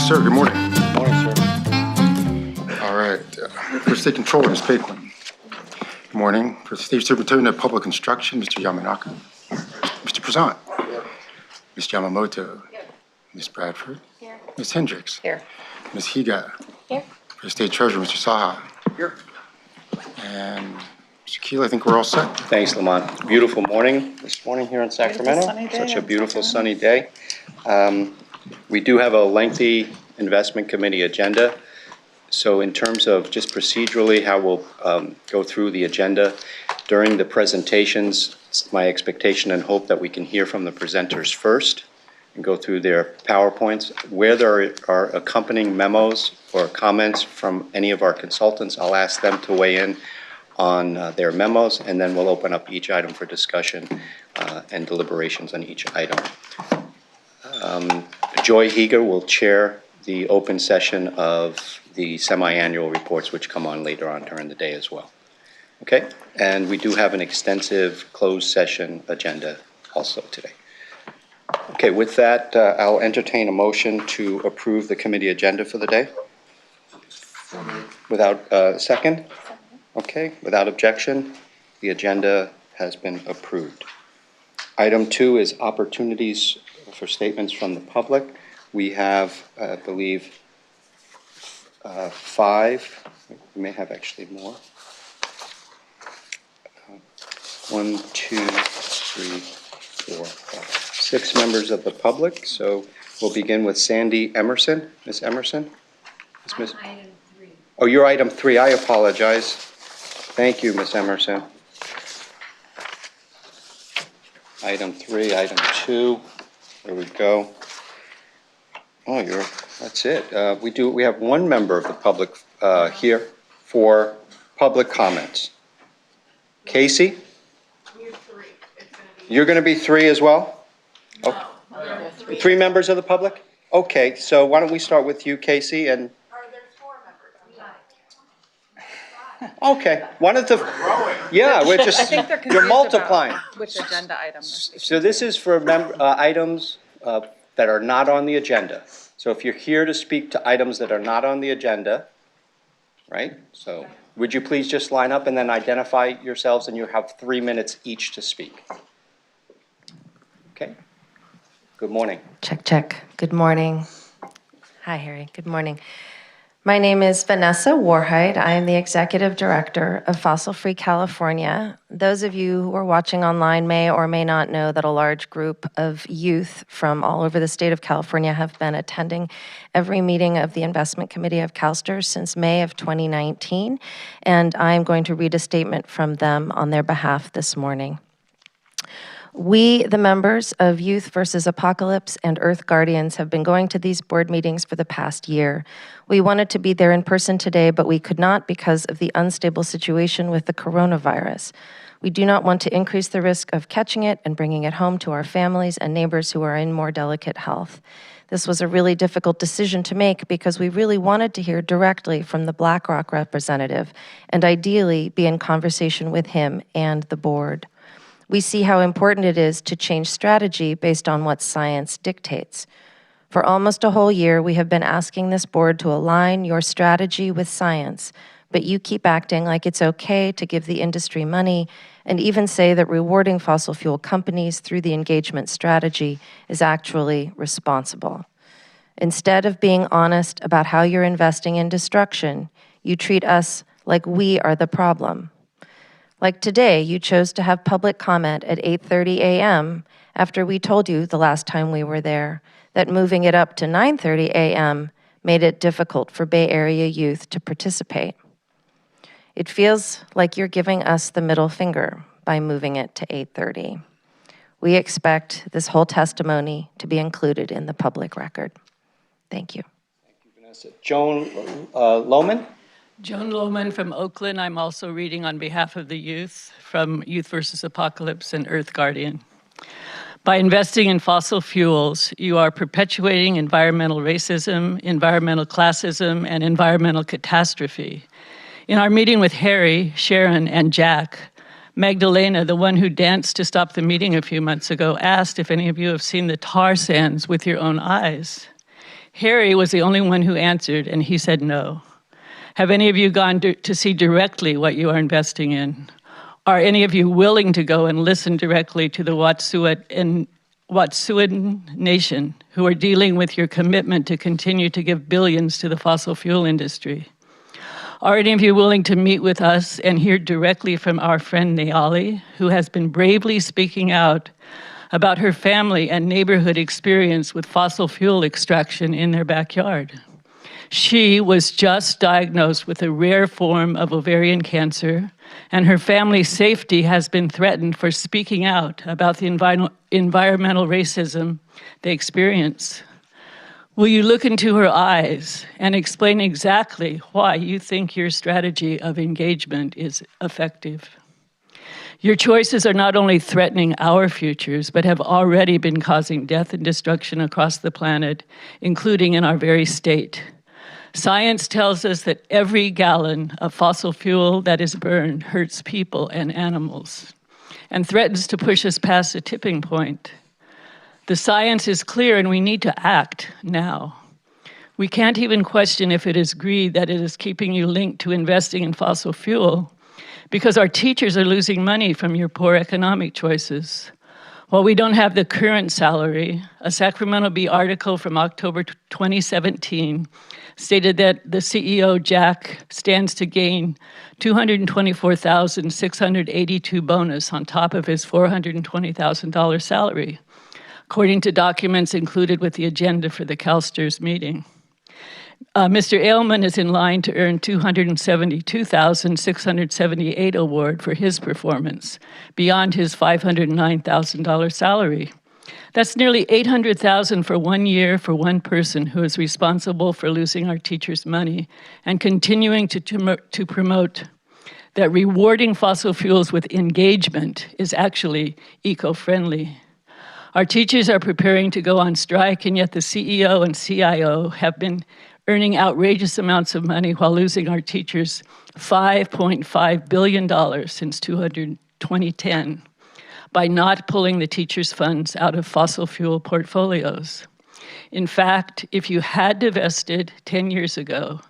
sir. Good morning. Good morning, sir. All right. First State Controller, Ms. Paquin. Good morning. First State Superintendent of Public Instruction, Mr. Yamanaka. Mr. Prezant. Here. Ms. Yamamoto. Here. Ms. Bradford. Here. Ms. Hendricks. Here. Ms. Higa. Here. First State Treasurer, Mr. Saha. Here. And Mr. Keel, I think we're all set. Thanks, Lamont. Beautiful morning this morning here in Sacramento. sunny day Such a in beautiful sunny day. We do have a lengthy investment committee agenda. So in terms of just procedurally how we'll go through the agenda during the presentations, it's my expectation and hope that we can hear from the presenters first and go through their PowerPoints. Where there are accompanying memos or comments from any of our consultants, I'll ask them to weigh in on their memos, and then we'll open up each item for discussion and deliberations on each item. Joy Higa will chair the open session of the semi-annual reports, which come on later on during the day as well. Okay, and we do have an extensive closed session agenda also today. Okay, with that, I'll entertain a motion to approve the committee agenda for the day. Without a second? Okay, without objection, the agenda has been approved. Item 2 is opportunities for statements from the public. We have, I believe, 5. We may have actually more. 1, 2, 3, 4, 5, 6 members of the public. So we'll begin with Sandy Emerson. Ms. Emerson? Item 3. Oh, you're item 3. I apologize. Thank you, Ms. Emerson. Item 3, item 2. There we go. Oh, that's it. We have one member of the public here for public comments. Casey? We're 3. You're going to be 3 as well? No. 3 members of the public? Okay, so why don't we start with you, Casey, and Or there's 4 members. okay, one of the, yeah, we're I just, think they're confused you're multiplying. about which agenda item. So this is for items that are not on the agenda. So if you're here to speak to items that are not on the agenda, right? So would you please just line up and then identify yourselves, and you have 3 minutes each to speak. Okay. Good morning. Check, check. Good morning. Hi, Harry. Good morning. My name is Vanessa Warhide. I am the Executive Director of Fossil Free California. Those of you who are watching online may or may not know that a large group of youth from all over the state of California have been attending every meeting of the Investment Committee of CalSTRS since May of 2019, and I'm going to read a statement from them on their behalf this morning. We, the members of Youth versus Apocalypse and Earth Guardians, have been going to these board meetings for the past year. We wanted to be there in person today, but we could not because of the unstable situation with the coronavirus. We do not want to increase the risk of catching it and bringing it home to our families and neighbors who are in more delicate health. This was a really difficult decision to make because we really wanted to hear directly from the BlackRock representative and ideally be in conversation with him and the board. We see how important it is to change strategy based on what science dictates. For almost a whole year, we have been asking this board to align your strategy with science, but you keep acting like it's okay to give the industry money and even say that rewarding fossil fuel companies through the engagement strategy is actually responsible. Instead of being honest about how you're investing in destruction, you treat us like we are the problem. Like today, you chose to have public comment at 8:30 a.m. after we told you the last time we were there that moving it up to 9:30 a.m. made it difficult for Bay Area youth to participate. It feels like you're giving us the middle finger by moving it to 8:30. We expect this whole testimony to be included in the public record. Thank you. Thank you, Vanessa. Joan Lohman? Joan Lohman from Oakland. I'm also reading on behalf of the youth from Youth versus Apocalypse and Earth Guardian. By investing in fossil fuels, you are perpetuating environmental racism, environmental classism, and environmental catastrophe. In our meeting with Harry, Sharon, and Jack, Magdalena, the one who danced to stop the meeting a few months ago, asked if any of you have seen the tar sands with your own eyes. Harry was the only one who answered, and he said no. Have any of you gone to see directly what you are investing in? Are any of you willing to go and listen directly to the Wet'suwet'en Nation, who are dealing with your commitment to continue to give billions to the fossil fuel industry? Are any of you willing to meet with us and hear directly from our friend Neali, who has been bravely speaking out about her family and neighborhood experience with fossil fuel extraction in their backyard? She was just diagnosed with a rare form of ovarian cancer, and her family's safety has been threatened for speaking out about the environmental racism they experience. Will you look into her eyes and explain exactly why you think your strategy of engagement is effective? Your choices are not only threatening our futures, but have already been causing death and destruction across the planet, including in our very state. Science tells us that every gallon of fossil fuel that is burned hurts people and animals and threatens to push us past a tipping point. The science is clear and we need to act now. We can't even question if it is greed that it is keeping you linked to investing in fossil fuel, because our teachers are losing money from your poor economic choices. While we don't have the current salary, a Sacramento Bee article from October 2017 stated that the CEO, Jack, stands to gain $224,682 bonus on top of his $420,000 salary, according to documents included with the agenda for the CalSTRS meeting. Mr. Ailman is in line to earn $272,678 award for his performance, beyond his $509,000 salary. That's nearly $800,000 for 1 year for one person who is responsible for losing our teachers' money and continuing to promote that rewarding fossil fuels with engagement is actually eco-friendly. Our teachers are preparing to go on strike, and yet the CEO and CIO have been earning outrageous amounts of money while losing our teachers $5.5 billion since 2010 by not pulling the teachers' funds out of fossil fuel portfolios. In fact, if you had divested 10 years ago,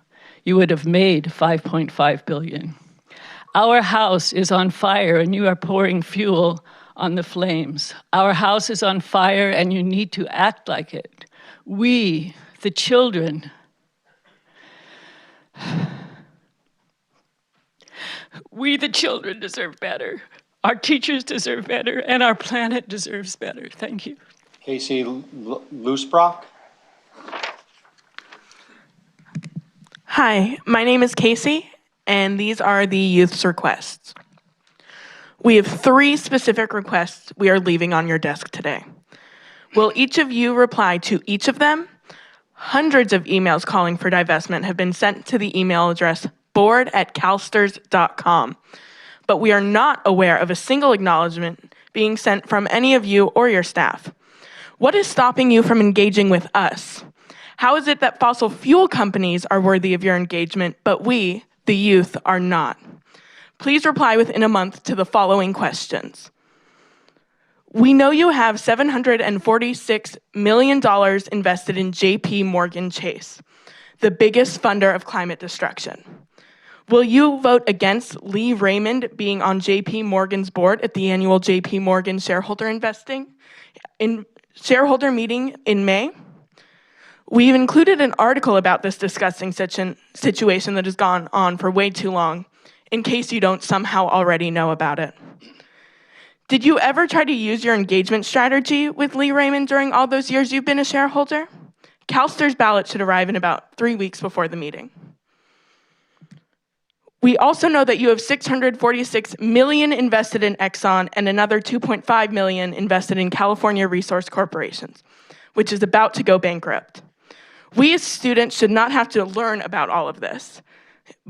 you would have made $5.5 billion. Our house is on fire and you are pouring fuel on the flames. Our house is on fire and you need to act like it. We, the children, deserve better. Our teachers deserve better, and our planet deserves better. Thank you. Casey Loosbrock. Hi, my name is Casey, and these are the youth's requests. We have 3 specific requests we are leaving on your desk today. Will each of you reply to each of them? Hundreds of emails calling for divestment have been sent to the email address board@calstrs.com, but we are not aware of a single acknowledgement being sent from any of you or your staff. What is stopping you from engaging with us? How is it that fossil fuel companies are worthy of your engagement, but we, the youth, are not? Please reply within a month to the following questions. We know you have $746 million invested in JP Morgan Chase, the biggest funder of climate destruction. Will you vote against Lee Raymond being on JP Morgan's board at the annual JP Morgan shareholder meeting in May? We've included an article about this disgusting situation that has gone on for way too long, in case you don't somehow already know about it. Did you ever try to use your engagement strategy with Lee Raymond during all those years you've been a shareholder? CalSTRS ballot should arrive in about 3 weeks before the meeting. We also know that you have $646 million invested in Exxon and another $2.5 million invested in California Resource Corporations, which is about to go bankrupt. We as students should not have to learn about all of this,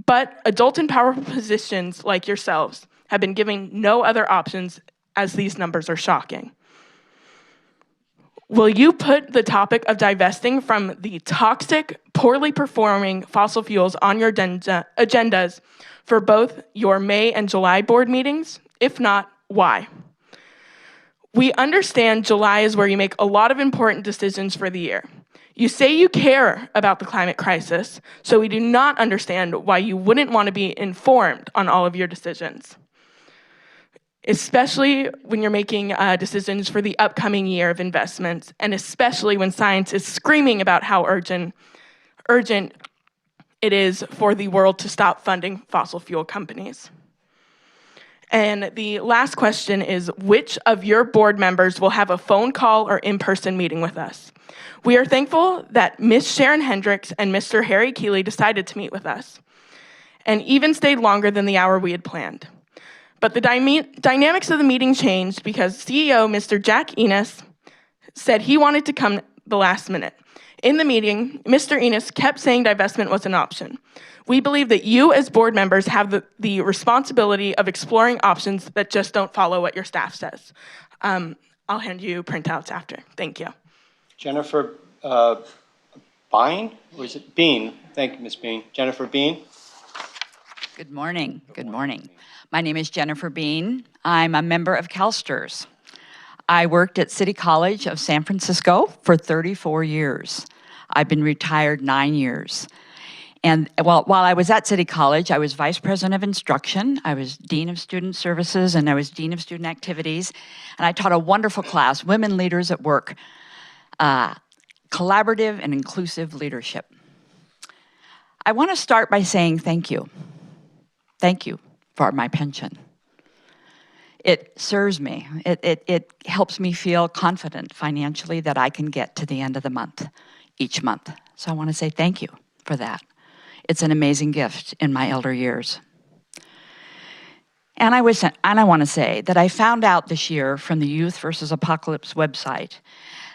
but adult and powerful positions like yourselves have been given no other options, as these numbers are shocking. Will you put the topic of divesting from the toxic, poorly performing fossil fuels on your agendas for both your May and July board meetings? If not, why? We understand July is where you make a lot of important decisions for the year. You say you care about the climate crisis, so we do not understand why you wouldn't want to be informed on all of your decisions, especially when you're making decisions for the upcoming year of investments, and especially when science is screaming about how urgent it is for the world to stop funding fossil fuel companies. And the last question is, which of your board members will have a phone call or in-person meeting with us? We are thankful that Ms. Sharon Hendricks and Mr. Harry Keeley decided to meet with us, and even stayed longer than the hour we had planned. But the dynamics of the meeting changed because CEO Mr. Jack Enos said he wanted to come the last minute. In the meeting, Mr. Enos kept saying divestment was an option. We believe that you as board members have the responsibility of exploring options that just don't follow what your staff says. I'll hand you printouts after. Thank you. Jennifer Bean, or is it Bean? Thank you, Ms. Bean. Jennifer Bean. Good morning. Good morning. My name is Jennifer Bean. I'm a member of CalSTRS. I worked at City College of San Francisco for 34 years. I've been retired 9 years. And while I was at City College, I was vice president of instruction, I was dean of student services, and I was dean of student activities. And I taught a wonderful class, Women Leaders at Work, collaborative and inclusive leadership. I want to start by saying thank you. Thank you for my pension. It serves me. It helps me feel confident financially that I can get to the end of the month, each month. So I want to say thank you for that. It's an amazing gift in my elder years. And I want to say that I found out this year from the Youth versus Apocalypse website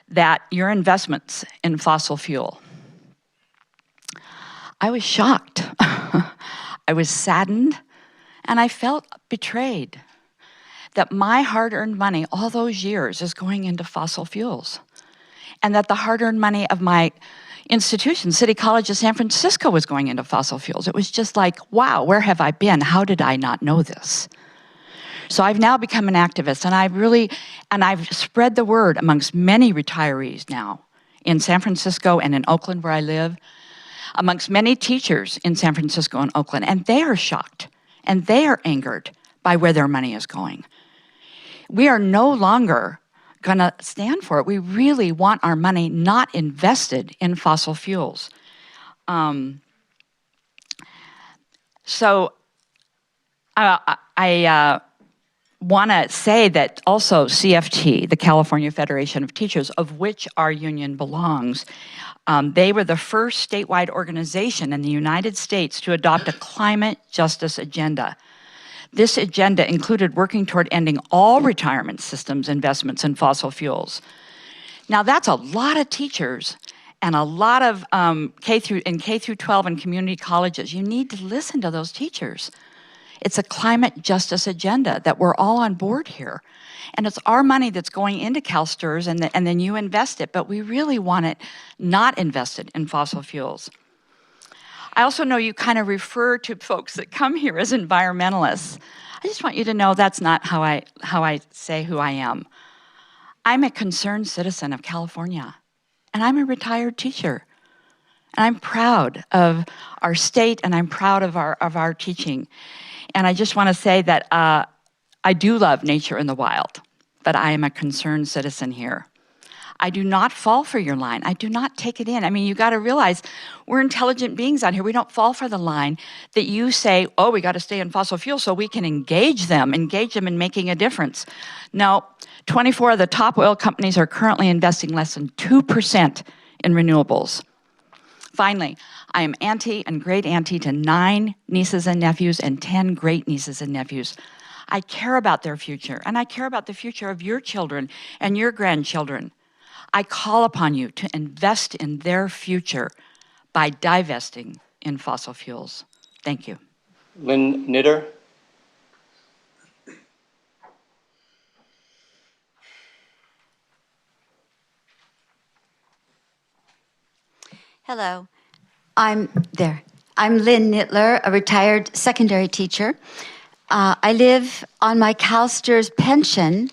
that your investments in fossil fuel, I was shocked. I was saddened, and I felt betrayed that my hard-earned money all those years is going into fossil fuels, and that the hard-earned money of my institution, City College of San Francisco, was going into fossil fuels. It was just like, wow, where have I been? How did I not know this? So I've now become an activist, and I've spread the word amongst many retirees now in San Francisco and in Oakland, where I live, amongst many teachers in San Francisco and Oakland, and they are shocked, and they are angered by where their money is going. We are no longer going to stand for it. We really want our money not invested in fossil fuels. So I want to say that also CFT, the California Federation of Teachers, of which our union belongs, they were the first statewide organization in the United States to adopt a climate justice agenda. This agenda included working toward ending all retirement systems investments in fossil fuels. Now that's a lot of teachers and a lot of K through 12 and community colleges. You need to listen to those teachers. It's a climate justice agenda that we're all on board here. And it's our money that's going into CalSTRS, and then you invest it, but we really want it not invested in fossil fuels. I also know you kind of refer to folks that come here as environmentalists. I just want you to know that's not how I say who I am. I'm a concerned citizen of California, and I'm a retired teacher. And I'm proud of our state, and I'm proud of our teaching. And I just want to say that I do love nature and the wild, but I am a concerned citizen here. I do not fall for your line. I do not take it in. I mean, you got to realize we're intelligent beings out here. We don't fall for the line that you say, oh, we got to stay in fossil fuels so we can engage them in making a difference. No, 24 of the top oil companies are currently investing less than 2% in renewables. Finally, I am auntie and great auntie to 9 nieces and nephews and 10 great nieces and nephews. I care about their future, and I care about the future of your children and your grandchildren. I call upon you to invest in their future by divesting in fossil fuels. Thank you. Lynn Knitter. Hello, I'm Lynn Nittler, a retired secondary teacher. I live on my CalSTRS pension,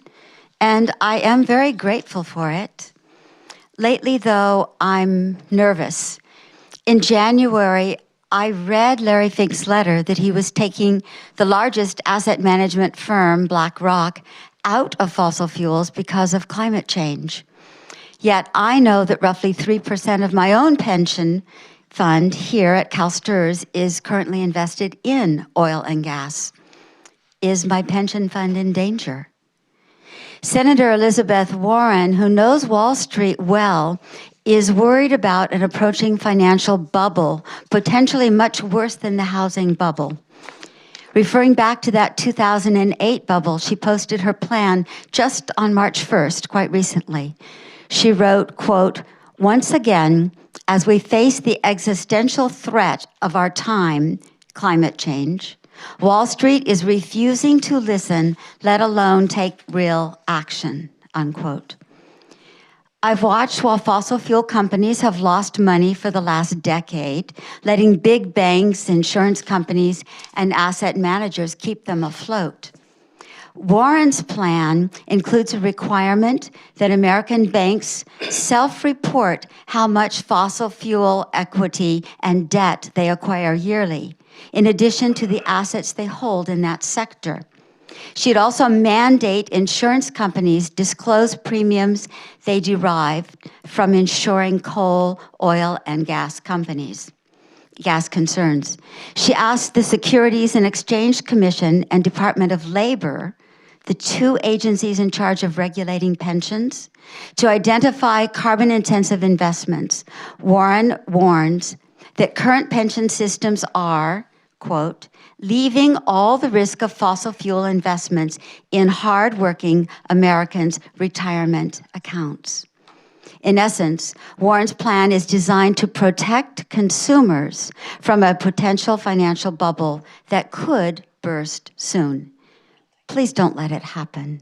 and I am very grateful for it. Lately, though, I'm nervous. In January, I read Larry Fink's letter that he was taking the largest asset management firm, BlackRock, out of fossil fuels because of climate change. Yet I know that roughly 3% of my own pension fund here at CalSTRS is currently invested in oil and gas. Is my pension fund in danger? Senator Elizabeth Warren, who knows Wall Street well, is worried about an approaching financial bubble, potentially much worse than the housing bubble. Referring back to that 2008 bubble, she posted her plan just on March 1st, quite recently. She wrote, quote, "Once again, as we face the existential threat of our time, climate change, Wall Street is refusing to listen, let alone take real action," unquote. I've watched while fossil fuel companies have lost money for the last decade, letting big banks, insurance companies, and asset managers keep them afloat. Warren's plan includes a requirement that American banks self-report how much fossil fuel equity and debt they acquire yearly, in addition to the assets they hold in that sector. She'd also mandate insurance companies disclose premiums they derive from insuring coal, oil, and gas concerns. She asked the Securities and Exchange Commission and Department of Labor, the two agencies in charge of regulating pensions, to identify carbon-intensive investments. Warren warns that current pension systems are, quote, "leaving all the risk of fossil fuel investments in hard-working Americans' retirement accounts." In essence, Warren's plan is designed to protect consumers from a potential financial bubble that could burst soon. Please don't let it happen.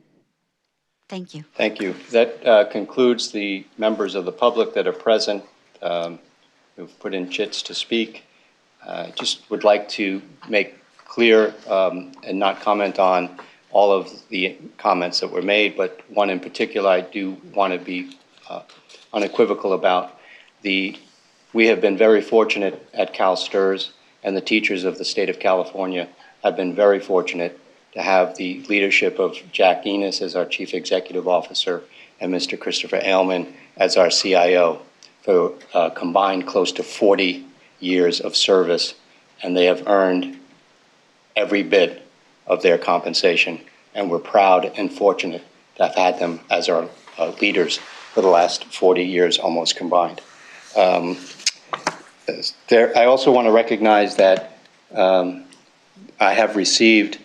Thank you. Thank you. That concludes the members of the public that are present who've put in chits to speak. Just would like to make clear and not comment on all of the comments that were made, but one in particular I do want to be unequivocal about. We have been very fortunate at CalSTRS, and the teachers of the state of California have been very fortunate to have the leadership of Jack Enos as our Chief Executive Officer and Mr. Christopher Ailman as our CIO for combined close to 40 years of service, and they have earned every bit of their compensation, and we're proud and fortunate to have had them as our leaders for the last 40 years almost combined. I also want to recognize that I have received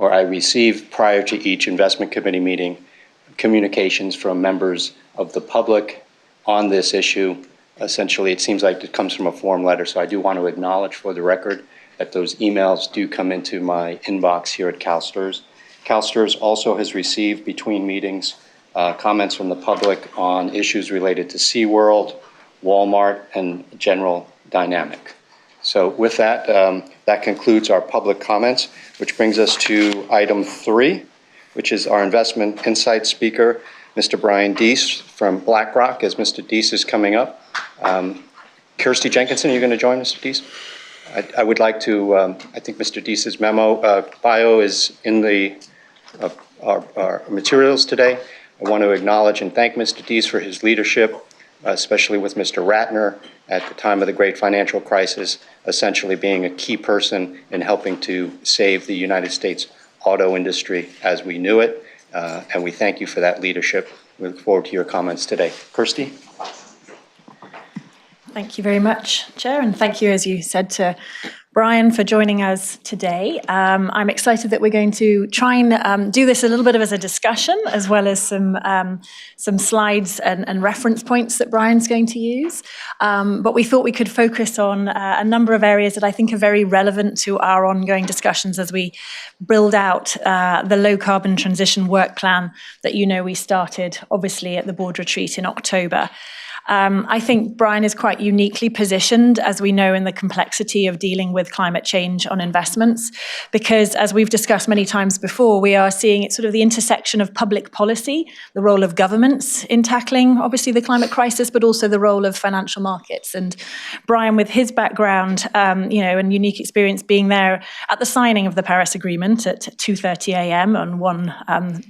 I received prior to each investment committee meeting communications from members of the public on this issue. Essentially, it seems like it comes from a form letter, so I do want to acknowledge for the record that those emails do come into my inbox here at CalSTRS. CalSTRS also has received between meetings comments from the public on issues related to SeaWorld, Walmart, and General Dynamic. So with that, that concludes our public comments, which brings us to item 3, which is our investment insight speaker, Mr. Brian Deese from BlackRock, as Mr. Deese is coming up. Kirsty Jenkinson, are you going to join Mr. Deese? I would like to, I think Mr. Deese's bio is in our materials today. I want to acknowledge and thank Mr. Deese for his leadership, especially with Mr. Ratner at the time of the great financial crisis, essentially being a key person in helping to save the United States auto industry as we knew it. And we thank you for that leadership. We look forward to your comments today. Kirsty? Thank you very much, Chair, and thank you, as you said, to Brian for joining us today. I'm excited that we're going to try and do this a little bit as a discussion, as well as some slides and reference points that Brian's going to use. But we thought we could focus on a number of areas that I think are very relevant to our ongoing discussions as we build out the low carbon transition work plan that we started, obviously, at the board retreat in October. I think Brian is quite uniquely positioned, as we know, in the complexity of dealing with climate change on investments, because as we've discussed many times before, we are seeing it sort of the intersection of public policy, the role of governments in tackling, obviously, the climate crisis, but also the role of financial markets. And Brian, with his background, and unique experience being there at the signing of the Paris Agreement at 2:30 a.m. on one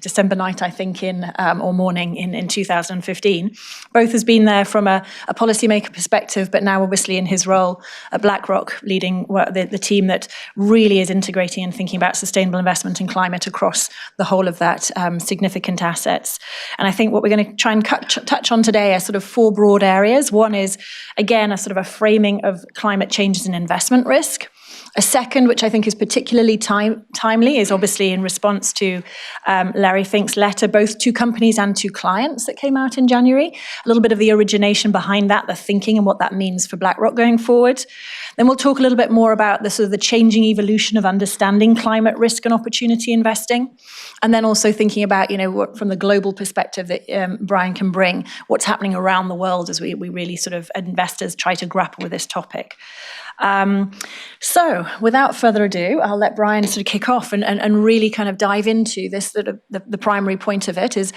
December night, I think, or morning in 2015, both has been there from a policymaker perspective, but now obviously in his role at BlackRock, leading the team that really is integrating and thinking about sustainable investment in climate across the whole of that significant assets. And I think what we're going to try and touch on today are sort of four broad areas. One is, again, a sort of a framing of climate change as an investment risk. A second, which I think is particularly timely, is obviously in response to Larry Fink's letter, both to companies and to clients that came out in January. A little bit of the origination behind that, the thinking and what that means for BlackRock going forward. Then we'll talk a little bit more about the sort of the changing evolution of understanding climate risk and opportunity investing. And then also thinking about, what from the global perspective that Brian can bring, what's happening around the world as we really sort of investors try to grapple with this topic. So without further ado, I'll let Brian sort of kick off and really kind of dive into this. The primary point of it is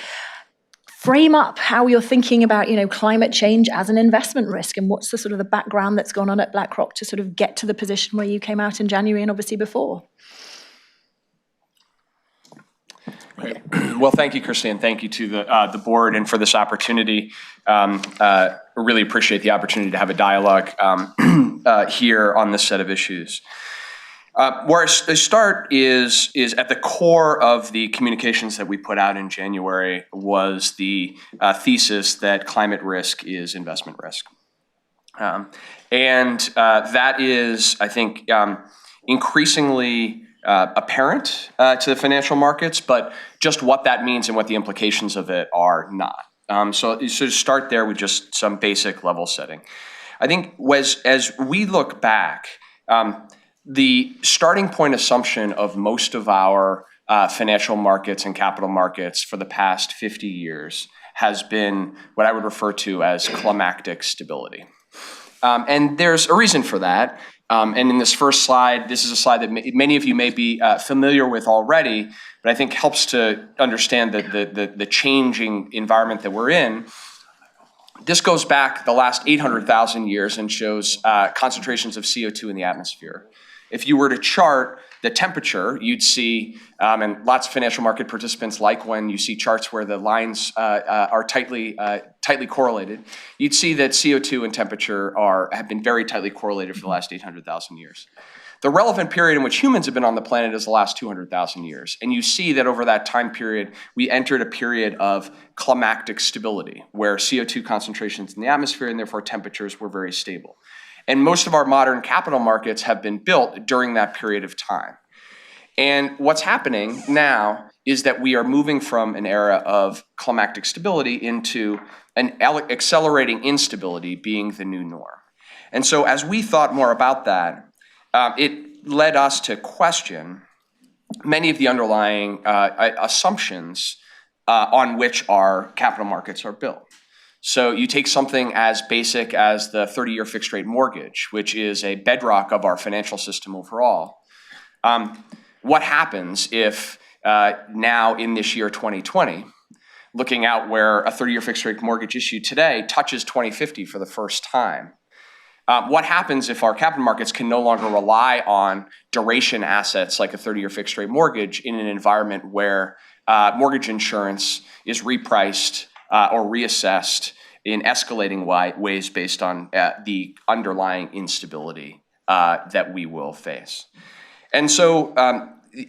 frame up how you're thinking about, climate change as an investment risk, and what's the sort of the background that's gone on at BlackRock to sort of get to the position where you came out in January and obviously before. Great. Well, thank you, Christy, and thank you to the board and for this opportunity. Really appreciate the opportunity to have a dialogue here on this set of issues. Where I start is at the core of the communications that we put out in January was the thesis that climate risk is investment risk. And that is, I think, increasingly apparent to the financial markets, but just what that means and what the implications of it are not. So to start there with just some basic level setting. I think as we look back, the starting point assumption of most of our financial markets and capital markets for the past 50 years has been what I would refer to as climactic stability. And there's a reason for that. And in this first slide, this is a slide that many of you may be familiar with already, but I think helps to understand the changing environment that we're in. This goes back the last 800,000 years and shows concentrations of CO2 in the atmosphere. If you were to chart the temperature, you'd see, and lots of financial market participants like when you see charts where the lines are tightly correlated, you'd see that CO2 and temperature have been very tightly correlated for the last 800,000 years. The relevant period in which humans have been on the planet is the last 200,000 years. And you see that over that time period, we entered a period of climactic stability, where CO2 concentrations in the atmosphere and therefore temperatures were very stable. And most of our modern capital markets have been built during that period of time. And what's happening now is that we are moving from an era of climactic stability into an accelerating instability being the new norm. And so as we thought more about that, it led us to question many of the underlying assumptions on which our capital markets are built. So you take something as basic as the 30-year fixed rate mortgage, which is a bedrock of our financial system overall. What happens if now in this year 2020, looking out where a 30-year fixed rate mortgage issued today touches 2050 for the first time? What happens if our capital markets can no longer rely on duration assets like a 30-year fixed rate mortgage in an environment where mortgage insurance is repriced or reassessed in escalating ways based on the underlying instability that we will face? And so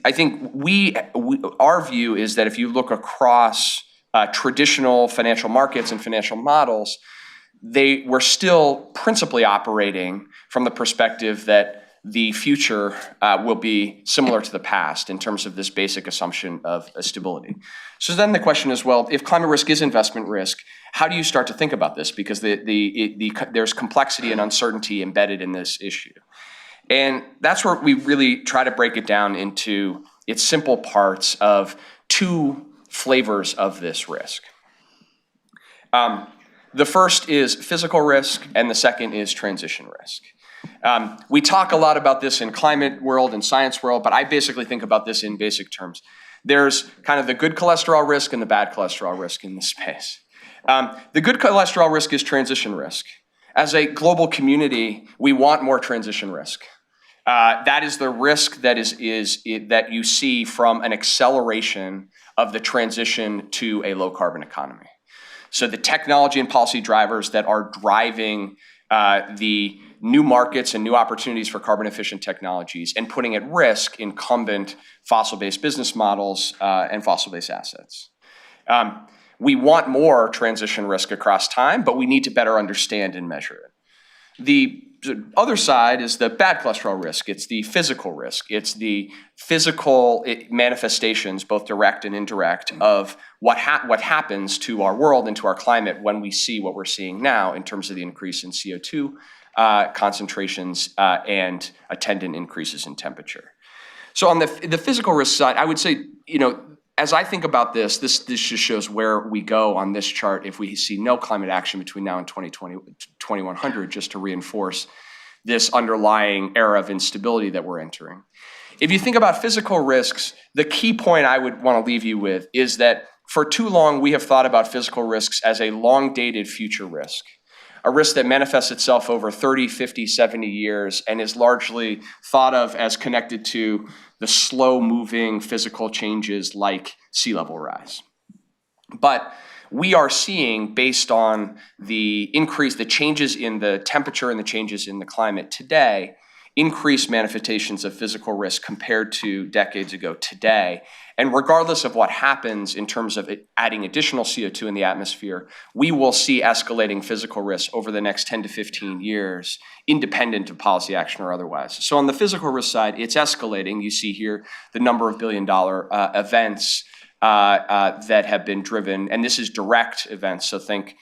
I think our view is that if you look across traditional financial markets and financial models, they were still principally operating from the perspective that the future will be similar to the past in terms of this basic assumption of stability. So then the question is, well, if climate risk is investment risk, how do you start to think about this? Because there's complexity and uncertainty embedded in this issue. And that's where we really try to break it down into its simple parts of two flavors of this risk. The first is physical risk, and the second is transition risk. We talk a lot about this in climate world and science world, but I basically think about this in basic terms. There's kind of the good cholesterol risk and the bad cholesterol risk in this space. The good cholesterol risk is transition risk. As a global community, we want more transition risk. That is the risk that that you see from an acceleration of the transition to a low carbon economy. So the technology and policy drivers that are driving the new markets and new opportunities for carbon efficient technologies and putting at risk incumbent fossil-based business models and fossil-based assets. We want more transition risk across time, but we need to better understand and measure it. The other side is the bad cholesterol risk. It's the physical risk. It's the physical manifestations, both direct and indirect, of what happens to our world and to our climate when we see what we're seeing now in terms of the increase in CO2 concentrations and attendant increases in temperature. So on the physical risk side, I would say, as I think about this just shows where we go on this chart if we see no climate action between now and 2100, just to reinforce this underlying era of instability that we're entering. If you think about physical risks, the key point I would want to leave you with is that for too long we have thought about physical risks as a long-dated future risk, a risk that manifests itself over 30, 50, 70 years and is largely thought of as connected to the slow-moving physical changes like sea level rise. But we are seeing, based on the changes in the temperature and the changes in the climate today, increased manifestations of physical risk compared to decades ago today. And regardless of what happens in terms of adding additional CO2 in the atmosphere, we will see escalating physical risks over the next 10 to 15 years, independent of policy action or otherwise. So on the physical risk side, it's escalating. You see here the number of billion-dollar events that have been driven, and this is direct events. So think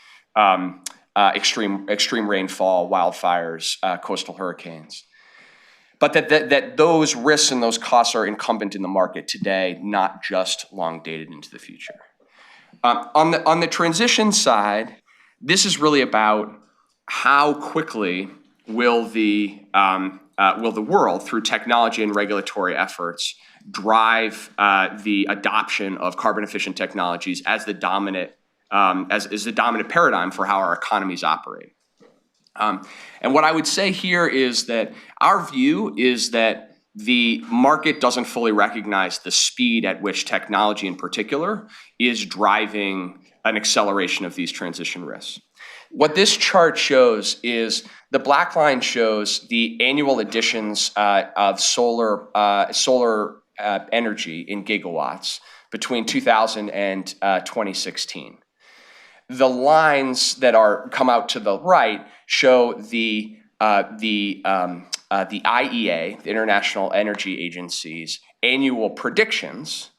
extreme rainfall, wildfires, coastal hurricanes. But that those risks and those costs are incumbent in the market today, not just long dated into the future. On the transition side, this is really about how quickly will the world, through technology and regulatory efforts, drive the adoption of carbon efficient technologies as the dominant paradigm for how our economies operate. And what I would say here is that our view is that the market doesn't fully recognize the speed at which technology in particular is driving an acceleration of these transition risks. What this chart shows is the black line shows the annual additions of solar energy in gigawatts between 2000 and 2016. The lines that come out to the right show the IEA, the International Energy Agency's annual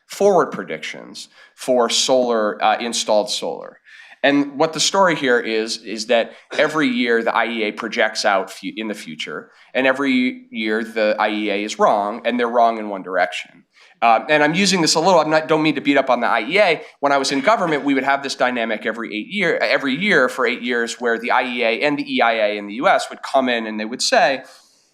forward predictions for installed solar. And what the story here is that every year the IEA projects out in the future, and every year the IEA is wrong, and they're wrong in one direction. And I'm using this a little, don't mean to beat up on the IEA. When I was in government, we would have this dynamic every year for 8 years where the IEA and the EIA in the US would come in and they would say,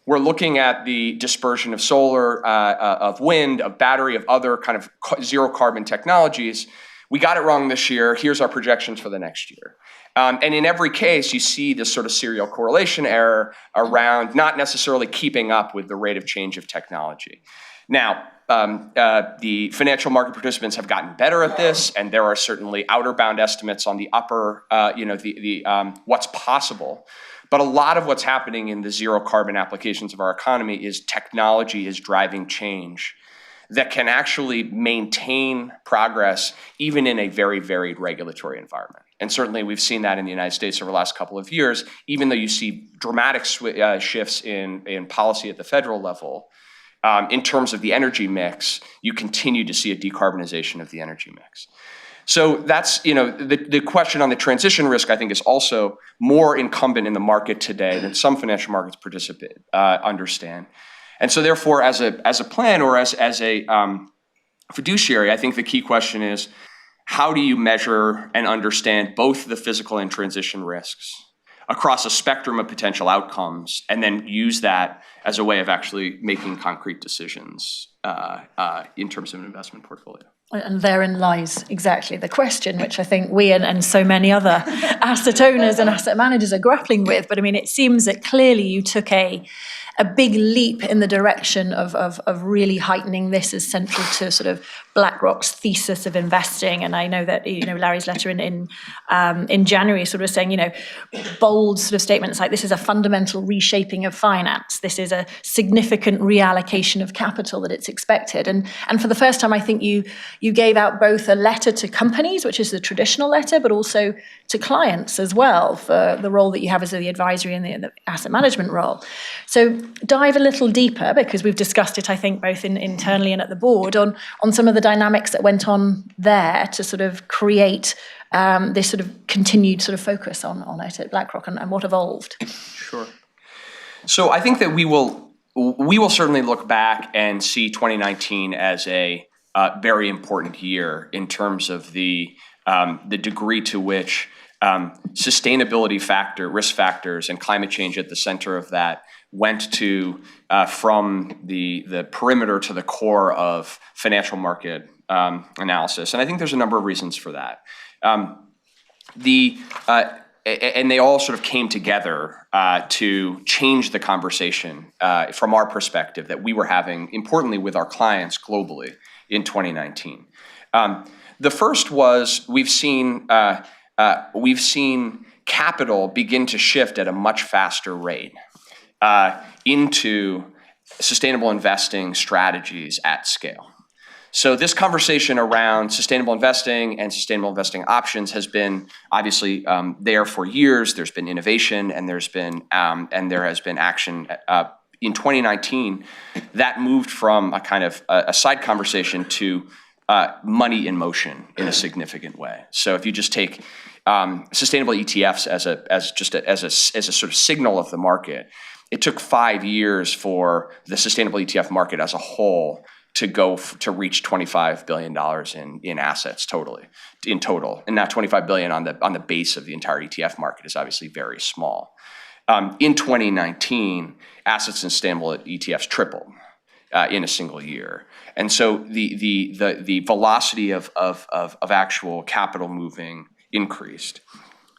we're looking at the dispersion of solar, of wind, of battery, of other kind of zero carbon technologies. We got it wrong this year. Here's our projections for the next year. And in every case, you see this sort of serial correlation error around not necessarily keeping up with the rate of change of technology. Now, the financial market participants have gotten better at this, and there are certainly outer bound estimates on the upper, what's possible. But a lot of what's happening in the zero carbon applications of our economy is technology is driving change that can actually maintain progress even in a very varied regulatory environment. And certainly we've seen that in the United States over the last couple of years, even though you see dramatic shifts in policy at the federal level. In terms of the energy mix, you continue to see a decarbonization of the energy mix. So that's, the question on the transition risk, I think, is also more incumbent in the market today than some financial markets understand. And so therefore, as a plan or as a fiduciary, I think the key question is, how do you measure and understand both the physical and transition risks across a spectrum of potential outcomes, and then use that as a way of actually making concrete decisions in terms of an investment portfolio. And therein lies exactly the question, which I think we and so many other asset owners and asset managers are grappling with. But I mean, it seems that clearly you took a big leap in the direction of really heightening this as central to sort of BlackRock's thesis of investing. And I know that, Larry's letter in January sort of saying, bold sort of statements like, this is a fundamental reshaping of finance. This is a significant reallocation of capital that it's expected. And for the first time, I think you gave out both a letter to companies, which is the traditional letter, but also to clients as well, for the role that you have as the advisory and the asset management role. So dive a little deeper, because we've discussed it, I think, both internally and at the board, on some of the dynamics that went on there to sort of create this sort of continued sort of focus on it at BlackRock, and what evolved. Sure. So I think that we will certainly look back and see 2019 as a very important year in terms of the degree to which sustainability risk factors, and climate change at the center of that went to from the perimeter to the core of financial market analysis. And I think there's a number of reasons for that. And they all sort of came together to change the conversation from our perspective that we were having, importantly, with our clients globally in 2019. The first was we've seen capital begin to shift at a much faster rate into sustainable investing strategies at scale. So this conversation around sustainable investing and sustainable investing options has been obviously there for years. There's been innovation, and there has been action. In 2019, that moved from a kind of a side conversation to money in motion in a significant way. So if you just take sustainable ETFs as a sort of signal of the market, it took 5 years for the sustainable ETF market as a whole to reach $25 billion in assets in total. And now $25 billion on the base of the entire ETF market is obviously very small. In 2019, assets in sustainable ETFs tripled in a single year. And so the velocity of actual capital moving increased.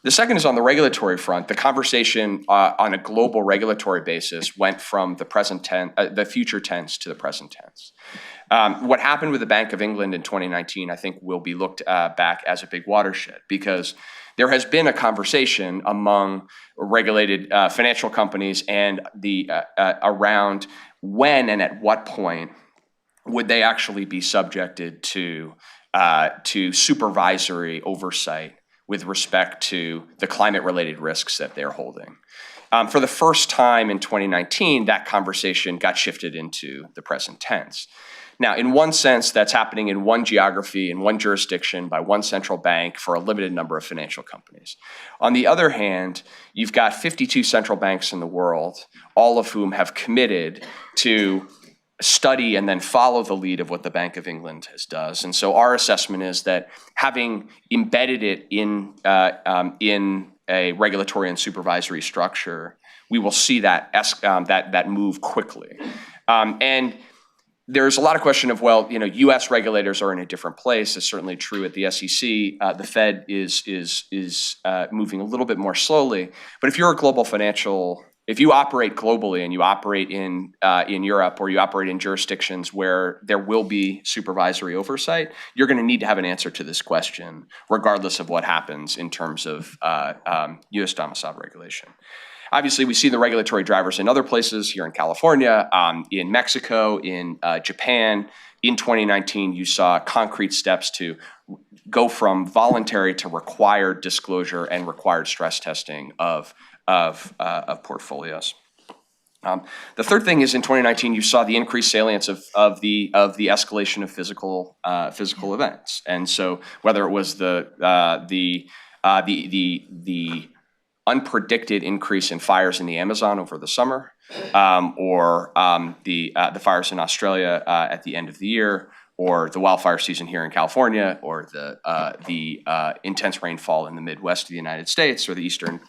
The second is on the regulatory front. The conversation on a global regulatory basis went from the future tense to the present tense. What happened with the Bank of England in 2019, I think, will be looked back as a big watershed, because there has been a conversation among regulated financial companies and around when and at what point would they actually be subjected to supervisory oversight with respect to the climate-related risks that they're holding. For the first time in 2019, that conversation got shifted into the present tense. Now, in one sense, that's happening in one geography, in one jurisdiction, by one central bank for a limited number of financial companies. On the other hand, you've got 52 central banks in the world, all of whom have committed to study and then follow the lead of what the Bank of England does. And so our assessment is that having embedded it in a regulatory and supervisory structure, we will see that move quickly. And there's a lot of question of, well, U.S. regulators are in a different place. It's certainly true at the SEC. The Fed is moving a little bit more slowly. But if you're a global if you operate globally and you operate in Europe, or you operate in jurisdictions where there will be supervisory oversight, you're going to need to have an answer to this question, regardless of what happens in terms of U.S. domiciled regulation. Obviously, we see the regulatory drivers in other places, here in California, in Mexico, in Japan. In 2019, you saw concrete steps to go from voluntary to required disclosure and required stress testing of portfolios. The third thing is, in 2019, you saw the increased salience of the escalation of physical events, and so whether it was the unpredicted increase in fires in the Amazon over the summer, or the fires in Australia at the end of the year, or the wildfire season here in California, or the intense rainfall in the Midwest of the United States, or the eastern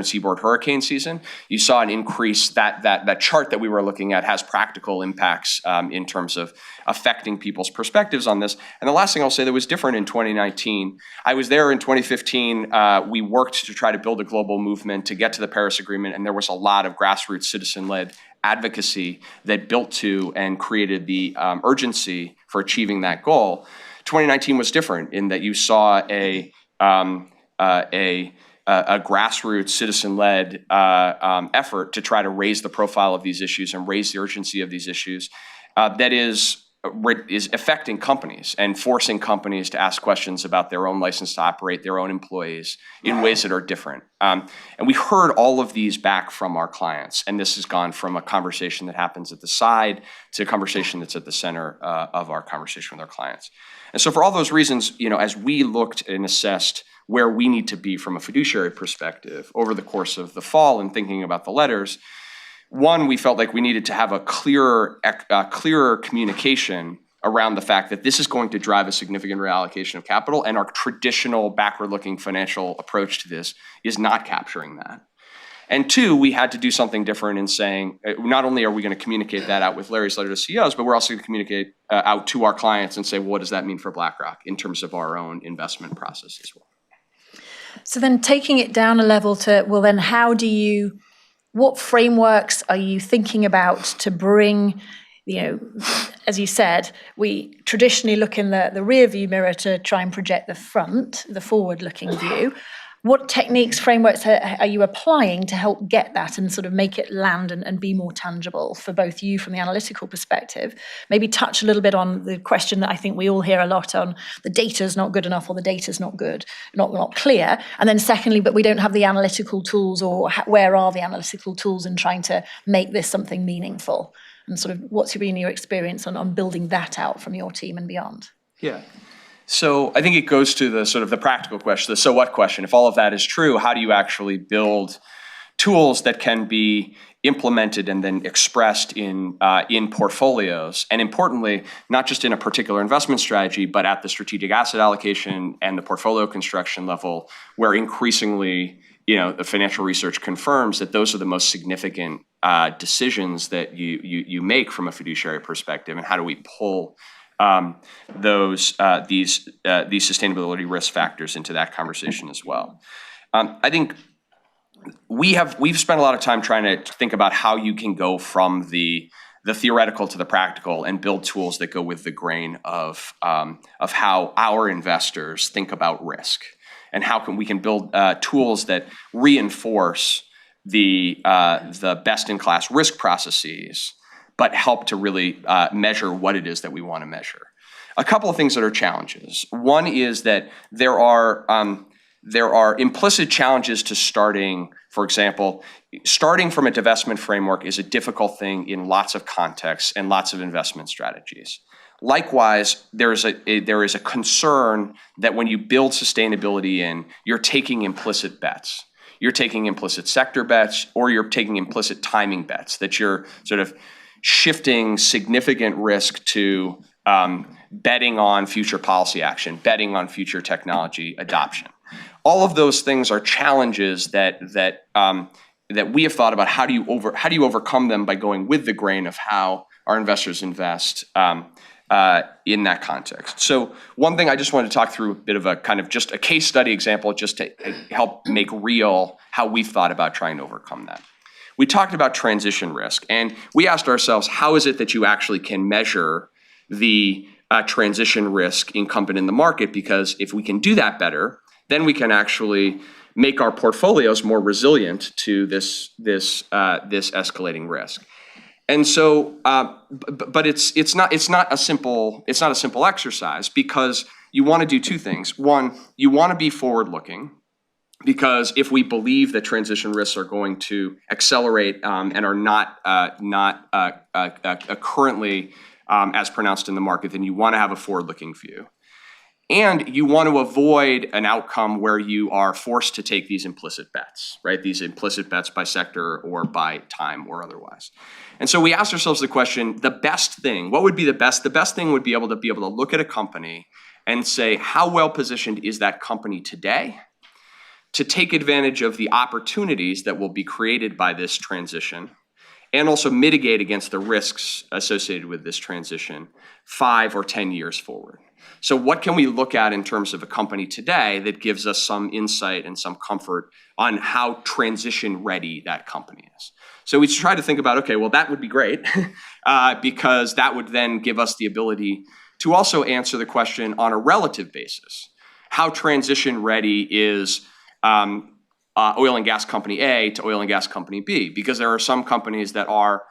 seaboard hurricane season, you saw an increase. That chart that we were looking at has practical impacts in terms of affecting people's perspectives on this. And the last thing I'll say that was different in 2019, I was there in 2015. We worked to try to build a global movement to get to the Paris Agreement, and there was a lot of grassroots citizen-led advocacy that built to and created the urgency for achieving that goal. 2019 was different in that you saw a grassroots citizen-led effort to try to raise the profile of these issues and raise the urgency of these issues that is affecting companies and forcing companies to ask questions about their own license to operate, their own employees in ways that are different. And we heard all of these back from our clients. And this has gone from a conversation that happens at the side to a conversation that's at the center of our conversation with our clients. And so for all those reasons, as we looked and assessed where we need to be from a fiduciary perspective over the course of the fall and thinking about the letters, one, we felt like we needed to have a clearer communication around the fact that this is going to drive a significant reallocation of capital, and our traditional backward-looking financial approach to this is not capturing that. And two, we had to do something different in saying, not only are we going to communicate that out with Larry's letter to CEOs, but we're also going to communicate out to our clients and say, well, what does that mean for BlackRock in terms of our own investment process as well? So then taking it down a level to, well, then what frameworks are you thinking about to bring, as you said, we traditionally look in the rear view mirror to try and project the forward-looking view. What techniques, frameworks are you applying to help get that and sort of make it land and be more tangible for both you from the analytical perspective? Maybe touch a little bit on the question that I think we all hear a lot on: the data's not good enough, or the data's not good, not clear. And then secondly, but we don't have the analytical tools, or where are the analytical tools in trying to make this something meaningful? And sort of what's been your experience on building that out from your team and beyond? Yeah. So I think it goes to the sort of the practical question, the so what question. If all of that is true, how do you actually build tools that can be implemented and then expressed in portfolios? And importantly, not just in a particular investment strategy, but at the strategic asset allocation and the portfolio construction level, where increasingly, the financial research confirms that those are the most significant decisions that you make from a fiduciary perspective. And how do we pull these sustainability risk factors into that conversation as well? I think we've spent a lot of time trying to think about how you can go from the theoretical to the practical and build tools that go with the grain of how our investors think about risk, and how we can build tools that reinforce the best-in-class risk processes, but help to really measure what it is that we want to measure. A couple of things that are challenges. One is that there are implicit challenges to starting. For example, starting from a divestment framework is a difficult thing in lots of contexts and lots of investment strategies. Likewise, there is a concern that when you build sustainability in, you're taking implicit bets. You're taking implicit sector bets, or you're taking implicit timing bets, that you're sort of shifting significant risk to betting on future policy action, betting on future technology adoption. All of those things are challenges that we have thought about. How do you overcome them by going with the grain of how our investors invest in that context? So one thing I just wanted to talk through a bit of a kind of just a case study example, just to help make real how we've thought about trying to overcome that. We talked about transition risk, and we asked ourselves, how is it that you actually can measure the transition risk incumbent in the market? Because if we can do that better, then we can actually make our portfolios more resilient to this escalating risk. And so, but it's not a simple exercise, because you want to do two things. One, you want to be forward-looking, because if we believe that transition risks are going to accelerate and are not currently as pronounced in the market, then you want to have a forward-looking view. And you want to avoid an outcome where you are forced to take these implicit bets, right? These implicit bets by sector or by time or otherwise. And so we asked ourselves the question, the best thing, what would be the best? The best thing would be able to look at a company and say, how well positioned is that company today to take advantage of the opportunities that will be created by this transition, and also mitigate against the risks associated with this transition 5 or 10 years forward. So what can we look at in terms of a company today that gives us some insight and some comfort on how transition ready that company is? So we try to think about, okay, well, that would be great because that would then give us the ability to also answer the question on a relative basis. How transition ready is oil and gas company A to oil and gas company B? Because there are some companies that are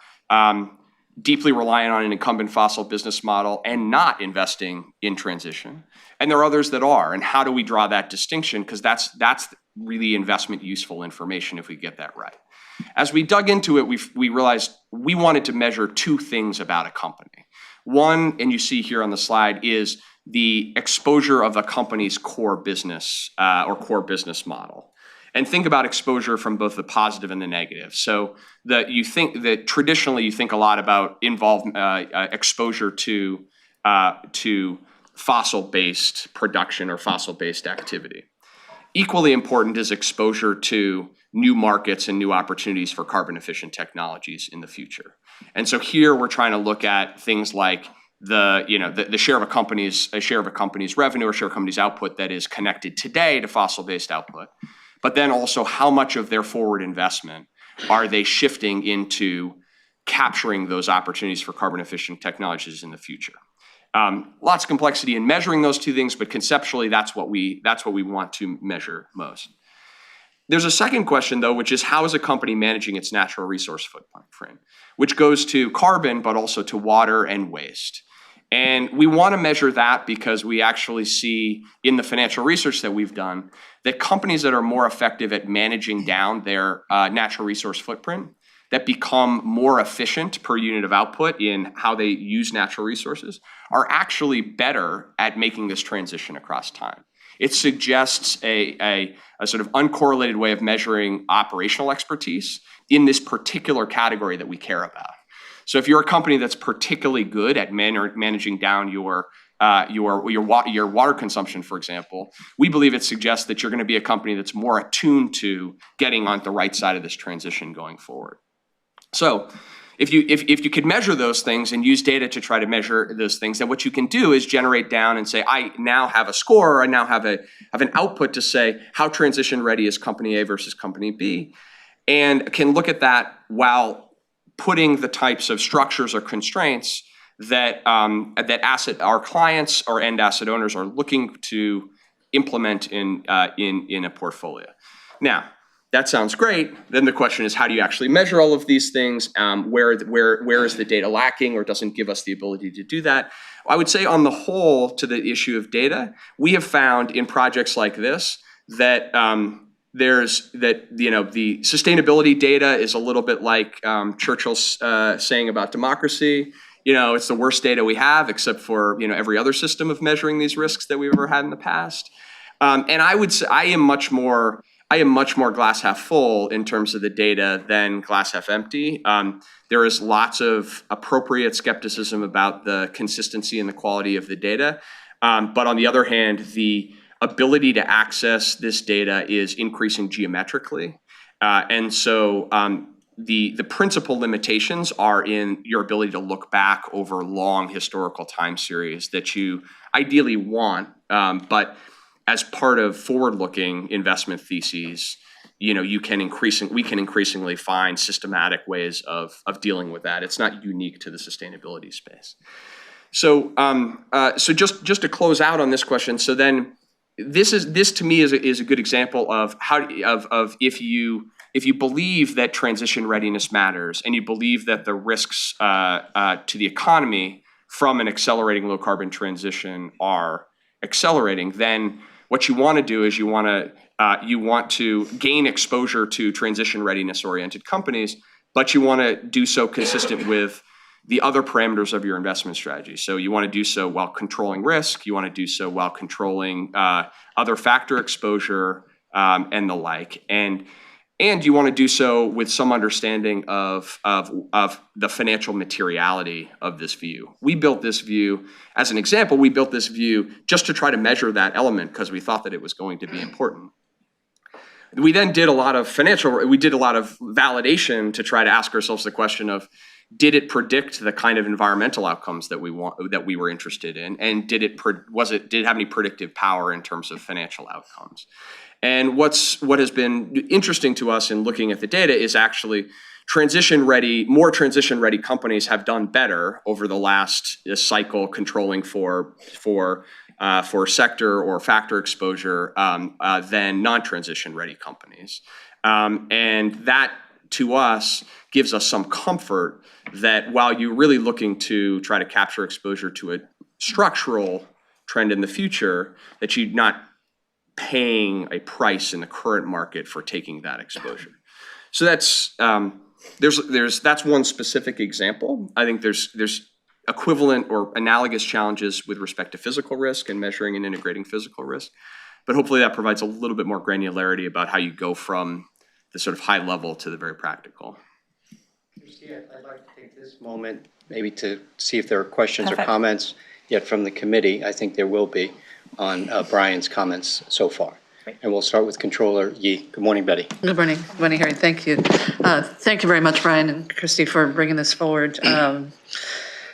deeply reliant on an incumbent fossil business model and not investing in transition. And there are others that are. And how do we draw that distinction? Because that's really investment useful information if we get that right. As we dug into it, we realized we wanted to measure two things about a company. One, and you see here on the slide, is the exposure of a company's core business or core business model. And think about exposure from both the positive and the negative. So that you think that traditionally you think a lot about exposure to fossil-based production or fossil-based activity. Equally important is exposure to new markets and new opportunities for carbon-efficient technologies in the future. And so here we're trying to look at things like the share of a company's revenue or share of a company's output that is connected today to fossil-based output. But then also how much of their forward investment are they shifting into capturing those opportunities for carbon efficient technologies in the future. Lots of complexity in measuring those two things, but conceptually that's what we want to measure most. There's a second question though, which is how is a company managing its natural resource footprint, which goes to carbon, but also to water and waste. And we want to measure that because we actually see in the financial research that we've done that companies that are more effective at managing down their natural resource footprint, that become more efficient per unit of output in how they use natural resources, are actually better at making this transition across time. It suggests a sort of uncorrelated way of measuring operational expertise in this particular category that we care about. So if you're a company that's particularly good at managing down your water consumption, for example, we believe it suggests that you're going to be a company that's more attuned to getting on the right side of this transition going forward. So if you could measure those things and use data to try to measure those things, then what you can do is generate down and say, I now have a score, or I now have an output to say how transition ready is company A versus company B, and can look at that while putting the types of structures or constraints that our clients or end asset owners are looking to implement in a portfolio. Now, that sounds great. Then the question is, how do you actually measure all of these things? Where is the data lacking or doesn't give us the ability to do that? I would say on the whole, to the issue of data, we have found in projects like this that the sustainability data is a little bit like Churchill's saying about democracy. It's the worst data we have, except for every other system of measuring these risks that we've ever had in the past. And I would say I am much more glass half full in terms of the data than glass half empty. There is lots of appropriate skepticism about the consistency and the quality of the data. But on the other hand, the ability to access this data is increasing geometrically. And so the principal limitations are in your ability to look back over long historical time series that you ideally want, but as part of forward-looking investment theses, we can increasingly find systematic ways of dealing with that. It's not unique to the sustainability space. So just to close out on this question, so then this to me is a good example of if you believe that transition readiness matters and you believe that the risks to the economy from an accelerating low carbon transition are accelerating, then what you want to do is you want to gain exposure to transition readiness oriented companies, but you want to do so consistent with the other parameters of your investment strategy. So you want to do so while controlling risk. You want to do so while controlling other factor exposure and the like. And you want to do so with some understanding of the financial materiality of this view. We built this view, as an example, we built this view just to try to measure that element because we thought that it was going to be important. We then did a lot of validation to try to ask ourselves the question of, did it predict the kind of environmental outcomes that we were interested in, and did it have any predictive power in terms of financial outcomes? And what has been interesting to us in looking at the data is actually more transition-ready companies have done better over the last cycle controlling for sector or factor exposure than non-transition ready companies. And that, to us, gives us some comfort that while you're really looking to try to capture exposure to a structural trend in the future, that you're not paying a price in the current market for taking that exposure. So that's that's one specific example. I think there's equivalent or analogous challenges with respect to physical risk and measuring and integrating physical risk. But hopefully that provides a little bit more granularity about how you go from the sort of high level to the very practical. I'd like to take this moment maybe to see if there are questions or comments yet from the committee. I think there will be on Brian's comments so far. And we'll start with Controller Yee. Good morning, Betty. Good morning. Good morning, Harry. Thank you. Thank you very much, Brian and Christy, for bringing this forward.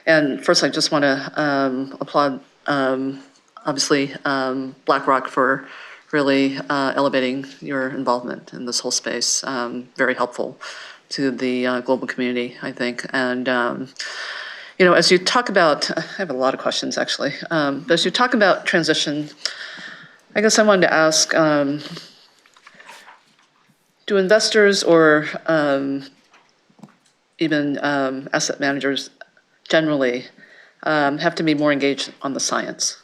And first, I just want to applaud, obviously, BlackRock for really elevating your involvement in this whole space. Very helpful to the global community, I think. And, you know, as you talk about, I have a lot of questions, actually. But as you talk about transition, I guess I wanted to ask, do investors or even asset managers generally have to be more engaged on the science?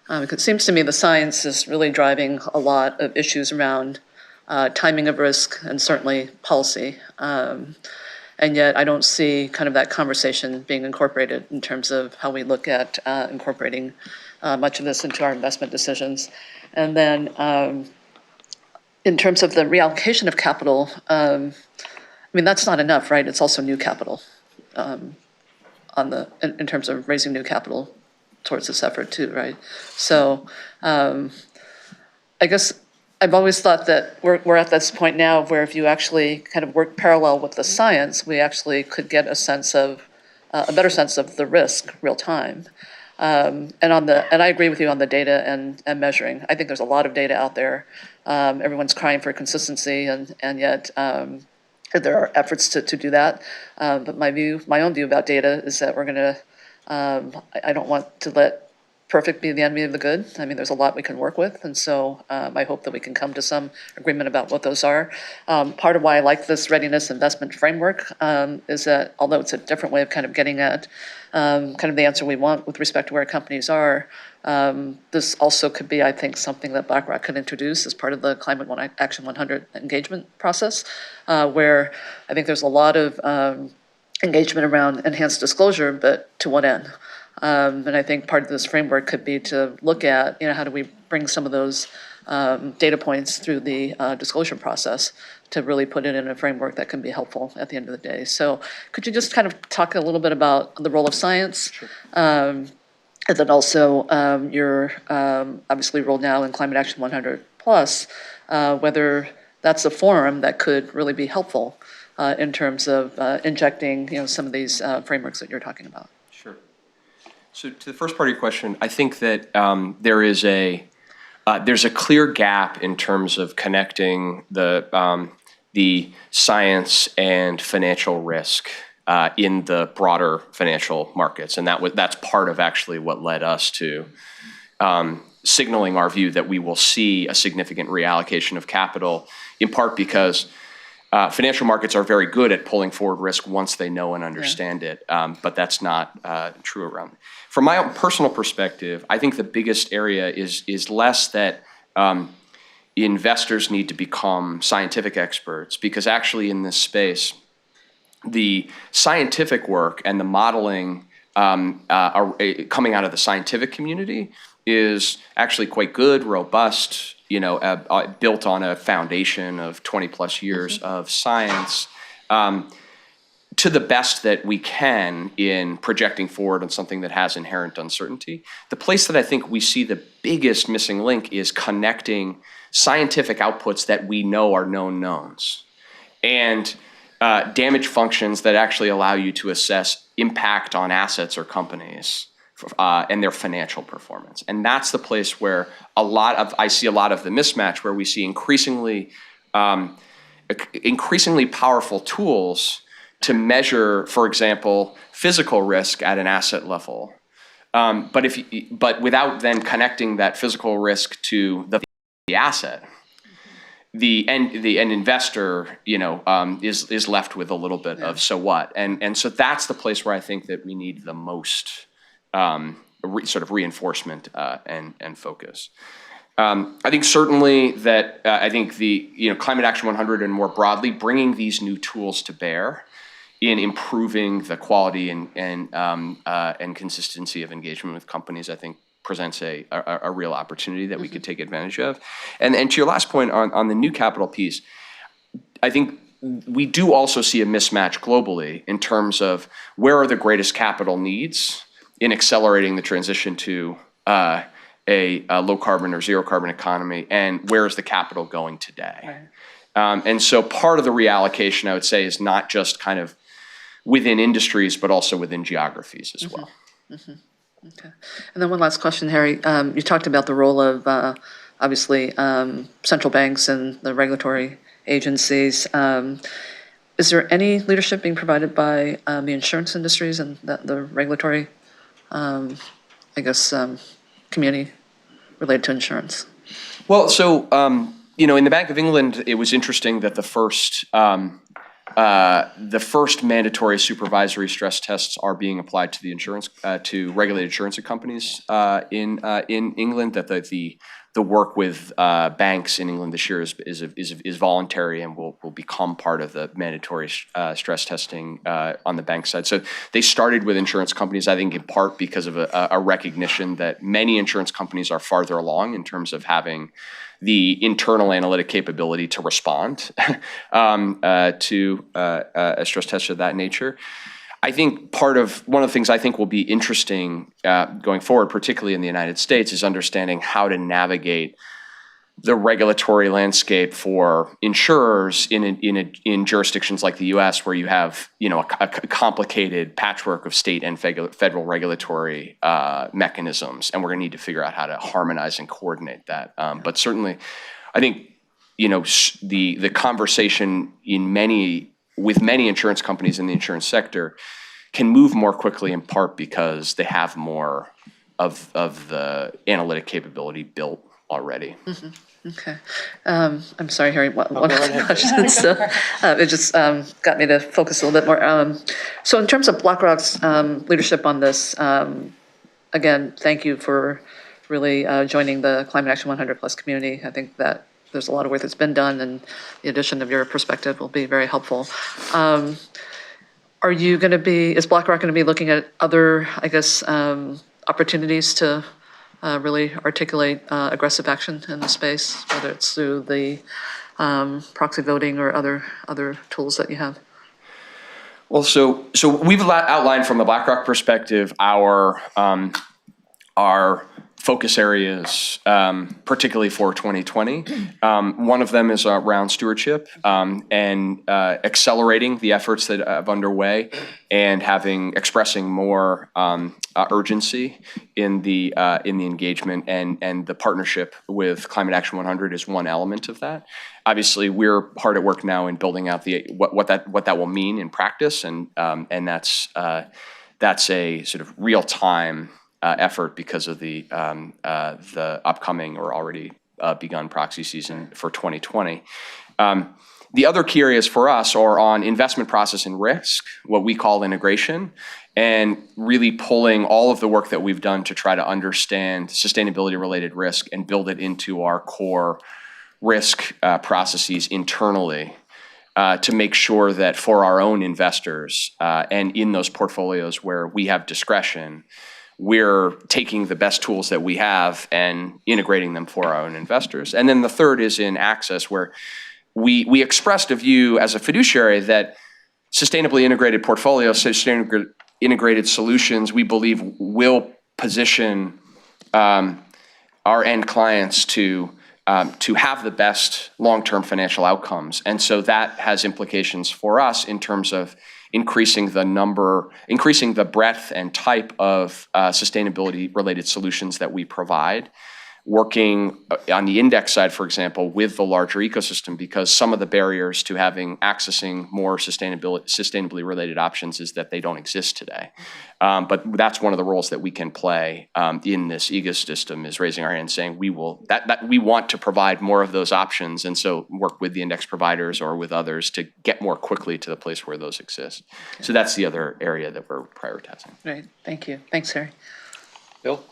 Because it seems to me the science is really driving a lot of issues around timing of risk and certainly policy. And yet I don't see kind of that conversation being incorporated in terms of how we look at incorporating much of this into our investment decisions. And then in terms of the reallocation of capital, I mean, that's not enough, right? It's also new capital in terms of raising new capital towards this effort too, right? So I guess I've always thought that we're at this point now where if you actually kind of work parallel with the science, we actually could get a sense of a better sense of the risk real time. And I agree with you on the data and measuring. I think there's a lot of data out there. Everyone's crying for consistency, and yet there are efforts to do that. But my own view about data is that we're going to. I don't want to let perfect be the enemy of the good. I mean, there's a lot we can work with, and so I hope that we can come to some agreement about what those are. Part of why I like this readiness investment framework is that although it's a different way of kind of getting at kind of the answer we want with respect to where companies are, this also could be, I think, something that BlackRock could introduce as part of the Climate Action 100 engagement process, where I think there's a lot of engagement around enhanced disclosure, but to what end? And I think part of this framework could be to look at, you know, how do we bring some of those data points through the disclosure process to really put it in a framework that can be helpful at the end of the day. So could you just kind of talk a little bit about the role of science? Sure. And then also your obviously role now in Climate Action 100 Plus, whether that's a forum that could really be helpful in terms of injecting, you know, some of these frameworks that you're talking about. Sure. So to the first part of your question, I think that there's a clear gap in terms of connecting the science and financial risk in the broader financial markets, and that's part of actually what led us to signaling our view that we will see a significant reallocation of capital, in part because financial markets are very good at pulling forward risk once they know and understand it, but that's not true around. From my own personal perspective, I think the biggest area is less that investors need to become scientific experts, because actually in this space, the scientific work and the modeling coming out of the scientific community is actually quite good, robust, built on a foundation of 20 plus years of science, to the best that we can in projecting forward on something that has inherent uncertainty. The place that I think we see the biggest missing link is connecting scientific outputs that we know are known knowns and damage functions that actually allow you to assess impact on assets or companies and their financial performance. And that's the place where I see a lot of the mismatch, where we see increasingly powerful tools to measure, for example, physical risk at an asset level. But without then connecting that physical risk to the asset, the end investor, is left with a little bit of so what, and so that's the place where I think that we need the most sort of reinforcement and focus. I think certainly that the Climate Action 100 and more broadly bringing these new tools to bear in improving the quality and consistency of engagement with companies, I think presents a real opportunity that we could take advantage of. And to your last point on the new capital piece, I think we do also see a mismatch globally in terms of where are the greatest capital needs in accelerating the transition to a low carbon or zero carbon economy, and where is the capital going today? Right. And so part of the reallocation, I would say, is not just kind of within industries, but also within geographies as well. Mm-hmm. Okay. And then one last question, Harry. You talked about the role of, obviously, central banks and the regulatory agencies. Is there any leadership being provided by the insurance industries and the regulatory, community related to insurance? Well, so, in the Bank of England, it was interesting that the first mandatory supervisory stress tests are being applied to to regulated insurance companies in England. That the work with banks in England this year is voluntary and will become part of the mandatory stress testing on the bank side. So they started with insurance companies, I think, in part because of a recognition that many insurance companies are farther along in terms of having the internal analytic capability to respond to a stress test of that nature. I think one of the things I think will be interesting going forward, particularly in the United States, is understanding how to navigate the regulatory landscape for insurers in jurisdictions like the U.S., where you have a complicated patchwork of state and federal regulatory mechanisms, and we're going to need to figure out how to harmonize and coordinate that. But certainly, I think the conversation with many insurance companies in the insurance sector can move more quickly, in part because they have more of the analytic capability built already. Mm-hmm. Okay. I'm sorry, Harry, one question. So, it just got me to focus a little bit more. So in terms of BlackRock's leadership on this, again, thank you for really joining the Climate Action 100 Plus community. I think that there's a lot of work that's been done, and the addition of your perspective will be very helpful. Is BlackRock going to be looking at other, opportunities to really articulate aggressive action in the space, whether it's through the proxy voting or other tools that you have? Well, so we've outlined from the BlackRock perspective our focus areas, particularly for 2020. One of them is around stewardship and accelerating the efforts that are underway and expressing more urgency in the engagement, and the partnership with Climate Action 100 is one element of that. Obviously, we're hard at work now in building out what that will mean in practice, and that's a sort of real time effort because of the upcoming or already begun proxy season for 2020. The other key areas for us are on investment process and risk, what we call integration, and really pulling all of the work that we've done to try to understand sustainability-related risk and build it into our core risk processes internally to make sure that for our own investors and in those portfolios where we have discretion, we're taking the best tools that we have and integrating them for our own investors. And then the third is in access, where we expressed a view as a fiduciary that sustainably integrated portfolios, sustainably integrated solutions, we believe will position our end clients to have the best long-term financial outcomes. And so that has implications for us in terms of increasing the breadth and type of sustainability-related solutions that we provide, working on the index side, for example, with the larger ecosystem, because some of the barriers to accessing more sustainably related options is that they don't exist today. But that's one of the roles that we can play in this ecosystem, is raising our hand saying we want to provide more of those options, and so work with the index providers or with others to get more quickly to the place where those exist. So that's the other area that we're prioritizing. Great, thank you. Thanks, Harry. Bill?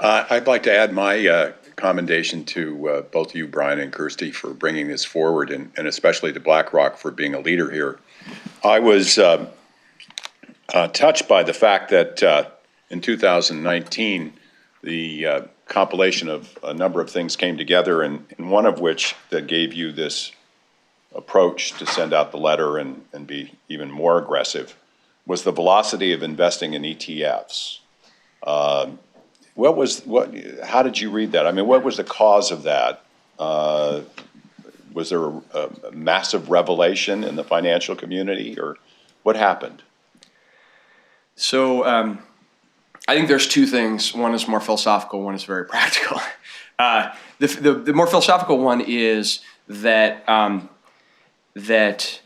I'd like to add my commendation to both you, Brian and Kirsty, for bringing this forward, and especially to BlackRock for being a leader here. I was touched by the fact that in 2019, the compilation of a number of things came together, and one of which that gave you this approach to send out the letter and be even more aggressive was the velocity of investing in ETFs. How did you read that? I mean, what was the cause of that? Was there a massive revelation in the financial community, or what happened? So I think there's two things. One is more philosophical, one is very practical. The more philosophical one is that that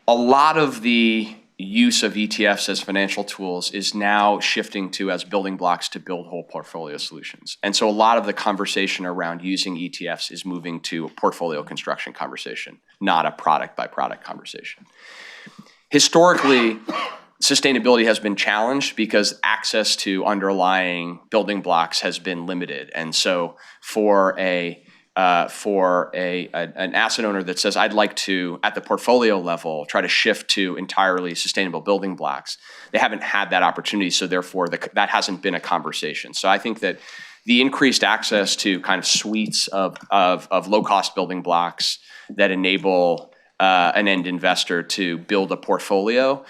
a lot of the use of ETFs as financial tools is now shifting as building blocks to build whole portfolio solutions. And so a lot of the conversation around using ETFs is moving to a portfolio construction conversation, not a product by product conversation. Historically, sustainability has been challenged because access to underlying building blocks has been limited. And so for an asset owner that says, I'd like to, at the portfolio level, try to shift to entirely sustainable building blocks, they haven't had that opportunity, so therefore that hasn't been a conversation. So I think that the increased access to kind of suites of low-cost building blocks that enable an end investor to build a portfolio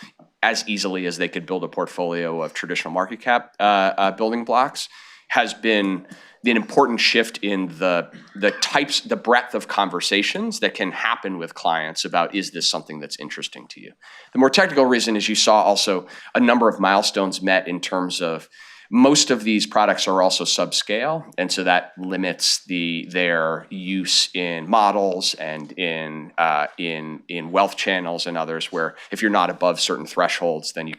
as easily as they could build a portfolio of traditional market cap building blocks has been an important shift in the breadth of conversations that can happen with clients about, is this something that's interesting to you? The more technical reason is you saw also a number of milestones met in terms of most of these products are also subscale, and so that limits their use in models and in wealth channels and others, where if you're not above certain thresholds, then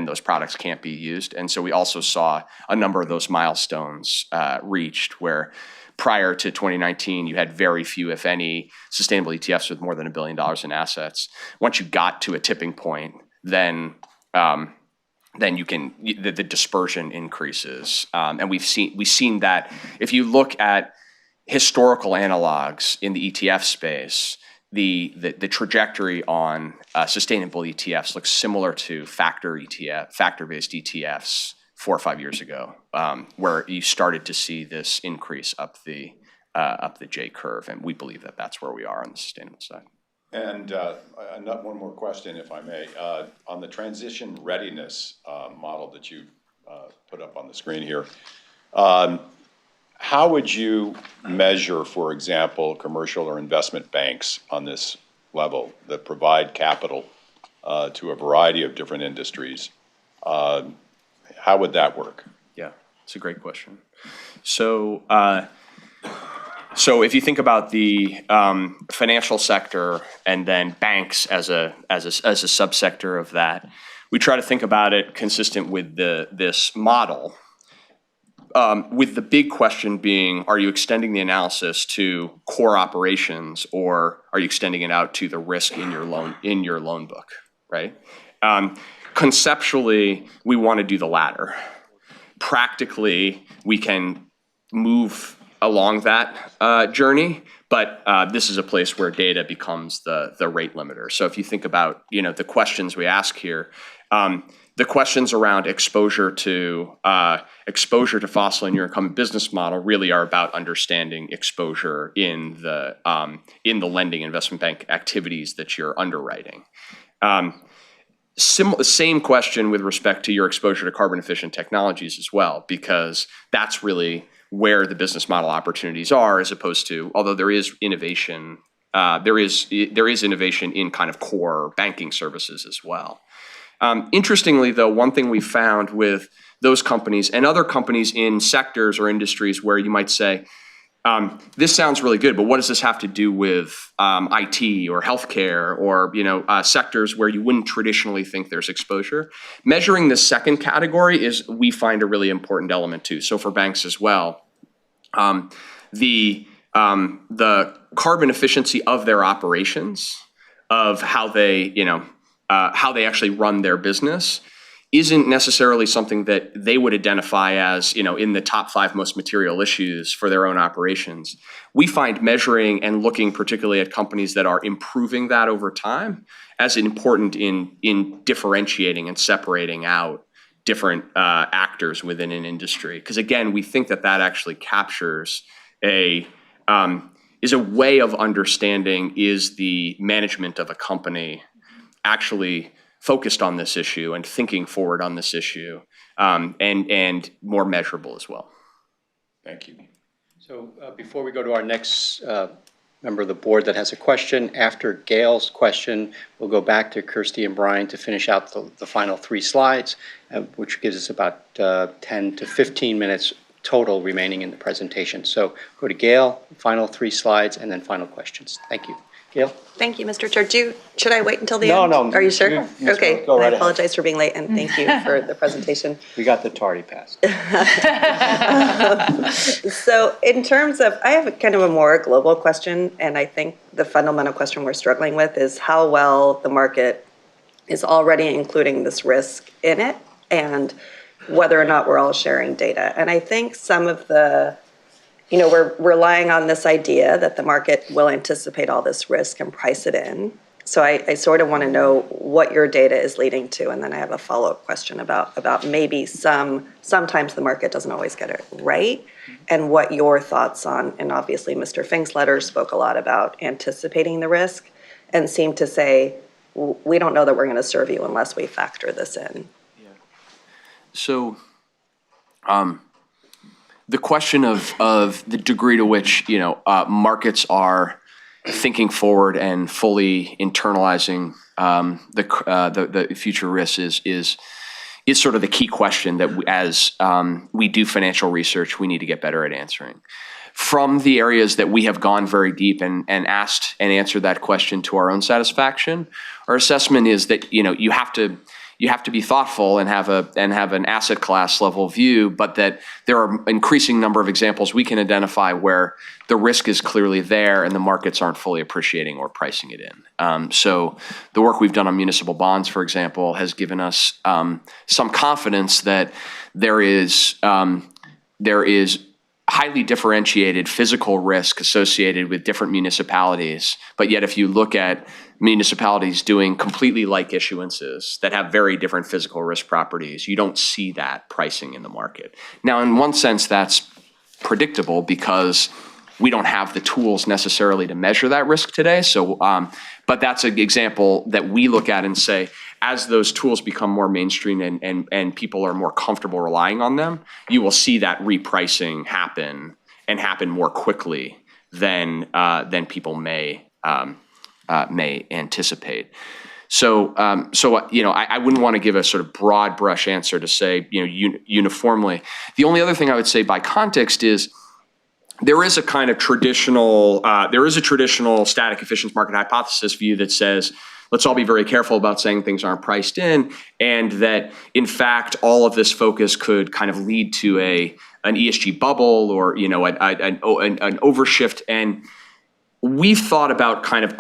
those products can't be used. And so we also saw a number of those milestones reached, where prior to 2019, you had very few, if any, sustainable ETFs with more than $1 billion in assets. Once you got to a tipping point, then the dispersion increases, and we've seen that. If you look at historical analogs in the ETF space, the trajectory on sustainable ETFs looks similar to factor-based ETFs 4 or 5 years ago, where you started to see this increase up the J curve, and we believe that that's where we are on the sustainable side. And one more question, if I may. On the transition readiness model that you put up on the screen here, how would you measure, for example, commercial or investment banks on this level that provide capital to a variety of different industries? How would that work? Yeah, it's a great question. So if you think about the financial sector and then banks as a subsector of that, we try to think about it consistent with this model, with the big question being, are you extending the analysis to core operations, or are you extending it out to the risk in your loan book, right? Conceptually, we want to do the latter. Practically, we can move along that journey, but this is a place where data becomes the rate limiter. So if you think about, the questions we ask here, the questions around exposure to fossil in your incumbent business model really are about understanding exposure in the lending investment bank activities that you're underwriting. Same question with respect to your exposure to carbon efficient technologies as well, because that's really where the business model opportunities are, as opposed to, although there is innovation, there is innovation in kind of core banking services as well. Interestingly, though, one thing we found with those companies and other companies in sectors or industries where you might say, this sounds really good, but what does this have to do with IT or healthcare or sectors where you wouldn't traditionally think there's exposure? Measuring the second category is, we find, a really important element too. So for banks as well, the carbon efficiency of their operations, of how they actually run their business, isn't necessarily something that they would identify as, in the top 5 most material issues for their own operations. We find measuring and looking particularly at companies that are improving that over time as important in differentiating and separating out different actors within an industry. Because again, we think that actually captures is a way of understanding, is the management of a company actually focused on this issue and thinking forward on this issue, and more measurable as well. Thank you. So before we go to our next member of the board that has a question, after Gail's question, we'll go back to Kirsty and Brian to finish out the final 3 slides, which gives us about 10 to 15 minutes total remaining in the presentation. So go to Gail, final 3 slides, and then final questions. Thank you. Gail? Thank you, Mr. Chair. Should I wait until the No, end? no. Are you sure? Okay. Go right I apologize for being late, and thank you for the presentation. We got the tardy pass. So in terms of, I have kind of a more global question, and I think the fundamental question we're struggling with is how well the market is already including this risk in it, and whether or not we're all sharing data. And I think some of the, we're relying on this idea that the market will anticipate all this risk and price it in. So I sort of want to know what your data is leading to, and then I have a follow-up question about maybe sometimes the market doesn't always get it right, and what your thoughts on, and obviously Mr. Fink's letter spoke a lot about anticipating the risk and seemed to say, we don't know that we're going to serve you unless we factor this in. So, the question of the degree to which markets are thinking forward and fully internalizing the future risks is sort of the key question that as we do financial research, we need to get better at answering. From the areas that we have gone very deep and asked and answered that question to our own satisfaction, our assessment is that you have to be thoughtful and have an asset class level view, but that there are an increasing number of examples we can identify where the risk is clearly there and the markets aren't fully appreciating or pricing it in. So the work we've done on municipal bonds, for example, has given us some confidence that there is highly differentiated physical risk associated with different municipalities. But yet if you look at municipalities doing completely like issuances that have very different physical risk properties, you don't see that pricing in the market. Now, in one sense, that's predictable because we don't have the tools necessarily to measure that risk today. So, but that's an example that we look at and say, as those tools become more mainstream and people are more comfortable relying on them, you will see that repricing happen and happen more quickly than people may anticipate. So, I wouldn't want to give a sort of broad brush answer to say, uniformly. The only other thing I would say by context is there is a kind of traditional static efficient market hypothesis view that says, let's all be very careful about saying things aren't priced in, and that in fact, all of this focus could kind of lead to an ESG bubble or, an overshift. And we've thought about kind of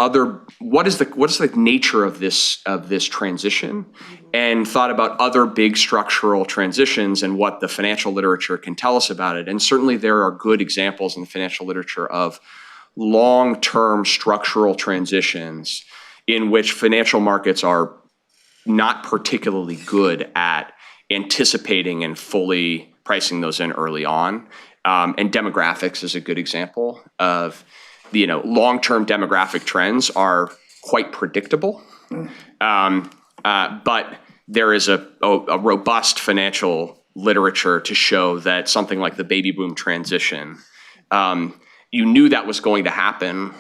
what is the nature of this transition, and thought about other big structural transitions and what the financial literature can tell us about it. And certainly there are good examples in the financial literature of long-term structural transitions in which financial markets are not particularly good at anticipating and fully pricing those in early on. And demographics is a good example of, long-term demographic trends are quite predictable. But there is a robust financial literature to show that something like the baby boom transition, you knew that was going to happen.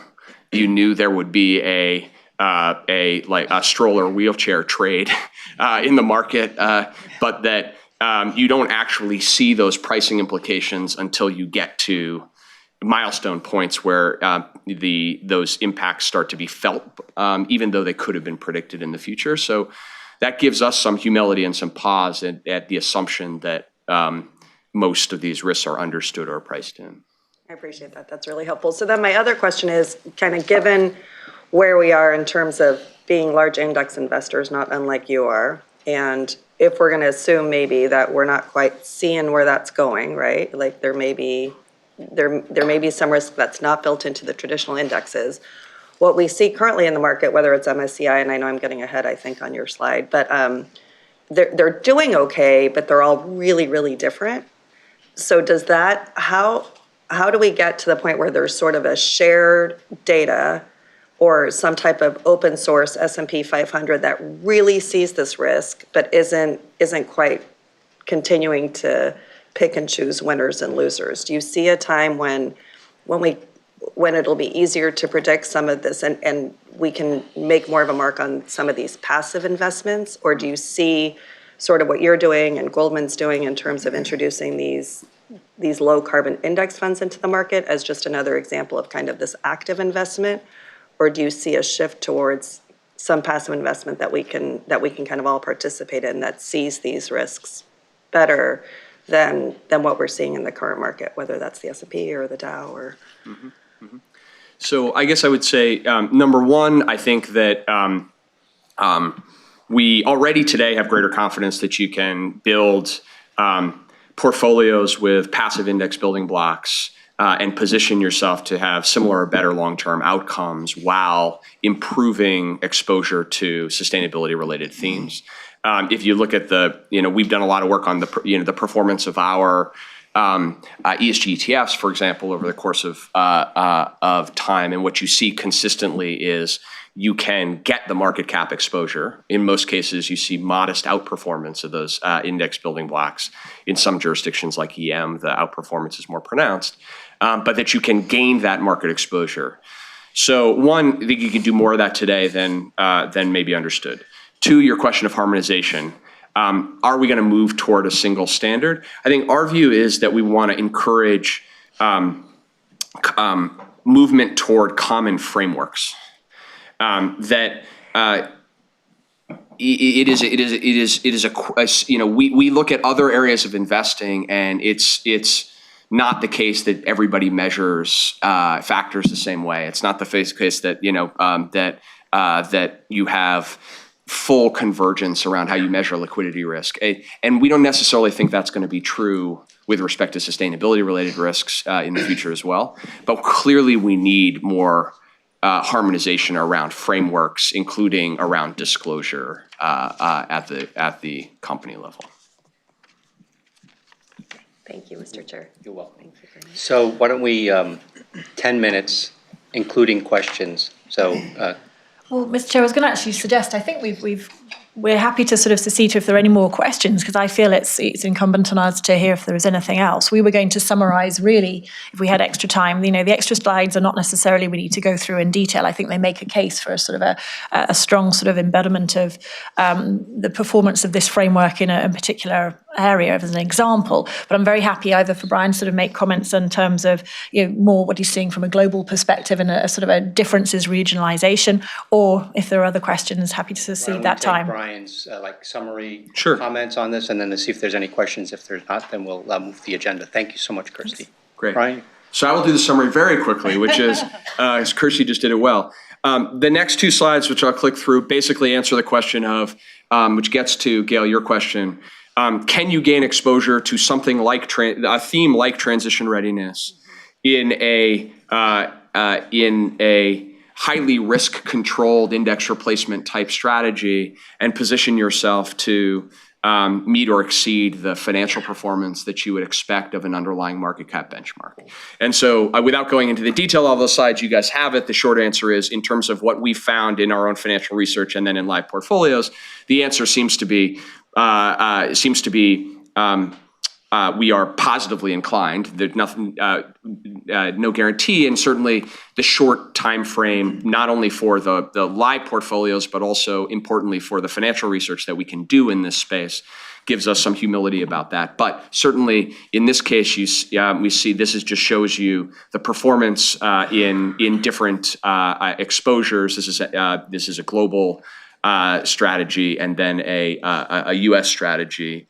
You knew there would be a stroller wheelchair trade in the market, but that you don't actually see those pricing implications until you get to milestone points where those impacts start to be felt, even though they could have been predicted in the future. So that gives us some humility and some pause at the assumption that most of these risks are understood or priced in. I appreciate that. That's really helpful. So then my other question is, kind of given where we are in terms of being large index investors, not unlike you are, and if we're going to assume maybe that we're not quite seeing where that's going, right? Like there may be some risk that's not built into the traditional indexes. What we see currently in the market, whether it's MSCI, and I know I'm getting ahead, I think, on your slide, but they're doing okay, but they're all really, really different. So does that, how do we get to the point where there's sort of a shared data or some type of open source S&P 500 that really sees this risk, but isn't quite continuing to pick and choose winners and losers? Do you see a time when it'll be easier to predict some of this and we can make more of a mark on some of these passive investments? Or do you see sort of what you're doing and Goldman's doing in terms of introducing these low carbon index funds into the market as just another example of kind of this active investment? Or do you see a shift towards some passive investment that we can kind of all participate in that sees these risks better than what we're seeing in the current market, whether that's the S&P or the Dow or? Mm-hmm. Mm-hmm. So I guess I would say, number one, I think that we already today have greater confidence that you can build portfolios with passive index building blocks and position yourself to have similar or better long-term outcomes while improving exposure to sustainability-related themes. If you look at we've done a lot of work on the performance of our ESG ETFs, for example, over the course of time, and what you see consistently is you can get the market cap exposure. In most cases, you see modest outperformance of those index building blocks. In some jurisdictions like EM, the outperformance is more pronounced, but that you can gain that market exposure. So one, I think you can do more of that today than maybe understood. Two, your question of harmonization. Are we going to move toward a single standard? I think our view is that we want to encourage movement toward common frameworks. We look at other areas of investing, and it's not the case that everybody measures factors the same way. It's not the case that that you have full convergence around how you measure liquidity risk. And we don't necessarily think that's going to be true with respect to sustainability-related risks in the future as well. But clearly we need more harmonization around frameworks, including around disclosure at the company level. Thank you, Mr. Chair. You're welcome. So why don't we, 10 minutes, including questions. So. Well, Mr. Chair, I was going to actually suggest, I think we're happy to sort of secede if there are any more questions, because I feel it's incumbent on us to hear if there is anything else. We were going to summarize, really, if we had extra time. The extra slides are not necessarily we need to go through in detail. I think they make a case for a sort of a strong sort of embedment of the performance of this framework in a particular area as an example. But I'm very happy either for Brian to sort of make comments in terms of more what he's seeing from a global perspective and a sort of a differences regionalization, or if there are other questions, happy to secede that time. Brian's summary Sure. comments on this, and then to see if there's any questions. If there's not, then we'll move the agenda. Thank you so much, Kirsty. Great. Brian? So I will do the summary very quickly, which is, as Kirsty just did it well. The next two slides, which I'll click through, basically answer the question of, which gets to, Gail, your question. Can you gain exposure to something like a theme like transition readiness in a highly risk-controlled index replacement type strategy and position yourself to meet or exceed the financial performance that you would expect of an underlying market cap benchmark? And so without going into the detail of those slides, you guys have it. The short answer is, in terms of what we found in our own financial research and then in live portfolios, the answer seems to be we are positively inclined. There's nothing, no guarantee, and certainly the short time frame, not only for the live portfolios, but also importantly for the financial research that we can do in this space, gives us some humility about that. But certainly in this case, we see this just shows you the performance in different exposures. This is a global strategy, and then a U.S. strategy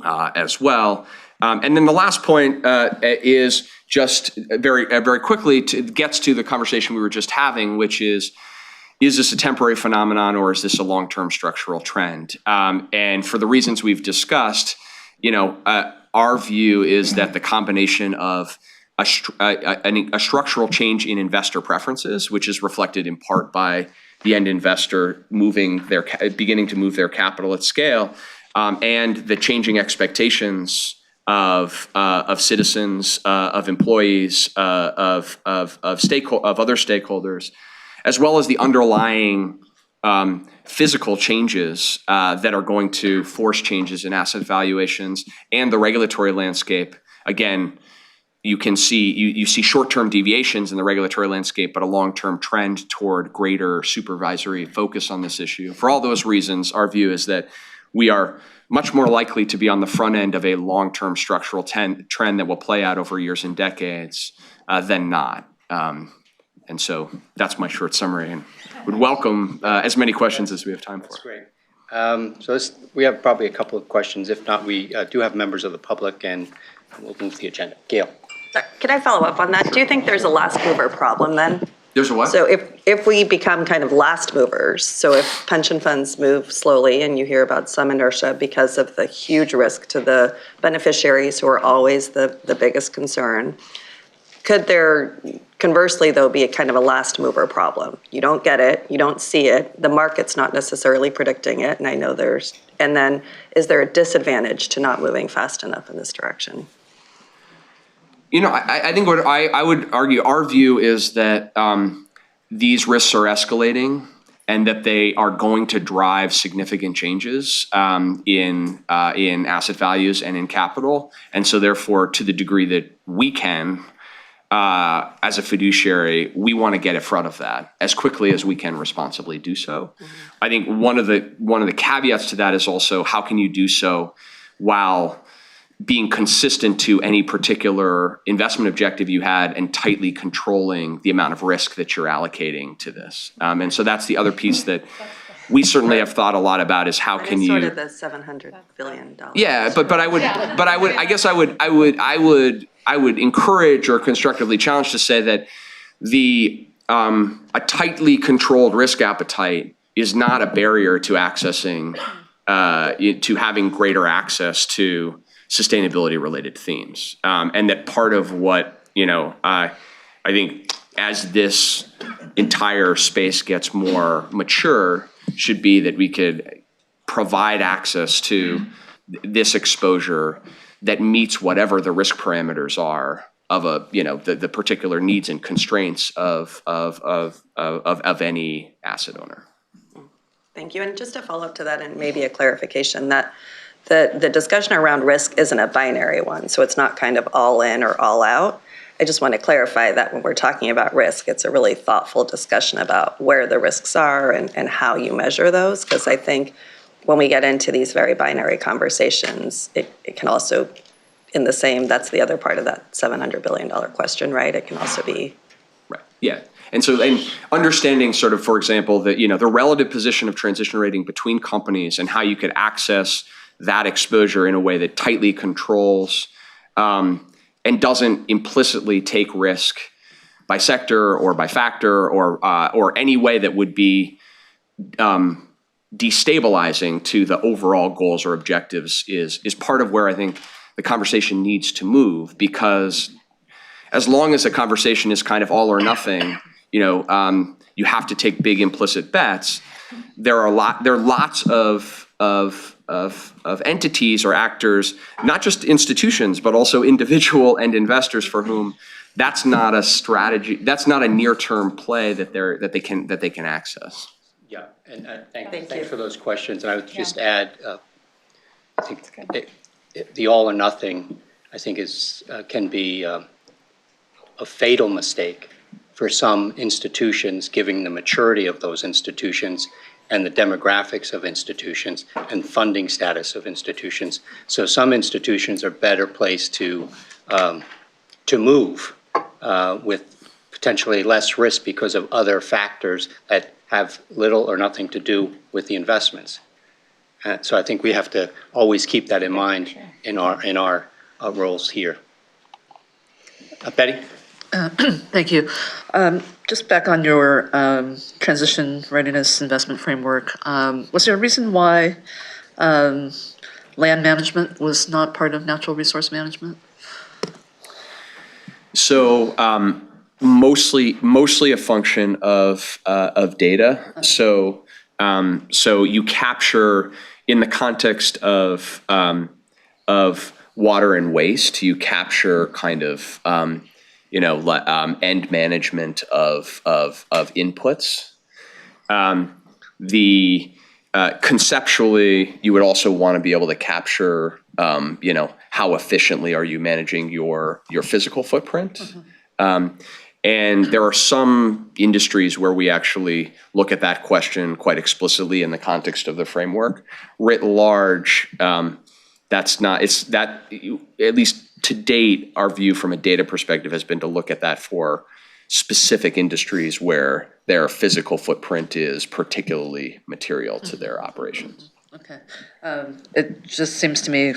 as well. And then the last point is just very quickly gets to the conversation we were just having, which is this a temporary phenomenon or is this a long-term structural trend? And for the reasons we've discussed, our view is that the combination of a structural change in investor preferences, which is reflected in part by the end investor beginning to move their capital at scale, and the changing expectations of citizens, of employees, of other stakeholders, as well as the underlying physical changes that are going to force changes in asset valuations and the regulatory landscape. Again, you see short-term deviations in the regulatory landscape, but a long-term trend toward greater supervisory focus on this issue. For all those reasons, our view is that we are much more likely to be on the front end of a long-term structural trend that will play out over years and decades than not. And so that's my short summary, and would welcome as many questions as we have time for. That's great. So we have probably a couple of questions. If not, we do have members of the public, and we'll move the agenda. Gail. Can I follow up on that? Do you think there's a last mover problem then? There's a what? So if we become kind of last movers, so if pension funds move slowly and you hear about some inertia because of the huge risk to the beneficiaries who are always the biggest concern, could there conversely though be a kind of a last mover problem? You don't get it, you don't see it, the market's not necessarily predicting it, and I know and then is there a disadvantage to not moving fast enough in this direction? I think what I would argue, our view is that these risks are escalating and that they are going to drive significant changes in asset values and in capital. And so therefore, to the degree that we can, as a fiduciary, we want to get in front of that as quickly as we can responsibly do so. Mm-hmm. I think one of the caveats to that is also, how can you do so while being consistent to any particular investment objective you had and tightly controlling the amount of risk that you're allocating to this. And so that's the other piece that we certainly have thought a lot about, is how can you sort of the $700 billion. Yeah, but I would encourage or constructively challenge to say that a tightly controlled risk appetite is not a barrier to accessing to having greater access to sustainability-related themes, and that part of what I think as this entire space gets more mature should be that we could provide access to this exposure that meets whatever the risk parameters are of the particular needs and constraints of any asset owner. Thank you. And just to follow up to that, and maybe a clarification, that the discussion around risk isn't a binary one, so it's not kind of all in or all out. I just want to clarify that when we're talking about risk, it's a really thoughtful discussion about where the risks are and how you measure those, because I think when we get into these very binary conversations, it can also, that's the other part of that $700 billion question, right? It can also be. Right, yeah. And understanding sort of, for example, the relative position of transition rating between companies and how you could access that exposure in a way that tightly controls and doesn't implicitly take risk by sector or by factor or any way that would be destabilizing to the overall goals or objectives is part of where I think the conversation needs to move, because as long as the conversation is kind of all or nothing, you have to take big implicit bets. There are lots of entities or actors, not just institutions, but also individual and investors for whom that's not a strategy, that's not a near-term play that they can access. Yeah, and thanks for those questions. And I would just add, I think the all or nothing, I think, can be a fatal mistake for some institutions, given the maturity of those institutions and the demographics of institutions and funding status of institutions. So some institutions are better placed to move with potentially less risk because of other factors that have little or nothing to do with the investments. So I think we have to always keep that in mind in our roles here. Betty? Thank you. Just back on your transition readiness investment framework, was there a reason why land management was not part of natural resource management? So mostly a function of data. So you capture in the context of water and waste, you capture kind of end management of inputs. Conceptually, you would also want to be able to capture, how efficiently are you managing your physical footprint. And there are some industries where we actually look at that question quite explicitly in the context of the framework. Writ large, that's not, it's that, at least to date, our view from a data perspective has been to look at that for specific industries where their physical footprint is particularly material to their operations. Okay. It just seems to me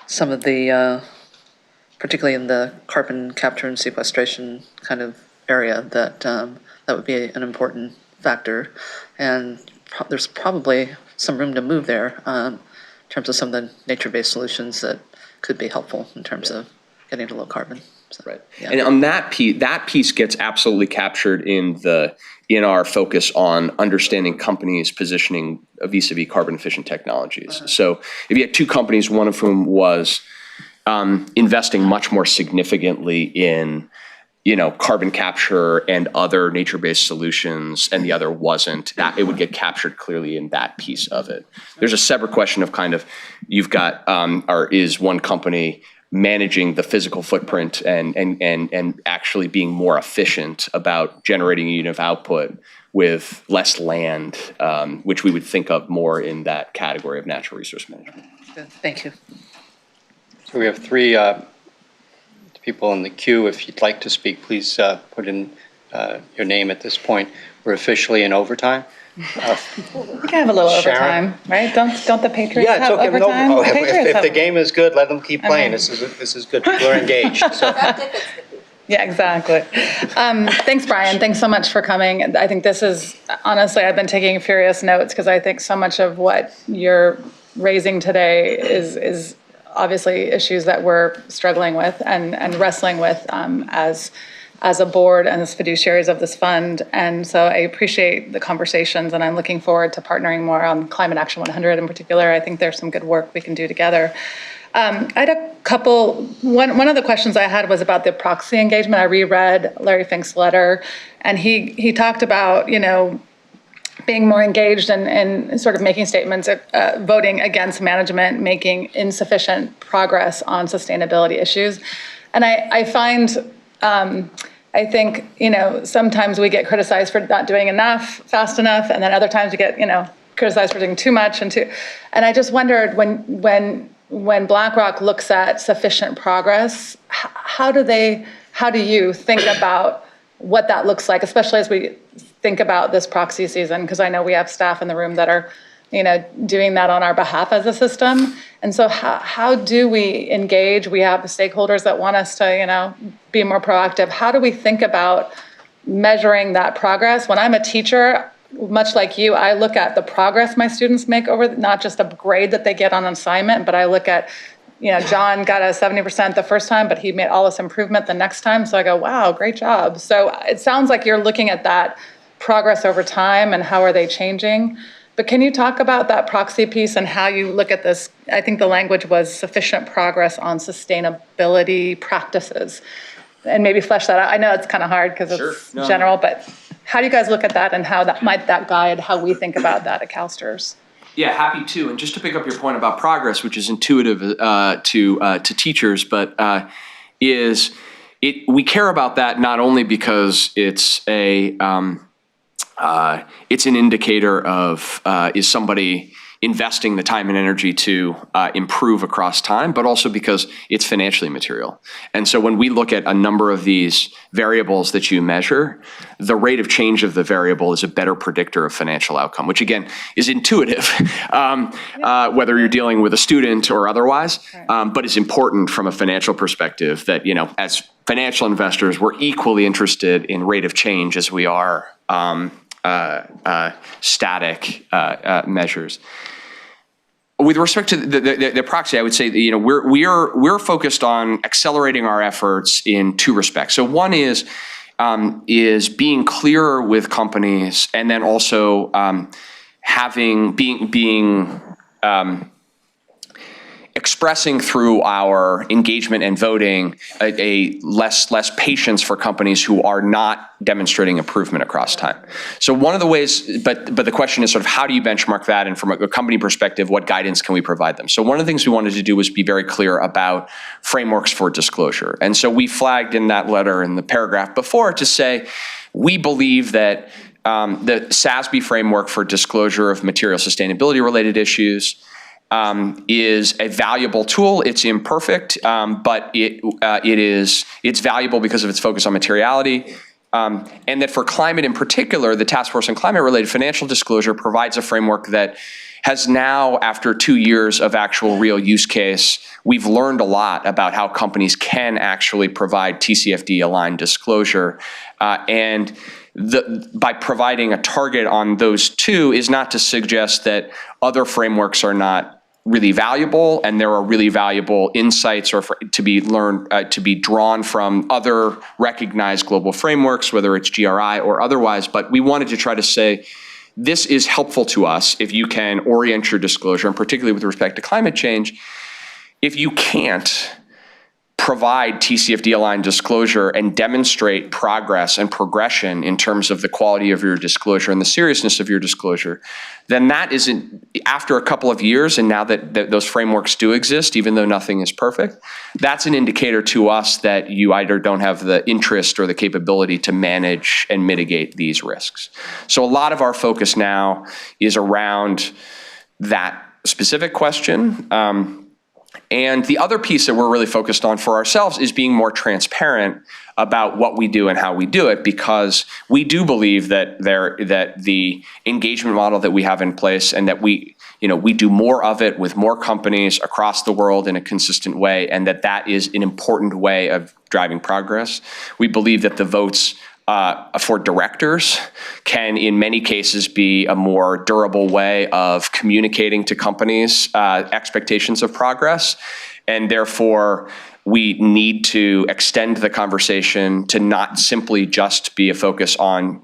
some of the, particularly in the carbon capture and sequestration kind of area, that would be an important factor. And there's probably some room to move there in terms of some of the nature-based solutions that could be helpful in terms of getting to low carbon. So, right. Yeah. And on that piece gets absolutely captured in our focus on understanding companies' positioning vis-a-vis carbon efficient technologies. So if you had two companies, one of whom was investing much more significantly in carbon capture and other nature-based solutions, and the other wasn't, that it would get captured clearly in that piece of it. There's a separate question of kind of, you've got, or is one company managing the physical footprint and actually being more efficient about generating a unit of output with less land, which we would think of more in that category of natural resource management. Good. Thank you. So we have three people in the queue. If you'd like to speak, please put in your name at this point. We're officially in overtime. We can have a little Sharon? overtime, right? Don't the Patriots Yeah, it's have okay. overtime? No, The Patriots if have the game is good, let them keep playing. mean- This is good. People are engaged. So. Yeah, exactly. Thanks, Brian. Thanks so much for coming. I think this is, honestly, I've been taking furious notes because I think so much of what you're raising today is obviously issues that we're struggling with and wrestling with as a board and as fiduciaries of this fund. And so I appreciate the conversations, and I'm looking forward to partnering more on Climate Action 100 in particular. I think there's some good work we can do together. I had a couple, one of the questions I had was about the proxy engagement. I reread Larry Fink's letter, and he talked about, being more engaged and sort of making statements, voting against management, making insufficient progress on sustainability issues. And I find, I think, sometimes we get criticized for not doing enough, fast enough, and then other times we get, criticized for doing too much and I just wondered when BlackRock looks at sufficient progress, how do you think about what that looks like, especially as we think about this proxy season? Because I know we have staff in the room that are doing that on our behalf as a system. And so how do we engage? We have stakeholders that want us to, be more proactive. How do we think about measuring that progress? When I'm a teacher, much like you, I look at the progress my students make over, not just a grade that they get on an assignment, but I look at, John got a 70% the first time, but he made all this improvement the next time. So I go, wow, great job. So it sounds like you're looking at that progress over time and how are they changing. But can you talk about that proxy piece and how you look at this? I think the language was sufficient progress on sustainability practices. And maybe flesh that out. I know it's kind of hard because it's general, but how do you guys look at that and how that might guide how we think about that at CalSTRS? Yeah, happy to. And just to pick up your point about progress, which is intuitive to teachers, but we care about that not only because it's it's an indicator of is somebody investing the time and energy to improve across time, but also because it's financially material. And so when we look at a number of these variables that you measure, the rate of change of the variable is a better predictor of financial outcome, which again is intuitive, whether you're dealing with a student or otherwise, but is important from a financial perspective that, as financial investors, we're equally interested in rate of change as we are static measures. With respect to the proxy, I would say that, we're focused on accelerating our efforts in two respects. So one is being clearer with companies, and then also expressing through our engagement and voting a less patience for companies who are not demonstrating improvement across time. So one of the ways, but the question is sort of how do you benchmark that, and from a company perspective, what guidance can we provide them? So one of the things we wanted to do was be very clear about frameworks for disclosure. And so we flagged in that letter in the paragraph before to say, we believe that the SASB framework for disclosure of material sustainability related issues is a valuable tool. It's imperfect, but it's valuable because of its focus on materiality. And that for climate in particular, the Task Force on Climate-Related Financial Disclosure provides a framework that has now, after 2 years of actual real use case, we've learned a lot about how companies can actually provide TCFD-aligned disclosure. And by providing a target on those two is not to suggest that other frameworks are not really valuable, and there are really valuable insights to be learned, to be drawn from other recognized global frameworks, whether it's GRI or otherwise. But we wanted to try to say, this is helpful to us if you can orient your disclosure, and particularly with respect to climate change. If you can't provide TCFD-aligned disclosure and demonstrate progress and progression in terms of the quality of your disclosure and the seriousness of your disclosure, then that isn't, after a couple of years, and now that those frameworks do exist, even though nothing is perfect, that's an indicator to us that you either don't have the interest or the capability to manage and mitigate these risks. So a lot of our focus now is around that specific question. And the other piece that we're really focused on for ourselves is being more transparent about what we do and how we do it, because we do believe that the engagement model that we have in place, and that we do more of it with more companies across the world in a consistent way, and that is an important way of driving progress. We believe that the votes for directors can, in many cases, be a more durable way of communicating to companies expectations of progress. And therefore, we need to extend the conversation to not simply just be a focus on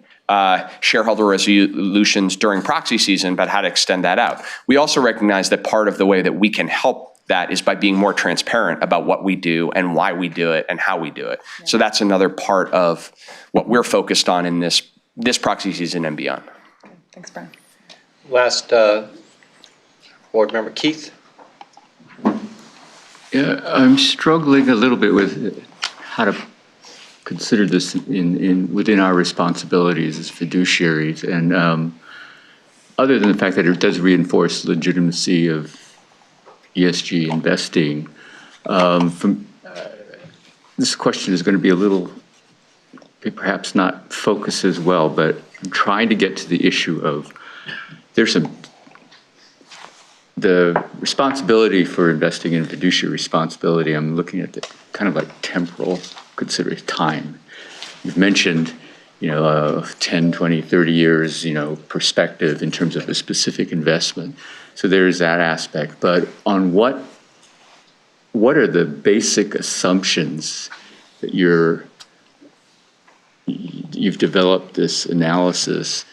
shareholder resolutions during proxy season, but how to extend that out. We also recognize that part of the way that we can help that is by being more transparent about what we do and why we do it and how we do it. Yeah. So that's another part of what we're focused on in this proxy season and beyond. Okay. Thanks, Brian. Last board member, Keith. Yeah, I'm struggling a little bit with how to consider this within our responsibilities as fiduciaries, and other than the fact that it does reinforce legitimacy of ESG investing. This question is going to be a little, perhaps not focused as well, but I'm trying to get to the issue of there's some the responsibility for investing in fiduciary responsibility, I'm looking at the kind of like temporal consideration, time. You've mentioned, 10, 20, 30 years, perspective in terms of a specific investment. So there's that aspect. But on what are the basic assumptions that you've developed this analysis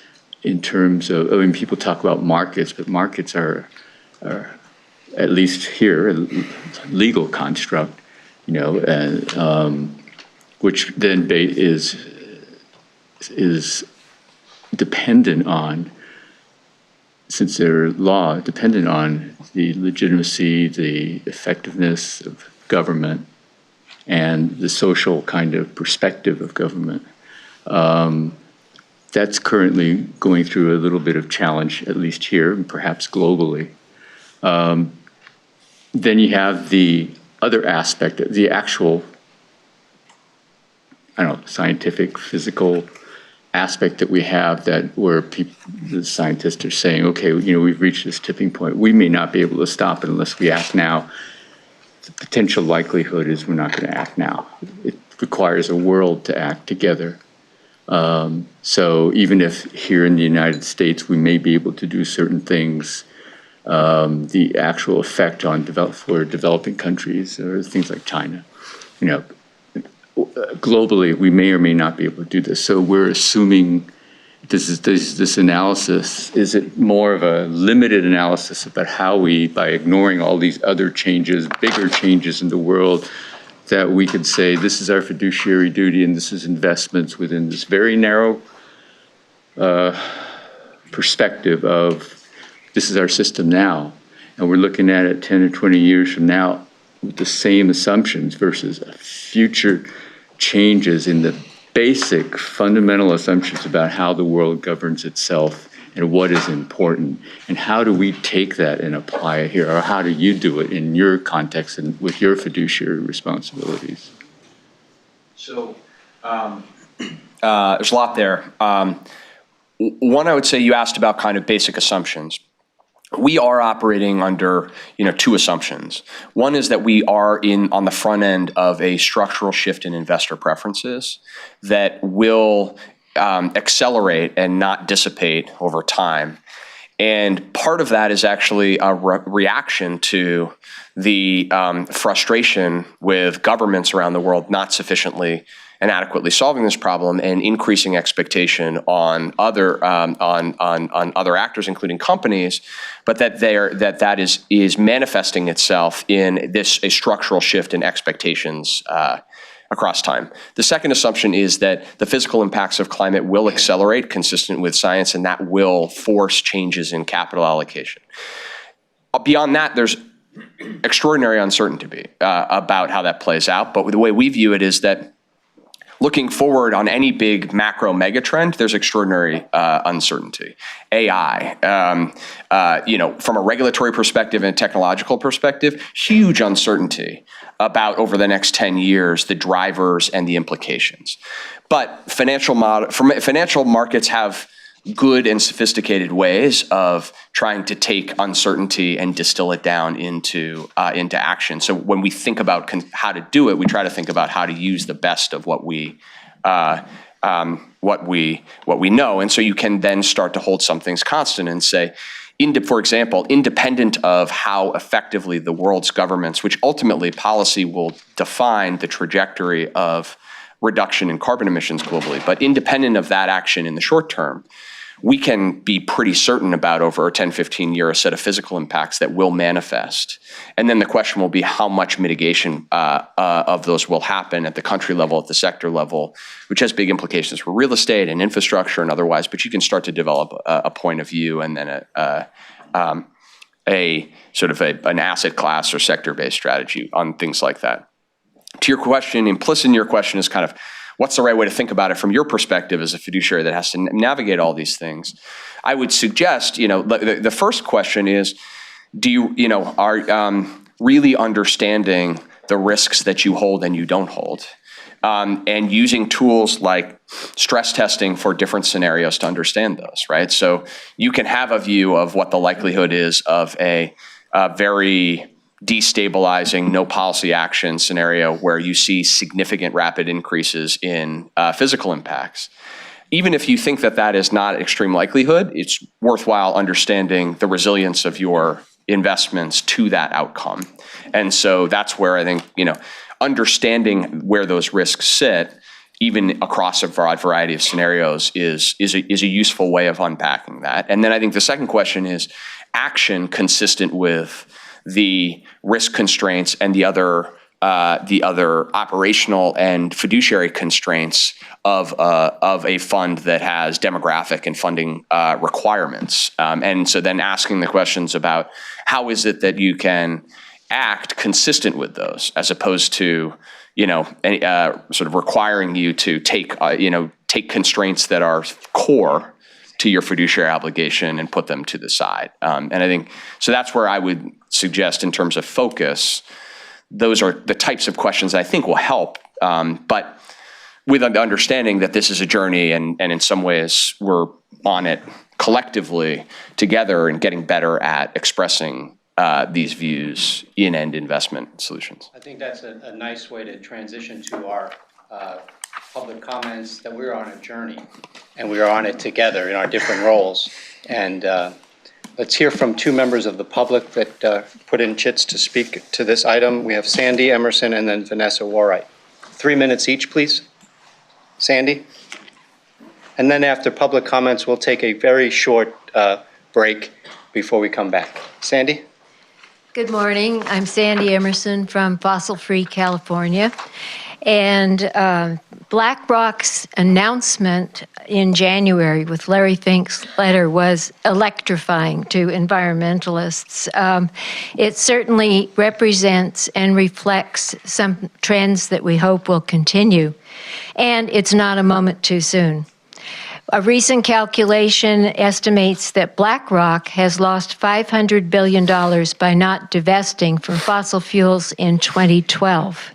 in terms of, people talk about markets, but markets are at least here, a legal construct, which then is dependent on, since they're law, dependent on the legitimacy, the effectiveness of government, and the social kind of perspective of government. That's currently going through a little bit of challenge, at least here, and perhaps globally. Then you have the other aspect, the actual, scientific, physical aspect that we have, that where the scientists are saying, okay, we've reached this tipping point. We may not be able to stop it unless we act now. The potential likelihood is we're not going to act now. It requires a world to act together. So even if here in the United States we may be able to do certain things, the actual effect on developing countries or things like China, globally we may or may not be able to do this. So we're assuming this analysis, is it more of a limited analysis about how we, by ignoring all these other changes, bigger changes in the world, that we could say this is our fiduciary duty and this is investments within this very narrow perspective of this is our system now, and we're looking at it 10 or 20 years from now with the same assumptions versus future changes in the basic fundamental assumptions about how the world governs itself and what is important, and how do we take that and apply it here, or how do you do it in your context and with your fiduciary responsibilities? So there's a lot there. One, I would say you asked about kind of basic assumptions. We are operating under, two assumptions. One is that we are on the front end of a structural shift in investor preferences that will accelerate and not dissipate over time. And part of that is actually a reaction to the frustration with governments around the world not sufficiently and adequately solving this problem, and increasing expectation on other actors, including companies, but that is manifesting itself in a structural shift in expectations across time. The second assumption is that the physical impacts of climate will accelerate consistent with science, and that will force changes in capital allocation. Beyond that, there's extraordinary uncertainty about how that plays out, but the way we view it is that looking forward on any big macro megatrend, there's extraordinary uncertainty. AI, from a regulatory perspective and a technological perspective, huge uncertainty about over the next 10 years, the drivers and the implications. But financial markets have good and sophisticated ways of trying to take uncertainty and distill it down into action. So when we think about how to do it, we try to think about how to use the best of what we know. And so you can then start to hold some things constant and say, for example, independent of how effectively the world's governments, which ultimately policy will define the trajectory of reduction in carbon emissions globally, but independent of that action in the short term, we can be pretty certain about over a 10, 15 year set of physical impacts that will manifest. And then the question will be how much mitigation of those will happen at the country level, at the sector level, which has big implications for real estate and infrastructure and otherwise, but you can start to develop a point of view and then an asset class or sector-based strategy on things like that. To your question, implicit in your question is kind of, what's the right way to think about it from your perspective as a fiduciary that has to navigate all these things? I would suggest, the first question is, are really understanding the risks that you hold and you don't hold, and using tools like stress testing for different scenarios to understand those, right? So you can have a view of what the likelihood is of a very destabilizing, no policy action scenario where you see significant rapid increases in physical impacts. Even if you think that that is not extreme likelihood, it's worthwhile understanding the resilience of your investments to that outcome. And so that's where I think, understanding where those risks sit, even across a broad variety of scenarios, is a useful way of unpacking that. And then I think the second question is action consistent with the risk constraints and the other operational and fiduciary constraints of a fund that has demographic and funding requirements. And so then asking the questions about how is it that you can act consistent with those, as opposed to sort of requiring you to take constraints that are core to your fiduciary obligation and put them to the side. And I think, so that's where I would suggest in terms of focus, those are the types of questions I think will help, but with the understanding that this is a journey and in some ways we're on it collectively together and getting better at expressing these views in end investment solutions. I think that's a nice way to transition to our public comments, that we're on a journey and we're on it together in our different roles. And let's hear from two members of the public that put in chits to speak to this item. We have Sandy Emerson and then Vanessa Warright. 3 minutes each, please. Sandy? And then after public comments, we'll take a very short break before we come back. Sandy? Good morning. I'm Sandy Emerson from Fossil Free California. And BlackRock's announcement in January with Larry Fink's letter was electrifying to environmentalists. It certainly represents and reflects some trends that we hope will continue. And it's not a moment too soon. A recent calculation estimates that BlackRock has lost $500 billion by not divesting from fossil fuels in 2012.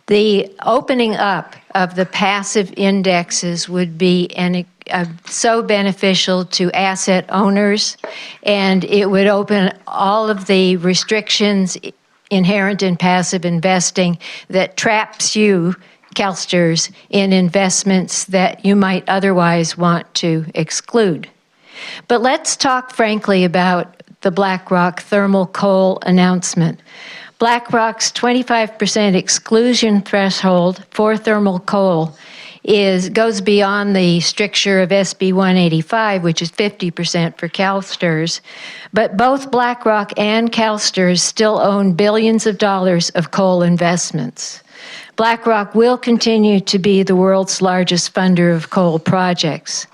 The opening up of the passive indexes would be so beneficial to asset owners, and it would open all of the restrictions inherent in passive investing that traps you, CalSTRS, in investments that you might otherwise want to exclude. But let's talk frankly about the BlackRock thermal coal announcement. BlackRock's 25% exclusion threshold for thermal coal goes beyond the stricture of SB 185, which is 50% for CalSTRS. But both BlackRock and CalSTRS still own billions of dollars of coal investments. BlackRock will continue to be the world's largest funder of coal projects.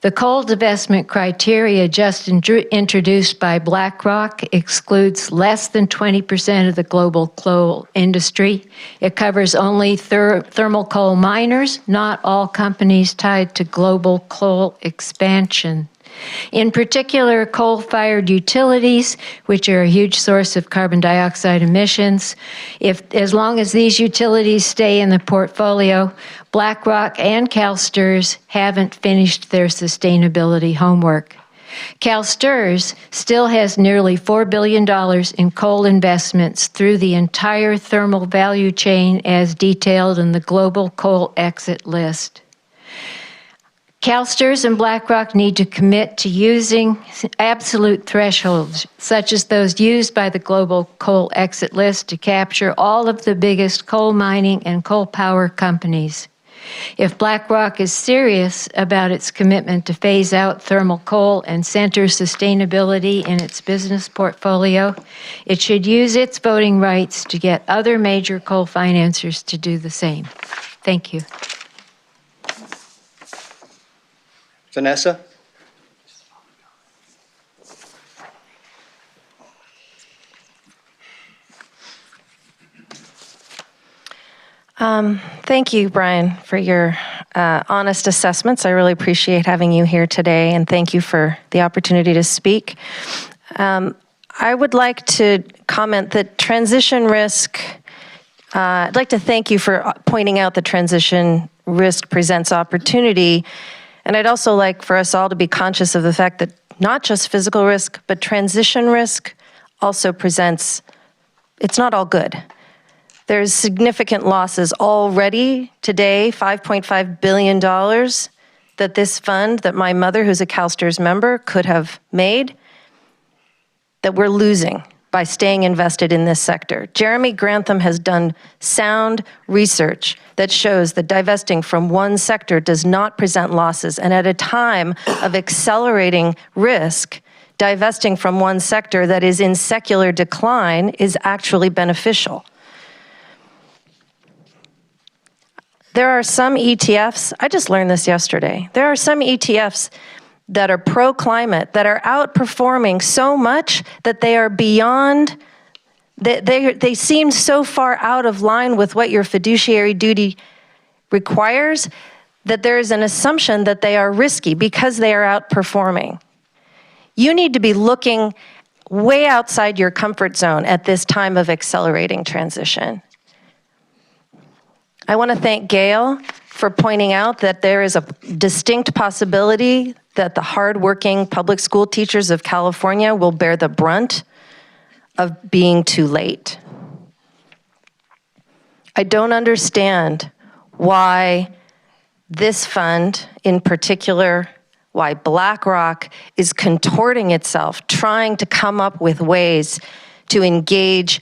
The coal divestment criteria just introduced by BlackRock excludes less than 20% of the global coal industry. It covers only thermal coal miners, not all companies tied to global coal expansion. In particular, coal-fired utilities, which are a huge source of carbon dioxide emissions. As long as these utilities stay in the portfolio, BlackRock and CalSTRS haven't finished their sustainability homework. CalSTRS still has nearly $4 billion in coal investments through the entire thermal value chain as detailed in the Global Coal Exit List. CalSTRS and BlackRock need to commit to using absolute thresholds, such as those used by the Global Coal Exit List, to capture all of the biggest coal mining and coal power companies. If BlackRock is serious about its commitment to phase out thermal coal and center sustainability in its business portfolio, it should use its voting rights to get other major coal financiers to do the same. Thank you. Vanessa? Thank you, Brian, for your honest assessments. I really appreciate having you here today, and thank you for the opportunity to speak. I would like to comment that transition risk, I'd like to thank you for pointing out that transition risk presents opportunity. And I'd also like for us all to be conscious of the fact that not just physical risk, but transition risk also presents, it's not all good. There's significant losses already today, $5.5 billion that this fund, that my mother, who's a CalSTRS member, could have made, that we're losing by staying invested in this sector. Jeremy Grantham has done sound research that shows that divesting from one sector does not present losses. And at a time of accelerating risk, divesting from one sector that is in secular decline is actually beneficial. There are some ETFs, I just learned this yesterday, there are some ETFs that are pro-climate, that are outperforming so much that they are beyond, they seem so far out of line with what your fiduciary duty requires that there is an assumption that they are risky because they are outperforming. You need to be looking way outside your comfort zone at this time of accelerating transition. I want to thank Gail for pointing out that there is a distinct possibility that the hardworking public school teachers of California will bear the brunt of being too late. I don't understand why this fund in particular, why BlackRock is contorting itself, trying to come up with ways to engage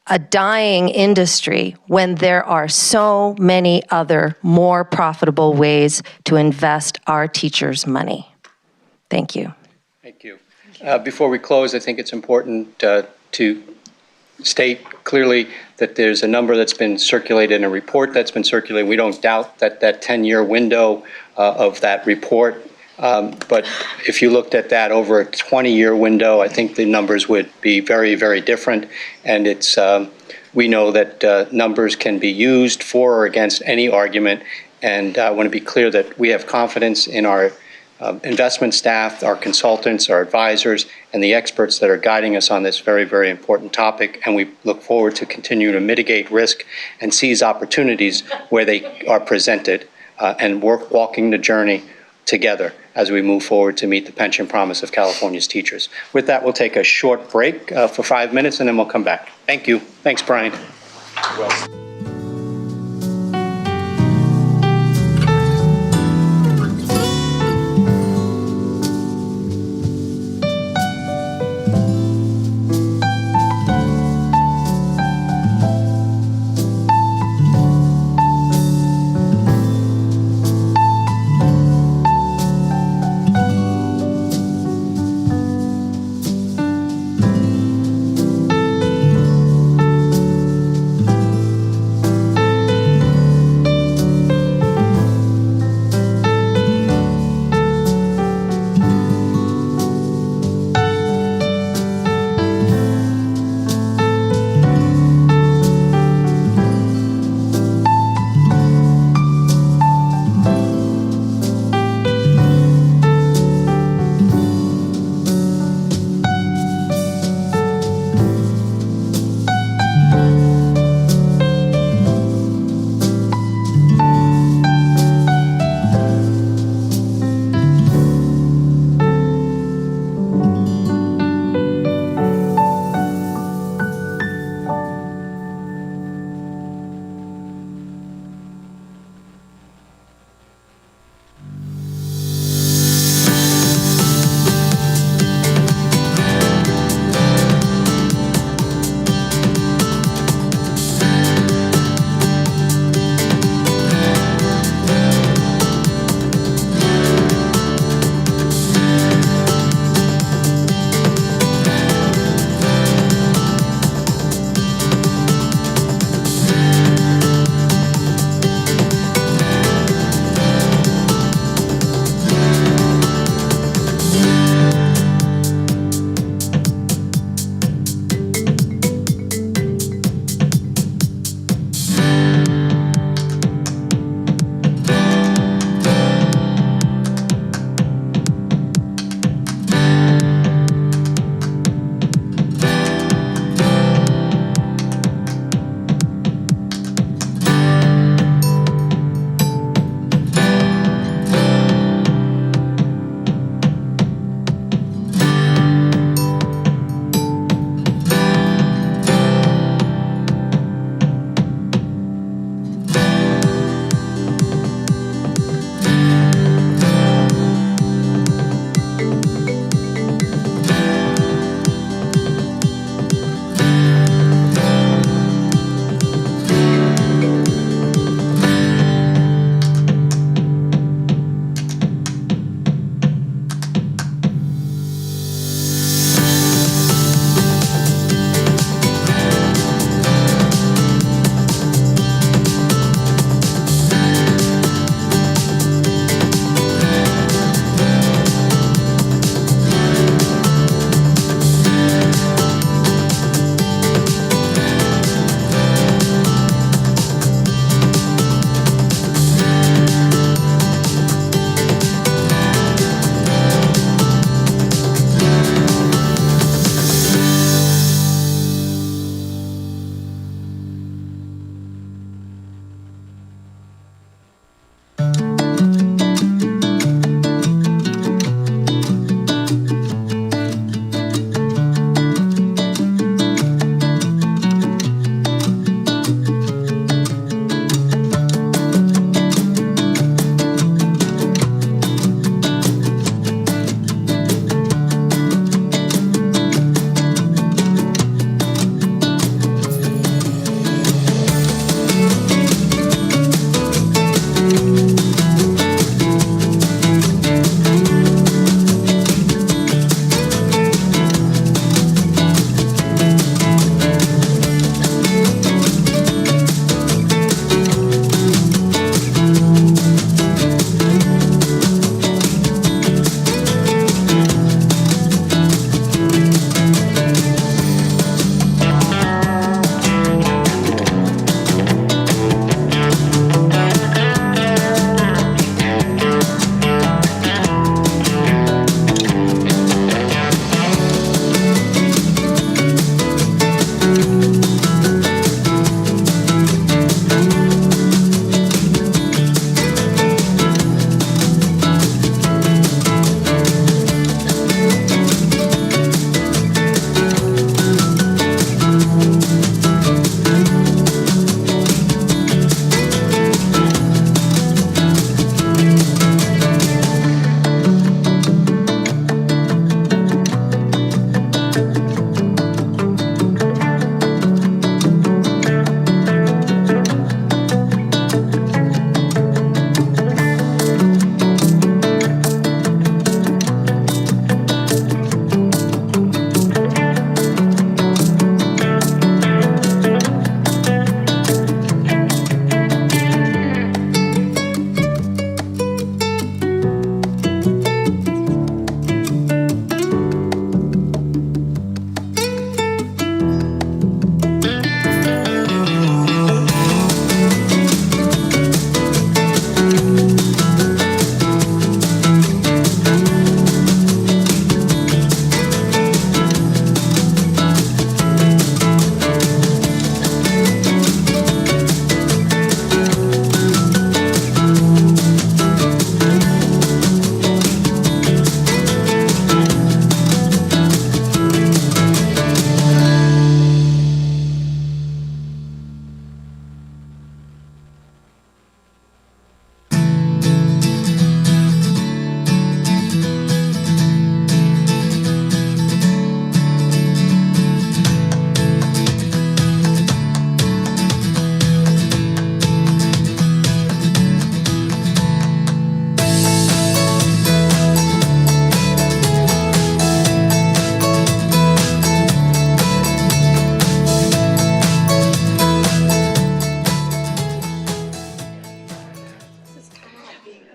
a dying industry when there are so many other more profitable ways to invest our teachers' money. Thank you. Thank you. Before we close, I think it's important to state clearly that there's a number that's been circulated in a report that's been circulated. We don't doubt that that 10-year window of that report. But if you looked at that over a 20-year window, I think the numbers would be very, very different. And it's we know that numbers can be used for or against any argument. And I want to be clear that we have confidence in our investment staff, our consultants, our advisors, and the experts that are guiding us on this very, very important topic. And we look forward to continue to mitigate risk and seize opportunities where they are presented and walking the journey together as we move forward to meet the pension promise of California's teachers. With that, we'll take a short break for 5 minutes, and then we'll come back. Thank you. Thanks, Brian.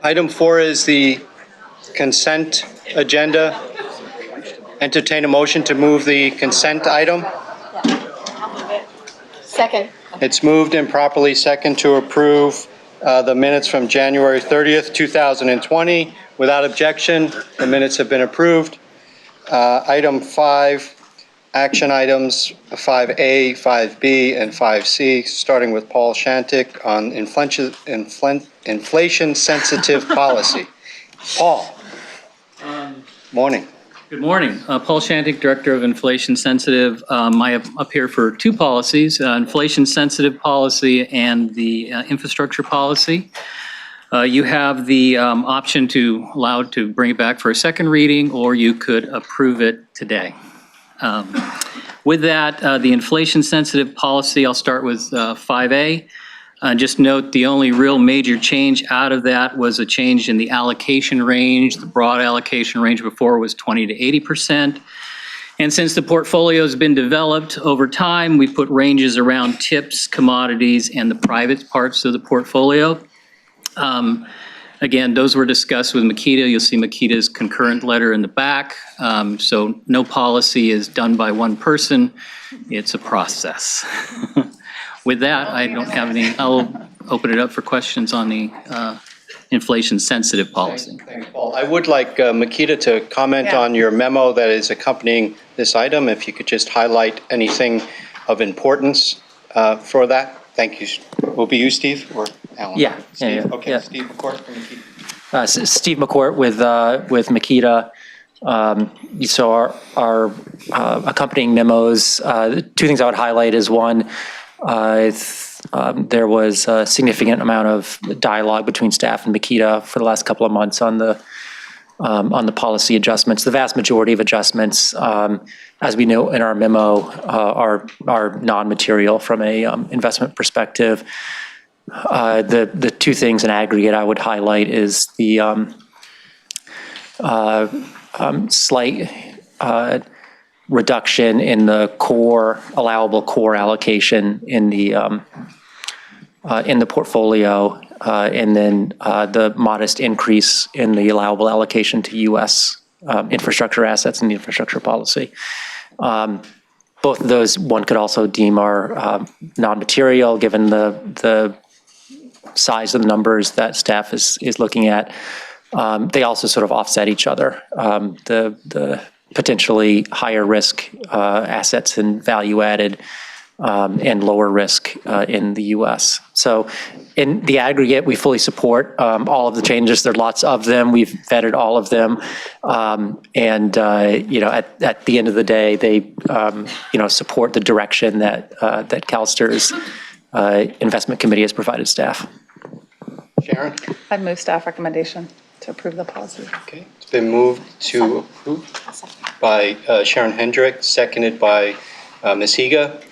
Item 4 is the consent agenda. Entertain a motion to move the consent item. Second. It's moved and properly second to approve the minutes from January 30th, 2020. Without objection, the minutes have been approved. Item 5, action items 5A, 5B, and 5C, starting with Paul Shantic on inflation-sensitive policy. Paul. Morning. Good morning. Paul Shantic, Director of Inflation Sensitive. I am up here for two policies, inflation sensitive policy and the infrastructure policy. You have the option to allow to bring it back for a second reading, or you could approve it today. With that, the inflation sensitive policy, I'll start with 5A. Just note the only real major change out of that was a change in the allocation range. The broad allocation range before was 20 to 80%. And since the portfolio has been developed over time, we put ranges around tips, commodities, and the private parts of the portfolio. Again, those were discussed with Makita. You'll see Makita's concurrent letter in the back. So no policy is done by one person. It's a process. With that, I don't have any. I'll open it up for questions on the inflation-sensitive policy. Thanks, Paul. I would like Makita to comment on your memo that is accompanying this item. If you could just highlight anything of importance for that. Thank you. Will be you, Steve, or Alan? Yeah. Steve? Yeah. Okay, Yeah. Steve McCourt from Makita. Steve McCourt with Makita. So our accompanying memos, two things I would highlight is one, there was a significant amount of dialogue between staff and Makita for the last couple of months on the policy adjustments. The vast majority of adjustments, as we know in our memo, are non-material from a investment perspective. The two things in aggregate I would highlight is the slight reduction in the allowable core allocation in the portfolio, and then the modest increase in the allowable allocation to U.S. Infrastructure assets and the infrastructure policy. Both of those one could also deem are non-material given the size of the numbers that staff is looking at. They also sort of offset each other. The potentially higher risk assets and value added and lower risk in the U.S. So in the aggregate, we fully support all of the changes. There are lots of them. We've vetted all of them. And at the end of the day, they support the direction that CalSTR's investment committee has provided staff. Sharon? I'd move staff recommendation to approve the policy. Okay, it's been moved to approve by Sharon Hendrick, seconded by Ms. Higa.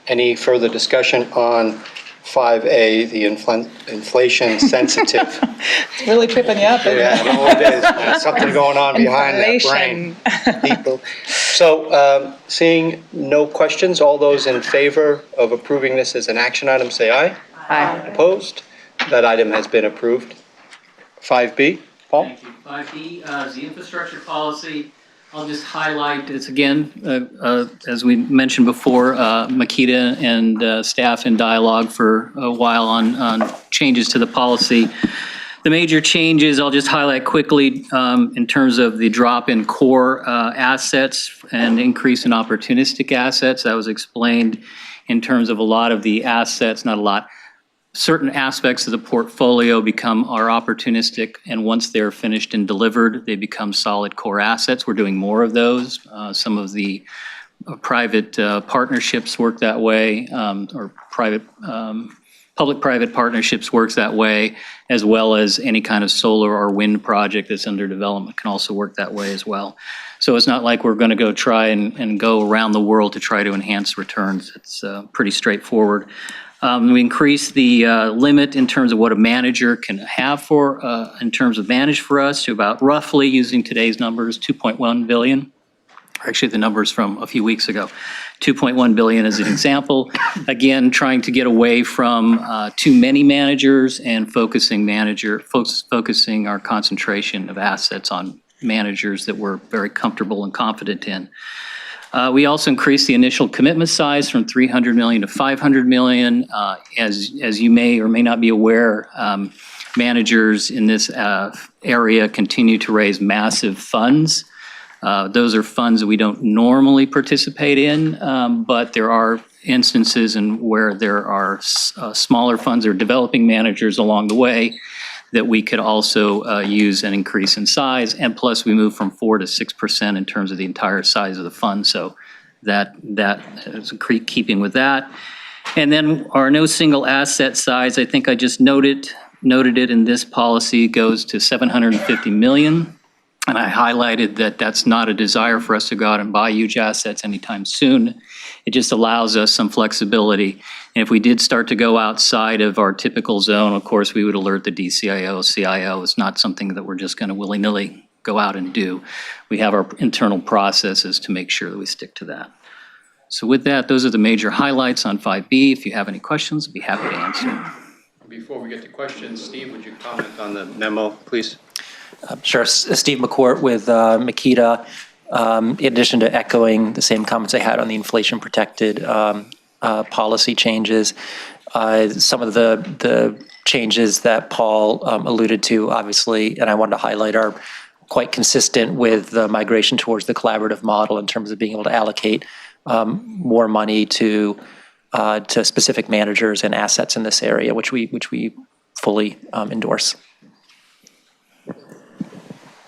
Any further discussion on 5A, the inflation sensitive? It's really tripping you up, isn't Yeah, I know it is. There's something going on behind that brain. People. So seeing no questions, all those in favor of approving this as an action item, say aye. Aye. Opposed? That item has been approved. 5B, Paul? Thank you. 5B is the infrastructure policy. I'll just highlight, it's again, as we mentioned before, Makita and staff in dialogue for a while on changes to the policy. The major changes, I'll just highlight quickly in terms of the drop in core assets and increase in opportunistic assets. That was explained in terms of a lot of the assets, not a lot, certain aspects of the portfolio are opportunistic, and once they're finished and delivered, they become solid core assets. We're doing more of those. Some of the private partnerships work that way, or public-private partnerships works that way, as well as any kind of solar or wind project that's under development can also work that way as well. So it's not like we're going to go try and go around the world to try to enhance returns. It's pretty straightforward. We increased the limit in terms of what a manager can have in terms of manage for us to about roughly, using today's numbers, $2.1 billion. Actually, the numbers from a few weeks ago, 2.1 billion as an example. Again, trying to get away from too many managers and focusing our concentration of assets on managers that we're very comfortable and confident in. We also increased the initial commitment size from 300 million to 500 million. As you may or may not be aware, managers in this area continue to raise massive funds. Those are funds that we don't normally participate in, but there are instances where there are smaller funds or developing managers along the way that we could also use an increase in size. And plus, we move from 4 to 6% in terms of the entire size of the fund. So that is keeping with that. And then our no single asset size, I think I just noted it in this policy, goes to 750 million. And I highlighted that that's not a desire for us to go out and buy huge assets anytime soon. It just allows us some flexibility. And if we did start to go outside of our typical zone, of course, we would alert the DCIO, CIO. It's not something that we're just going to willy-nilly go out and do. We have our internal processes to make sure that we stick to that. So with that, those are the major highlights on 5B. If you have any questions, I'd be happy to answer. Before we get to questions, Steve, would you comment on the memo, please? Sure. Steve McCourt with Makita. In addition to echoing the same comments I had on the inflation-protected policy changes, some of the changes that Paul alluded to, obviously, and I wanted to highlight, are quite consistent with the migration towards the collaborative model in terms of being able to allocate more money to specific managers and assets in this area, which we fully endorse.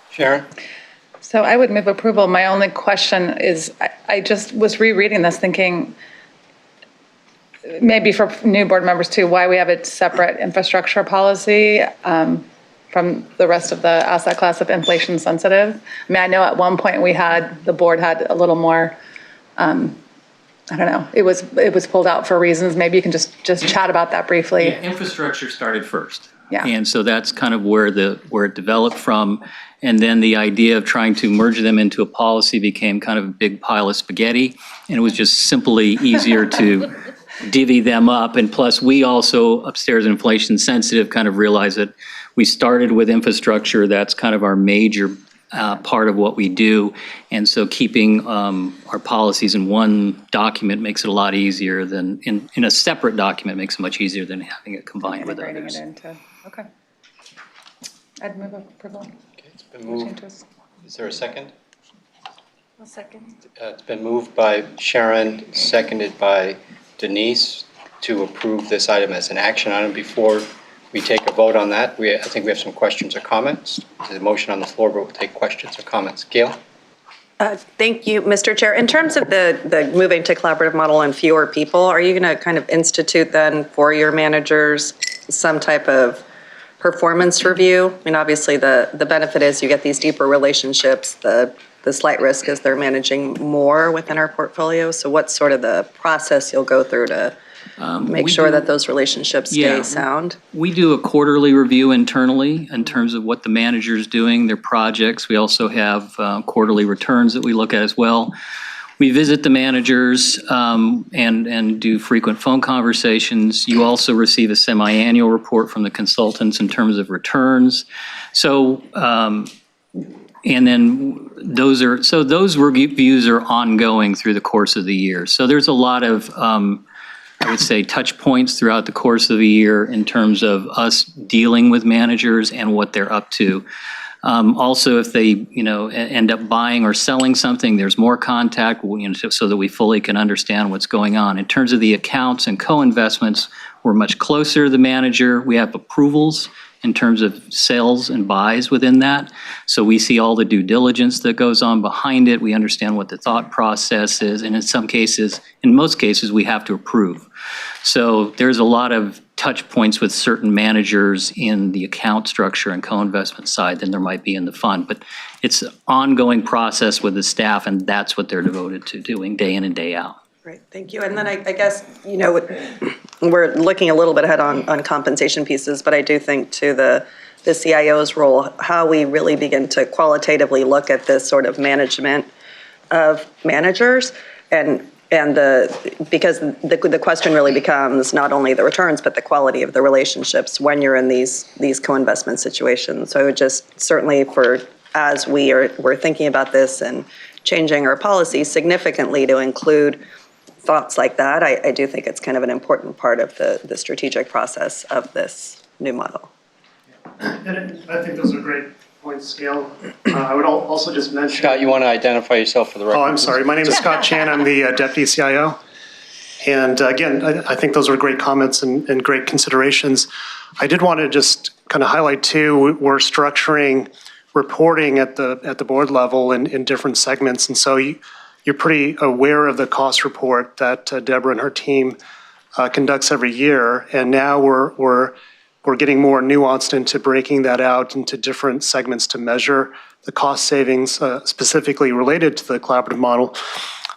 Sharon? So I would move approval. My only question is, I just was rereading this thinking, maybe for new board members too, why we have a separate infrastructure policy from the rest of the asset class of inflation sensitive. I mean, I know at one point the board had a little more, I don't know, it was pulled out for reasons. Maybe you can just chat about that briefly. Yeah, infrastructure started first. Yeah. And so that's kind of where it developed from. And then the idea of trying to merge them into a policy became kind of a big pile of spaghetti. And it was just simply easier to divvy them up. And plus, we also, upstairs inflation sensitive, kind of realized that we started with infrastructure. That's kind of our major part of what we do. And so keeping our policies in one document makes it a lot easier than, in a separate document makes it much easier than having it combined with others. Okay. I'd move approval. Okay, it's been moved. Is there a second? I'll second. It's been moved by Sharon, seconded by Denise, to approve this item as an action item. Before we take a vote on that, I think we have some questions or comments. There's a motion on the floor, but we'll take questions or comments. Gail? Thank you, Mr. Chair. In terms of the moving to collaborative model and fewer people, are you going to kind of institute then for your managers some type of performance review? I mean, obviously the benefit is you get these deeper relationships. The slight risk is they're managing more within our portfolio. So what's sort of the process you'll go through to make sure that those relationships stay sound? We do a quarterly review internally in terms of what the manager's doing, their projects. We also have quarterly returns that we look at as well. We visit the managers and do frequent phone conversations. You also receive a semi-annual report from the consultants in terms of returns. So, and then those reviews are ongoing through the course of the year. So there's a lot of, I would say, touch points throughout the course of the year in terms of us dealing with managers and what they're up to. Also, if they, end up buying or selling something, there's more contact, so that we fully can understand what's going on. In terms of the accounts and co-investments, we're much closer to the manager. We have approvals in terms of sales and buys within that. So we see all the due diligence that goes on behind it. We understand what the thought process is. And in most cases, we have to approve. So there's a lot of touch points with certain managers in the account structure and co-investment side than there might be in the fund. But it's an ongoing process with the staff, and that's what they're devoted to doing day in and day out. Great, thank you. And then I guess, we're looking a little bit ahead on compensation pieces, but I do think to the CIO's role, how we really begin to qualitatively look at this sort of management of managers. And And because the question really becomes not only the returns, but the quality of the relationships when you're in these co-investment situations. So I would just certainly as we're thinking about this and changing our policy significantly to include thoughts like that, I do think it's kind of an important part of the strategic process of this new model. And I think those are great points, Gail. I would also just mention... Scott, you want to identify yourself for the record? Oh, I'm sorry. My name is Scott Chan. I'm the Deputy CIO. And again, I think those are great comments and great considerations. I did want to just kind of highlight too, we're structuring reporting at the board level in different segments. And so you're pretty aware of the cost report that Deborah and her team conducts every year. And now we're getting more nuanced into breaking that out into different segments to measure the cost savings specifically related to the collaborative model.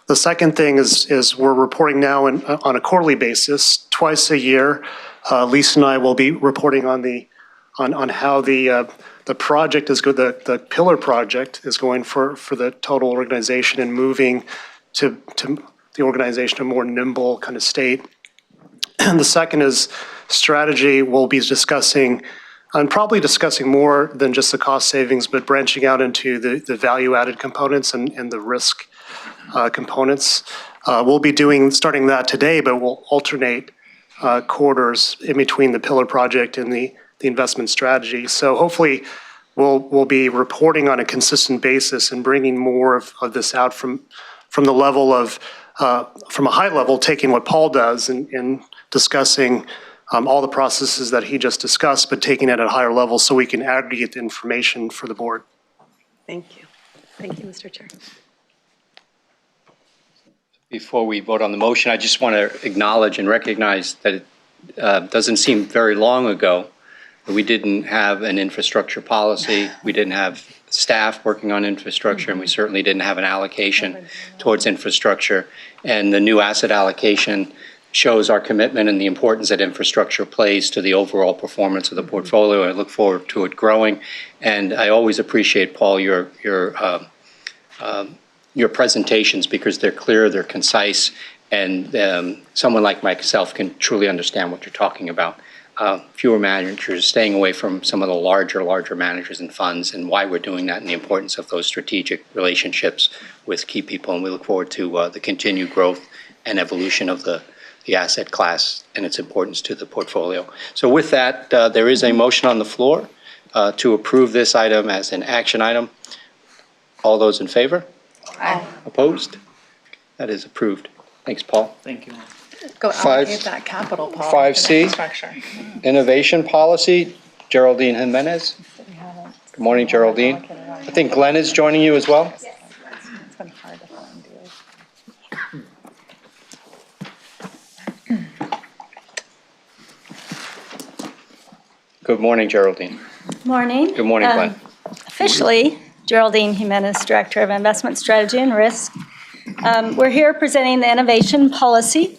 The second thing is we're reporting now on a quarterly basis, twice a year. Lisa and I will be reporting on how the project is good, the pillar project is going for the total organization and moving to the organization a more nimble kind of state. And the second is strategy. We'll be discussing, and probably discussing more than just the cost savings, but branching out into the value-added components and the risk components. We'll be starting that today, but we'll alternate quarters in between the pillar project and the investment strategy. So hopefully we'll be reporting on a consistent basis and bringing more of this out from the level of, from a high level, taking what Paul does and discussing all the processes that he just discussed, but taking it at a higher level so we can aggregate the information for the board. Thank you. Thank you, Mr. Chair. Before we vote on the motion, I just want to acknowledge and recognize that it doesn't seem very long ago that we didn't have an infrastructure policy, we didn't have staff working on infrastructure, and we certainly didn't have an allocation towards infrastructure. And the new asset allocation shows our commitment and the importance that infrastructure plays to the overall performance of the portfolio. I look forward to it growing. And I always appreciate, Paul, your presentations because they're clear, they're concise, and someone like myself can truly understand what you're talking about. Fewer managers, staying away from some of the larger managers and funds, and why we're doing that and the importance of those strategic relationships with key people. And we look forward to the continued growth and evolution of the asset class and its importance to the portfolio. So with that, there is a motion on the floor to approve this item as an action item. All those in favor? Aye. Opposed? That is approved. Thanks, Paul. Thank you. Go Five- allocate that capital, Paul. 5C. Infrastructure. Innovation Policy, Geraldine Jimenez. Good morning, Geraldine. I think Glenn is joining you as well. It's been hard to find deals. Good morning, Geraldine. Morning. Good morning, Glenn. Officially, Geraldine Jimenez, Director of Investment Strategy and Risk. We're here presenting the innovation policy.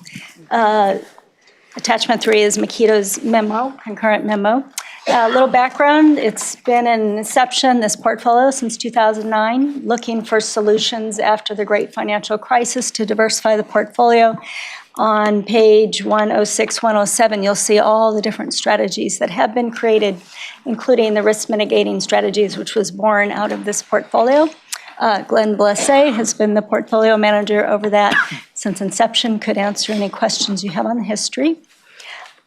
Attachment 3 is Makito's memo, concurrent memo. A little background, it's been in inception, this portfolio, since 2009, looking for solutions after the great financial crisis to diversify the portfolio. On page 106, 107, you'll see all the different strategies that have been created, including the risk mitigating strategies, which was born out of this portfolio. Glenn Blessé has been the portfolio manager over that since inception, could answer any questions you have on the history.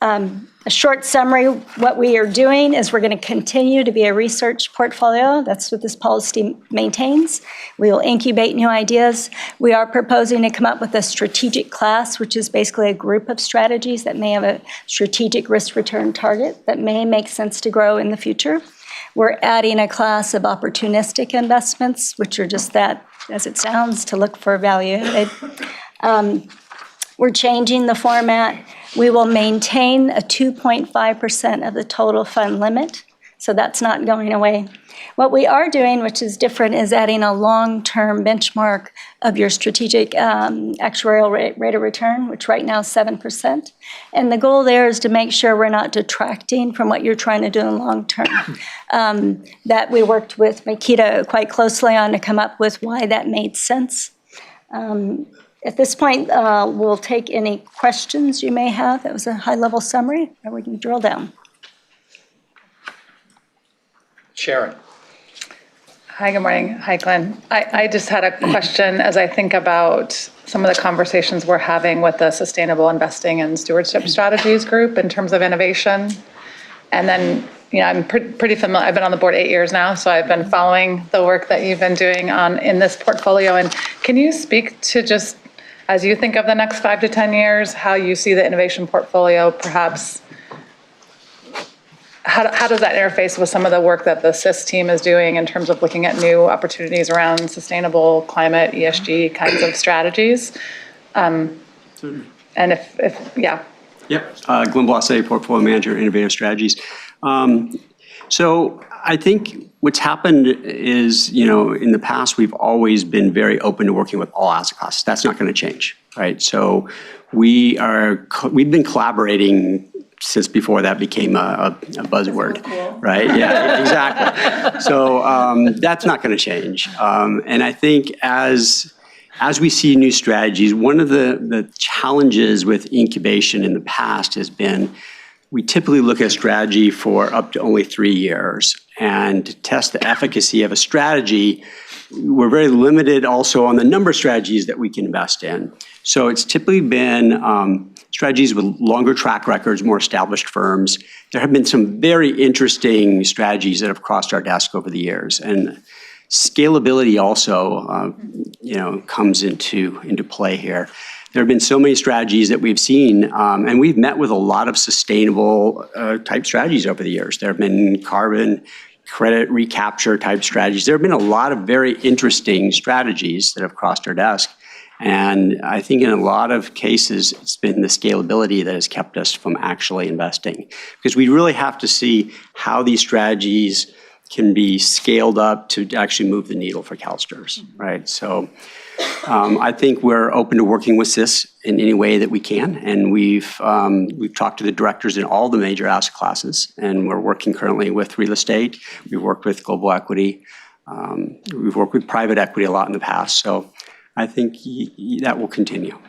A short summary, what we are doing is we're going to continue to be a research portfolio. That's what this policy maintains. We will incubate new ideas. We are proposing to come up with a strategic class, which is basically a group of strategies that may have a strategic risk return target that may make sense to grow in the future. We're adding a class of opportunistic investments, which are just that, as it sounds, to look for value added. We're changing the format. We will maintain a 2.5% of the total fund limit, so that's not going away. What we are doing, which is different, is adding a long-term benchmark of your strategic actuarial rate of return, which right now is 7%. And the goal there is to make sure we're not detracting from what you're trying to do in long term. That we worked with Makito quite closely on to come up with why that made sense. At this point, we'll take any questions you may have. That was a high-level summary, and we can drill down. Sharon. Hi, good morning. Hi, Glenn. I just had a question as I think about some of the conversations we're having with the Sustainable Investing and Stewardship Strategies group in terms of innovation. And then, I'm pretty familiar. I've been on the board 8 years now, so I've been following the work that you've been doing in this portfolio. And can you speak to just, as you think of the next 5 to 10 years, how you see the innovation portfolio perhaps. How does that interface with some of the work that the SIS team is doing in terms of looking at new opportunities around sustainable climate, ESG kinds of strategies? And yeah. Yep, Glenn Blasse, Portfolio Manager, Innovative Strategies. So I think what's happened is, in the past, we've always been very open to working with all asset classes. That's not going to change, right? So we've been collaborating since before that became a buzzword, right? Yeah, exactly. So that's not going to change. And I think as we see new strategies, one of the challenges with incubation in the past has been we typically look at a strategy for up to only 3 years. And to test the efficacy of a strategy, we're very limited also on the number of strategies that we can invest in. So it's typically been strategies with longer track records, more established firms. There have been some very interesting strategies that have crossed our desk over the years. And scalability also, comes into play here. There have been so many strategies that we've seen, and we've met with a lot of sustainable type strategies over the years. There have been carbon credit recapture type strategies. There have been a lot of very interesting strategies that have crossed our desk. And I think in a lot of cases, it's been the scalability that has kept us from actually investing. Because we really have to see how these strategies can be scaled up to actually move the needle for CalSTRS, right? So I think we're open to working with CIS in any way that we can. And we've talked to the directors in all the major asset classes. And we're working currently with real estate. We've worked with global equity. We've worked with private equity a lot in the past. So I think that will continue.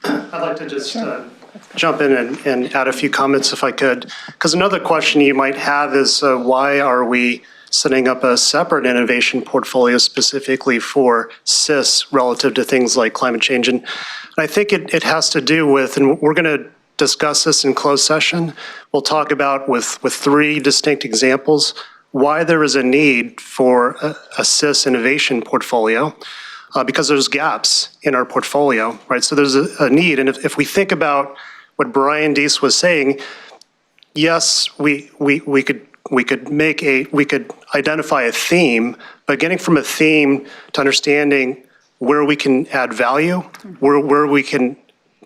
I'd like to just jump in and add a few comments if I could. Because another question you might have is why are we setting up a separate innovation portfolio specifically for CIS relative to things like climate change? And I think it has to do with, and we're going to discuss this in closed session, we'll talk about with 3 distinct examples why there is a need for a CIS innovation portfolio. Because there's gaps in our portfolio, right? So there's a need, and if we think about what Brian Deese was saying, yes, we could identify a theme, but getting from a theme to understanding where we can add value, where we can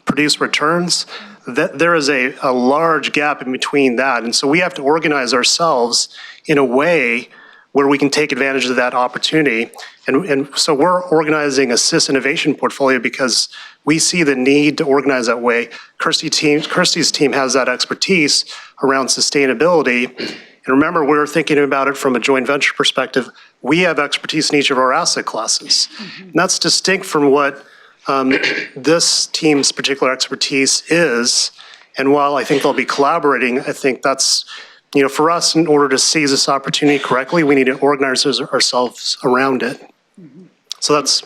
produce returns, that there is a large gap in between that, and so we have to organize ourselves in a way where we can take advantage of that opportunity. And so we're organizing a CIS innovation portfolio because we see the need to organize that way. Kirsty's team has that expertise around sustainability. And remember, we're thinking about it from a joint venture perspective. We have expertise in each of our asset classes. And that's distinct from what this team's particular expertise is. And while I think they'll be collaborating, I think that's, for us, in order to seize this opportunity correctly, we need to organize ourselves around it. So that's.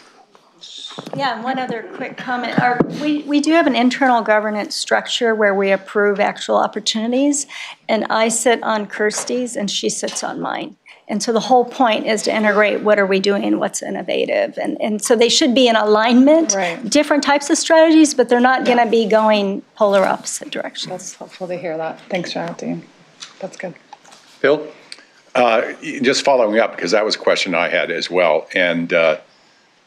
Yeah, and one other quick comment. We do have an internal governance structure where we approve actual opportunities, and I sit on Kirsty's and she sits on mine. And so the whole point is to integrate what are we doing, what's innovative. And so they should be in alignment, different types of strategies, but they're not going to be going polar opposite directions. That's helpful to hear that. Thanks, Geraldine. That's good. Bill? Just following up, because that was a question I had as well. And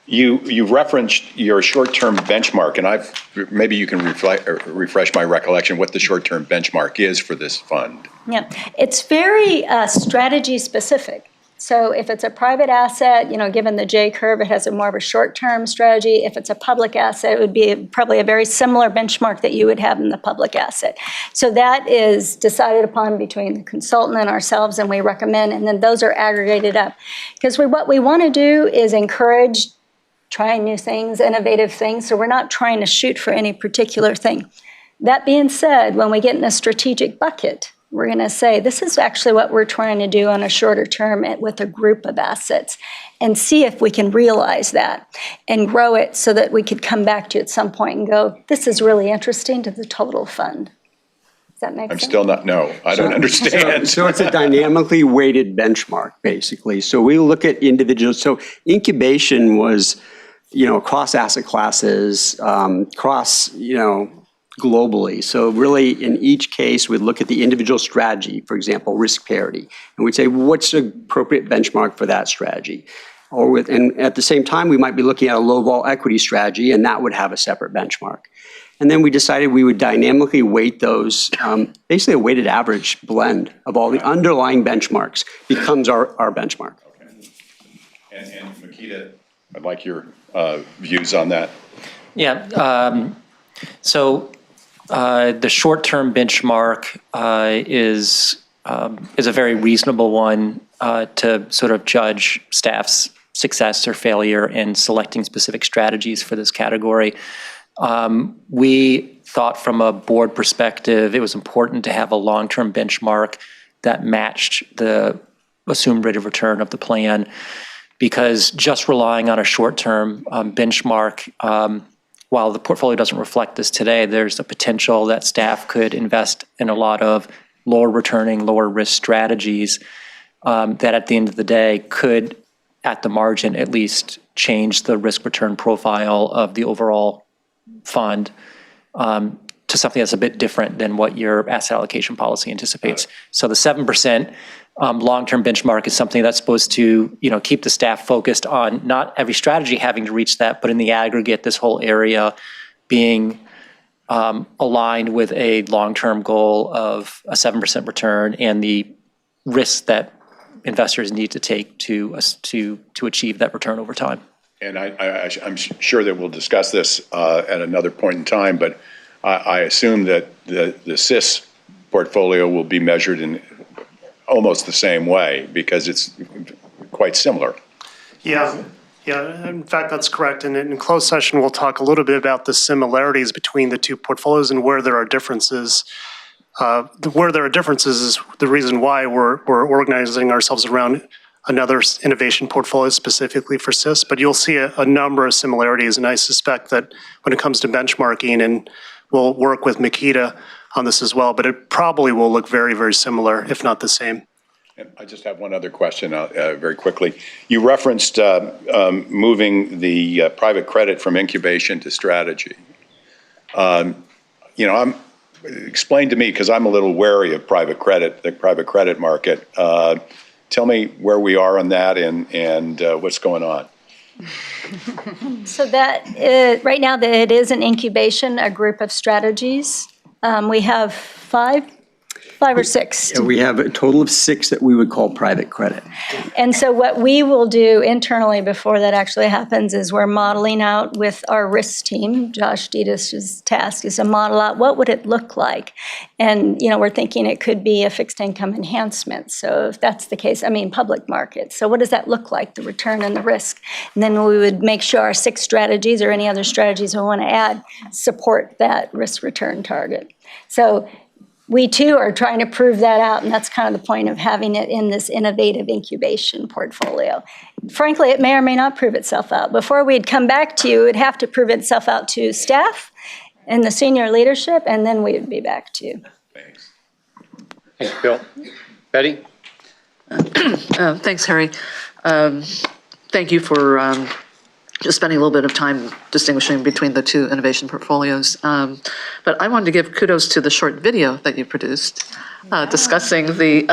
you referenced your short-term benchmark, and maybe you can refresh my recollection what the short-term benchmark is for this fund. Yeah, it's very strategy specific. So if it's a private asset, given the J curve, it has a more of a short-term strategy. If it's a public asset, it would be probably a very similar benchmark that you would have in the public asset. So that is decided upon between the consultant and ourselves, and we recommend, and then those are aggregated up. Because what we want to do is encourage trying new things, innovative things. So we're not trying to shoot for any particular thing. That being said, when we get in a strategic bucket, we're going to say, this is actually what we're trying to do on a shorter term with a group of assets, and see if we can realize that and grow it so that we could come back to it at some point and go, this is really interesting to the total fund. Does that make sense? I'm still not, no, I don't understand. So it's a dynamically weighted benchmark, basically. So we look at individuals. So incubation was, across asset classes, globally. So really, in each case, we'd look at the individual strategy, for example, risk parity, and we'd say, what's the appropriate benchmark for that strategy? And at the same time, we might be looking at a low-vol equity strategy, and that would have a separate benchmark. And then we decided we would dynamically weight those, basically a weighted average blend of all the underlying benchmarks becomes our benchmark. Okay. And Makita, I'd like your views on that. Yeah. So the short-term benchmark is a very reasonable one to sort of judge staff's success or failure in selecting specific strategies for this category. We thought from a board perspective, it was important to have a long-term benchmark that matched the assumed rate of return of the plan, because just relying on a short-term benchmark, while the portfolio doesn't reflect this today, there's a potential that staff could invest in a lot of lower returning, lower risk strategies that at the end of the day could, at the margin at least, change the risk return profile of the overall fund to something that's a bit different than what your asset allocation policy anticipates. So the 7% long-term benchmark is something that's supposed to, keep the staff focused on not every strategy having to reach that, but in the aggregate, this whole area being aligned with a long-term goal of a 7% return and the risks that investors need to take to achieve that return over time. And I'm sure that we'll discuss this at another point in time, but I assume that the CIS portfolio will be measured in almost the same way because it's quite similar. Yeah, in fact, that's correct. And in closed session, we'll talk a little bit about the similarities between the two portfolios and where there are differences. Where there are differences is the reason why we're organizing ourselves around another innovation portfolio specifically for CIS, but you'll see a number of similarities, and I suspect that when it comes to benchmarking, and we'll work with Makita on this as well, but it probably will look very, very similar, if not the same. And I just have one other question very quickly. You referenced moving the private credit from incubation to strategy. Explain to me, because I'm a little wary of private credit, the private credit market. Tell me where we are on that and what's going on. So that right now it is an incubation, a group of strategies. We have five or six. Yeah, we have a total of 6 that we would call private credit. And so what we will do internally before that actually happens is we're modeling out with our risk team. Josh Dietis' task is to model out what would it look like. And, we're thinking it could be a fixed income enhancement. So if that's the case, public markets. So what does that look like, the return and the risk? And then we would make sure our 6 strategies or any other strategies we want to add support that risk return target. So we too are trying to prove that out, and that's kind of the point of having it in this innovative incubation portfolio. Frankly, it may or may not prove itself out. Before we'd come back to you, it would have to prove itself out to staff and the senior leadership, and then we would be back to you. Thanks. Thanks, Bill. Betty? Thanks, Harry. Thank you for just spending a little bit of time distinguishing between the two innovation portfolios. But I wanted to give kudos to the short video that you produced discussing the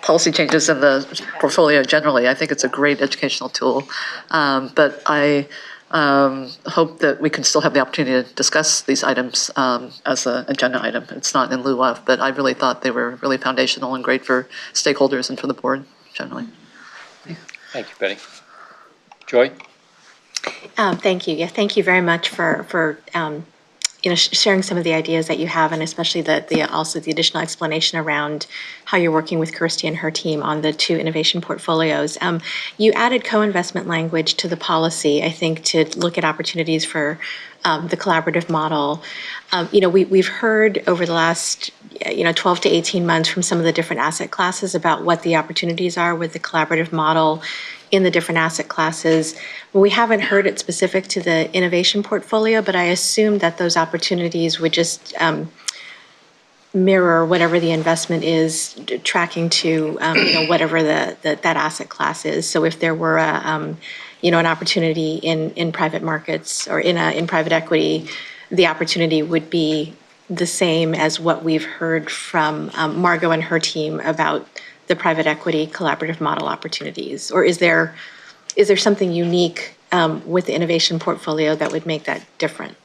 policy changes in the portfolio generally. I think it's a great educational tool. But I hope that we can still have the opportunity to discuss these items as an agenda item. It's not in lieu of, but I really thought they were really foundational and great for stakeholders and for the board generally. Thank you, Betty. Joy? Thank you. Yeah, thank you very much for sharing some of the ideas that you have, and especially also the additional explanation around how you're working with Kirsty and her team on the 2 innovation portfolios. You added co-investment language to the policy, I think, to look at opportunities for the collaborative model. We've heard over the last 12 to 18 months from some of the different asset classes about what the opportunities are with the collaborative model in the different asset classes. We haven't heard it specific to the innovation portfolio, but I assume that those opportunities would just mirror whatever the investment is, tracking to whatever that asset class is. So if there were an opportunity in private markets or in private equity, the opportunity would be the same as what we've heard from Margot and her team about the private equity collaborative model opportunities? Or is there something unique with the innovation portfolio that would make that different?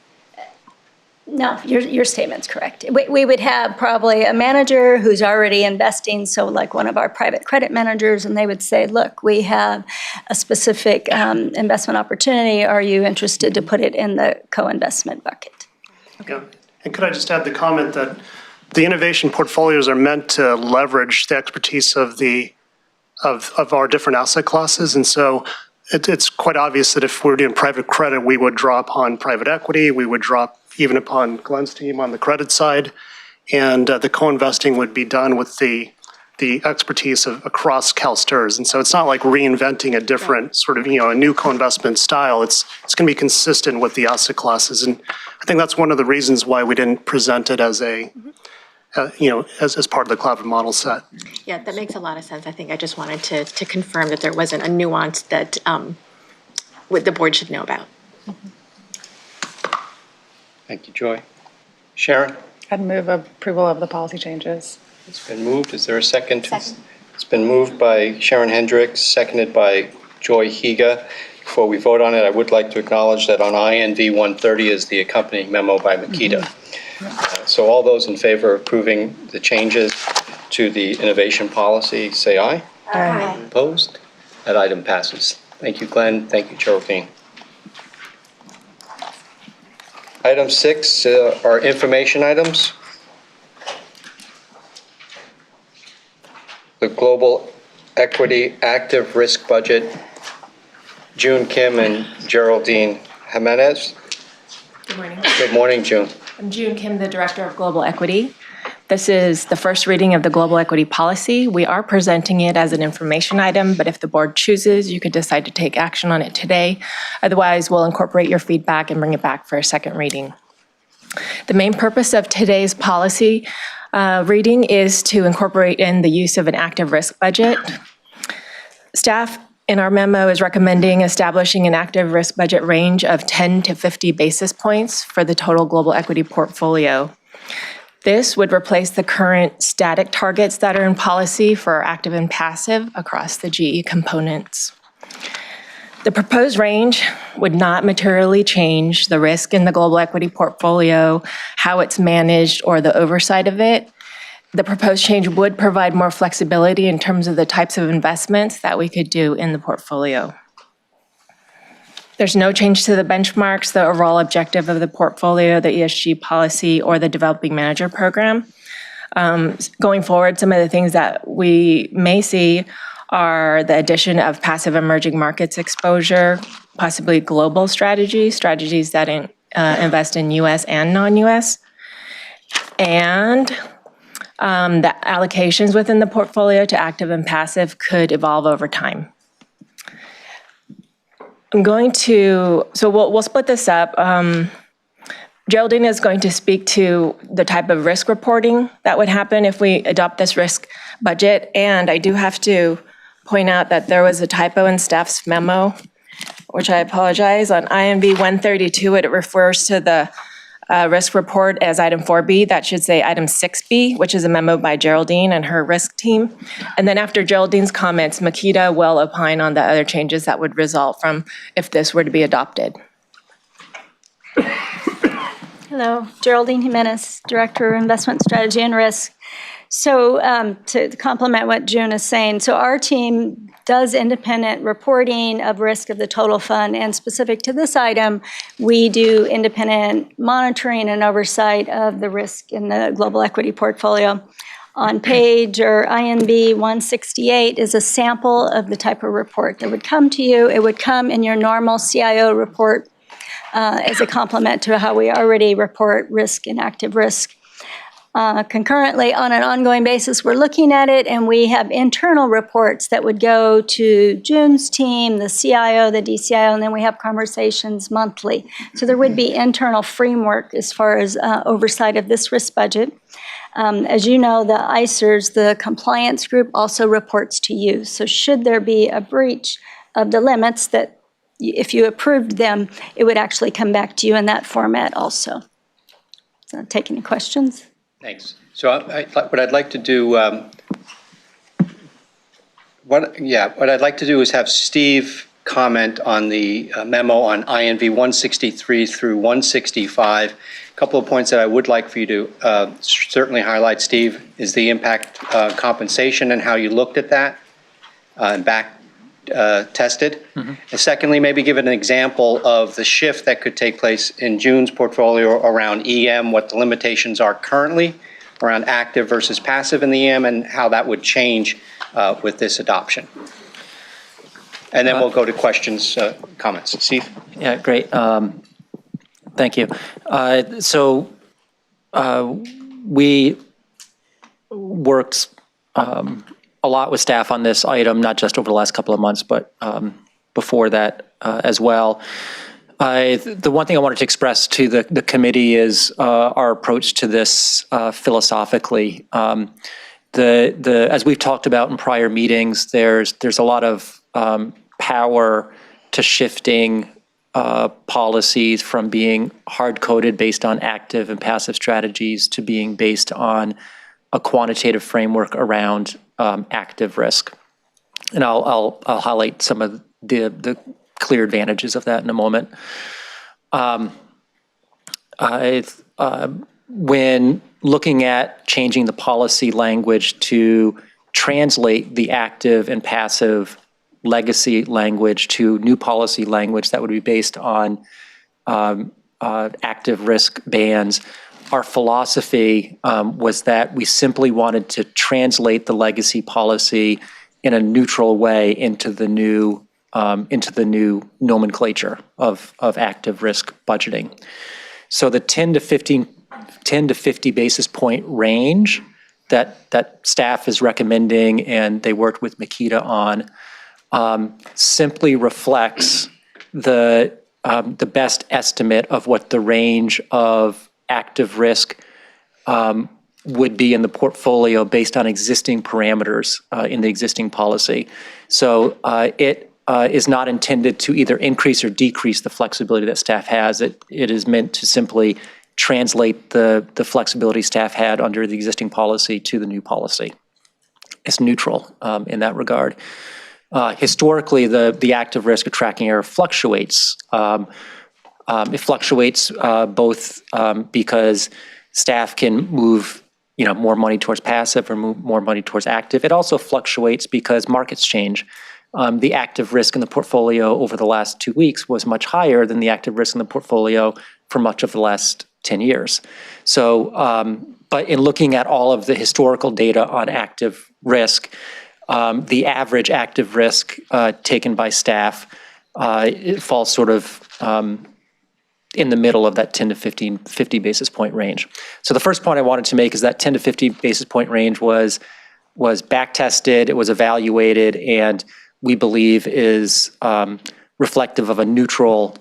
No, your statement's correct. We would have probably a manager who's already investing, so like one of our private credit managers, and they would say, look, we have a specific investment opportunity. Are you interested to put it in the co-investment bucket? Okay. Yeah. And could I just add the comment that the innovation portfolios are meant to leverage the expertise of our different asset classes. And so it's quite obvious that if we're doing private credit, we would draw upon private equity, we would draw even upon Glenn's team on the credit side, and the co-investing would be done with the expertise across CalSTRS. And so it's not like reinventing a different sort of, a new co-investment style. It's going to be consistent with the asset classes. And I think that's one of the reasons why we didn't present it as as part of the collaborative model set. Yeah, that makes a lot of sense. I think I just wanted to confirm that there wasn't a nuance that the board should know about. Thank you, Joy. Sharon? I'd move approval of the policy changes. It's been moved. Is there a second? It's been moved by Sharon Hendricks, seconded by Joy Higa. Before we vote on it, I would like to acknowledge that on INV 130 is the accompanying memo by Makita. So all those in favor of approving the changes to the innovation policy, say aye. Aye. Opposed? That item passes. Thank you, Glenn. Thank you, Geraldine. Item 6 are information items. The Global Equity Active Risk Budget, June Kim and Geraldine Jimenez. Good morning. Good morning, June. I'm June Kim, the Director of Global Equity. This is the first reading of the Global Equity Policy. We are presenting it as an information item, but if the board chooses, you could decide to take action on it today. Otherwise, we'll incorporate your feedback and bring it back for a second reading. The main purpose of today's policy reading is to incorporate in the use of an active risk budget. Staff in our memo is recommending establishing an active risk budget range of 10 to 50 basis points for the total global equity portfolio. This would replace the current static targets that are in policy for active and passive across the GE components. The proposed range would not materially change the risk in the global equity portfolio, how it's managed, or the oversight of it. The proposed change would provide more flexibility in terms of the types of investments that we could do in the portfolio. There's no change to the benchmarks, the overall objective of the portfolio, the ESG policy, or the developing manager program. Going forward, some of the things that we may see are the addition of passive emerging markets exposure, possibly global strategies that invest in US and non-US, and the allocations within the portfolio to active and passive could evolve over time. We'll split this up. Geraldine is going to speak to the type of risk reporting that would happen if we adopt this risk budget. And I do have to point out that there was a typo in staff's memo, which I apologize. On INV 132, it refers to the risk report as item 4B. That should say item 6B, which is a memo by Geraldine and her risk team. And then after Geraldine's comments, Makita will opine on the other changes that would result from if this were to be adopted. Hello, Geraldine Jimenez, Director of Investment Strategy and Risk. So to complement what June is saying, so our team does independent reporting of risk of the total fund, and specific to this item, we do independent monitoring and oversight of the risk in the global equity portfolio. On page or INB 168 is a sample of the type of report that would come to you. It would come in your normal CIO report as a complement to how we already report risk and active risk. Concurrently, on an ongoing basis, we're looking at it, and we have internal reports that would go to June's team, the CIO, the DCIO, and then we have conversations monthly. So there would be internal framework as far as oversight of this risk budget. As you know, the ICERS, the compliance group, also reports to you. So should there be a breach of the limits that if you approved them, it would actually come back to you in that format also. So take any questions? Thanks. So what I'd like to do, what I'd like to do is have Steve comment on the memo on INV 163 through 165. A couple of points that I would like for you to certainly highlight, Steve, is the impact compensation and how you looked at that and back tested. And secondly, maybe give an example of the shift that could take place in June's portfolio around EM, what the limitations are currently around active versus passive in the EM, and how that would change with this adoption. And then we'll go to questions, comments. Steve? Yeah, great. Thank you. So we worked a lot with staff on this item, not just over the last couple of months, but before that as well. The one thing I wanted to express to the committee is our approach to this philosophically. As we've talked about in prior meetings, there's a lot of power to shifting policies from being hard-coded based on active and passive strategies to being based on a quantitative framework around active risk. And I'll highlight some of the clear advantages of that in a moment. When looking at changing the policy language to translate the active and passive legacy language to new policy language that would be based on active risk bands, our philosophy was that we simply wanted to translate the legacy policy in a neutral way into the new nomenclature of active risk budgeting. So the 10 to 50 basis point range that staff is recommending and they worked with Makita on simply reflects the best estimate of what the range of active risk would be in the portfolio based on existing parameters in the existing policy. So it is not intended to either increase or decrease the flexibility that staff has. It is meant to simply translate the flexibility staff had under the existing policy to the new policy. It's neutral in that regard. Historically, the active risk of tracking error fluctuates. It fluctuates both because staff can move more money towards passive or move more money towards active. It also fluctuates because markets change. The active risk in the portfolio over the last 2 weeks was much higher than the active risk in the portfolio for much of the last 10 years. So, but in looking at all of the historical data on active risk, the average active risk taken by staff, it falls sort of in the middle of that 10 to 50 basis point range. So the first point I wanted to make is that 10 to 50 basis point range was back tested, it was evaluated, and we believe is reflective of a neutral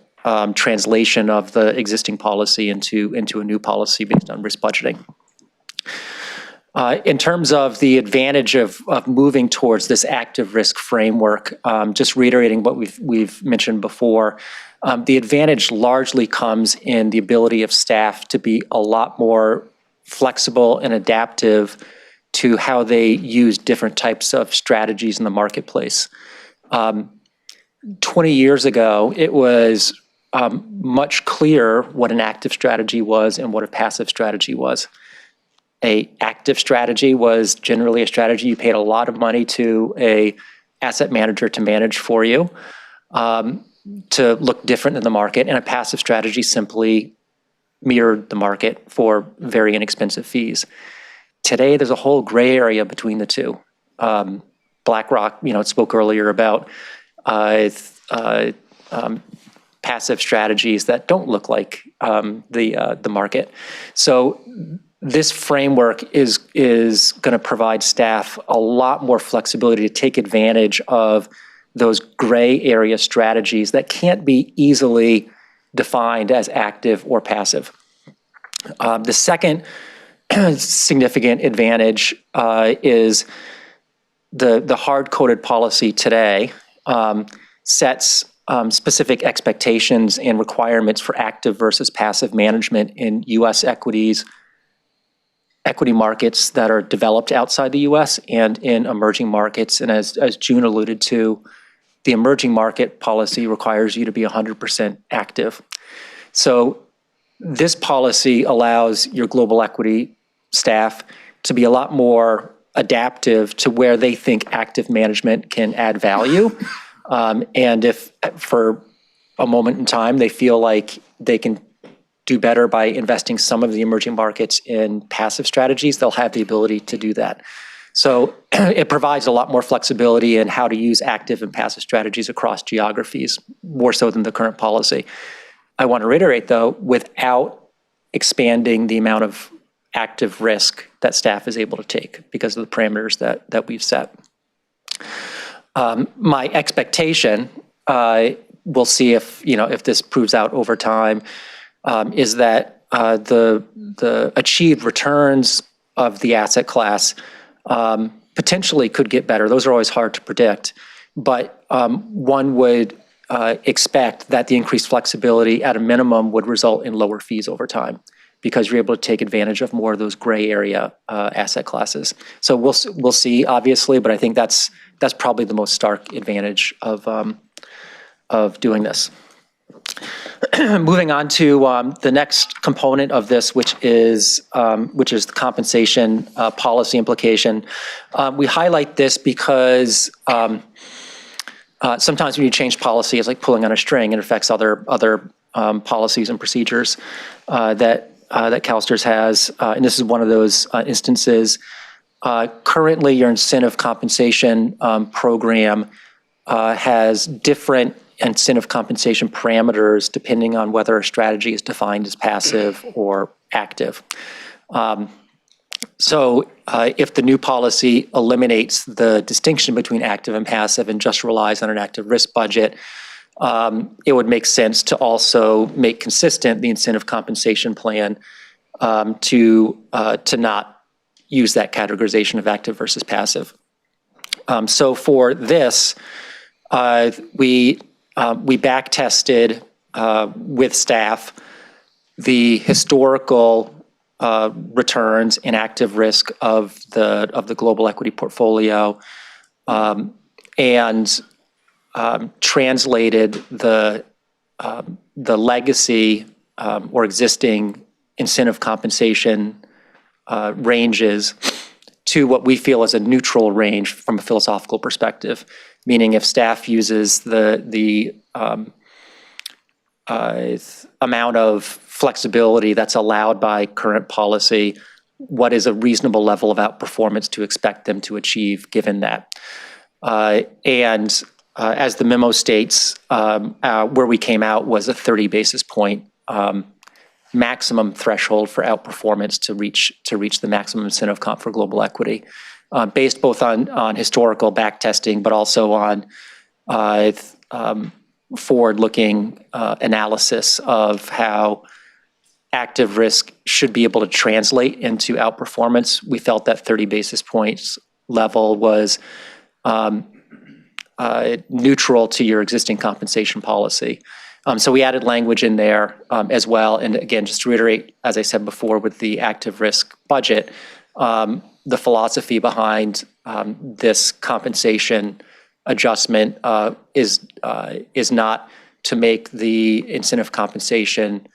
translation of the existing policy into a new policy based on risk budgeting. In terms of the advantage of moving towards this active risk framework, just reiterating what we've mentioned before, the advantage largely comes in the ability of staff to be a lot more flexible and adaptive to how they use different types of strategies in the marketplace. 20 years ago, it was much clearer what an active strategy was and what a passive strategy was. a active strategy was generally a strategy you paid a lot of money to a asset manager to manage for you, to look different than the market, and a passive strategy simply mirrored the market for very inexpensive fees. Today, there's a whole gray area between the two. BlackRock, spoke earlier about passive strategies that don't look like the market. So this framework is going to provide staff a lot more flexibility to take advantage of those gray area strategies that can't be easily defined as active or passive. The second significant advantage is the hard-coded policy today sets specific expectations and requirements for active versus passive management in U.S. equity markets that are developed outside the U.S. and in emerging markets. And as June alluded to, the emerging market policy requires you to be 100% active. So this policy allows your global equity staff to be a lot more adaptive to where they think active management can add value. And if for a moment in time they feel like they can do better by investing some of the emerging markets in passive strategies, they'll have the ability to do that. So it provides a lot more flexibility in how to use active and passive strategies across geographies, more so than the current policy. I want to reiterate, though, without expanding the amount of active risk that staff is able to take because of the parameters that we've set. My expectation, we'll see if this proves out over time, is that the achieved returns of the asset class potentially could get better. Those are always hard to predict, but one would expect that the increased flexibility at a minimum would result in lower fees over time because you're able to take advantage of more of those gray area asset classes. So we'll see, obviously, but I think that's probably the most stark advantage of doing this. Moving on to the next component of this, which is the compensation policy implication. We highlight this because sometimes when you change policy, it's like pulling on a string. It affects other policies and procedures that CalSTRS has, and this is one of those instances. Currently, your incentive compensation program has different incentive compensation parameters depending on whether a strategy is defined as passive or active. So if the new policy eliminates the distinction between active and passive and just relies on an active risk budget, it would make sense to also make consistent the incentive compensation plan to not use that categorization of active versus passive. So for this, we back tested with staff the historical returns and active risk of the global equity portfolio, and translated the legacy or existing incentive compensation ranges to what we feel is a neutral range from a philosophical perspective. Meaning, if staff uses the amount of flexibility that's allowed by current policy, what is a reasonable level of outperformance to expect them to achieve given that? And as the memo states, where we came out was a 30 basis point maximum threshold for outperformance to reach the maximum incentive comp for global equity. Based both on historical back testing, but also on forward-looking analysis of how active risk should be able to translate into outperformance. We felt that 30 basis points level was neutral to your existing compensation policy. So we added language in there as well. And again, just to reiterate, as I said before, with the active risk budget, the philosophy behind this compensation adjustment is not to make the incentive compensation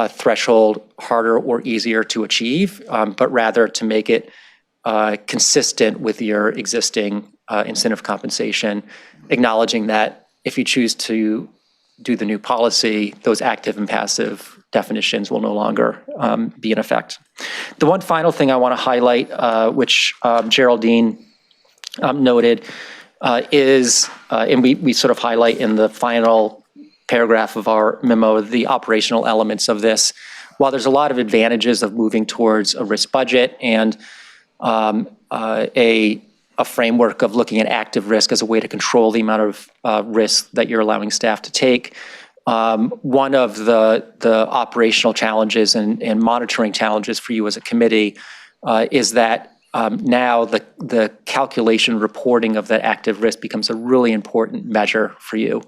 threshold harder or easier to achieve, but rather to make it consistent with your existing incentive compensation, acknowledging that if you choose to do the new policy, those active and passive definitions will no longer be in effect. The one final thing I want to highlight, which Geraldine noted, is, and we sort of highlight in the final paragraph of our memo, the operational elements of this. While there's a lot of advantages of moving towards a risk budget and a framework of looking at active risk as a way to control the amount of risk that you're allowing staff to take, one of the operational challenges and monitoring challenges for you as a committee is that now the calculation reporting of that active risk becomes a really important measure for you.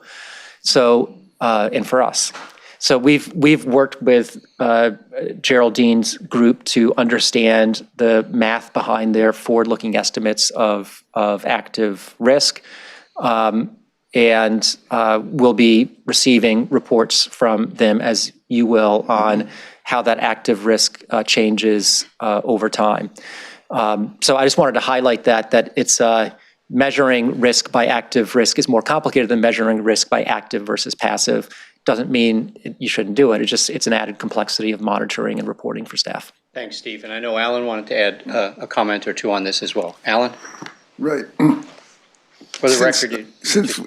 So, and for us. So we've worked with Geraldine's group to understand the math behind their forward-looking estimates of active risk, and we'll be receiving reports from them, as you will, on how that active risk changes over time. So I just wanted to highlight that it's measuring risk by active risk is more complicated than measuring risk by active versus passive. Doesn't mean you shouldn't do it. It's an added complexity of monitoring and reporting for staff. Thanks, Steve. And I know Alan wanted to add a comment or two on this as well. Alan? Right. For the record,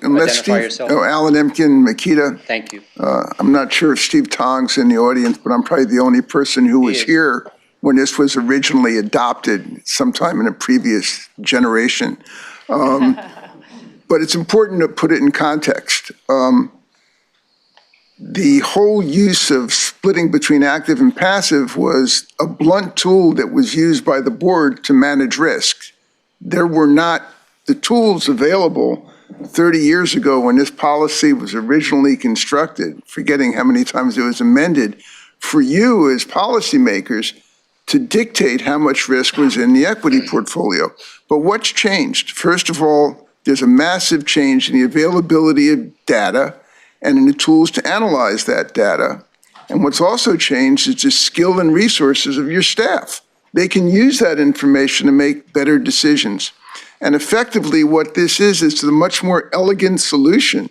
unless identify Steve, yourself. Alan Emkin, Makita. Thank you. I'm not sure if Steve Tong's in the audience, but I'm probably the only person who was here when this was originally adopted sometime in a previous generation. But it's important to put it in context. The whole use of splitting between active and passive was a blunt tool that was used by the board to manage risk. There were not the tools available 30 years ago when this policy was originally constructed, forgetting how many times it was amended, for you as policymakers to dictate how much risk was in the equity portfolio. But what's changed? First of all, there's a massive change in the availability of data and in the tools to analyze that data. And what's also changed is the skill and resources of your staff. They can use that information to make better decisions. And effectively, what this is a much more elegant solution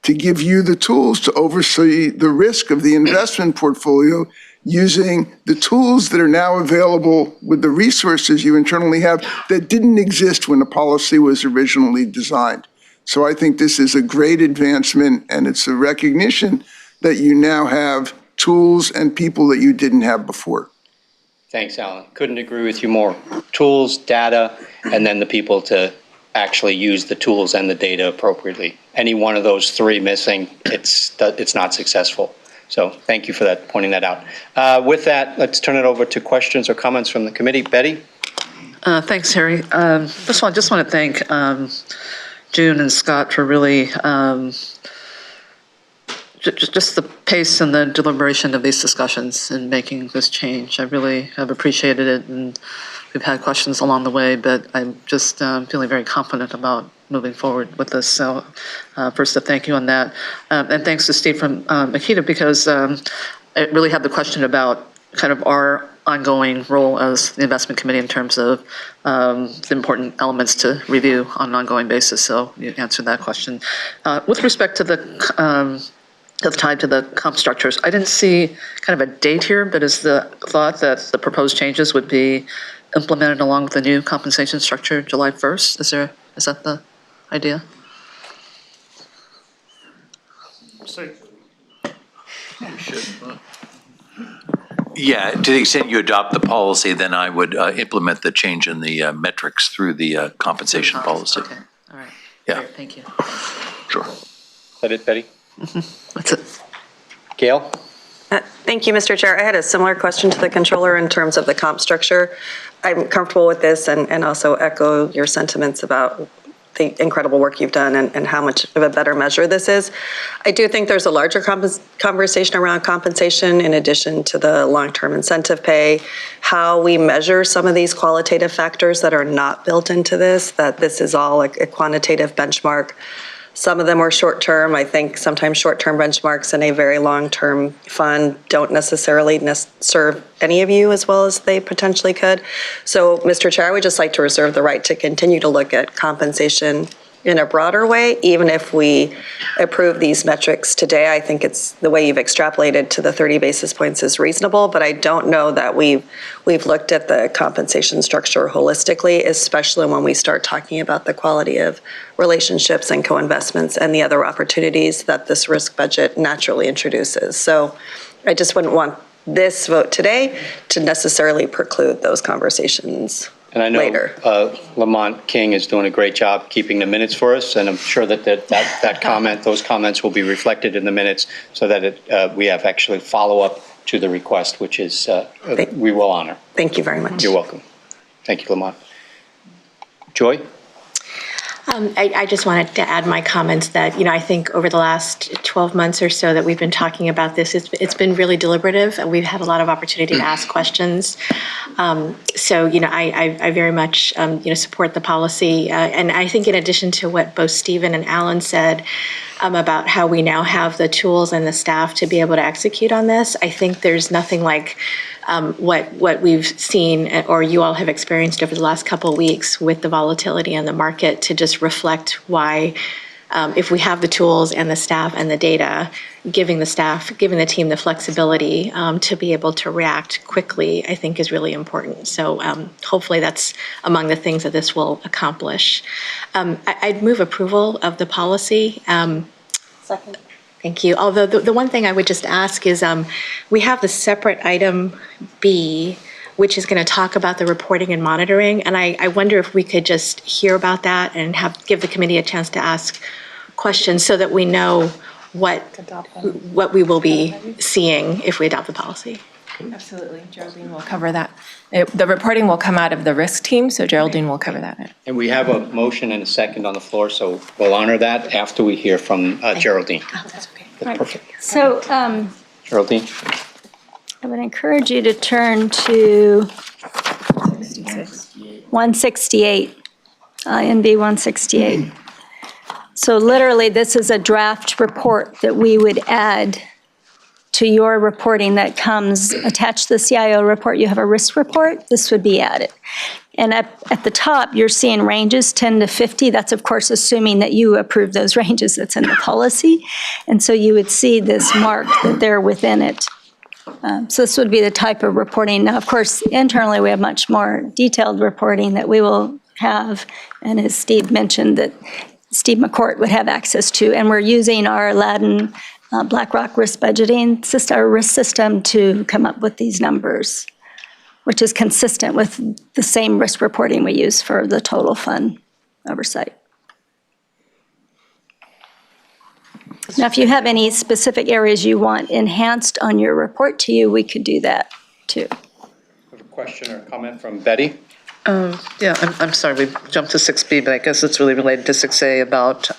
to give you the tools to oversee the risk of the investment portfolio using the tools that are now available with the resources you internally have that didn't exist when the policy was originally designed. So I think this is a great advancement, and it's a recognition that you now have tools and people that you didn't have before. Thanks, Alan. Couldn't agree with you more. Tools, data, and then the people to actually use the tools and the data appropriately. Any one of those three missing, it's not successful. So thank you for that, pointing that out. With that, let's turn it over to questions or comments from the committee. Betty? Thanks, Harry. First of all, I just want to thank June and Scott for really just the pace and the deliberation of these discussions and making this change. I really have appreciated it, and we've had questions along the way, but I'm just feeling very confident about moving forward with this. So first, a thank you on that. And thanks to Steve from Makita, because I really had the question about kind of our ongoing role as the investment committee in terms of the important elements to review on an ongoing basis. So you answered that question. With respect to the tied to the comp structures, I didn't see kind of a date here, but is the thought that the proposed changes would be implemented along with the new compensation structure July 1st? Is that the idea? Yeah, to the extent you adopt the policy, then I would implement the change in the metrics through the compensation policy. Okay, all right. Yeah. Great, thank you. Sure. Is that it, Betty? That's it. Gail? Thank you, Mr. Chair. I had a similar question to the controller in terms of the comp structure. I'm comfortable with this and also echo your sentiments about the incredible work you've done and how much of a better measure this is. I do think there's a larger conversation around compensation in addition to the long-term incentive pay, how we measure some of these qualitative factors that are not built into this, that this is all a quantitative benchmark. Some of them are short-term. I think sometimes short-term benchmarks in a very long-term fund don't necessarily serve any of you as well as they potentially could. So, Mr. Chair, I would just like to reserve the right to continue to look at compensation in a broader way, even if we approve these metrics today. I think it's the way you've extrapolated to the 30 basis points is reasonable, but I don't know that we've looked at the compensation structure holistically, especially when we start talking about the quality of relationships and co-investments and the other opportunities that this risk budget naturally introduces. So I just wouldn't want this vote today to necessarily preclude those conversations. And I know Lamont King is doing a great job keeping the minutes for us, and I'm sure that comment, those comments will be reflected in the minutes so that we have actually follow-up to the request, which is we will honor. Thank you very much. You're welcome. Thank you, Lamont. Joy? I just wanted to add my comments that, I think over the last 12 months or so that we've been talking about this, it's been really deliberative, and we've had a lot of opportunity to ask questions. So, I very much, support the policy. And I think in addition to what both Stephen and Alan said about how we now have the tools and the staff to be able to execute on this, I think there's nothing like what we've seen or you all have experienced over the last couple of weeks with the volatility in the market to just reflect why, if we have the tools and the staff and the data, giving the team the flexibility to be able to react quickly, I think is really important. So hopefully that's among the things that this will accomplish. I'd move approval of the policy. Second. Thank you. Although the one thing I would just ask is we have the separate item B, which is going to talk about the reporting and monitoring. And I wonder if we could just hear about that and give the committee a chance to ask questions so that we know what we will be seeing if we adopt the policy. Absolutely. Geraldine will cover that. The reporting will come out of the risk team, so Geraldine will cover that. And we have a motion and a second on the floor, so we'll honor that after we hear from Geraldine. Oh, that's okay. Perfect. So Geraldine? I would encourage you to turn to 168, INB 168. So literally, this is a draft report that we would add to your reporting that comes attached to the CIO report. You have a risk report, this would be added. And at the top, you're seeing ranges 10 to 50. That's, of course, assuming that you approve those ranges that's in the policy. And so you would see this mark that they're within it. So this would be the type of reporting. Now, of course, internally, we have much more detailed reporting that we will have. And as Steve mentioned, that Steve McCourt would have access to. And we're using our Aladdin BlackRock risk budgeting system, our risk system, to come up with these numbers, which is consistent with the same risk reporting we use for the total fund oversight. Now, if you have any specific areas you want enhanced on your report to you, we could do that too. I have a question or comment from Betty. Yeah, I'm sorry, we jumped to 6B, but I guess it's really related to 6A about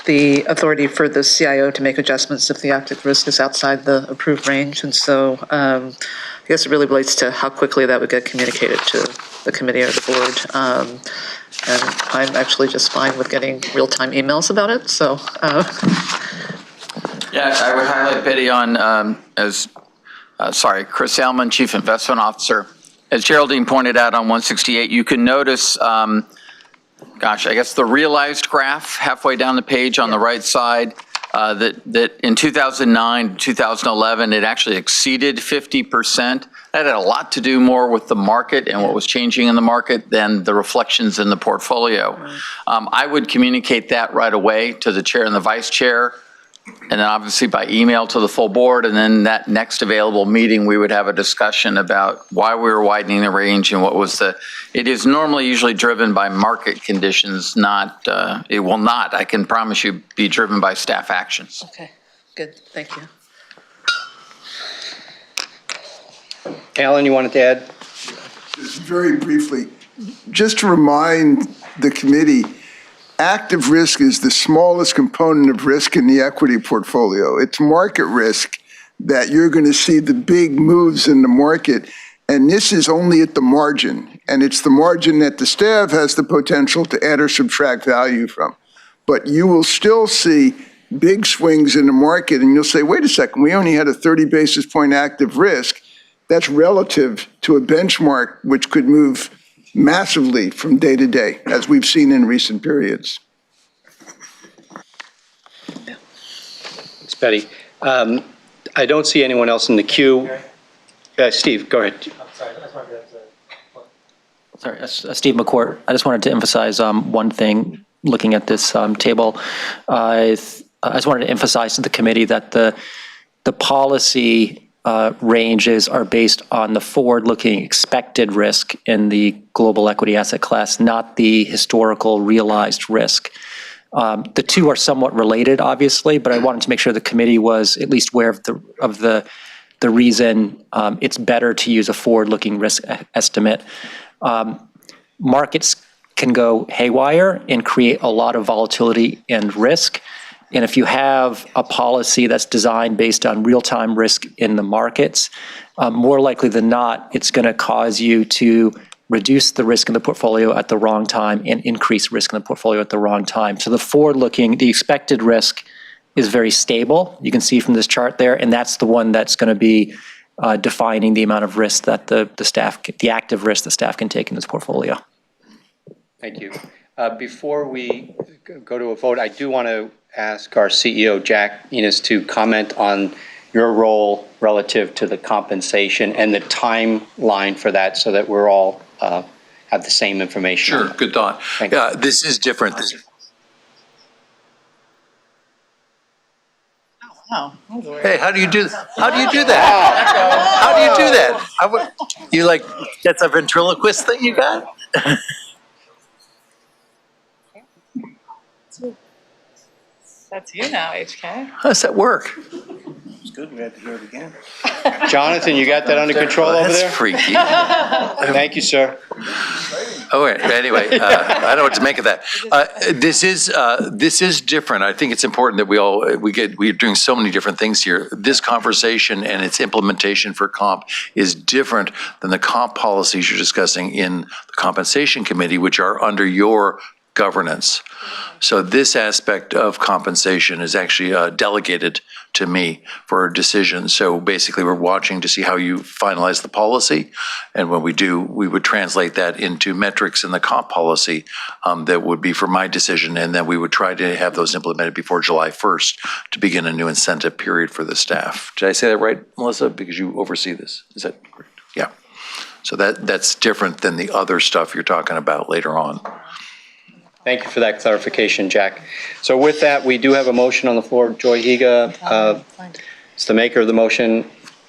the authority for the CIO to make adjustments if the active risk is outside the approved range. And so I guess it really relates to how quickly that would get communicated to the committee or the board. And I'm actually just fine with getting real-time emails about it, so. Yeah, I would highlight Betty on, Chris Salmon, Chief Investment Officer. As Geraldine pointed out on 168, you can notice, I guess the realized graph halfway down the page on the right side, that in 2009 to 2011, it actually exceeded 50%. That had a lot to do more with the market and what was changing in the market than the reflections in the portfolio. I would communicate that right away to the chair and the vice chair, and then obviously by email to the full board, and then that next available meeting, we would have a discussion about why we were widening the range and what was it is normally usually driven by market conditions, not, it will not, I can promise you, be driven by staff actions. Okay, good, thank you. Alan, you wanted to add? Just very briefly, just to remind the committee, active risk is the smallest component of risk in the equity portfolio. It's market risk that you're going to see the big moves in the market, and this is only at the margin. And it's the margin that the staff has the potential to add or subtract value from. but you will still see big swings in the market, and you'll say, wait a second, we only had a 30 basis point active risk. That's relative to a benchmark which could move massively from day to day, as we've seen in recent periods. Thanks, Betty. I don't see anyone else in the queue. Steve, go ahead. Sorry, Steve McCourt. I just wanted to emphasize one thing looking at this table. I just wanted to emphasize to the committee that the policy ranges are based on the forward-looking expected risk in the global equity asset class, not the historical realized risk. The two are somewhat related, obviously, but I wanted to make sure the committee was at least aware of the reason it's better to use a forward-looking risk estimate. Markets can go haywire and create a lot of volatility and risk. And if you have a policy that's designed based on real-time risk in the markets, more likely than not, it's going to cause you to reduce the risk in the portfolio at the wrong time and increase risk in the portfolio at the wrong time. So the forward-looking, the expected risk is very stable. You can see from this chart there, and that's the one that's going to be defining the amount of risk that the active risk the staff can take in this portfolio. Thank you. Before we go to a vote, I do want to ask our CEO, Jack Enos, to comment on your role relative to the compensation and the timeline for that so that we're all have the same information. Sure, good thought. Yeah, this is different. Oh, Hey, how do you do that? How do you do that? You like, that's a ventriloquist thing you got? That's you now, HK. How does that work? It's good. We have to do it again. Jonathan, you got that under control over there? That's freaky. Thank you, sir. Oh, wait, anyway, I don't know what to make of that. This is different. I think it's important that we're doing so many different things here. This conversation and its implementation for comp is different than the comp policies you're discussing in the compensation committee, which are under your governance. So this aspect of compensation is actually delegated to me for a decision. So basically, we're watching to see how you finalize the policy. And when we do, we would translate that into metrics in the comp policy that would be for my decision. And then we would try to have those implemented before July 1st to begin a new incentive period for the staff. Did I say that right, Melissa? Because you oversee this. Is that correct? Yeah. So that's different than the other stuff you're talking about later on. Thank you for that clarification, Jack. So with that, we do have a motion on the floor. Joy Higa is the maker of the motion.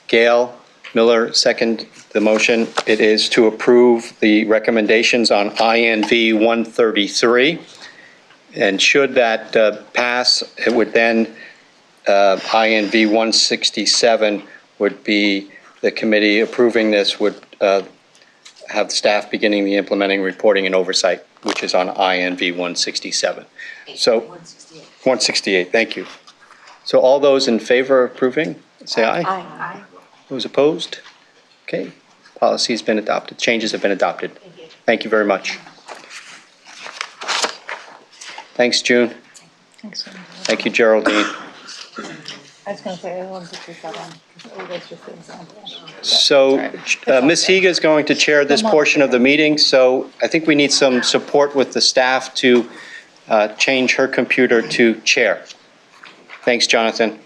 Gail Miller, second the motion. It is to approve the recommendations on INV 133. And should that pass, it would then, INV 167 would be the committee approving this would have the staff beginning the implementing, reporting, and oversight, which is on INV 167. So 168, thank you. So all those in favor of approving, say aye. Aye. Those opposed? Okay, policy's been adopted, changes have been adopted. Thank you very much. Thanks, June. Thanks. Thank you, Geraldine. I was going to say 167. That's just an example. So Ms. Higa is going to chair this portion of the meeting, so I think we need some support with the staff to change her computer to chair. Thanks, Jonathan.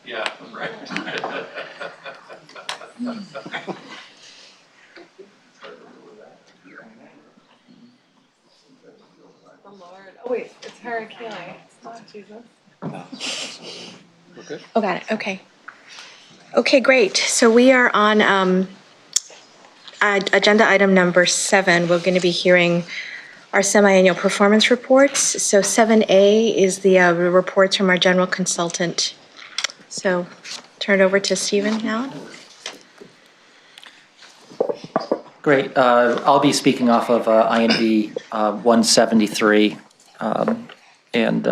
Yeah, right. Oh, wait, it's Harakili. It's not Jesus. We're good? Oh, got it. Okay. Okay, great. So we are on agenda item number 7. We're going to be hearing our semi-annual performance reports. So 7A is the reports from our general consultant. So turn it over to Stephen now. Great. I'll be speaking off of INV 173 and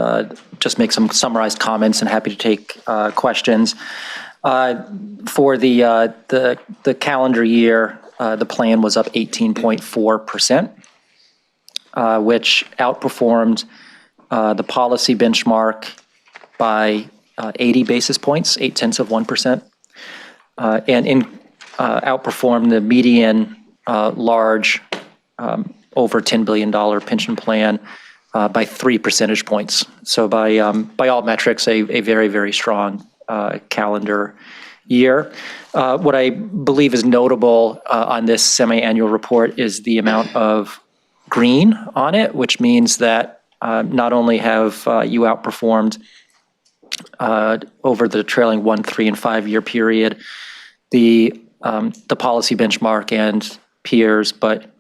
just make some summarized comments, and happy to take questions. For the calendar year, the plan was up 18.4%, which outperformed the policy benchmark by 80 basis points, 0.8%, and outperformed the median large over $10 billion pension plan by 3 percentage points. So by all metrics, a very, very strong calendar year. What I believe is notable on this semi-annual report is the amount of green on it, which means that not only have you outperformed over the trailing 1, 3, and 5 year period the policy benchmark and peers, but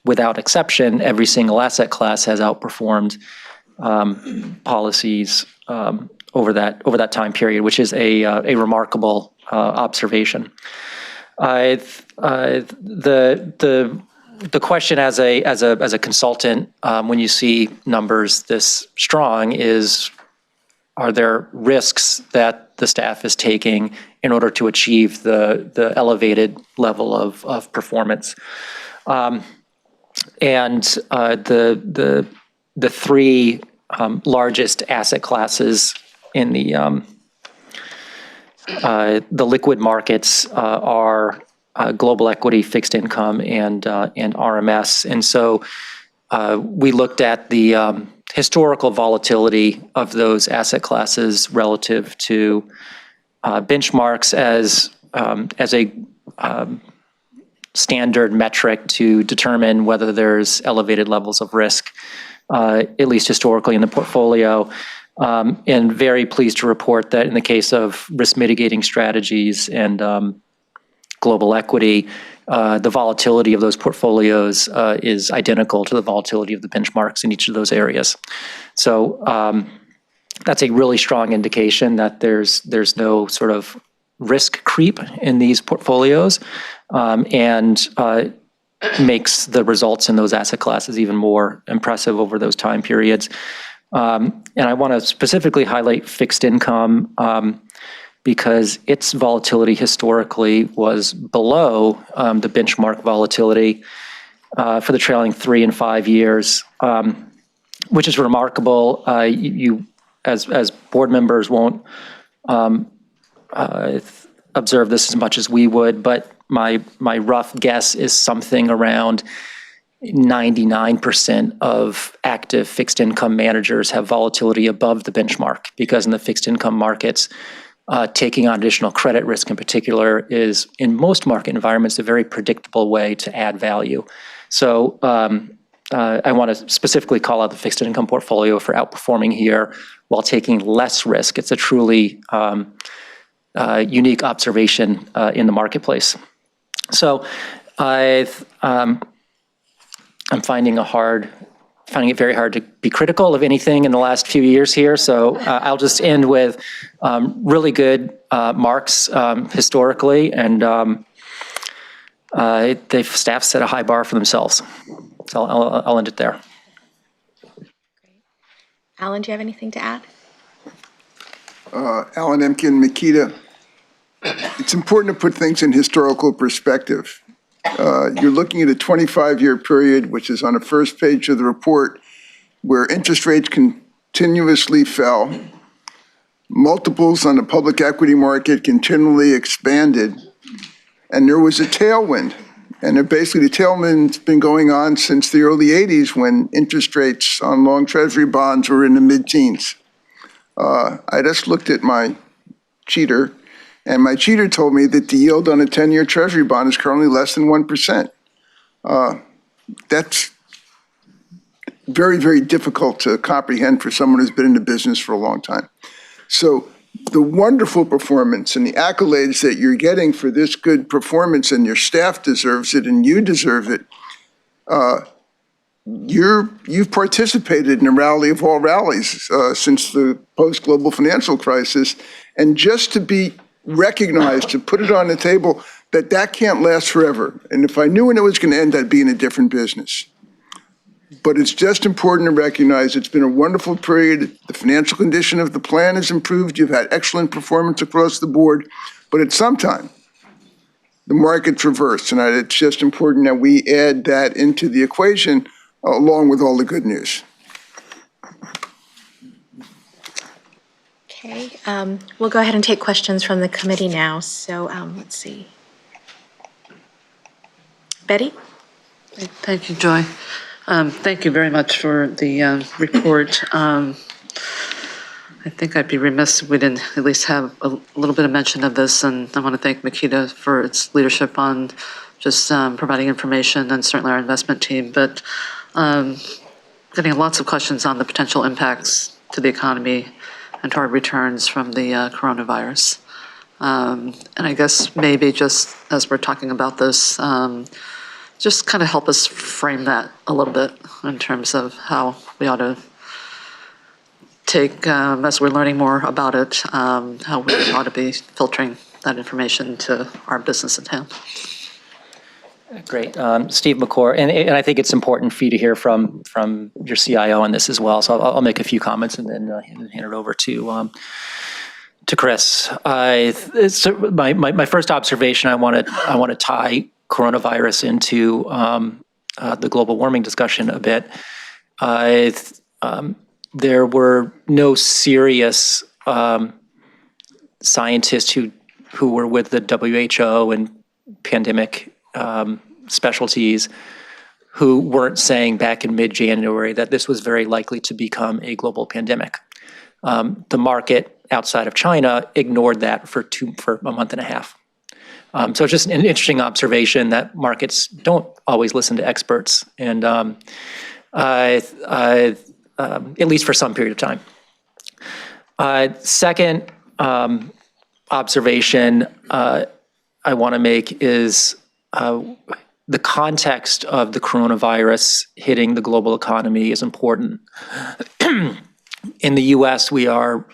without exception, every single asset class has outperformed policies over that time period, which is a remarkable observation. The question as a consultant, when you see numbers this strong, is are there risks that the staff is taking in order to achieve the elevated level of performance? And the three largest asset classes in the liquid markets are global equity, fixed income, and RMS. And so we looked at the historical volatility of those asset classes relative to benchmarks as a standard metric to determine whether there's elevated levels of risk, at least historically in the portfolio. And very pleased to report that in the case of risk mitigating strategies and global equity, the volatility of those portfolios is identical to the volatility of the benchmarks in each of those areas. So that's a really strong indication that there's no sort of risk creep in these portfolios, and makes the results in those asset classes even more impressive over those time periods. And I want to specifically highlight fixed income because its volatility historically was below the benchmark volatility for the trailing 3 and 5 years, which is remarkable. You as board members won't observe this as much as we would, but my rough guess is something around 99% of active fixed income managers have volatility above the benchmark, because in the fixed income markets, taking on additional credit risk in particular is, in most market environments, a very predictable way to add value. So I want to specifically call out the fixed income portfolio for outperforming here while taking less risk. It's a truly unique observation in the marketplace. So I'm finding it very hard to be critical of anything in the last few years here. So I'll just end with really good marks historically, and the staff set a high bar for themselves. So I'll end it there. Alan, do you have anything to add? Alan Emkin, Makita. It's important to put things in historical perspective. You're looking at a 25-year period, which is on the first page of the report, where interest rates continuously fell, multiples on the public equity market continually expanded, and there was a tailwind And basically, the tailwind's been going on since the early 80s when interest rates on long Treasury bonds were in the mid-teens. I just looked at my cheater, and my cheater told me that the yield on a 10-year Treasury bond is currently less than 1%. That's very, very difficult to comprehend for someone who's been in the business for a long time. So the wonderful performance and the accolades that you're getting for this good performance, and your staff deserves it and you deserve it, you've participated in a rally of all rallies since the post-global financial crisis. And just to be recognized, to put it on the table, that can't last forever. And if I knew when it was going to end, I'd be in a different business. But it's just important to recognize it's been a wonderful period. The financial condition of the plan has improved. You've had excellent performance across the board. But at some time, the market's reversed. And it's just important that we add that into the equation along with all the good news. Okay, we'll go ahead and take questions from the committee now. So let's see. Betty? Thank you, Joy. Thank you very much for the report. I think I'd be remiss if we didn't at least have a little bit of mention of this, and I want to thank Makita for its leadership on just providing information, and certainly our investment team, but getting lots of questions on the potential impacts to the economy and to our returns from the coronavirus. And I guess maybe just as we're talking about this, just kind of help us frame that a little bit in terms of how we ought to take, as we're learning more about it, how we ought to be filtering that information to our business at hand. Great. Steve McCord, and I think it's important for you to hear from your CIO on this as well. So I'll make a few comments and then hand it over to Chris. So my first observation, I want to tie coronavirus into the global warming discussion a bit. There were no serious scientists who were with the WHO and pandemic specialties who weren't saying back in mid-January that this was very likely to become a global pandemic. The market outside of China ignored that for a month and a half. So it's just an interesting observation that markets don't always listen to experts, and at least for some period of time. Second observation I want to make is the context of the coronavirus hitting the global economy is important. In the U.S., we are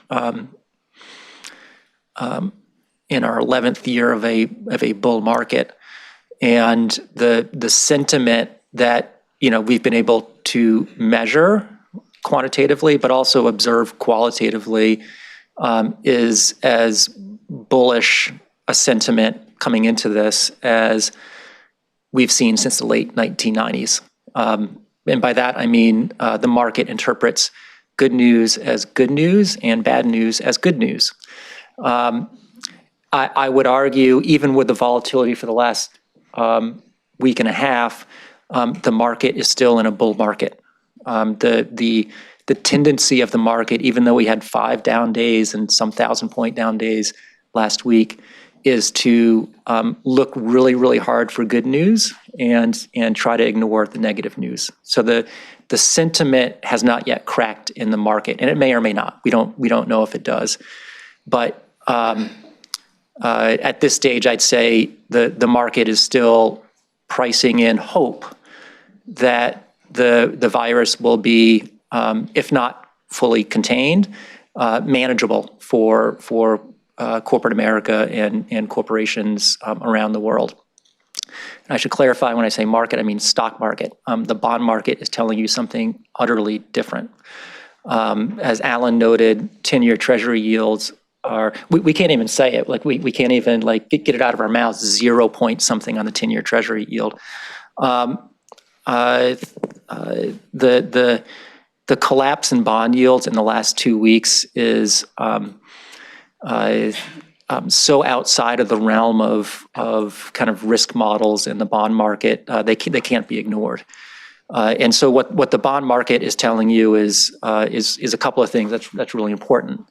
in our 11th year of a bull market, and the sentiment that we've been able to measure quantitatively, but also observe qualitatively, is as bullish a sentiment coming into this as we've seen since the late 1990s. And by that I mean the market interprets good news as good news and bad news as good news. I would argue, even with the volatility for the last week and a half, the market is still in a bull market. The tendency of the market, even though we had 5 down days and some 1,000-point down days last week, is to look really, really hard for good news and try to ignore the negative news. So the sentiment has not yet cracked in the market, and it may or may not. We don't know if it does, but at this stage, I'd say the market is still pricing in hope that the virus will be, if not fully contained, manageable for corporate America and corporations around the world. And I should clarify, when I say market, I mean stock market. The bond market is telling you something utterly different. As Alan noted, 10-year Treasury yields are, we can't even say it, like we can't even get it out of our mouths, 0 point something on the 10-year Treasury yield. The collapse in bond yields in the last 2 weeks is, I so outside of the realm of kind of risk models in the bond market, they can't be ignored. And so what the bond market is telling you is a couple of things that's really important.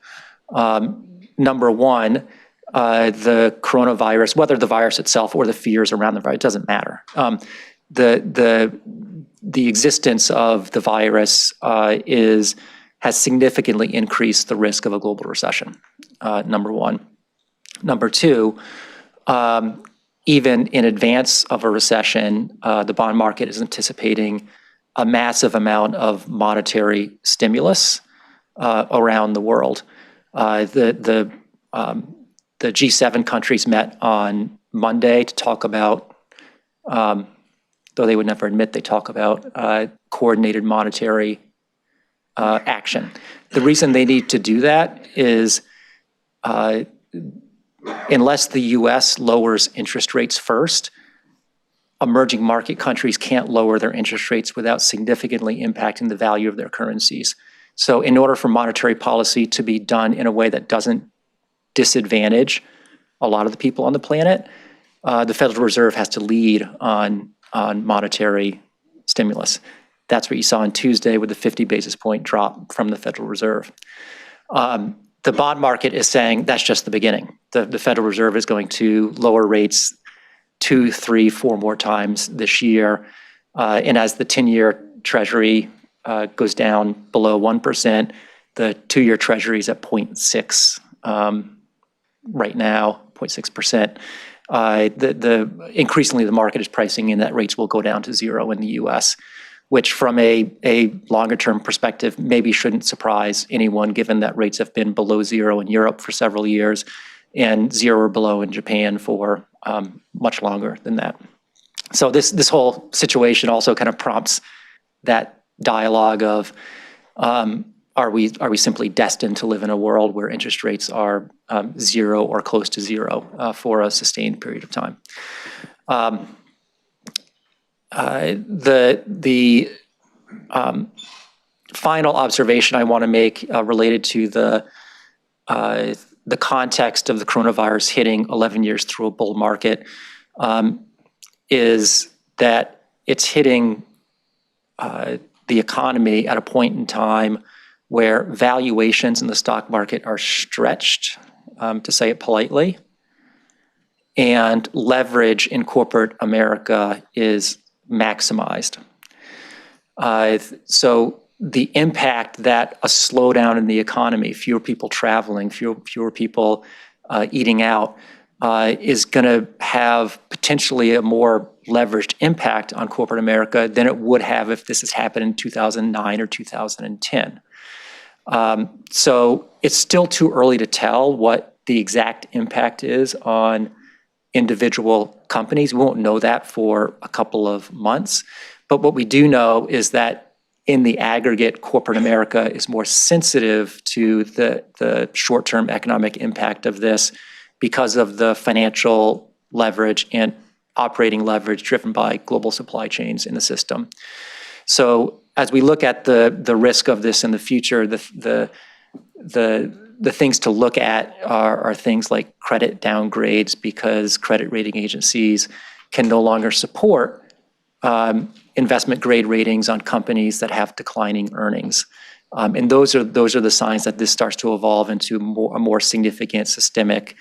Number one, the coronavirus, whether the virus itself or the fears around the virus, it doesn't matter. The existence of the virus has significantly increased the risk of a global recession. Number one. Number two, even in advance of a recession, the bond market is anticipating a massive amount of monetary stimulus around the world. The G7 countries met on Monday to talk about, though they would never admit they talk about coordinated monetary action. The reason they need to do that is unless the U.S. lowers interest rates first, emerging market countries can't lower their interest rates without significantly impacting the value of their currencies. So in order for monetary policy to be done in a way that doesn't disadvantage a lot of the people on the planet, the Federal Reserve has to lead on monetary stimulus. That's what you saw on Tuesday with the 50 basis point drop from the Federal Reserve. The bond market is saying that's just the beginning. The Federal Reserve is going to lower rates 2, 3, 4 more times this year. And as the 10-year Treasury goes down below 1%, the 2-year Treasury is at 0.6 right now, 0.6%. Increasingly, the market is pricing in that rates will go down to 0 in the U.S., which from a longer-term perspective maybe shouldn't surprise anyone, given that rates have been below 0 in Europe for several years and 0 or below in Japan for much longer than that. So this whole situation also kind of prompts that dialogue of, are we simply destined to live in a world where interest rates are 0 or close to 0 for a sustained period of time? The final observation I want to make related to the context of the coronavirus hitting 11 years through a bull market is that it's hitting the economy at a point in time where valuations in the stock market are stretched, to say it politely, and leverage in corporate America is maximized. So the impact that a slowdown in the economy, fewer people traveling, fewer people eating out, is going to have potentially a more leveraged impact on corporate America than it would have if this has happened in 2009 or 2010. So it's still too early to tell what the exact impact is on individual companies. We won't know that for a couple of months. But what we do know is that in the aggregate, corporate America is more sensitive to the short-term economic impact of this because of the financial leverage and operating leverage driven by global supply chains in the system. So as we look at the risk of this in the future, the things to look at are things like credit downgrades, because credit rating agencies can no longer support investment grade ratings on companies that have declining earnings. And those are the signs that this starts to evolve into a more significant systemic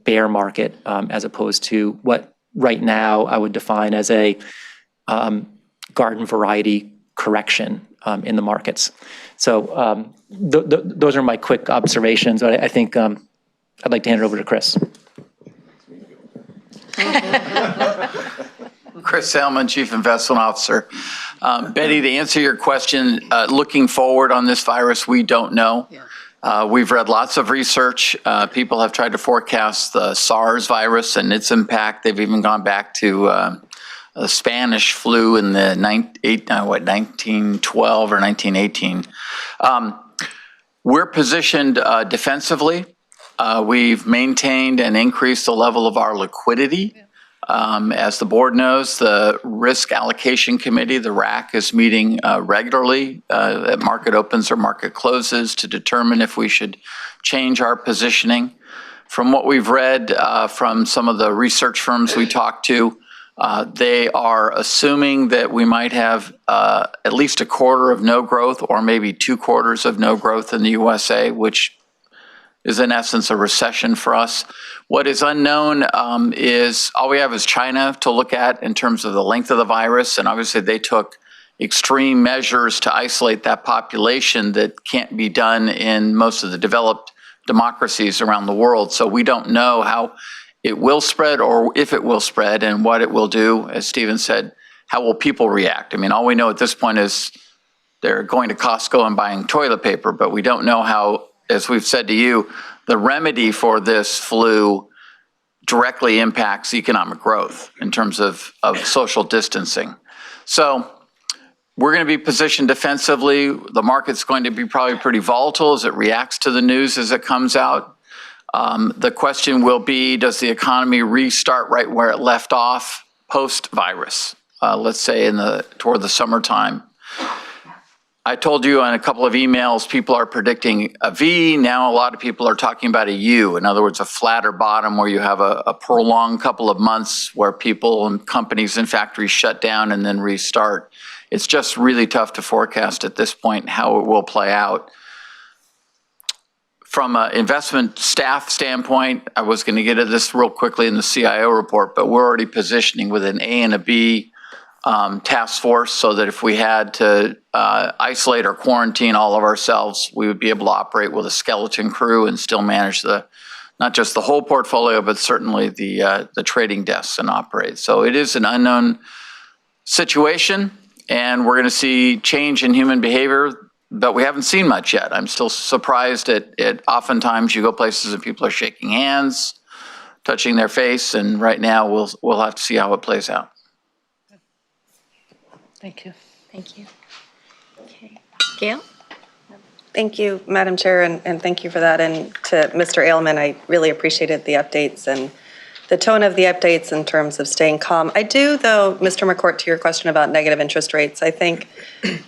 bear market, as opposed to what right now I would define as a garden variety correction in the markets. So those are my quick observations. I think I'd like to hand it over to Chris. Chris Salmon, Chief Investment Officer. Betty, to answer your question, looking forward on this virus, we don't know. We've read lots of research. People have tried to forecast the SARS virus and its impact. They've even gone back to the Spanish flu in the 1912 or 1918. We're positioned defensively. We've maintained and increased the level of our liquidity. As the board knows, the Risk Allocation Committee, the RAC, is meeting regularly at market opens or market closes to determine if we should change our positioning. From what we've read from some of the research firms we talked to, they are assuming that we might have at least a quarter of no growth or maybe 2 quarters of no growth in the USA, which is in essence a recession for us. What is unknown is all we have is China to look at in terms of the length of the virus. And obviously they took extreme measures to isolate that population that can't be done in most of the developed democracies around the world. So we don't know how it will spread or if it will spread and what it will do. As Stephen said, how will people react? I mean, all we know at this point is they're going to Costco and buying toilet paper, but we don't know how, as we've said to you, the remedy for this flu directly impacts economic growth in terms of social distancing. So we're going to be positioned defensively. The market's going to be probably pretty volatile as it reacts to the news as it comes out. The question will be, does the economy restart right where it left off post-virus, let's say toward the summertime? I told you on a couple of emails, people are predicting a V. Now a lot of people are talking about a U. In other words, a flatter bottom where you have a prolonged couple of months where people and companies and factories shut down and then restart. It's just really tough to forecast at this point how it will play out. From an investment staff standpoint, I was going to get at this real quickly in the CIO report, but we're already positioning with an A and a B task force so that if we had to isolate or quarantine all of ourselves, we would be able to operate with a skeleton crew and still manage not just the whole portfolio, but certainly the trading desks and operate. So it is an unknown situation, and we're going to see change in human behavior, but we haven't seen much yet. I'm still surprised at oftentimes you go places and people are shaking hands, touching their face, and right now we'll have to see how it plays out. Thank you. Thank you. Okay. Gail? Thank you, Madam Chair, and thank you for that. And to Mr. Ailman, I really appreciated the updates and the tone of the updates in terms of staying calm. I do, though, Mr. McCourt, to your question about negative interest rates, I think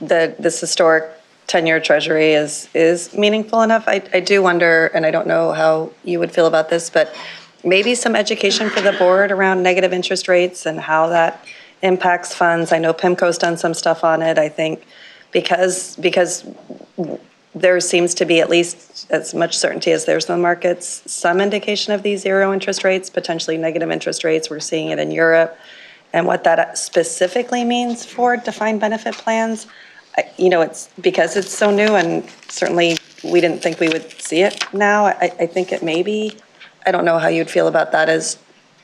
that this historic 10-year Treasury is meaningful enough. I do wonder, and I don't know how you would feel about this, but maybe some education for the board around negative interest rates and how that impacts funds. I know PIMCO's done some stuff on it. I think because there seems to be, at least as much certainty as there's in the markets, some indication of these zero interest rates, potentially negative interest rates. We're seeing it in Europe. And what that specifically means for defined benefit plans, it's because it's so new, and certainly we didn't think we would see it now. I think it may be. I don't know how you'd feel about that as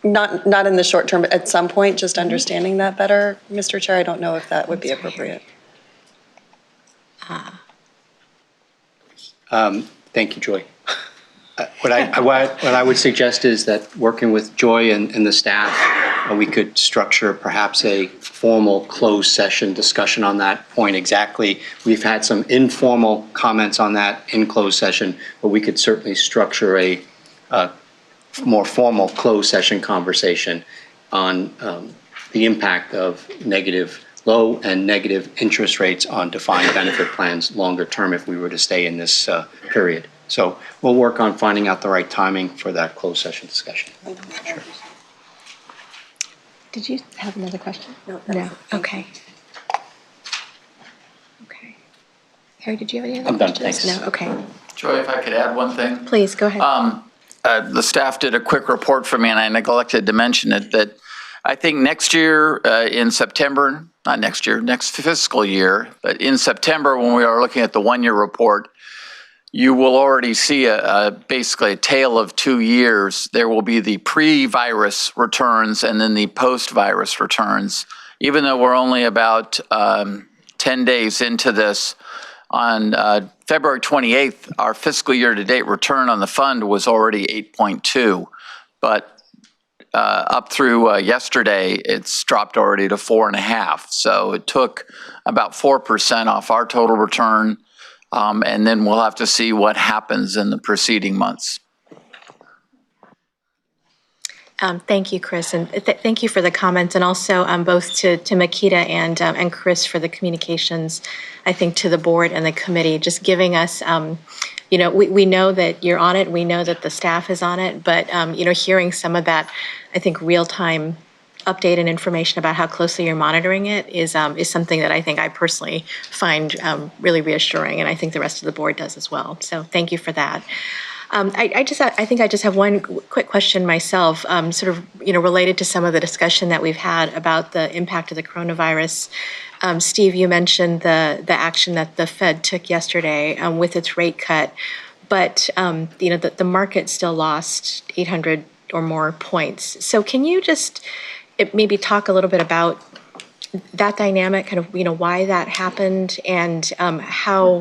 not in the short term, but at some point, just understanding that better, Mr. Chair. I don't know if that would be appropriate. Thank you, Joy. What I would suggest is that working with Joy and the staff, we could structure perhaps a formal closed session discussion on that point exactly. We've had some informal comments on that in closed session, but we could certainly structure a more formal closed session conversation on the impact of low and negative interest rates on defined benefit plans longer term if we were to stay in this period. So we'll work on finding out the right timing for that closed session discussion. Sure. Did you have another question? No. Okay. Okay. Harry, did you have any other I'm done, questions? thanks. No, okay. Joy, if I could add one thing. Please, go ahead. The staff did a quick report for me, and I neglected to mention it, that I think next year in September, not next year, next fiscal year, but in September when we are looking at the one-year report, you will already see basically a tale of 2 years. There will be the pre-virus returns and then the post-virus returns. Even though we're only about 10 days into this, on February 28th, our fiscal year-to-date return on the fund was already 8.2, but up through yesterday, it's dropped already to 4.5. So it took about 4% off our total return, and then we'll have to see what happens in the preceding months. Thank you, Chris, and thank you for the comments, and also both to Makita and Chris for the communications, I think, to the board and the committee, just giving us we know that you're on it, we know that the staff is on it, but, hearing some of that, I think, real-time update and information about how closely you're monitoring it is something that I think I personally find really reassuring, and I think the rest of the board does as well. So thank you for that. I think I just have one quick question myself, sort of, related to some of the discussion that we've had about the impact of the coronavirus. Steve, you mentioned the action that the Fed took yesterday with its rate cut, but the market still lost 800 or more points. So can you just maybe talk a little bit about that dynamic, kind of, why that happened, and how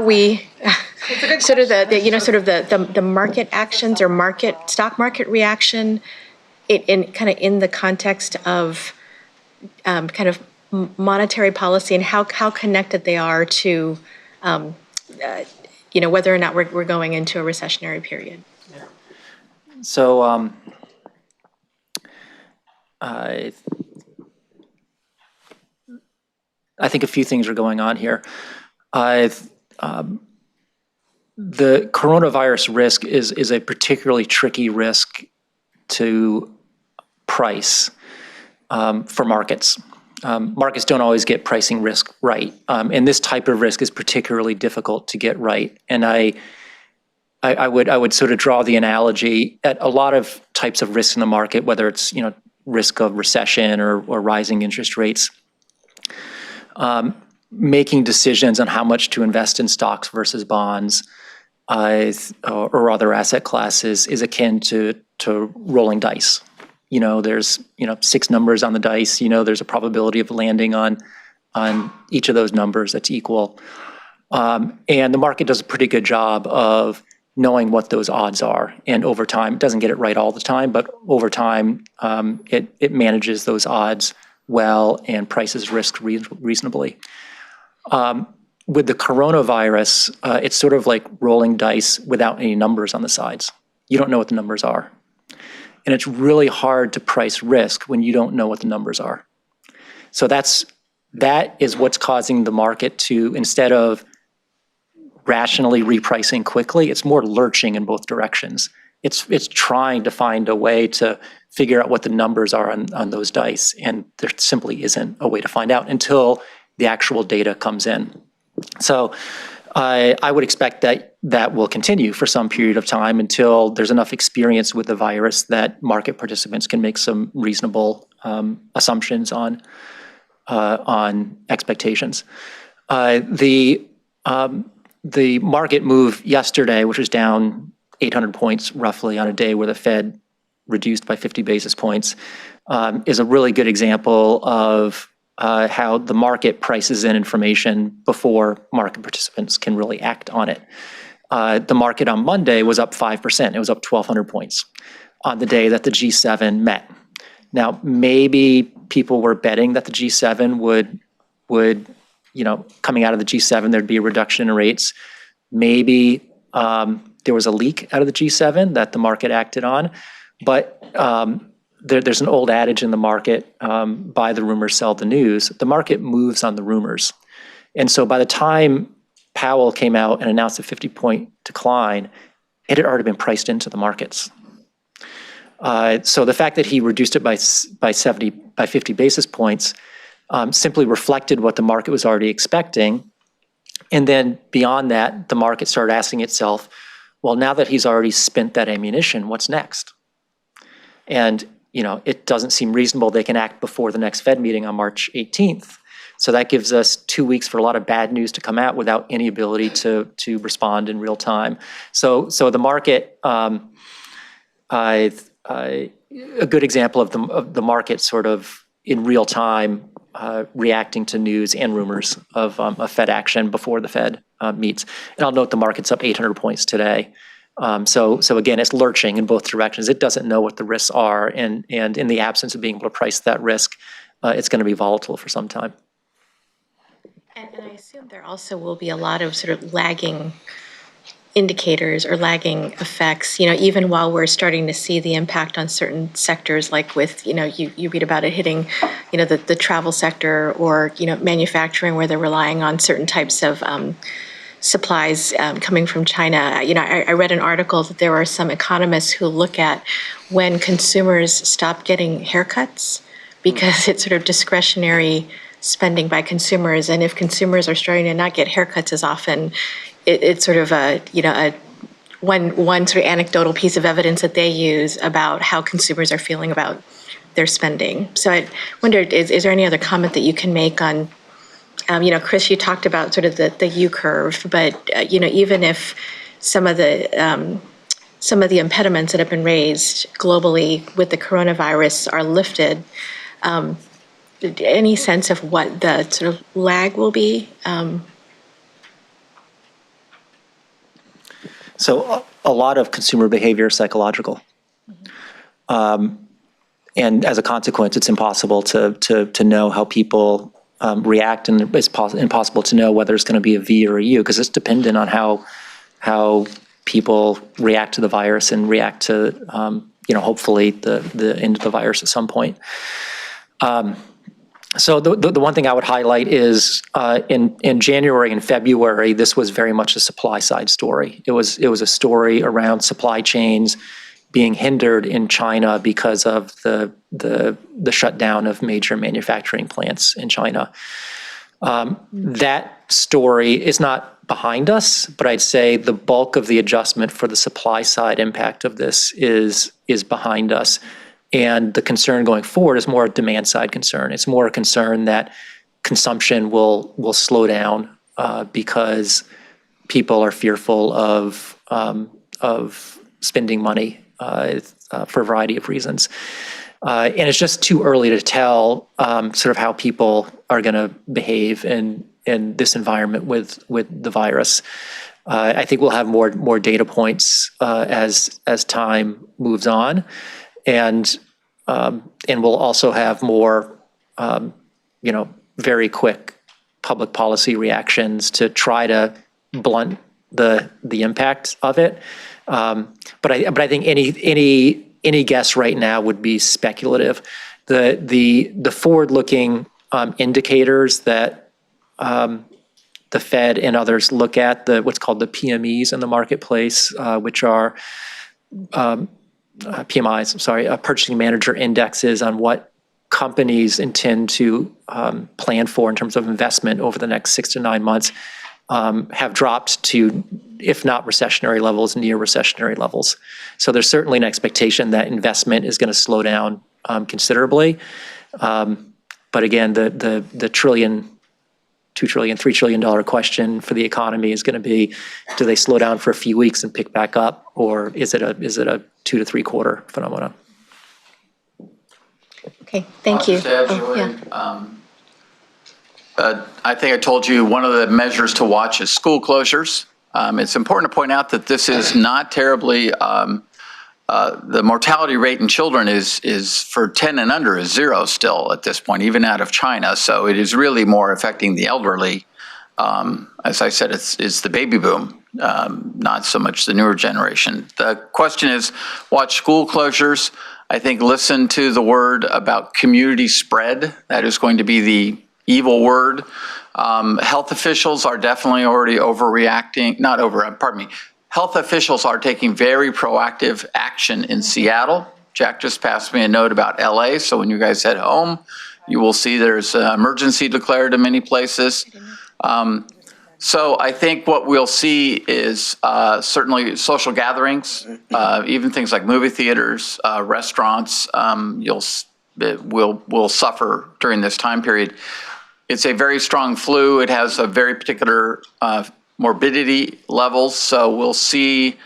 we sort of the market actions or stock market reaction in the context of kind of monetary policy, and how connected they are to whether or not we're going into a recessionary period. So I think a few things are going on here. The coronavirus risk is a particularly tricky risk to price for markets. Markets don't always get pricing risk right, and this type of risk is particularly difficult to get right. And I would sort of draw the analogy at a lot of types of risks in the market, whether it's risk of recession or rising interest rates. Making decisions on how much to invest in stocks versus bonds or other asset classes is akin to rolling dice. There's 6 numbers on the dice. There's a probability of landing on each of those numbers that's equal. And the market does a pretty good job of knowing what those odds are. And over time, it doesn't get it right all the time, but over time, it manages those odds well and prices risk reasonably. With the coronavirus, it's sort of like rolling dice without any numbers on the sides. You don't know what the numbers are. And it's really hard to price risk when you don't know what the numbers are. So that is what's causing the market to, instead of rationally repricing quickly, it's more lurching in both directions. It's trying to find a way to figure out what the numbers are on those dice, and there simply isn't a way to find out until the actual data comes in. So I would expect that will continue for some period of time until there's enough experience with the virus that market participants can make some reasonable assumptions on expectations. The market move yesterday, which was down 800 points roughly on a day where the Fed reduced by 50 basis points, is a really good example of how the market prices in information before market participants can really act on it. The market on Monday was up 5%. It was up 1,200 points on the day that the G7 met. Now, maybe people were betting that the G7 would coming out of the G7, there'd be a reduction in rates. Maybe there was a leak out of the G7 that the market acted on. But there's an old adage in the market, buy the rumors, sell the news. The market moves on the rumors. And so by the time Powell came out and announced a 50-point decline, it had already been priced into the markets. So the fact that he reduced it by 50 basis points simply reflected what the market was already expecting. And then beyond that, the market started asking itself, well, now that he's already spent that ammunition, what's next? And it doesn't seem reasonable they can act before the next Fed meeting on March 18th. So that gives us 2 weeks for a lot of bad news to come out without any ability to respond in real time. So the market, a good example of the market sort of in real time reacting to news and rumors of Fed action before the Fed meets. And I'll note the market's up 800 points today. So again, it's lurching in both directions. It doesn't know what the risks are, and in the absence of being able to price that risk, it's going to be volatile for some time. And I assume there also will be a lot of sort of lagging indicators or lagging effects, even while we're starting to see the impact on certain sectors, like with, you read about it hitting, the travel sector or, manufacturing, where they're relying on certain types of supplies coming from China. I read an article that there are some economists who look at when consumers stop getting haircuts because it's sort of discretionary spending by consumers, and if consumers are starting to not get haircuts as often, it's sort of one sort of anecdotal piece of evidence that they use about how consumers are feeling about their spending. So I wondered, is there any other comment that you can make on, Chris, you talked about sort of the U curve, but even if some of the impediments that have been raised globally with the coronavirus are lifted, any sense of what the sort of lag will be? So a lot of consumer behavior is psychological. And as a consequence, it's impossible to know how people react, and it's impossible to know whether it's going to be a V or a U, because it's dependent on how people react to the virus and react to, hopefully the end of the virus at some point. So the one thing I would highlight is in January and February, this was very much a supply side story. It was a story around supply chains being hindered in China because of the shutdown of major manufacturing plants in China. That story is not behind us, but I'd say the bulk of the adjustment for the supply side impact of this is behind us. And the concern going forward is more a demand side concern. It's more a concern that consumption will slow down because people are fearful of spending money for a variety of reasons. And it's just too early to tell sort of how people are going to behave in this environment with the virus. I think we'll have more data points as time moves on. And we'll also have more, very quick public policy reactions to try to blunt the impact of it. But I think any guess right now would be speculative. The forward-looking indicators that the Fed and others look at, what's called the PMEs in the marketplace, which are PMIs, purchasing manager indexes on what companies intend to plan for in terms of investment over the next 6 to 9 months, have dropped to, if not recessionary levels, near recessionary levels. So there's certainly an expectation that investment is going to slow down considerably. But again, the trillion, $2 trillion, $3 trillion question for the economy is going to be, do they slow down for a few weeks and pick back up, or is it a 2 to 3 quarter phenomenon? Okay, thank you. I think I told you one of the measures to watch is school closures. It's important to point out that this is not terribly, the mortality rate in children is for 10 and under is 0 still at this point, even out of China. So it is really more affecting the elderly. As I said, it's the baby boom, not so much the newer generation. The question is, watch school closures. I think listen to the word about community spread. That is going to be the evil word. Health officials are definitely already overreacting, health officials are taking very proactive action in Seattle. Jack just passed me a note about LA, so when you guys head home, you will see there's an emergency declared in many places. So I think what we'll see is certainly social gatherings, even things like movie theaters, restaurants, will suffer during this time period. It's a very strong flu. It has a very particular morbidity levels, so we'll see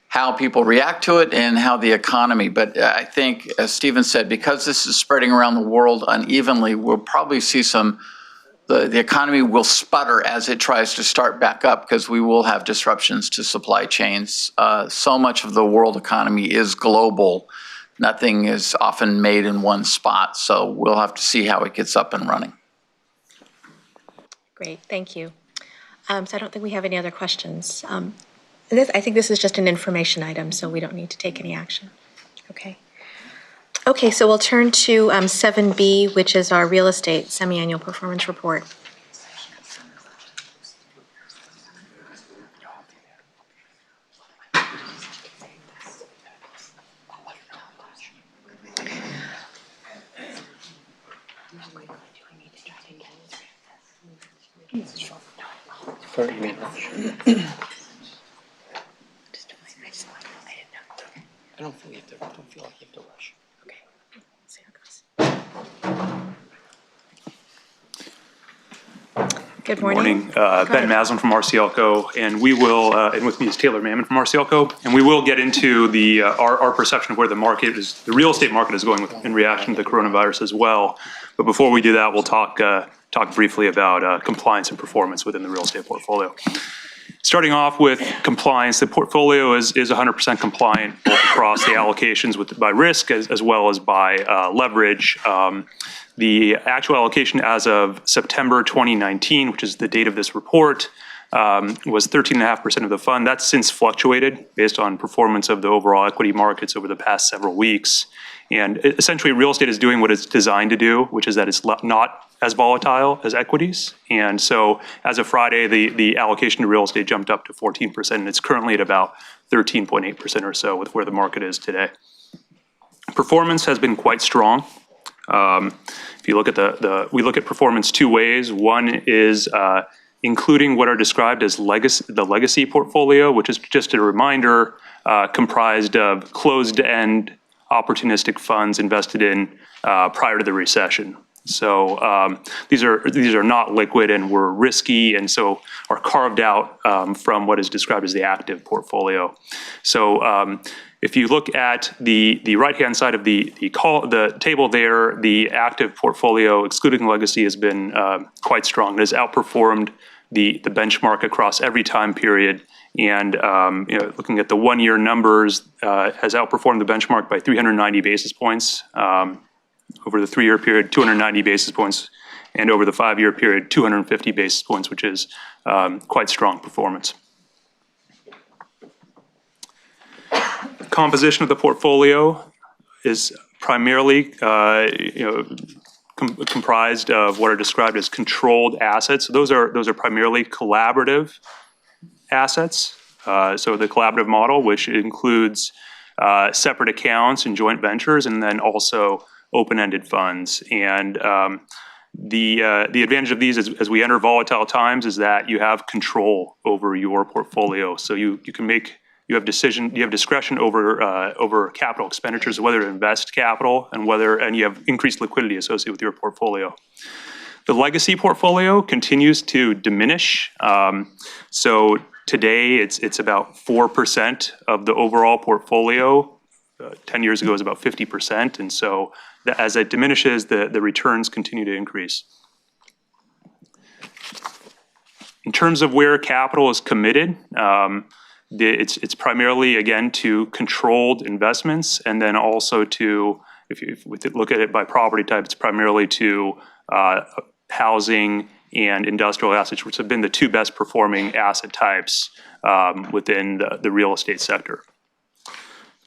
how people react to it and how the economy. But I think, as Stephen said, because this is spreading around the world unevenly, we'll probably see the economy will sputter as it tries to start back up, because we will have disruptions to supply chains. So much of the world economy is global. Nothing is often made in one spot, so we'll have to see how it gets up and running. Great, thank you. So I don't think we have any other questions. I think this is just an information item, so we don't need to take any action. Okay, so we'll turn to 7B, which is our real estate semi-annual performance report. I don't feel like you have to rush. Good morning. Ben Maslin from RCLCO, and we will, and with me is Taylor Mammon from RCLCO, and we will get into the our perception of where the market is, the real estate market is going in reaction to the coronavirus as well. But before we do that, we'll talk briefly about compliance and performance within the real estate portfolio. Starting off with compliance, the portfolio is 100% compliant both across the allocations by risk as well as by leverage. The actual allocation as of September 2019, which is the date of this report, was 13.5% of the fund. That's since fluctuated based on performance of the overall equity markets over the past several weeks. And essentially, real estate is doing what it's designed to do, which is that it's not as volatile as equities. And so as of Friday, the allocation to real estate jumped up to 14%, and it's currently at about 13.8% or so with where the market is today. Performance has been quite strong. If you look at we look at performance two ways. One is including what are described as the legacy portfolio, which is just a reminder, comprised of closed-end opportunistic funds invested in prior to the recession. So these are not liquid and were risky, and so are carved out from what is described as the active portfolio. So if you look at the right-hand side of the table there, the active portfolio, excluding legacy, has been quite strong. It has outperformed the benchmark across every time period. And looking at the one-year numbers, has outperformed the benchmark by 390 basis points over the 3-year period, 290 basis points, and over the 5-year period, 250 basis points, which is quite strong performance. Composition of the portfolio is primarily comprised of what are described as controlled assets. So those are primarily collaborative assets. So the collaborative model, which includes separate accounts and joint ventures, and then also open-ended funds. And the advantage of these as we enter volatile times is that you have control over your portfolio. So you have discretion over capital expenditures, whether to invest capital and you have increased liquidity associated with your portfolio. The legacy portfolio continues to diminish. So today it's about 4% of the overall portfolio. 10 years ago it was about 50%. And so as it diminishes, the returns continue to increase. In terms of where capital is committed, it's primarily, again, to controlled investments, and then also to, if you look at it by property type, it's primarily to housing and industrial assets, which have been the two best performing asset types within the real estate sector.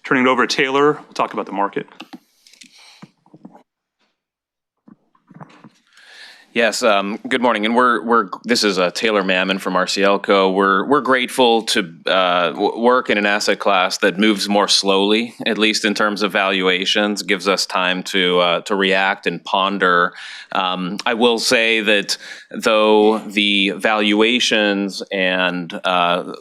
Turning it over to Taylor, we'll talk about the market. Yes, good morning, and this is Taylor Mammon from RCLCO. We're grateful to work in an asset class that moves more slowly, at least in terms of valuations, gives us time to react and ponder. I will say that though the valuations and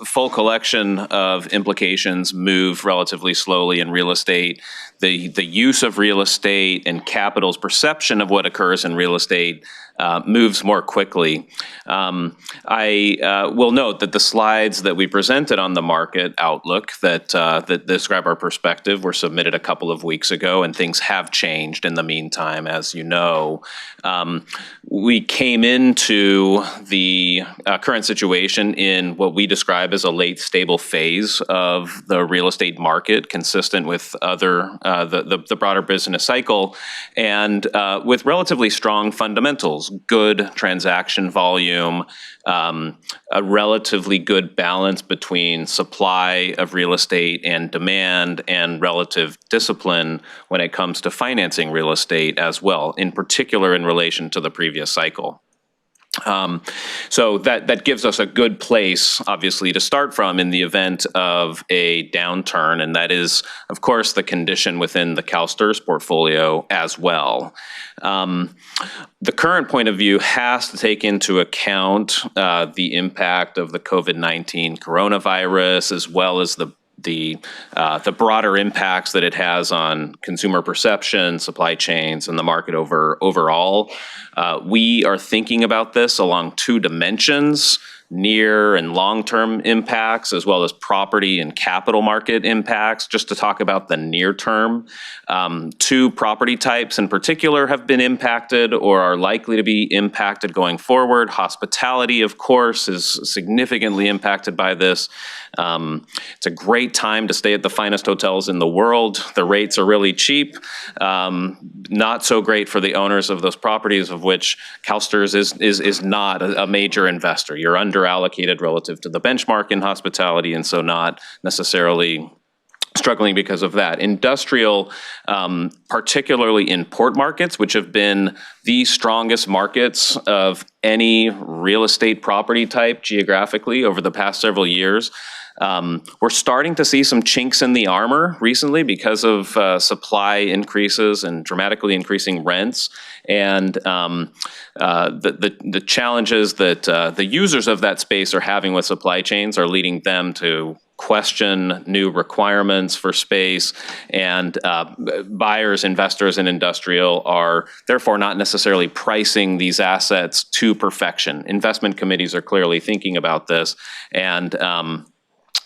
full collection of implications move relatively slowly in real estate, the use of real estate and capital's perception of what occurs in real estate moves more quickly. I will note that the slides that we presented on the market outlook that describe our perspective were submitted a couple of weeks ago, and things have changed in the meantime, as you know. We came into the current situation in what we describe as a late stable phase of the real estate market, consistent with the broader business cycle, and with relatively strong fundamentals, good transaction volume, a relatively good balance between supply of real estate and demand, and relative discipline when it comes to financing real estate as well, in particular in relation to the previous cycle. So that gives us a good place, obviously, to start from in the event of a downturn, and that is, of course, the condition within the CalSTRS portfolio as well. The current point of view has to take into account the impact of the COVID-19 coronavirus, as well as the broader impacts that it has on consumer perception, supply chains, and the market overall. We are thinking about this along two dimensions: near and long-term impacts, as well as property and capital market impacts. Just to talk about the near term, two property types in particular have been impacted or are likely to be impacted going forward. Hospitality, of course, is significantly impacted by this. It's a great time to stay at the finest hotels in the world. The rates are really cheap. Not so great for the owners of those properties, of which CalSTRS is not a major investor. You're under-allocated relative to the benchmark in hospitality, and so not necessarily struggling because of that. Industrial, particularly in port markets, which have been the strongest markets of any real estate property type geographically over the past several years. We're starting to see some chinks in the armor recently because of supply increases and dramatically increasing rents. And the challenges that the users of that space are having with supply chains are leading them to question new requirements for space, and buyers, investors in industrial are therefore not necessarily pricing these assets to perfection. Investment committees are clearly thinking about this, and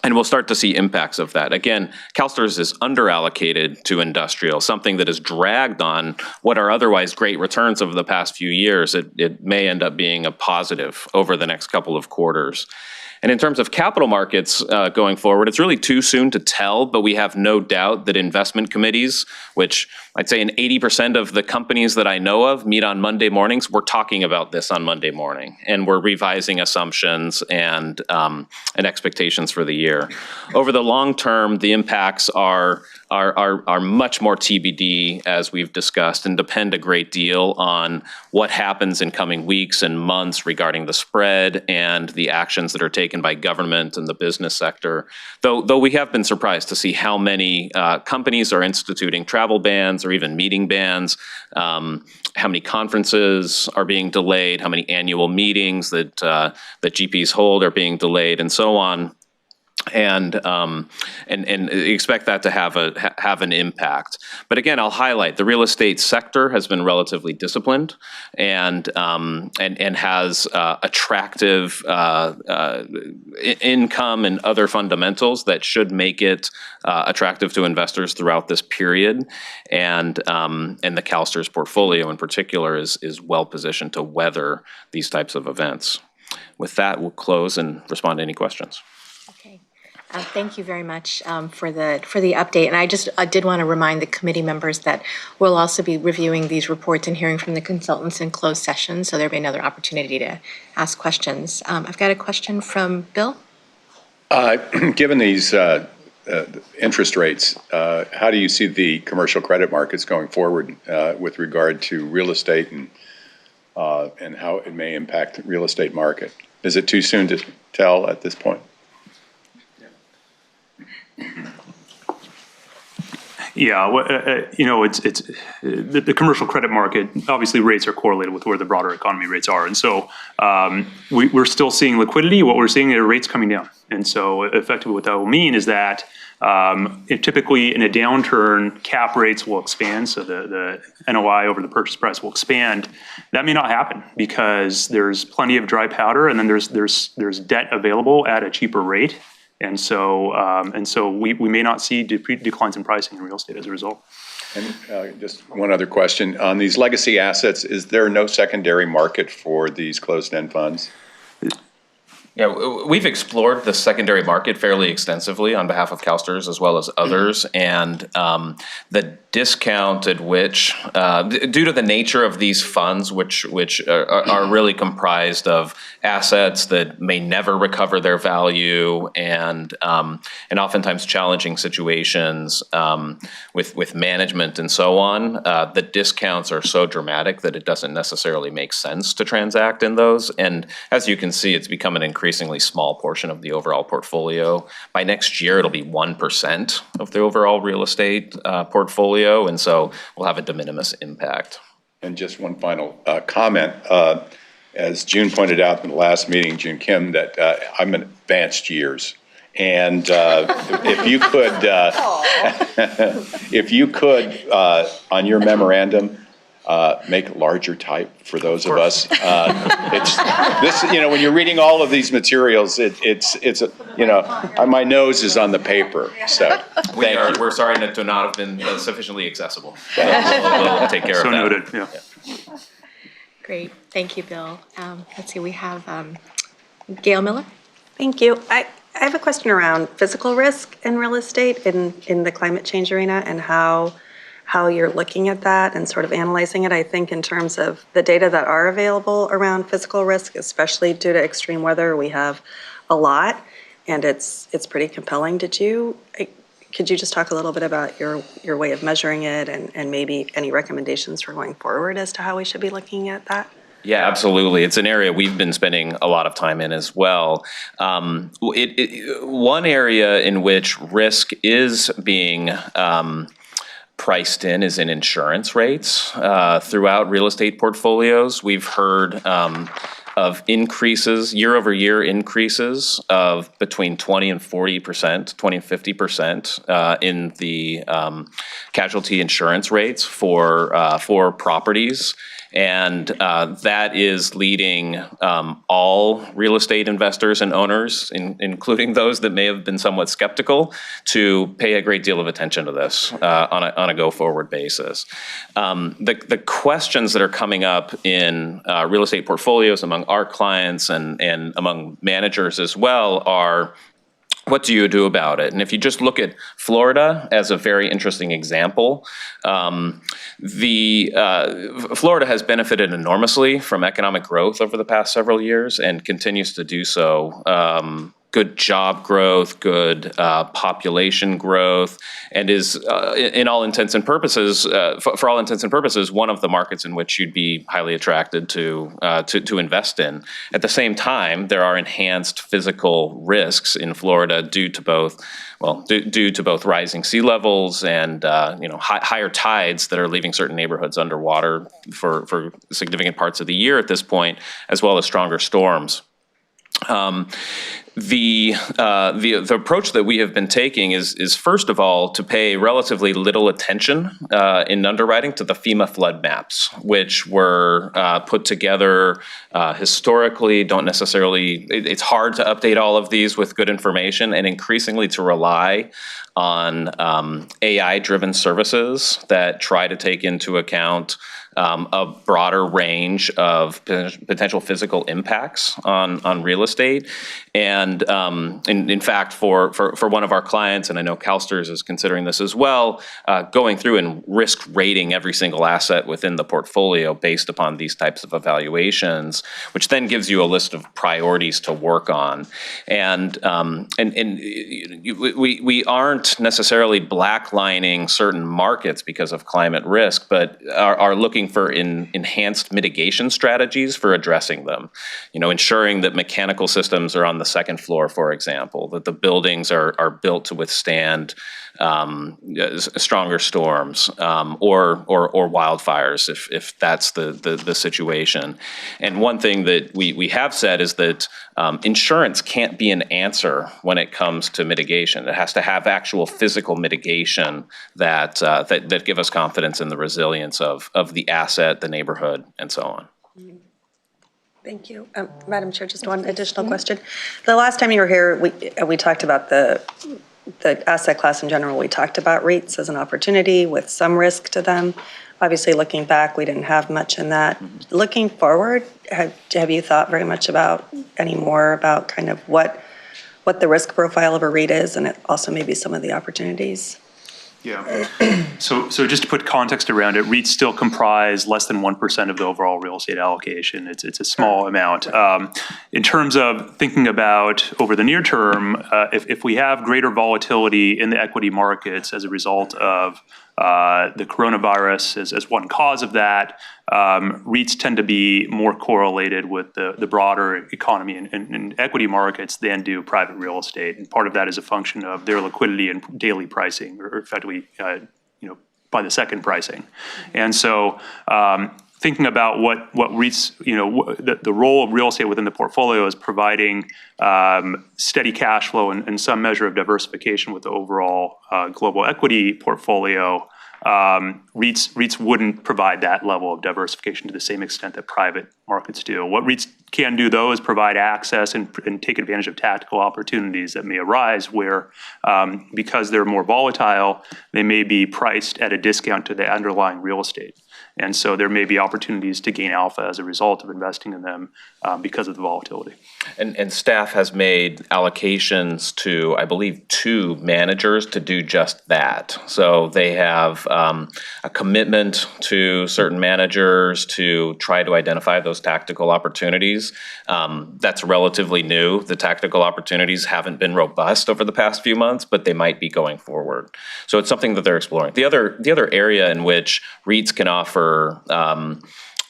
we'll start to see impacts of that. Again, CalSTRS is underallocated to industrial, something that has dragged on what are otherwise great returns over the past few years. It may end up being a positive over the next couple of quarters. And in terms of capital markets going forward, it's really too soon to tell, but we have no doubt that investment committees, which I'd say in 80% of the companies that I know of meet on Monday mornings, we're talking about this on Monday morning, and we're revising assumptions and expectations for the year. Over the long term, the impacts are much more TBD, as we've discussed, and depend a great deal on what happens in coming weeks and months regarding the spread and the actions that are taken by government and the business sector. Though we have been surprised to see how many companies are instituting travel bans or even meeting bans, how many conferences are being delayed, how many annual meetings that GPs hold are being delayed, and so on. And expect that to have an impact. But again, I'll highlight the real estate sector has been relatively disciplined and has attractive income and other fundamentals that should make it attractive to investors throughout this period. And the CalSTRS portfolio in particular is well positioned to weather these types of events. With that, we'll close and respond to any questions. Thank you very much for the update. And I did want to remind the committee members that we'll also be reviewing these reports and hearing from the consultants in closed session, so there'll be another opportunity to ask questions. I've got a question from Bill. Given these interest rates, how do you see the commercial credit markets going forward with regard to real estate and how it may impact the real estate market? Is it too soon to tell at this point? Yeah, it's the commercial credit market. Obviously, rates are correlated with where the broader economy rates are, and so we're still seeing liquidity. What we're seeing are rates coming down, and so effectively, what that will mean is that typically in a downturn, cap rates will expand, so the NOI over the purchase price will expand. That may not happen because there's plenty of dry powder, and then there's debt available at a cheaper rate. And so we may not see declines in pricing in real estate as a result. And just one other question. On these legacy assets, is there no secondary market for these closed-end funds? Yeah, we've explored the secondary market fairly extensively on behalf of CalSTRS as well as others, and the discount at which, due to the nature of these funds, which are really comprised of assets that may never recover their value, and oftentimes challenging situations with management and so on, the discounts are so dramatic that it doesn't necessarily make sense to transact in those. And as you can see, it's become an increasingly small portion of the overall portfolio. By next year, it'll be 1% of the overall real estate portfolio, and so we'll have a de minimis impact. And just one final comment. As June pointed out in the last meeting, June Kim, that I'm in advanced years. And if you could, on your memorandum, make larger type for those of us. It's this, when you're reading all of these materials, it's my nose is on the paper. So we're sorry to not have been sufficiently accessible. We'll take care of that. So noted. Yeah. Great, thank you, Bill. Let's see, we have Gail Miller. Thank you. I have a question around physical risk in real estate in the climate change arena and how you're looking at that and sort of analyzing it. I think in terms of the data that are available around physical risk, especially due to extreme weather, we have a lot, and it's pretty compelling. Could you just talk a little bit about your way of measuring it and maybe any recommendations for going forward as to how we should be looking at that? Yeah, absolutely. It's an area we've been spending a lot of time in as well. One area in which risk is being priced in is in insurance rates throughout real estate portfolios. We've heard of increases, year-over-year increases of between 20 and 40%, 20 and 50% in the casualty insurance rates for properties. And that is leading all real estate investors and owners, including those that may have been somewhat skeptical, to pay a great deal of attention to this on a go-forward basis. The questions that are coming up in real estate portfolios among our clients and among managers as well are, what do you do about it? And if you just look at Florida as a very interesting example, Florida has benefited enormously from economic growth over the past several years and continues to do so. Good job growth, good population growth, and is, in all intents and purposes, for all intents and purposes, one of the markets in which you'd be highly attracted to invest in. At the same time, there are enhanced physical risks in Florida due to both rising sea levels and higher tides that are leaving certain neighborhoods underwater for significant parts of the year at this point, as well as stronger storms. The approach that we have been taking is first of all to pay relatively little attention in underwriting to the FEMA flood maps, which were put together historically. It's hard to update all of these with good information, and increasingly to rely on AI-driven services that try to take into account a broader range of potential physical impacts on real estate. And in fact, for one of our clients, and I know CalSTRS is considering this as well, going through and risk rating every single asset within the portfolio based upon these types of evaluations, which then gives you a list of priorities to work on. And we aren't necessarily blacklining certain markets because of climate risk, but are looking for enhanced mitigation strategies for addressing them. Ensuring that mechanical systems are on the second floor, for example, that the buildings are built to withstand stronger storms or wildfires if that's the situation. And one thing that we have said is that insurance can't be an answer when it comes to mitigation. It has to have actual physical mitigation that give us confidence in the resilience of the asset, the neighborhood, and so on. Thank you. Madam Chair, just one additional question. The last time you were here, we talked about the asset class in general. We talked about REITs as an opportunity with some risk to them. Obviously, looking back, we didn't have much in that. Looking forward, have you thought very much about any more about kind of what the risk profile of a REIT is, and also maybe some of the opportunities? Yeah. So just to put context around it, REITs still comprise less than 1% of the overall real estate allocation. It's a small amount. In terms of thinking about over the near term, if we have greater volatility in the equity markets as a result of the coronavirus as one cause of that, REITs tend to be more correlated with the broader economy and equity markets than do private real estate. And part of that is a function of their liquidity and daily pricing, or effectively, by the second pricing. And so thinking about what REITs, the role of real estate within the portfolio is providing steady cash flow and some measure of diversification with the overall global equity portfolio. REITs wouldn't provide that level of diversification to the same extent that private markets do. What REITs can do, though, is provide access and take advantage of tactical opportunities that may arise where, because they're more volatile, they may be priced at a discount to the underlying real estate. And so there may be opportunities to gain alpha as a result of investing in them because of the volatility. And staff has made allocations to, I believe, 2 managers to do just that. So they have a commitment to certain managers to try to identify those tactical opportunities. That's relatively new. The tactical opportunities haven't been robust over the past few months, but they might be going forward. So it's something that they're exploring. The other area in which REITs can offer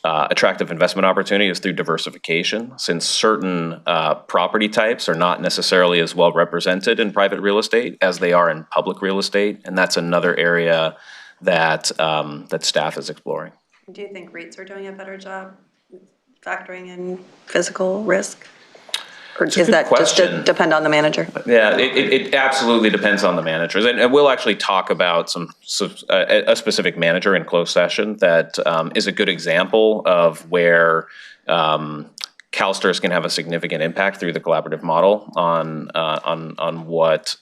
attractive investment opportunities through diversification, since certain property types are not necessarily as well represented in private real estate as they are in public real estate, and that's another area that staff is exploring. Do you think REITs are doing a better job factoring in physical risk? Or does that just depend on the manager? Yeah, it absolutely depends on the managers. And we'll actually talk about a specific manager in closed session that is a good example of where CalSTRS can have a significant impact through the collaborative model on what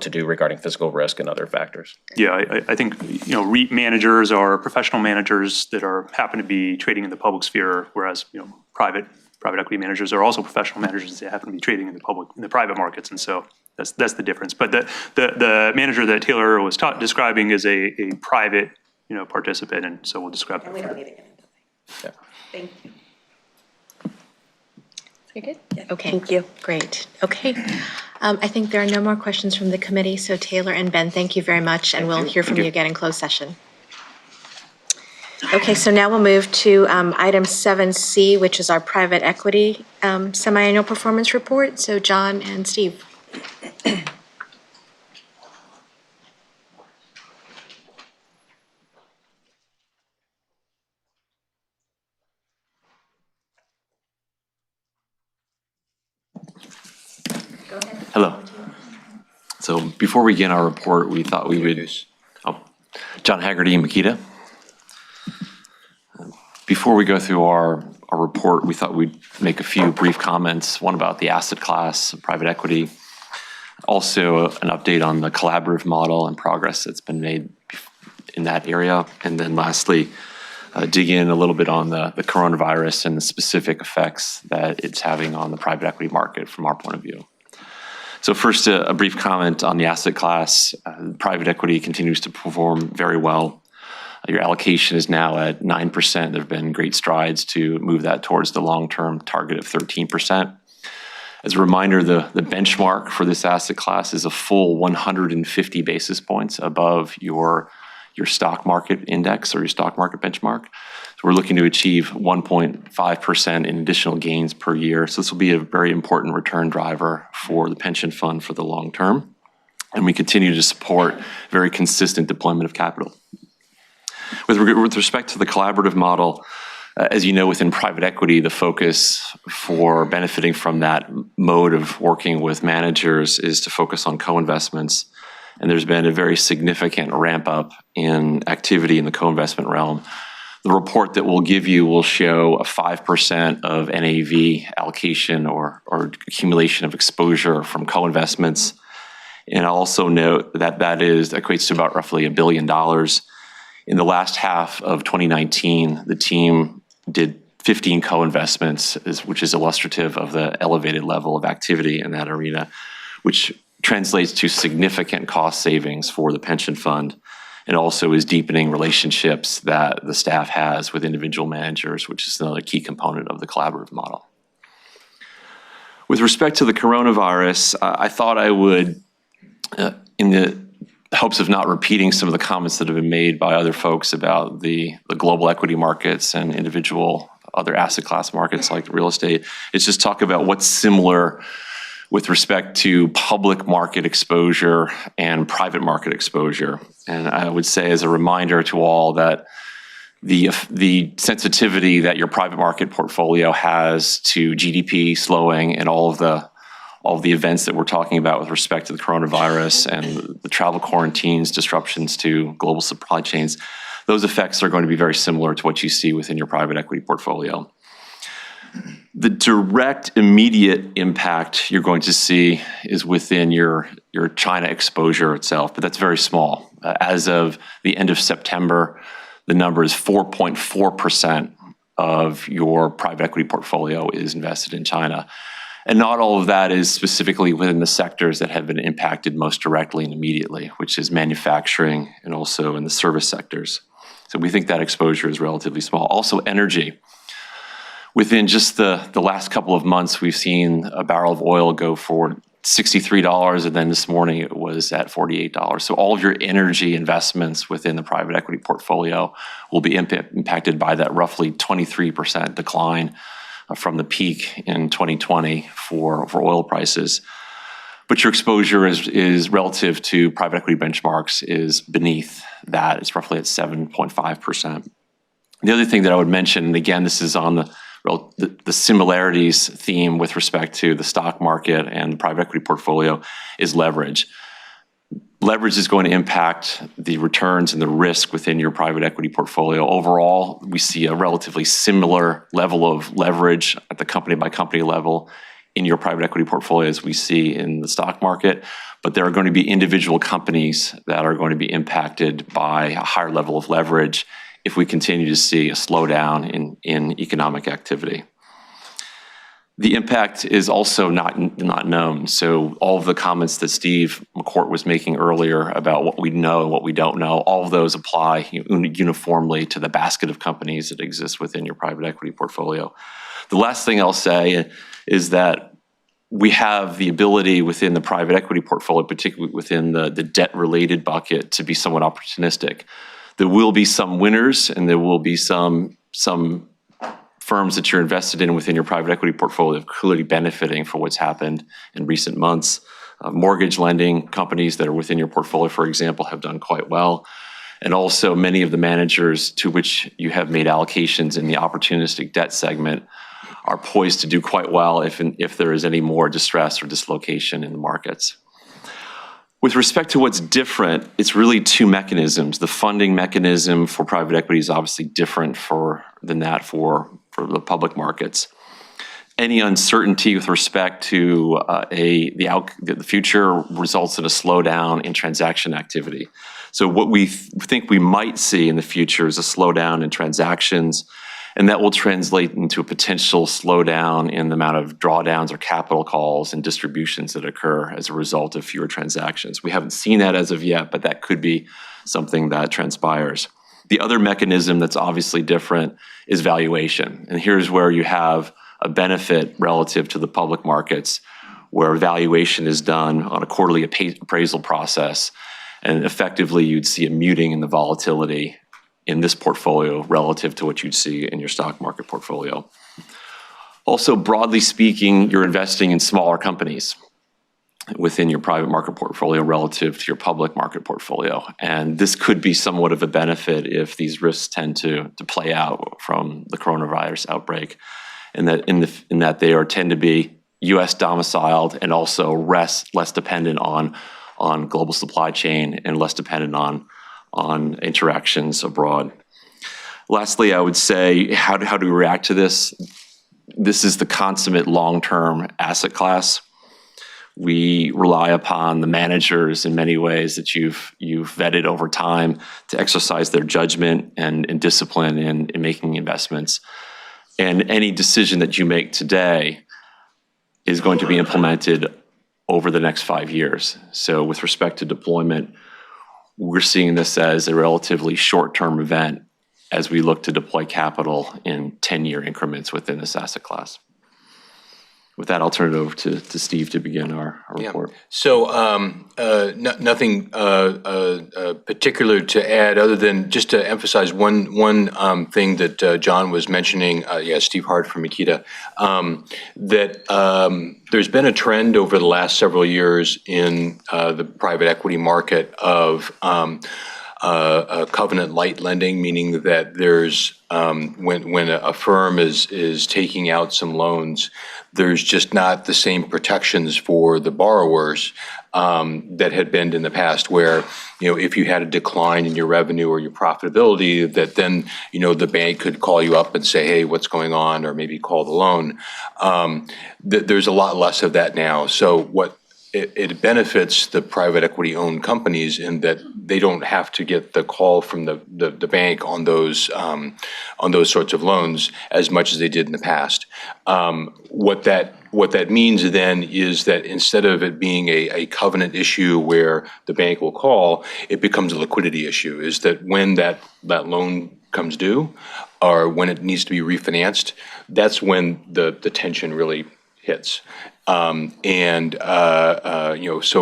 to do regarding physical risk and other factors. Yeah, I think REIT managers are professional managers that happen to be trading in the public sphere, whereas private equity managers are also professional managers that happen to be trading in the private markets, and so that's the difference. But the manager that Taylor was describing is a private participant, and so we'll describe that. And we don't need to get into that. Yeah. Thank you. You're good? Yeah. Okay. Thank you. Great. Okay. I think there are no more questions from the committee, so Taylor and Ben, thank you very much, and we'll hear from you again in closed session. Okay, so now we'll move to item 7C, which is our private equity semi-annual performance report. So John and Steve. Go ahead. Hello. So before we begin our report, we thought we would, John Haggerty and Makita. Before we go through our report, we thought we'd make a few brief comments, one about the asset class, private equity, also an update on the collaborative model and progress that's been made in that area, and then lastly, dig in a little bit on the coronavirus and the specific effects that it's having on the private equity market from our point of view. So first, a brief comment on the asset class. Private equity continues to perform very well. Your allocation is now at 9%. There have been great strides to move that towards the long-term target of 13%. As a reminder, the benchmark for this asset class is a full 150 basis points above your stock market index or your stock market benchmark. So we're looking to achieve 1.5% in additional gains per year. So this will be a very important return driver for the pension fund for the long term. And we continue to support very consistent deployment of capital. With respect to the collaborative model, as you know, within private equity, the focus for benefiting from that mode of working with managers is to focus on co-investments. And there's been a very significant ramp up in activity in the co-investment realm. The report that we'll give you will show a 5% of NAV allocation or accumulation of exposure from co-investments. And I'll also note that equates to about roughly $1 billion In the last half of 2019, the team did 15 co-investments, which is illustrative of the elevated level of activity in that arena, which translates to significant cost savings for the pension fund, and also is deepening relationships that the staff has with individual managers, which is another key component of the collaborative model. With respect to the coronavirus, I thought I would, in the hopes of not repeating some of the comments that have been made by other folks about the global equity markets and individual other asset class markets like real estate, is just talk about what's similar with respect to public market exposure and private market exposure. And I would say as a reminder to all that the sensitivity that your private market portfolio has to GDP slowing and all of the events that we're talking about with respect to the coronavirus and the travel quarantines, disruptions to global supply chains, those effects are going to be very similar to what you see within your private equity portfolio. The direct immediate impact you're going to see is within your China exposure itself, but that's very small. As of the end of September, the number is 4.4% of your private equity portfolio is invested in China. And not all of that is specifically within the sectors that have been impacted most directly and immediately, which is manufacturing and also in the service sectors. So we think that exposure is relatively small. Also energy. Within just the last couple of months, we've seen a barrel of oil go for $63, and then this morning it was at $48. So all of your energy investments within the private equity portfolio will be impacted by that roughly 23% decline from the peak in 2020 for oil prices. But your exposure is relative to private equity benchmarks is beneath that. It's roughly at 7.5%. The other thing that I would mention, and again, this is on the similarities theme with respect to the stock market and the private equity portfolio, is leverage. Leverage is going to impact the returns and the risk within your private equity portfolio. Overall, we see a relatively similar level of leverage at the company by company level in your private equity portfolio as we see in the stock market, but there are going to be individual companies that are going to be impacted by a higher level of leverage if we continue to see a slowdown in economic activity. The impact is also not known. So all of the comments that Steve McCourt was making earlier about what we know and what we don't know, all of those apply uniformly to the basket of companies that exist within your private equity portfolio. The last thing I'll say is that we have the ability within the private equity portfolio, particularly within the debt-related bucket, to be somewhat opportunistic. There will be some winners and there will be some firms that you're invested in within your private equity portfolio clearly benefiting from what's happened in recent months. Mortgage lending companies that are within your portfolio, for example, have done quite well. And also many of the managers to which you have made allocations in the opportunistic debt segment are poised to do quite well if there is any more distress or dislocation in the markets. With respect to what's different, it's really two mechanisms. The funding mechanism for private equity is obviously different than that for the public markets. Any uncertainty with respect to the future results in a slowdown in transaction activity. So what we think we might see in the future is a slowdown in transactions, and that will translate into a potential slowdown in the amount of drawdowns or capital calls and distributions that occur as a result of fewer transactions. We haven't seen that as of yet, but that could be something that transpires. The other mechanism that's obviously different is valuation. And here's where you have a benefit relative to the public markets, where valuation is done on a quarterly appraisal process, and effectively you'd see a muting in the volatility in this portfolio relative to what you'd see in your stock market portfolio. Also, broadly speaking, you're investing in smaller companies within your private market portfolio relative to your public market portfolio. And this could be somewhat of a benefit if these risks tend to play out from the coronavirus outbreak, and that in that they tend to be US domiciled and also less dependent on global supply chain and less dependent on interactions abroad. Lastly, I would say, how do we react to this? This is the consummate long-term asset class. We rely upon the managers in many ways that you've vetted over time to exercise their judgment and discipline in making investments. And any decision that you make today is going to be implemented over the next 5 years. So with respect to deployment, we're seeing this as a relatively short-term event as we look to deploy capital in 10-year increments within this asset class. With that, I'll turn it over to Steve to begin our report. So nothing particular to add other than just to emphasize one thing that John was mentioning, Steve Hart from Makita, that there's been a trend over the last several years in the private equity market of covenant light lending, meaning that there's when a firm is taking out some loans, there's just not the same protections for the borrowers that had been in the past, where if you had a decline in your revenue or your profitability, that then the bank could call you up and say, hey, what's going on, or maybe call the loan. There's a lot less of that now. So what it benefits the private equity owned companies in that they don't have to get the call from the bank on those sorts of loans as much as they did in the past. What that means then is that instead of it being a covenant issue where the bank will call, it becomes a liquidity issue. Is that when that loan comes due or when it needs to be refinanced, that's when the tension really hits. So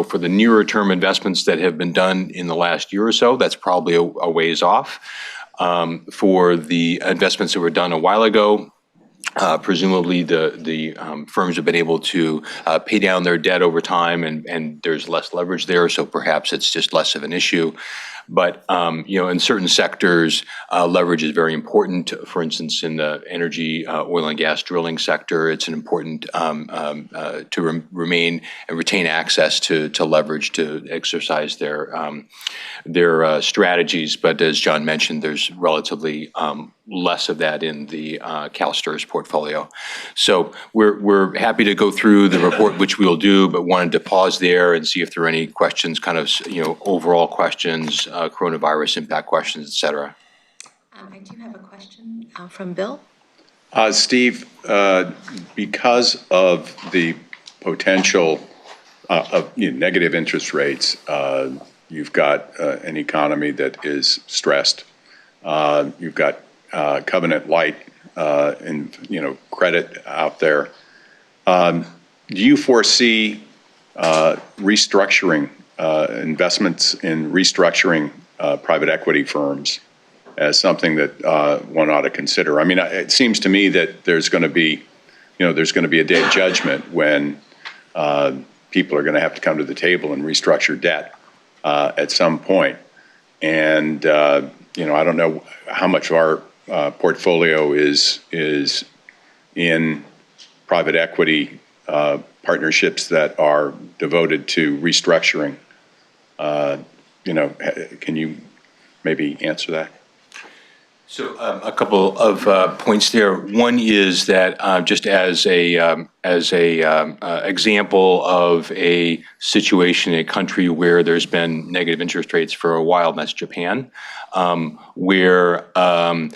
for the nearer term investments that have been done in the last year or so, that's probably a ways off. For the investments that were done a while ago, presumably the firms have been able to pay down their debt over time, and there's less leverage there, so perhaps it's just less of an issue. But in certain sectors, leverage is very important. For instance, in the energy, oil and gas drilling sector, it's important to remain and retain access to leverage to exercise their strategies. But as John mentioned, there's relatively less of that in the CalSTRS portfolio. So we're happy to go through the report, which we'll do, but wanted to pause there and see if there are any questions, kind of overall questions, coronavirus impact questions, et cetera. I do have a question from Bill. Steve, because of the potential of negative interest rates, you've got an economy that is stressed. You've got covenant light and credit out there. Do you foresee restructuring investments in restructuring private equity firms as something that one ought to consider? I mean, it seems to me that there's going to be a day of judgment when people are going to have to come to the table and restructure debt at some point. And I don't know how much of our portfolio is in private equity partnerships that are devoted to restructuring. Can you maybe answer that? So a couple of points there. One is that just as a example of a situation in a country where there's been negative interest rates for a while, and that's Japan, where an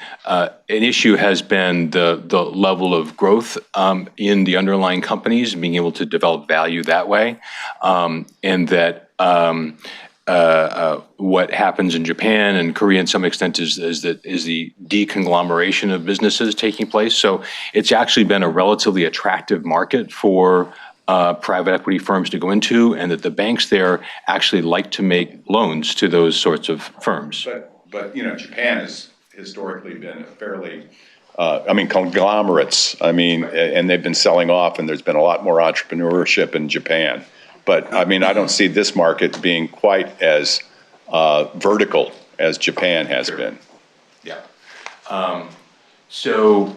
issue has been the level of growth in the underlying companies, being able to develop value that way, and that what happens in Japan and Korea, in some extent, is the deconglomeration of businesses taking place. So it's actually been a relatively attractive market for private equity firms to go into, and that the banks there actually like to make loans to those sorts of firms. But Japan has historically been a fairly, conglomerates. And they've been selling off, and there's been a lot more entrepreneurship in Japan. But I don't see this market being quite as vertical as Japan has been. Yeah. So,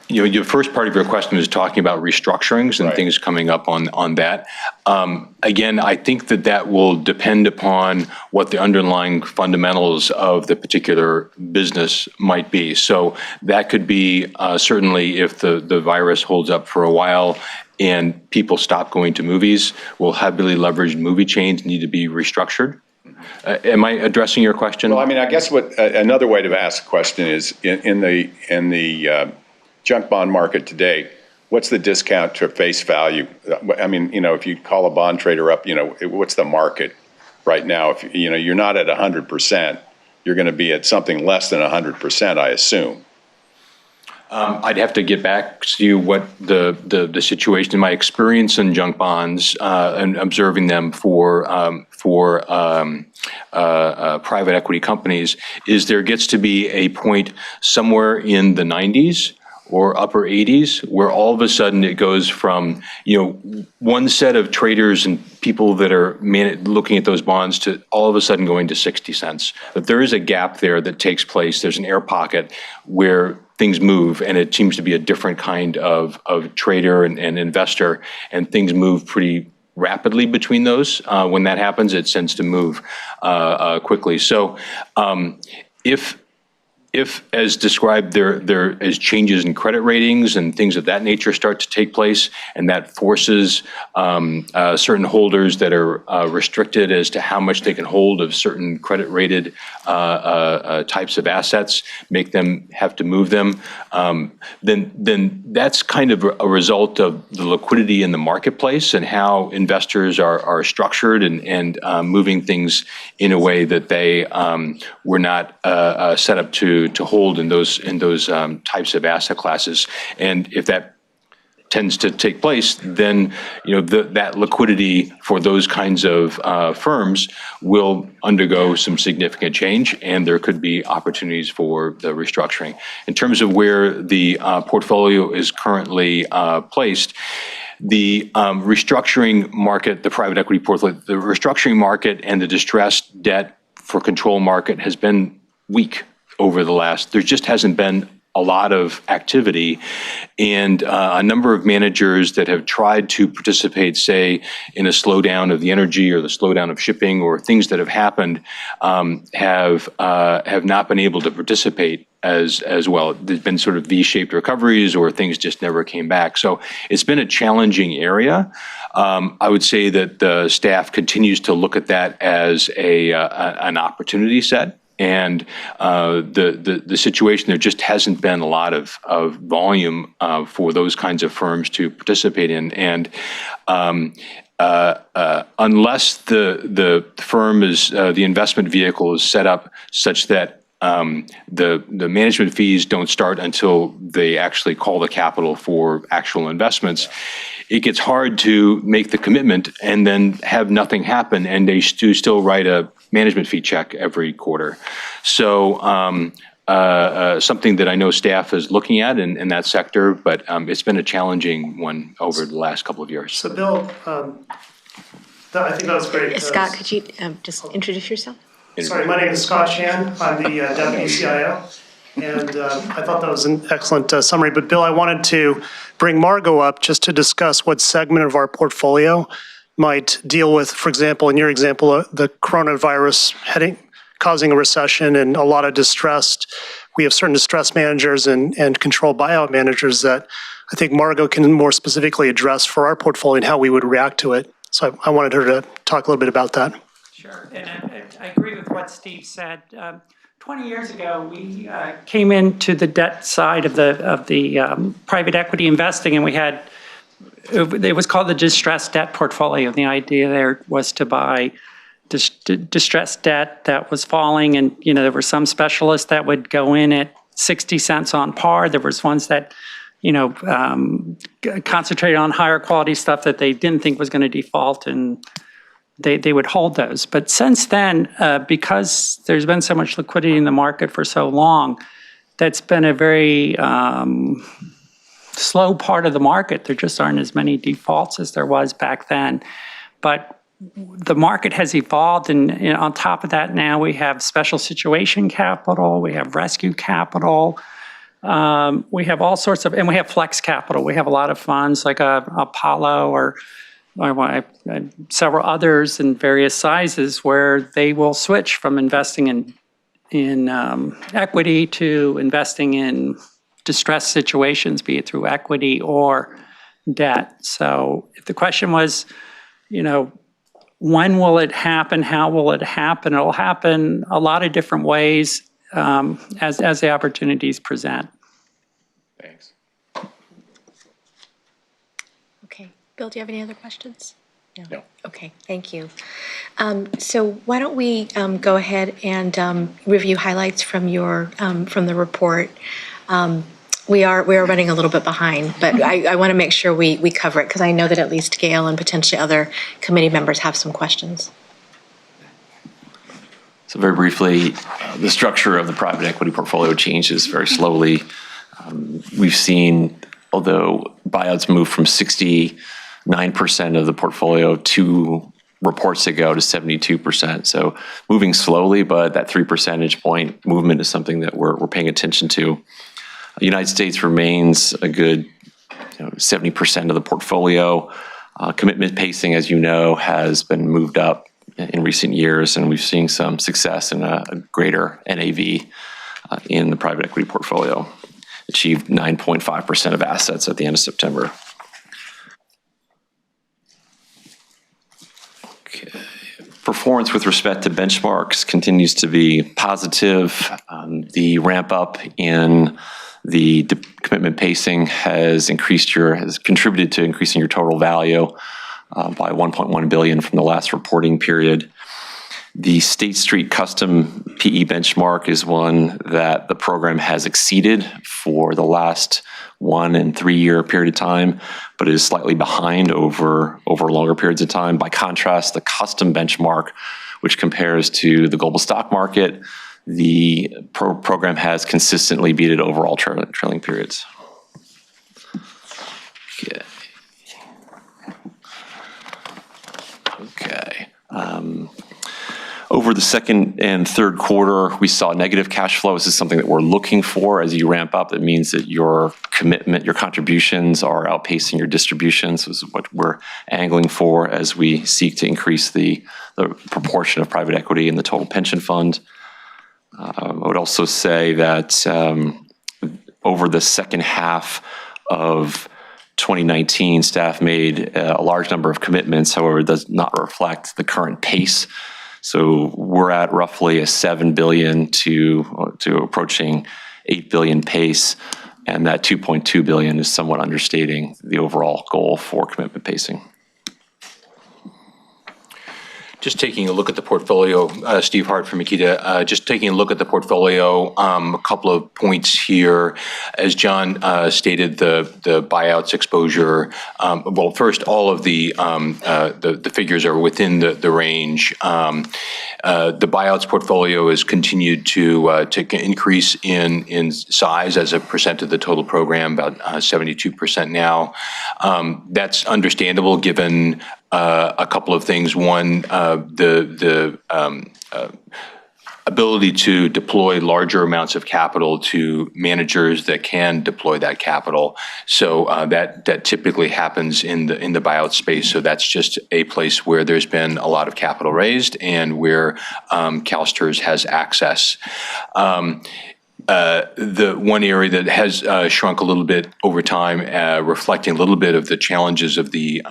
your first part of your question was talking about restructurings and things coming up on that. Again, I think that will depend upon what the underlying fundamentals of the particular business might be. So that could be certainly if the virus holds up for a while and people stop going to movies, will heavily leveraged movie chains need to be restructured? Am I addressing your question? Well, I mean, I guess what another way to ask the question is in the junk bond market today, what's the discount to face value? I mean, if you call a bond trader up, what's the market right now? If you're not at 100%, you're going to be at something less than 100%, I assume. I'd have to get back to you what the situation, in my experience in junk bonds and observing them for private equity companies, is there gets to be a point somewhere in the 90s or upper 80s where all of a sudden it goes from one set of traders and people that are looking at those bonds to all of a sudden going to 60 cents. But there is a gap there that takes place. There's an air pocket where things move, and it seems to be a different kind of trader and investor, and things move pretty rapidly between those. When that happens, it tends to move quickly. So if, as described, there is changes in credit ratings and things of that nature start to take place, and that forces certain holders that are restricted as to how much they can hold of certain credit-rated types of assets, make them have to move them, then that's kind of a result of the liquidity in the marketplace and how investors are structured and moving things in a way that they were not set up to hold in those types of asset classes. And if that tends to take place, then that liquidity for those kinds of firms will undergo some significant change, and there could be opportunities for the restructuring. In terms of where the portfolio is currently placed, the restructuring market, the private equity portfolio, the restructuring market and the distressed debt for control market has been weak over the last, there just hasn't been a lot of activity, and a number of managers that have tried to participate, say, in a slowdown of the energy or the slowdown of shipping or things that have happened, have not been able to participate as well. There's been sort of V-shaped recoveries, or things just never came back. So it's been a challenging area. I would say that the staff continues to look at that as an opportunity set. And the situation, there just hasn't been a lot of volume for those kinds of firms to participate in. And unless the firm is, the investment vehicle is set up such that the management fees don't start until they actually call the capital for actual investments, it gets hard to make the commitment and then have nothing happen, and they still write a management fee check every quarter. So something that I know staff is looking at in that sector, but it's been a challenging one over the last couple of years. So Bill, I think that was great. Scott, could you just introduce yourself? Sorry, my name is Scott Chan. I'm the Deputy CIO. And I thought that was an excellent summary. But Bill, I wanted to bring Margot up just to discuss what segment of our portfolio might deal with, for example, in your example, the coronavirus causing a recession and a lot of distressed. We have certain distressed managers and controlled buyout managers that I think Margot can more specifically address for our portfolio and how we would react to it. So I wanted her to talk a little bit about that. Sure, and I agree with what Steve said. 20 years ago, we came into the debt side of the private equity investing, and we had, it was called the distressed debt portfolio. The idea there was to buy distressed debt that was falling, and there were some specialists that would go in at 60 cents on par. There was ones that concentrated on higher quality stuff that they didn't think was going to default, and they would hold those. But since then, because there's been so much liquidity in the market for so long, that's been a very slow part of the market. There just aren't as many defaults as there was back then. But the market has evolved, and on top of that, now we have special situation capital, we have rescue capital, we have all sorts of, and we have flex capital. We have a lot of funds like Apollo or several others in various sizes where they will switch from investing in equity to investing in distressed situations, be it through equity or debt. So if the question was, when will it happen? How will it happen? It'll happen a lot of different ways as the opportunities present. Thanks. Okay. Bill, do you have any other questions? No. Okay, thank you. So why don't we go ahead and review highlights from from the report. We are running a little bit behind, but I want to make sure we cover it because I know that at least Gail and potentially other committee members have some questions. So very briefly, the structure of the private equity portfolio changes very slowly. We've seen, although buyouts moved from 69% of the portfolio 2 reports ago to 72%. So moving slowly, but that 3 percentage point movement is something that we're paying attention to. The United States remains a good 70% of the portfolio. Commitment pacing, as you know, has been moved up in recent years, and we've seen some success in a greater NAV in the private equity portfolio. Achieved 9.5% of assets at the end of September. Okay. Performance with respect to benchmarks continues to be positive. The ramp up in the commitment pacing has contributed to increasing your total value by $1.1 billion from the last reporting period. The State Street Custom PE benchmark is one that the program has exceeded for the last 1 and 3 year period of time, but is slightly behind over longer periods of time. By contrast, the custom benchmark, which compares to the global stock market, the program has consistently beaten overall trailing periods. Okay. Over the second and third quarter, we saw negative cash flow. This is something that we're looking for as you ramp up. It means that your commitment, your contributions are outpacing your distributions. This is what we're angling for as we seek to increase the proportion of private equity in the total pension fund. I would also say that over the second half of 2019, staff made a large number of commitments. However, it does not reflect the current pace. So we're at roughly a $7 billion to approaching $8 billion pace, and that $2.2 billion is somewhat understating the overall goal for commitment pacing. Just taking a look at the portfolio, Steve Hart from Makita, just taking a look at the portfolio, a couple of points here. As John stated, the buyouts exposure, well, first, all of the figures are within the range. The buyouts portfolio has continued to increase in size as a percent of the total program, about 72% now. That's understandable given a couple of things. One, the ability to deploy larger amounts of capital to managers that can deploy that capital. So that typically happens in the buyout space. So that's just a place where there's been a lot of capital raised and where CalSTRS has access. The one area that has shrunk a little bit over time, reflecting a little bit of the challenges of the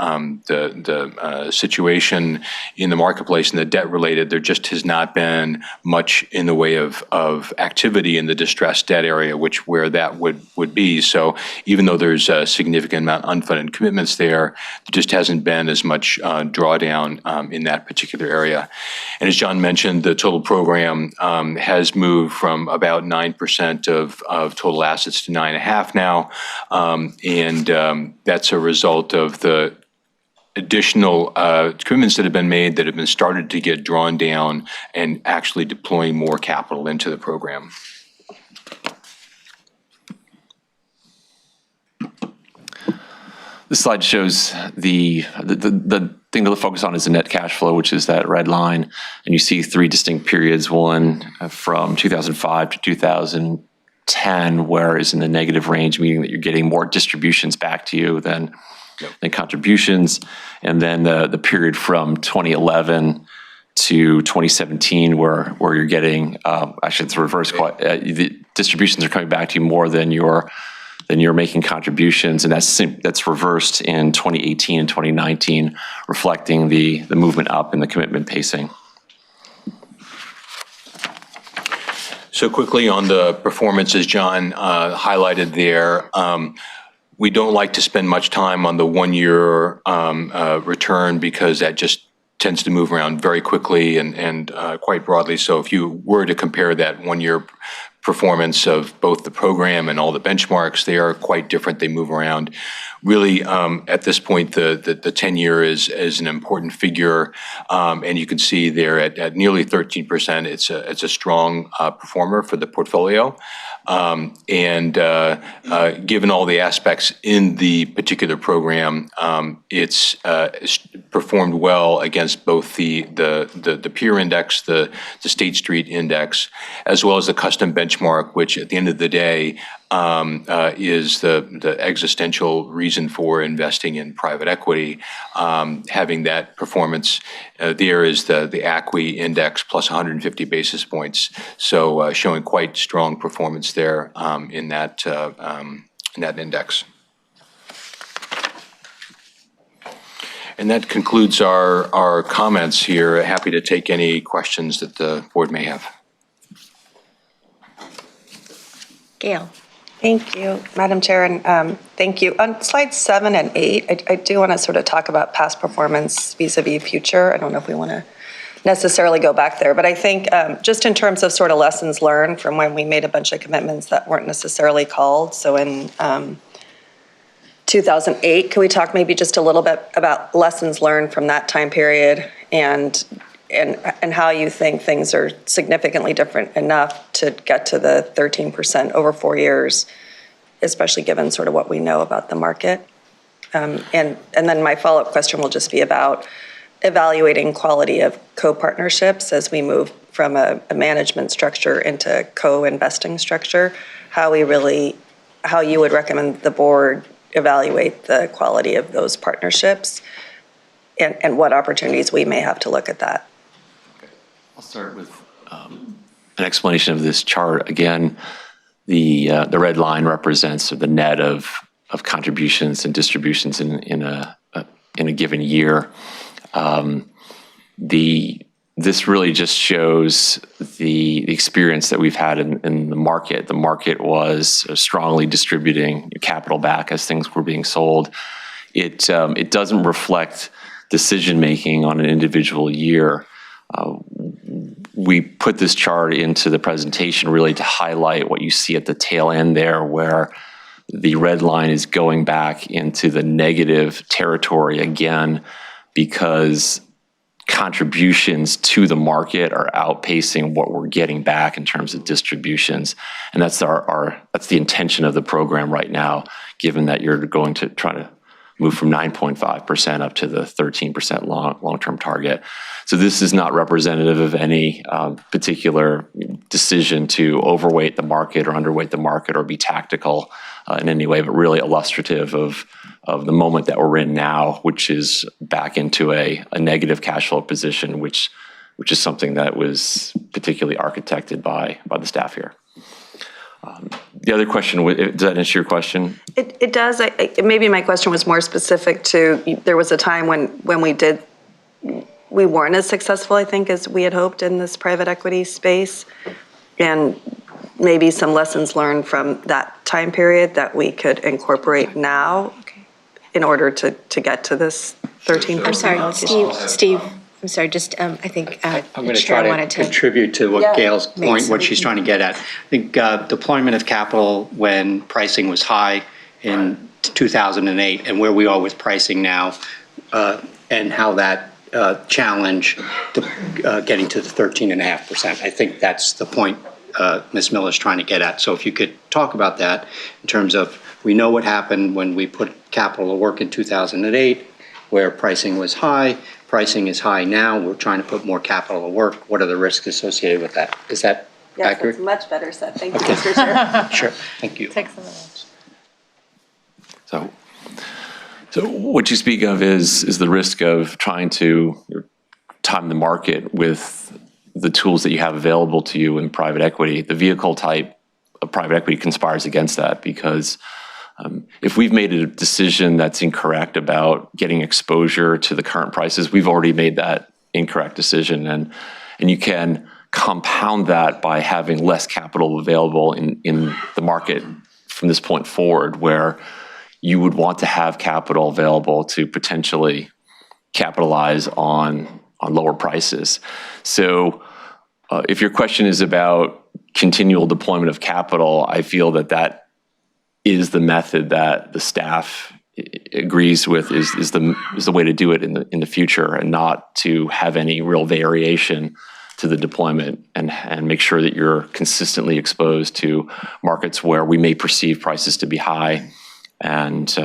situation in the marketplace and the debt related, there just has not been much in the way of activity in the distressed debt area, where that would be. So even though there's a significant amount of unfunded commitments there just hasn't been as much drawdown in that particular area. And as John mentioned, the total program has moved from about 9% of total assets to 9.5% now, and that's a result of the additional commitments that have been made that have been started to get drawn down and actually deploying more capital into the program. This slide shows the thing to focus on is the net cash flow, which is that red line. And you see 3 distinct periods, one from 2005 to 2010, where it's in the negative range, meaning that you're getting more distributions back to you than contributions. And then the period from 2011 to 2017, where you're getting, actually it's reverse, the distributions are coming back to you more than your then you're making contributions, and that's reversed in 2018 and 2019, reflecting the movement up in the commitment pacing. So quickly on the performance, as John highlighted there, we don't like to spend much time on the one-year return because that just tends to move around very quickly and quite broadly. So if you were to compare that one-year performance of both the program and all the benchmarks, they are quite different. They move around. Really, at this point, the 10-year is an important figure, and you can see there at nearly 13%, it's a strong performer for the portfolio. And given all the aspects in the particular program, it's performed well against both the peer index, the State Street index, as well as the custom benchmark, which at the end of the day is the existential reason for investing in private equity. Having that performance there is the ACWI index plus 150 basis points. So showing quite strong performance there in that index. And that concludes our comments here. Happy to take any questions that the board may have. Gail. Thank you, Madam Chair, and thank you. On slides 7 and 8, I do want to sort of talk about past performance vis-a-vis future. I don't know if we want to necessarily go back there, but I think just in terms of sort of lessons learned from when we made a bunch of commitments that weren't necessarily called. So in 2008, can we talk maybe just a little bit about lessons learned from that time period and how you think things are significantly different enough to get to the 13% over 4 years, especially given sort of what we know about the market. And then my follow-up question will just be about evaluating quality of co-partnerships as we move from a management structure into co-investing structure, how you would recommend the board evaluate the quality of those partnerships and what opportunities we may have to look at that. I'll start with an explanation of this chart. Again, the red line represents the net of contributions and distributions in a given year. This really just shows the experience that we've had in the market. The market was strongly distributing capital back as things were being sold. It doesn't reflect decision-making on an individual year. We put this chart into the presentation really to highlight what you see at the tail end there, where the red line is going back into the negative territory again, because contributions to the market are outpacing what we're getting back in terms of distributions. And that's that's the intention of the program right now, given that you're going to try to move from 9.5% up to the 13% long-term target. So this is not representative of any particular decision to overweight the market or underweight the market or be tactical in any way, but really illustrative of the moment that we're in now, which is back into a negative cash flow position, which is something that was particularly architected by the staff here. The other question, does that answer your question? It does. Maybe my question was more specific to, there was a time when we weren't as successful, I think, as we had hoped in this private equity space, and maybe some lessons learned from that time period that we could incorporate now in order to get to this 13%. I'm sorry, Steve. I'm sorry, just I think I'm going to try to contribute to what Gail's point, what she's trying to get at. I think deployment of capital when pricing was high in 2008 and where we are with pricing now, and how that challenge to getting to the 13.5%. I think that's the point Ms. Miller's trying to get at. So if you could talk about that in terms of, we know what happened when we put capital to work in 2008, where pricing was high. Pricing is high now. We're trying to put more capital to work. What are the risks associated with that? Is that accurate? Yes, that's much better said. Thank you, Mr. Chair. Sure. Thank you. So what you speak of is the risk of trying to time the market with the tools that you have available to you in private equity. The vehicle type of private equity conspires against that, because If we've made a decision that's incorrect about getting exposure to the current prices, we've already made that incorrect decision. And you can compound that by having less capital available in the market from this point forward, where you would want to have capital available to potentially capitalize on lower prices. So if your question is about continual deployment of capital, I feel that is the method that the staff agrees with is the way to do it in the future, and not to have any real variation to the deployment, and make sure that you're consistently exposed to markets where we may perceive prices to be high, and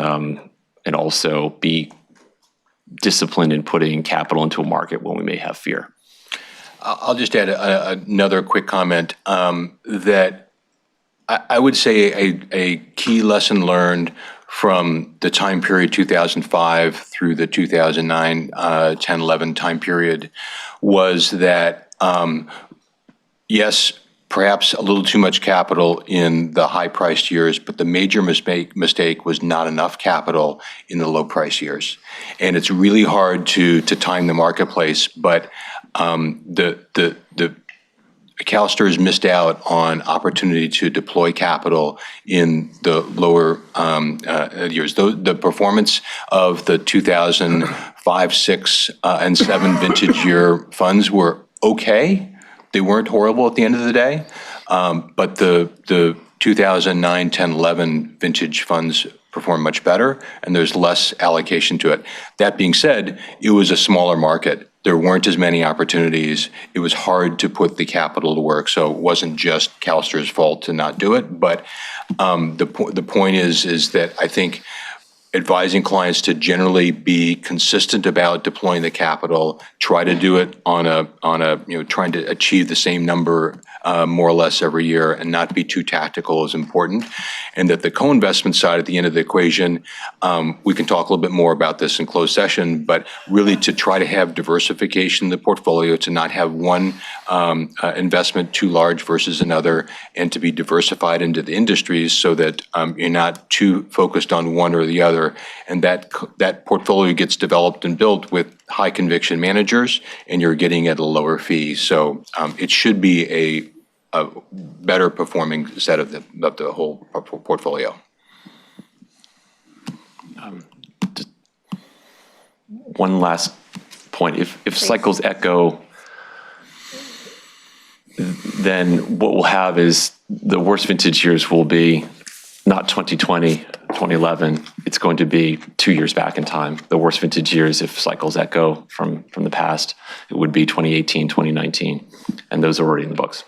also be disciplined in putting capital into a market when we may have fear. I'll just add another quick comment that I would say a key lesson learned from the time period 2005 through the 2009, 10, 11 time period was that, yes, perhaps a little too much capital in the high-priced years, but the major mistake was not enough capital in the low-price years. And it's really hard to time the marketplace, but the CalSTRS missed out on opportunity to deploy capital in the lower years. The performance of the 2005, 6, and 7 vintage year funds were okay. They weren't horrible at the end of the day, but the 2009, 10, 11 vintage funds perform much better, and there's less allocation to it. That being said, it was a smaller market. There weren't as many opportunities. It was hard to put the capital to work, so it wasn't just CalSTR's fault to not do it. But the point is that I think advising clients to generally be consistent about deploying the capital, try to do it on a trying to achieve the same number more or less every year, and not be too tactical is important. And that the co-investment side at the end of the equation, we can talk a little bit more about this in closed session, but really to try to have diversification in the portfolio, to not have one investment too large versus another, and to be diversified into the industries so that you're not too focused on one or the other, and that portfolio gets developed and built with high conviction managers, and you're getting at a lower fee. So it should be a better performing set of the whole portfolio. One last point. If cycles echo, then what we'll have is the worst vintage years will be not 2020, 2011. It's going to be 2 years back in time. The worst vintage years, if cycles echo from the past, it would be 2018, 2019, and those are already in the books.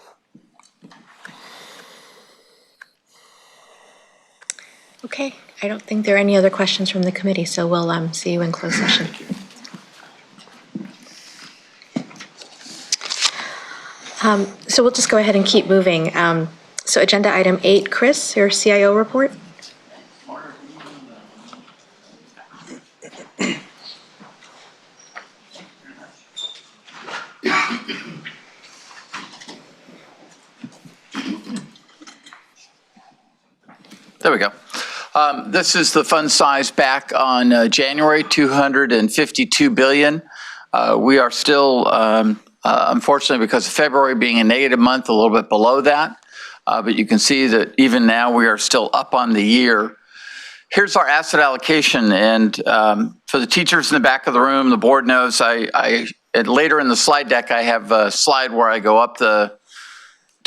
Okay, I don't think there are any other questions from the committee, so we'll see you in closed session. So we'll just go ahead and keep moving. So agenda item 8, Chris, your CIO report. There we go. This is the fund size back on January, $252 billion. We are still, unfortunately, because of February being a negative month, a little bit below that. But you can see that even now we are still up on the year. Here's our asset allocation. And for the teachers in the back of the room, the board knows later in the slide deck, I have a slide where I go up to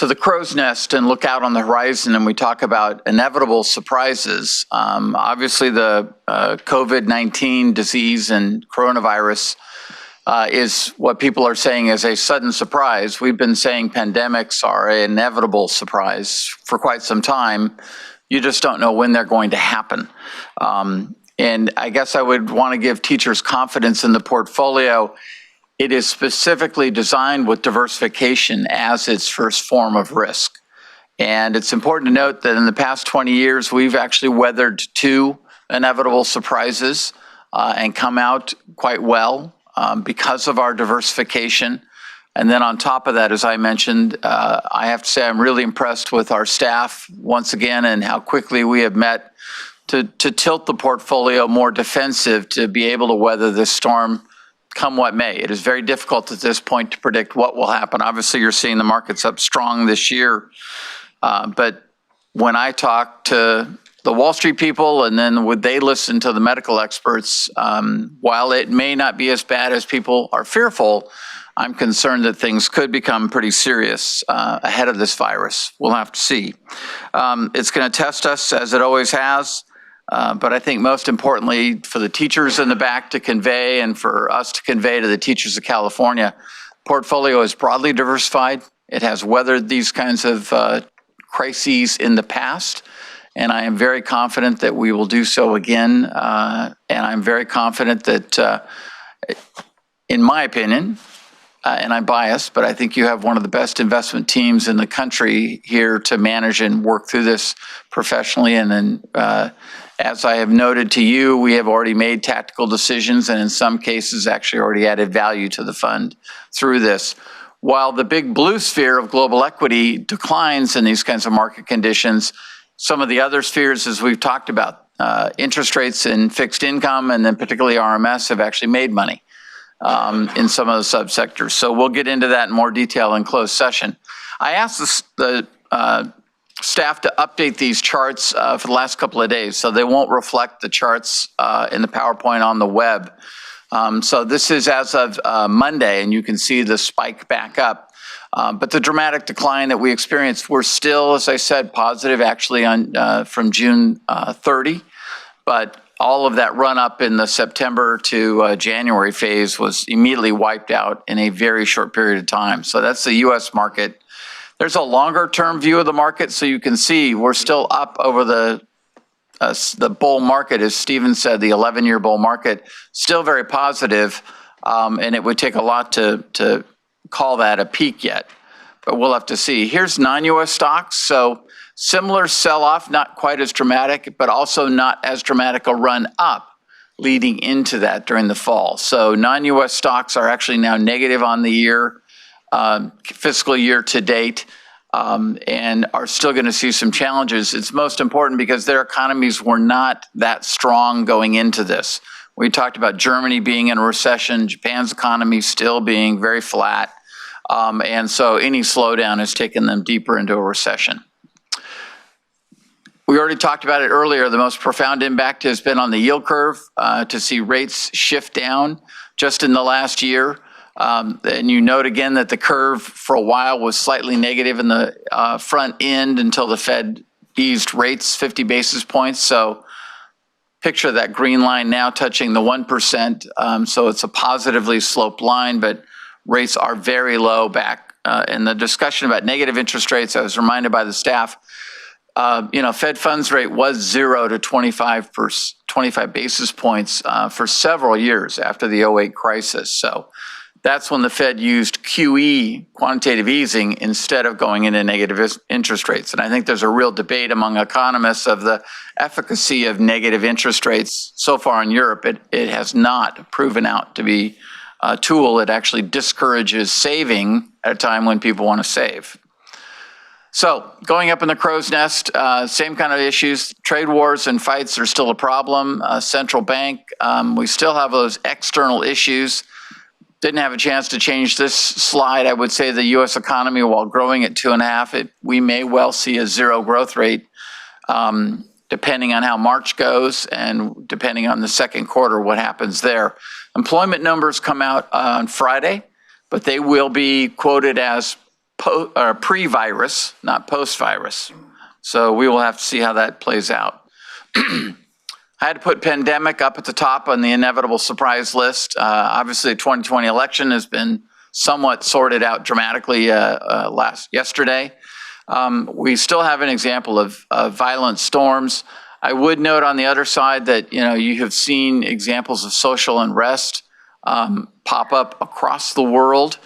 the crow's nest and look out on the horizon, and we talk about inevitable surprises. Obviously, the COVID-19 disease and coronavirus is what people are saying is a sudden surprise. We've been saying pandemics are an inevitable surprise for quite some time. You just don't know when they're going to happen. And I guess I would want to give teachers confidence in the portfolio. It is specifically designed with diversification as its first form of risk. And it's important to note that in the past 20 years, we've actually weathered 2 inevitable surprises and come out quite well because of our diversification. And then on top of that, as I mentioned, I have to say I'm really impressed with our staff once again and how quickly we have met to tilt the portfolio more defensive to be able to weather this storm come what may. It is very difficult at this point to predict what will happen. Obviously, you're seeing the markets up strong this year. But when I talk to the Wall Street people and then would they listen to the medical experts, while it may not be as bad as people are fearful, I'm concerned that things could become pretty serious ahead of this virus. We'll have to see. It's going to test us as it always has. But I think most importantly for the teachers in the back to convey and for us to convey to the teachers of California, portfolio is broadly diversified. It has weathered these kinds of crises in the past, and I am very confident that we will do so again. And I'm very confident that, in my opinion, and I'm biased, but I think you have one of the best investment teams in the country here to manage and work through this professionally. And then, as I have noted to you, we have already made tactical decisions and in some cases actually already added value to the fund through this. While the big blue sphere of global equity declines in these kinds of market conditions, some of the other spheres, as we've talked about, interest rates in fixed income and then particularly RMS have actually made money in some of the subsectors. So we'll get into that in more detail in closed session. I asked the staff to update these charts for the last couple of days, so they won't reflect the charts in the PowerPoint on the web. So this is as of Monday, and you can see the spike back up. But the dramatic decline that we experienced, we're still, as I said, positive actually on from June 30, but all of that run up in the September to January phase was immediately wiped out in a very short period of time. So that's the U.S. market. There's a longer term view of the market, so you can see we're still up over the bull market, as Stephen said, the 11-year bull market, still very positive, and it would take a lot to call that a peak yet, but we'll have to see. Here's non-U.S. stocks, so similar sell-off, not quite as dramatic, but also not as dramatic a run up leading into that during the fall. So non-U.S. stocks are actually now negative on the year, fiscal year to date, and are still going to see some challenges. It's most important because their economies were not that strong going into this. We talked about Germany being in a recession, Japan's economy still being very flat, and so any slowdown has taken them deeper into a recession. We already talked about it earlier. The most profound impact has been on the yield curve to see rates shift down just in the last year. And you note again that the curve for a while was slightly negative in the front end until the Fed eased rates 50 basis points. So picture that green line now touching the 1%. So it's a positively sloped line, but rates are very low back. In the discussion about negative interest rates, I was reminded by the staff, Fed funds rate was 0 to 25 basis points for several years after the 2008 crisis. So that's when the Fed used QE, quantitative easing, instead of going into negative interest rates. And I think there's a real debate among economists of the efficacy of negative interest rates. So far in Europe, it has not proven out to be a tool that actually discourages saving at a time when people want to save. So going up in the crow's nest, same kind of issues. Trade wars and fights are still a problem. Central bank, we still have those external issues. Didn't have a chance to change this slide. I would say the U.S. economy, while growing at 2.5%, we may well see a 0 growth rate, depending on how March goes and depending on the second quarter, what happens there. Employment numbers come out on Friday, but they will be quoted as pre-virus, not post-virus. So we will have to see how that plays out. I had to put pandemic up at the top on the inevitable surprise list. Obviously, the 2020 election has been somewhat sorted out dramatically yesterday. We still have an example of violent storms. I would note on the other side that you have seen examples of social unrest pop up across the world.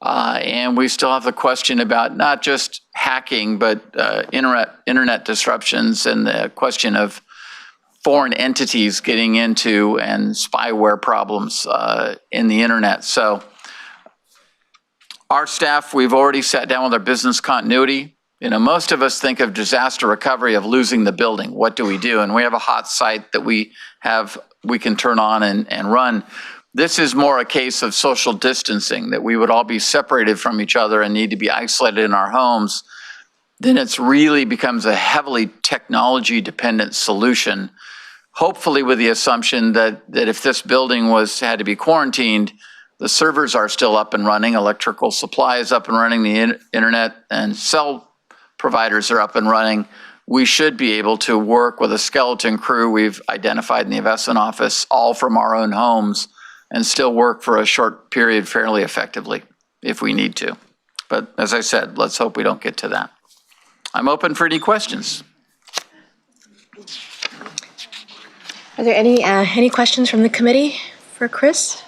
And we still have the question about not just hacking, but internet disruptions and the question of foreign entities getting into and spyware problems in the internet. So our staff, we've already sat down with our business continuity Most of us think of disaster recovery of losing the building. What do we do? And we have a hot site that we can turn on and run. This is more a case of social distancing, that we would all be separated from each other and need to be isolated in our homes. Then it's really becomes a heavily technology-dependent solution, hopefully with the assumption that if this building had to be quarantined, the servers are still up and running, electrical supply is up and running, the internet and cell providers are up and running. We should be able to work with a skeleton crew we've identified in the investment office, all from our own homes, and still work for a short period fairly effectively if we need to. But as I said, let's hope we don't get to that. I'm open for any questions. Are there any questions from the committee for Chris?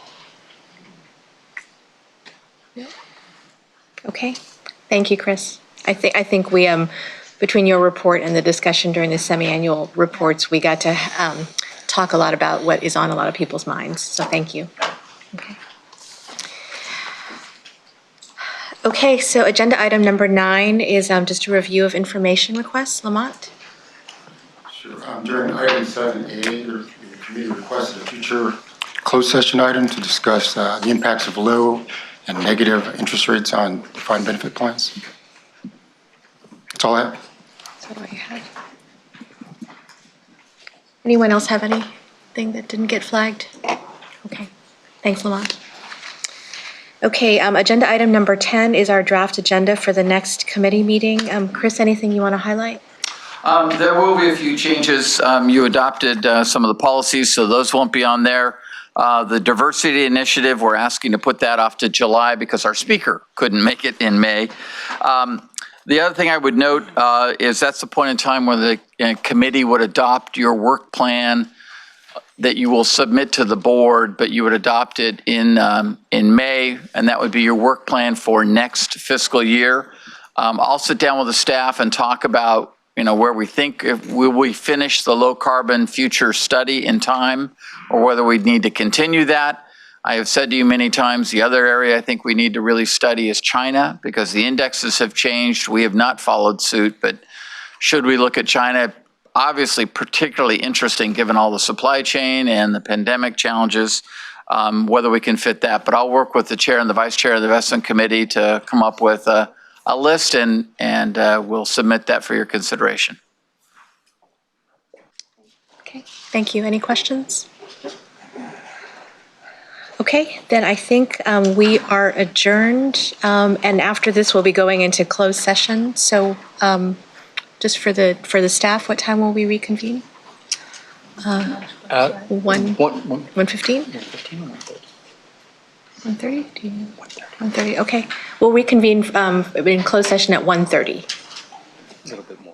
No? Okay. Thank you, Chris. I think we between your report and the discussion during the semi-annual reports, we got to talk a lot about what is on a lot of people's minds. So thank you. Okay. Okay, so agenda item number 9 is just a review of information requests. Lamont? Sure. During item 7A, the committee requested a future closed session item to discuss the impacts of low and negative interest rates on defined benefit plans. That's all I have. That's all I have. Anyone else have anything that didn't get flagged? Okay, thanks, Lamont. Okay, agenda item number 10 is our draft agenda for the next committee meeting. Chris, anything you want to highlight? There will be a few changes. You adopted some of the policies, so those won't be on there. The diversity initiative, we're asking to put that off to July because our speaker couldn't make it in May. The other thing I would note is that's the point in time where the committee would adopt your work plan that you will submit to the board, but you would adopt it in May, and that would be your work plan for next fiscal year. I'll sit down with the staff and talk about where we think, will we finish the low carbon future study in time, or whether we need to continue that. I have said to you many times, the other area I think we need to really study is China, because the indexes have changed. We have not followed suit, but should we look at China? Obviously, particularly interesting given all the supply chain and the pandemic challenges, whether we can fit that. But I'll work with the chair and the vice chair of the investment committee to come up with a list, and we'll submit that for your consideration. Okay, thank you. Any questions? Okay, then I think we are adjourned, and after this, we'll be going into closed session. So just for the staff, what time will we reconvene? 1:15? 1:15 or 1:30? 1:30? 1:30, okay. We'll reconvene in closed session at 1:30. A little bit more.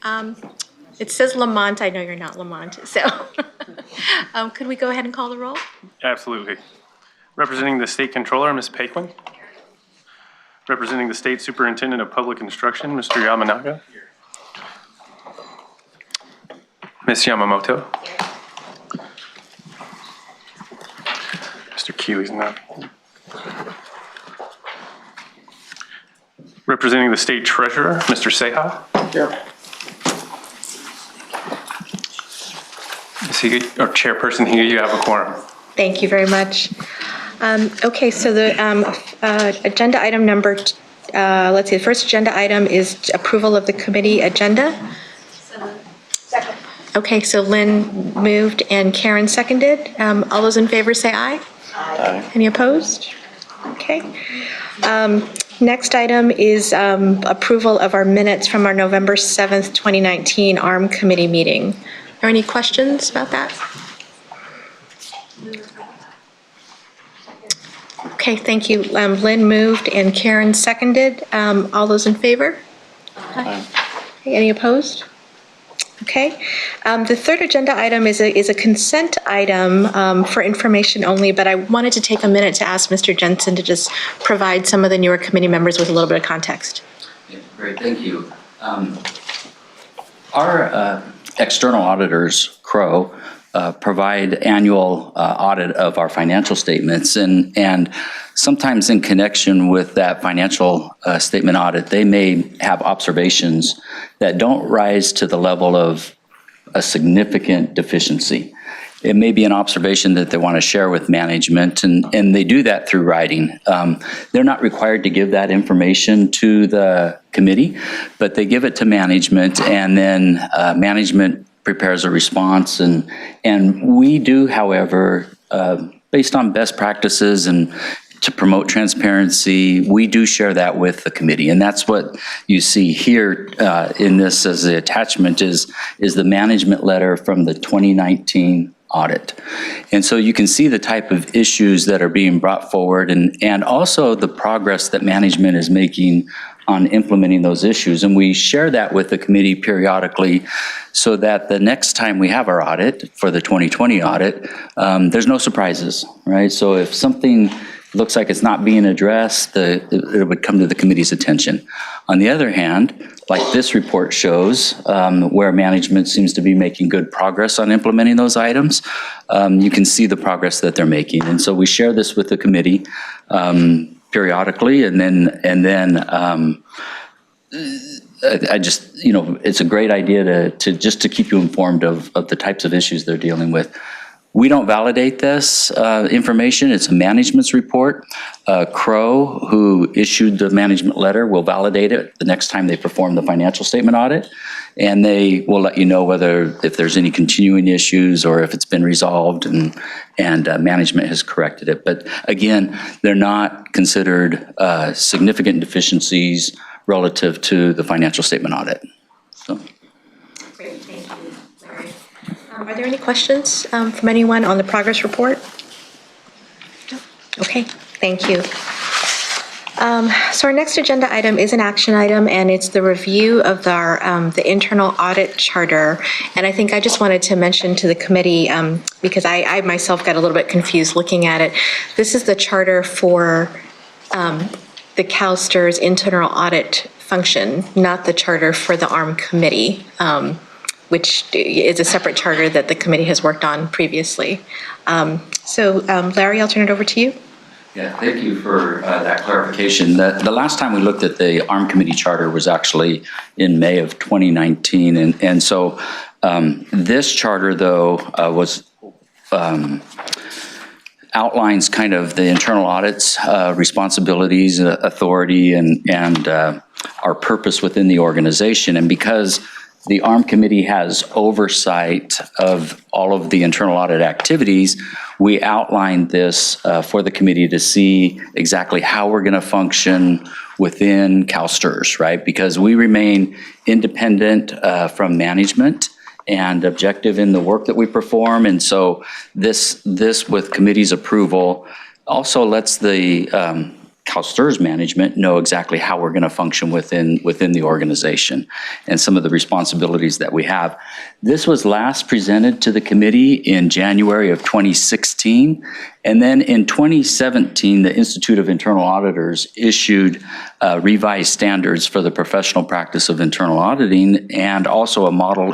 It says Lamont. I know you're not Lamont, so could we go ahead and call the roll? Absolutely. Representing the State Controller, Ms. Paquin. Representing the State Superintendent of Public Instruction, Mr. Yamanaga. Ms. Yamamoto. Mr. Keeley's not. Representing the State Treasurer, Mr. Seha. Here. Ms. Higa, or Chairperson Higa, you have a quorum. Thank you very much. Okay, so the agenda item number, let's see, the first agenda item is approval of the committee agenda. Second. Okay, so Lynn moved and Karen seconded. All those in favor say aye. Aye. Any opposed? Okay. Next item is approval of our minutes from our November 7th, 2019 ARM committee meeting. Are there any questions about that? Okay, thank you. Lynn moved and Karen seconded. All those in favor? Aye. Any opposed? Okay. The third agenda item is a consent item for information only, but I wanted to take a minute to ask Mr. Jensen to just provide some of the newer committee members with a little bit of context. Yeah, great, thank you. Our external auditors, Crow, provide annual audit of our financial statements, and sometimes in connection with that financial statement audit, they may have observations that don't rise to the level of a significant deficiency. It may be an observation that they want to share with management, and they do that through writing. They're not required to give that information to the committee, but they give it to management, and then management prepares a response. And we do, however, based on best practices and to promote transparency, we do share that with the committee. And that's what you see here in this as the attachment is the management letter from the 2019 audit. And so you can see the type of issues that are being brought forward and also the progress that management is making on implementing those issues. And we share that with the committee periodically so that the next time we have our audit for the 2020 audit, there's no surprises, right? So if something looks like it's not being addressed, it would come to the committee's attention. On the other hand, like this report shows, where management seems to be making good progress on implementing those items, you can see the progress that they're making. And so we share this with the committee periodically, and then I just, it's a great idea to just to keep you informed of the types of issues they're dealing with. We don't validate this information. It's a management's report. Crow, who issued the management letter, will validate it the next time they perform the financial statement audit. And they will let you know if there's any continuing issues or if it's been resolved and management has corrected it. But again, they're not considered significant deficiencies relative to the financial statement audit. So. Great, thank you, Larry. Are there any questions from anyone on the progress report? No? Okay, thank you. So our next agenda item is an action item, and it's the review of the internal audit charter. And I think I just wanted to mention to the committee, because I myself got a little bit confused looking at it. This is the charter for the CalSTRS internal audit function, not the charter for the ARM committee, which is a separate charter that the committee has worked on previously. So Larry, I'll turn it over to you. Yeah, thank you for that clarification. The last time we looked at the ARM committee charter was actually in May of 2019. And so this charter, though, outlines kind of the internal audit's responsibilities, authority, and our purpose within the organization. And because the ARM committee has oversight of all of the internal audit activities, we outlined this for the committee to see exactly how we're going to function within CalSTRS, right? Because we remain independent from management and objective in the work that we perform. And so this with committee's approval, also lets the CalSTRS management know exactly how we're going to function within the organization and some of the responsibilities that we have. This was last presented to the committee in January of 2016. And then in 2017, the Institute of Internal Auditors issued revised standards for the professional practice of internal auditing and also a model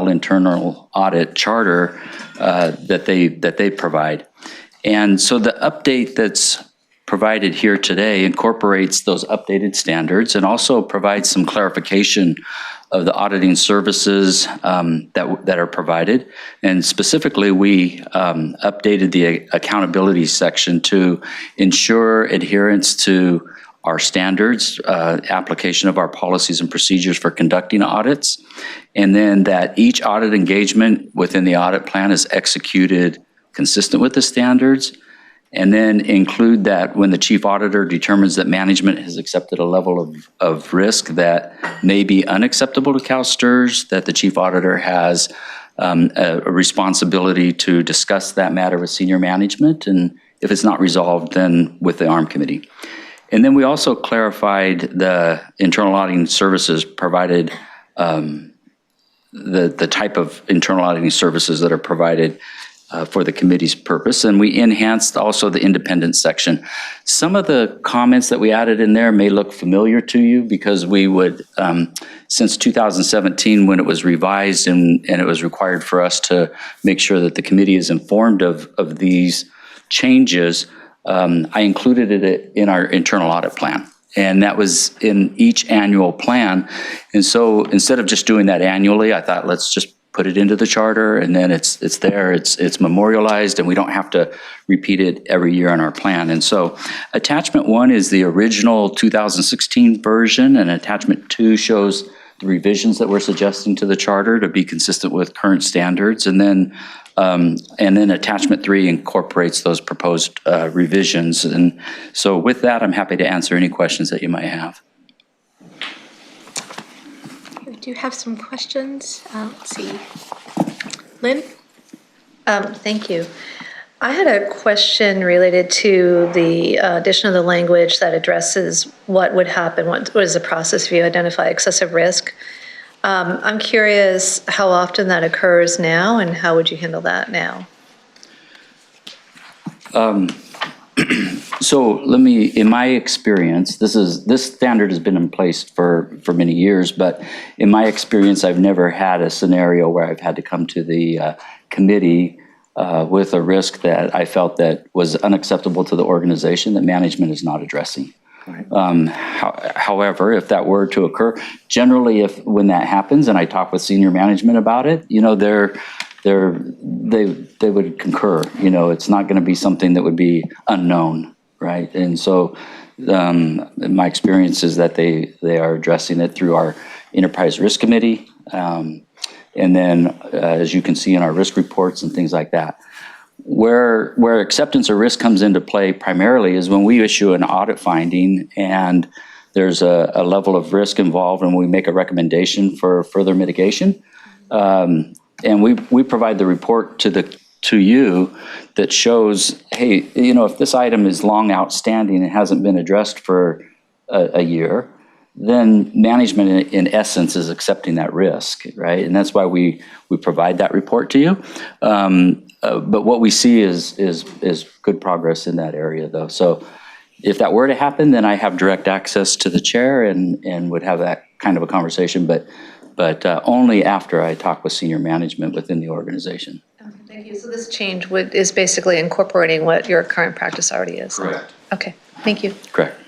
internal audit charter that they provide. And so the update that's provided here today incorporates those updated standards and also provides some clarification of the auditing services that are provided. And specifically, we updated the accountability section to ensure adherence to our standards, application of our policies and procedures for conducting audits, and then that each audit engagement within the audit plan is executed consistent with the standards, and then include that when the chief auditor determines that management has accepted a level of risk that may be unacceptable to CalSTRS, that the chief auditor has a responsibility to discuss that matter with senior management, and if it's not resolved, then with the ARM committee. And then we also clarified the internal auditing services provided, the type of internal auditing services that are provided for the committee's purpose, and we enhanced also the independence section. Some of the comments that we added in there may look familiar to you because we would, since 2017 when it was revised and it was required for us to make sure that the committee is informed of these changes, I included it in our internal audit plan. And that was in each annual plan. And so instead of just doing that annually, I thought, let's just put it into the charter, and then it's there, it's memorialized, and we don't have to repeat it every year in our plan. And so attachment 1 is the original 2016 version, and attachment 2 shows the revisions that we're suggesting to the charter to be consistent with current standards. And then attachment 3 incorporates those proposed revisions. And so with that, I'm happy to answer any questions that you might have. We do have some questions. Let's see. Lynn? Thank you. I had a question related to the addition of the language that addresses what would happen, what is the process if you identify excessive risk. I'm curious how often that occurs now, and how would you handle that now? So in my experience, this standard has been in place for many years, but in my experience, I've never had a scenario where I've had to come to the committee with a risk that I felt that was unacceptable to the organization that management is not addressing. Right. However, if that were to occur, generally when that happens and I talk with senior management about it, they would concur. It's not going to be something that would be unknown, right? And so my experience is that they are addressing it through our enterprise risk committee, and then as you can see in our risk reports and things like that. Where acceptance of risk comes into play primarily is when we issue an audit finding and there's a level of risk involved and we make a recommendation for further mitigation. And we provide the report to you that shows, hey, if this item is long outstanding and hasn't been addressed for a year, then management in essence is accepting that risk, right? And that's why we provide that report to you. But what we see is good progress in that area, though. So if that were to happen, then I have direct access to the chair and would have that kind of a conversation, but only after I talk with senior management within the organization. Thank you. So this change is basically incorporating what your current practice already is? Correct. Okay, thank you. Correct.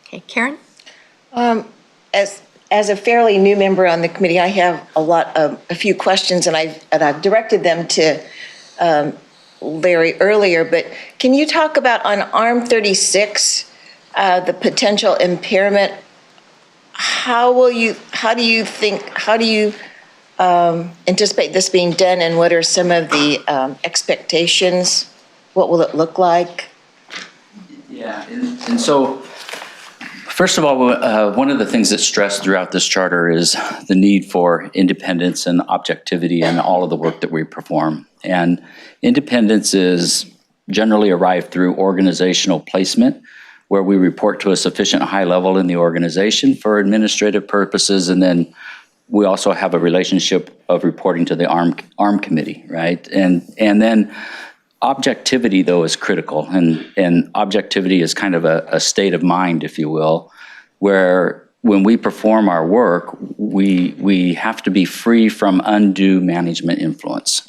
Okay, Karen? As a fairly new member on the committee, I have a few questions, and I've directed them to Larry earlier. But can you talk about on ARM 36, the potential impairment? How do you anticipate this being done, and what are some of the expectations? What will it look like? Yeah, and so first of all, one of the things that's stressed throughout this charter is the need for independence and objectivity in all of the work that we perform. And independence is generally arrive through organizational placement, where we report to a sufficient high level in the organization for administrative purposes, and then we also have a relationship of reporting to the ARM committee, right? And then objectivity, though, is critical, and objectivity is kind of a state of mind, if you will, where when we perform our work, we have to be free from undue management influence.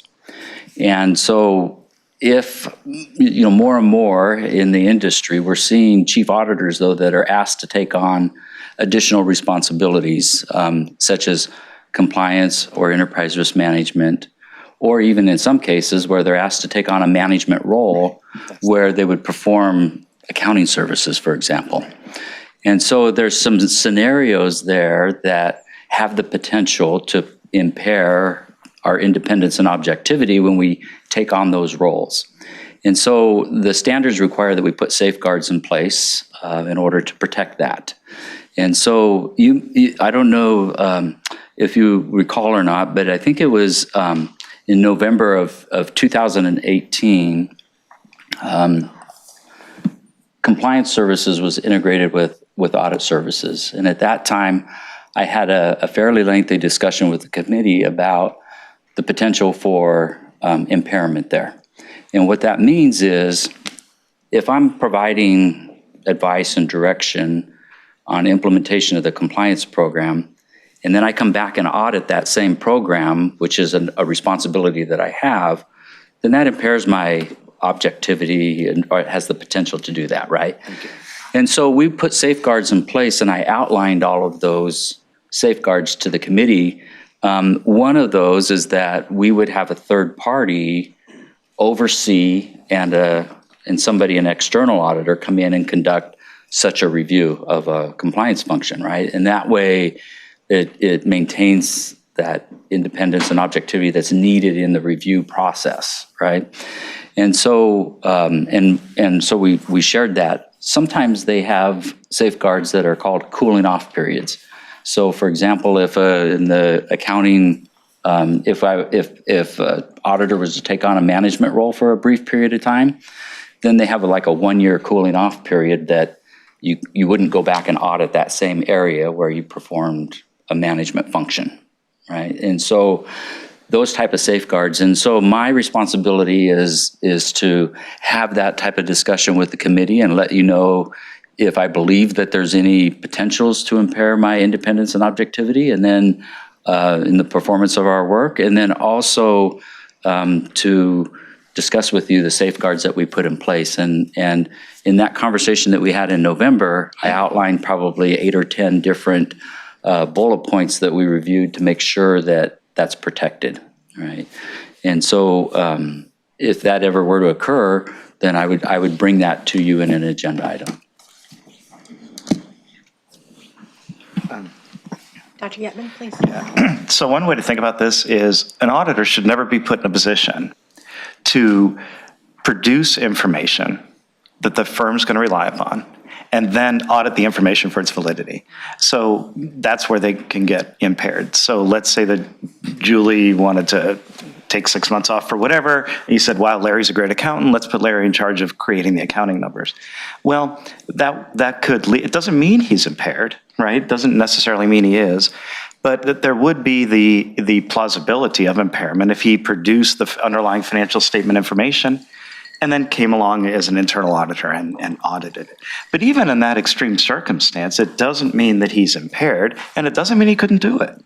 And so if, more and more in the industry, we're seeing chief auditors, though, that are asked to take on additional responsibilities, such as compliance or enterprise risk management, or even in some cases where they're asked to take on a management role where they would perform accounting services, for example. And so there's some scenarios there that have the potential to impair our independence and objectivity when we take on those roles. And so the standards require that we put safeguards in place in order to protect that. And so I don't know if you recall or not, but I think it was in November of 2018, compliance services was integrated with audit services. And at that time, I had a fairly lengthy discussion with the committee about the potential for impairment there. And what that means is if I'm providing advice and direction on implementation of the compliance program, and then I come back and audit that same program, which is a responsibility that I have, then that impairs my objectivity or it has the potential to do that, right? And so we put safeguards in place, and I outlined all of those safeguards to the committee. One of those is that we would have a third party oversee and an external auditor come in and conduct such a review of a compliance function, right? And that way it maintains that independence and objectivity that's needed in the review process, right? And so so we shared that. Sometimes they have safeguards that are called cooling off periods. So for example, if in the accounting, if auditor was to take on a management role for a brief period of time, then they have like a 1-year cooling off period that you wouldn't go back and audit that same area where you performed a management function, right? And so those type of safeguards. And so my responsibility is to have that type of discussion with the committee and let you know if I believe that there's any potentials to impair my independence and objectivity, and then in the performance of our work, and then also to discuss with you the safeguards that we put in place. And in that conversation that we had in November, I outlined probably 8 or 10 different bullet points that we reviewed to make sure that that's protected, right? And so if that ever were to occur, then I would bring that to you in an agenda item. Dr. Yetman, please. So one way to think about this is an auditor should never be put in a position to produce information that the firm's going to rely upon and then audit the information for its validity. So that's where they can get impaired. So let's say that Julie wanted to take 6 months off for whatever, and you said, wow, Larry's a great accountant, let's put Larry in charge of creating the accounting numbers. Well, that could lead, it doesn't mean he's impaired, right? It doesn't necessarily mean he is, but that there would be the plausibility of impairment if he produced the underlying financial statement information and then came along as an internal auditor and audited it. But even in that extreme circumstance, it doesn't mean that he's impaired, and it doesn't mean he couldn't do it,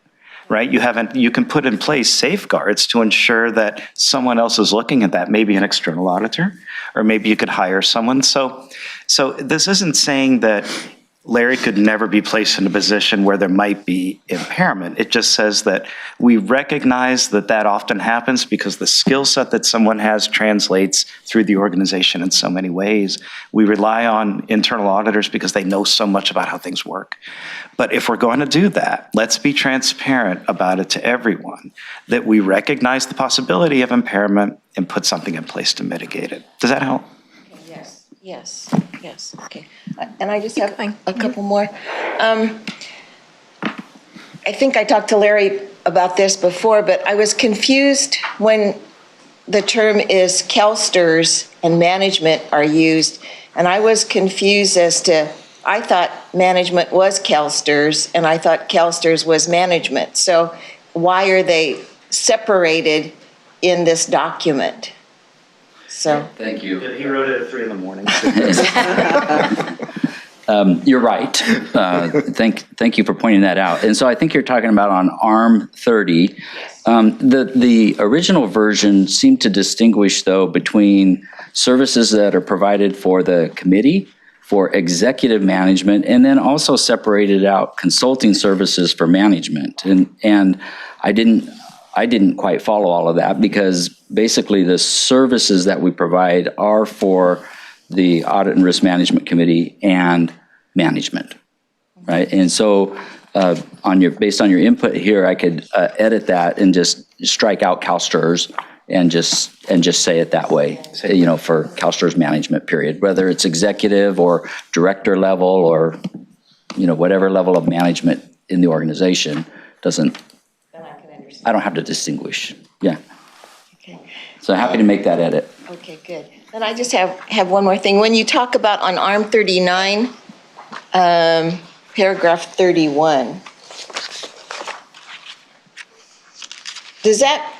right? You can put in place safeguards to ensure that someone else is looking at that, maybe an external auditor, or maybe you could hire someone. So this isn't saying that Larry could never be placed in a position where there might be impairment. It just says that we recognize that that often happens because the skill set that someone has translates through the organization in so many ways. We rely on internal auditors because they know so much about how things work. But if we're going to do that, let's be transparent about it to everyone, that we recognize the possibility of impairment and put something in place to mitigate it. Does that help? Yes, okay. And I just have a couple more. I think I talked to Larry about this before, but I was confused when the term is CalSTRS and management are used, and I was confused as to, I thought management was CalSTRS, and I thought CalSTRS was management. So why are they separated in this document? So. Thank you. He wrote it at 3 a.m. You're right. Thank you for pointing that out. And so I think you're talking about on ARM 30. The original version seemed to distinguish, though, between services that are provided for the committee, for executive management, and then also separated out consulting services for management. And I didn't quite follow all of that, because basically the services that we provide are for the Audit and Risk Management Committee and management, right? And so based on your input here, I could edit that and just strike out CalSTRS and just say it that way, for CalSTRS management period, whether it's executive or director level or, whatever level of management in the organization I don't have to distinguish. Yeah. Okay. So happy to make that edit. Okay, good. Then I just have one more thing. When you talk about on ARM 39, paragraph 31, does that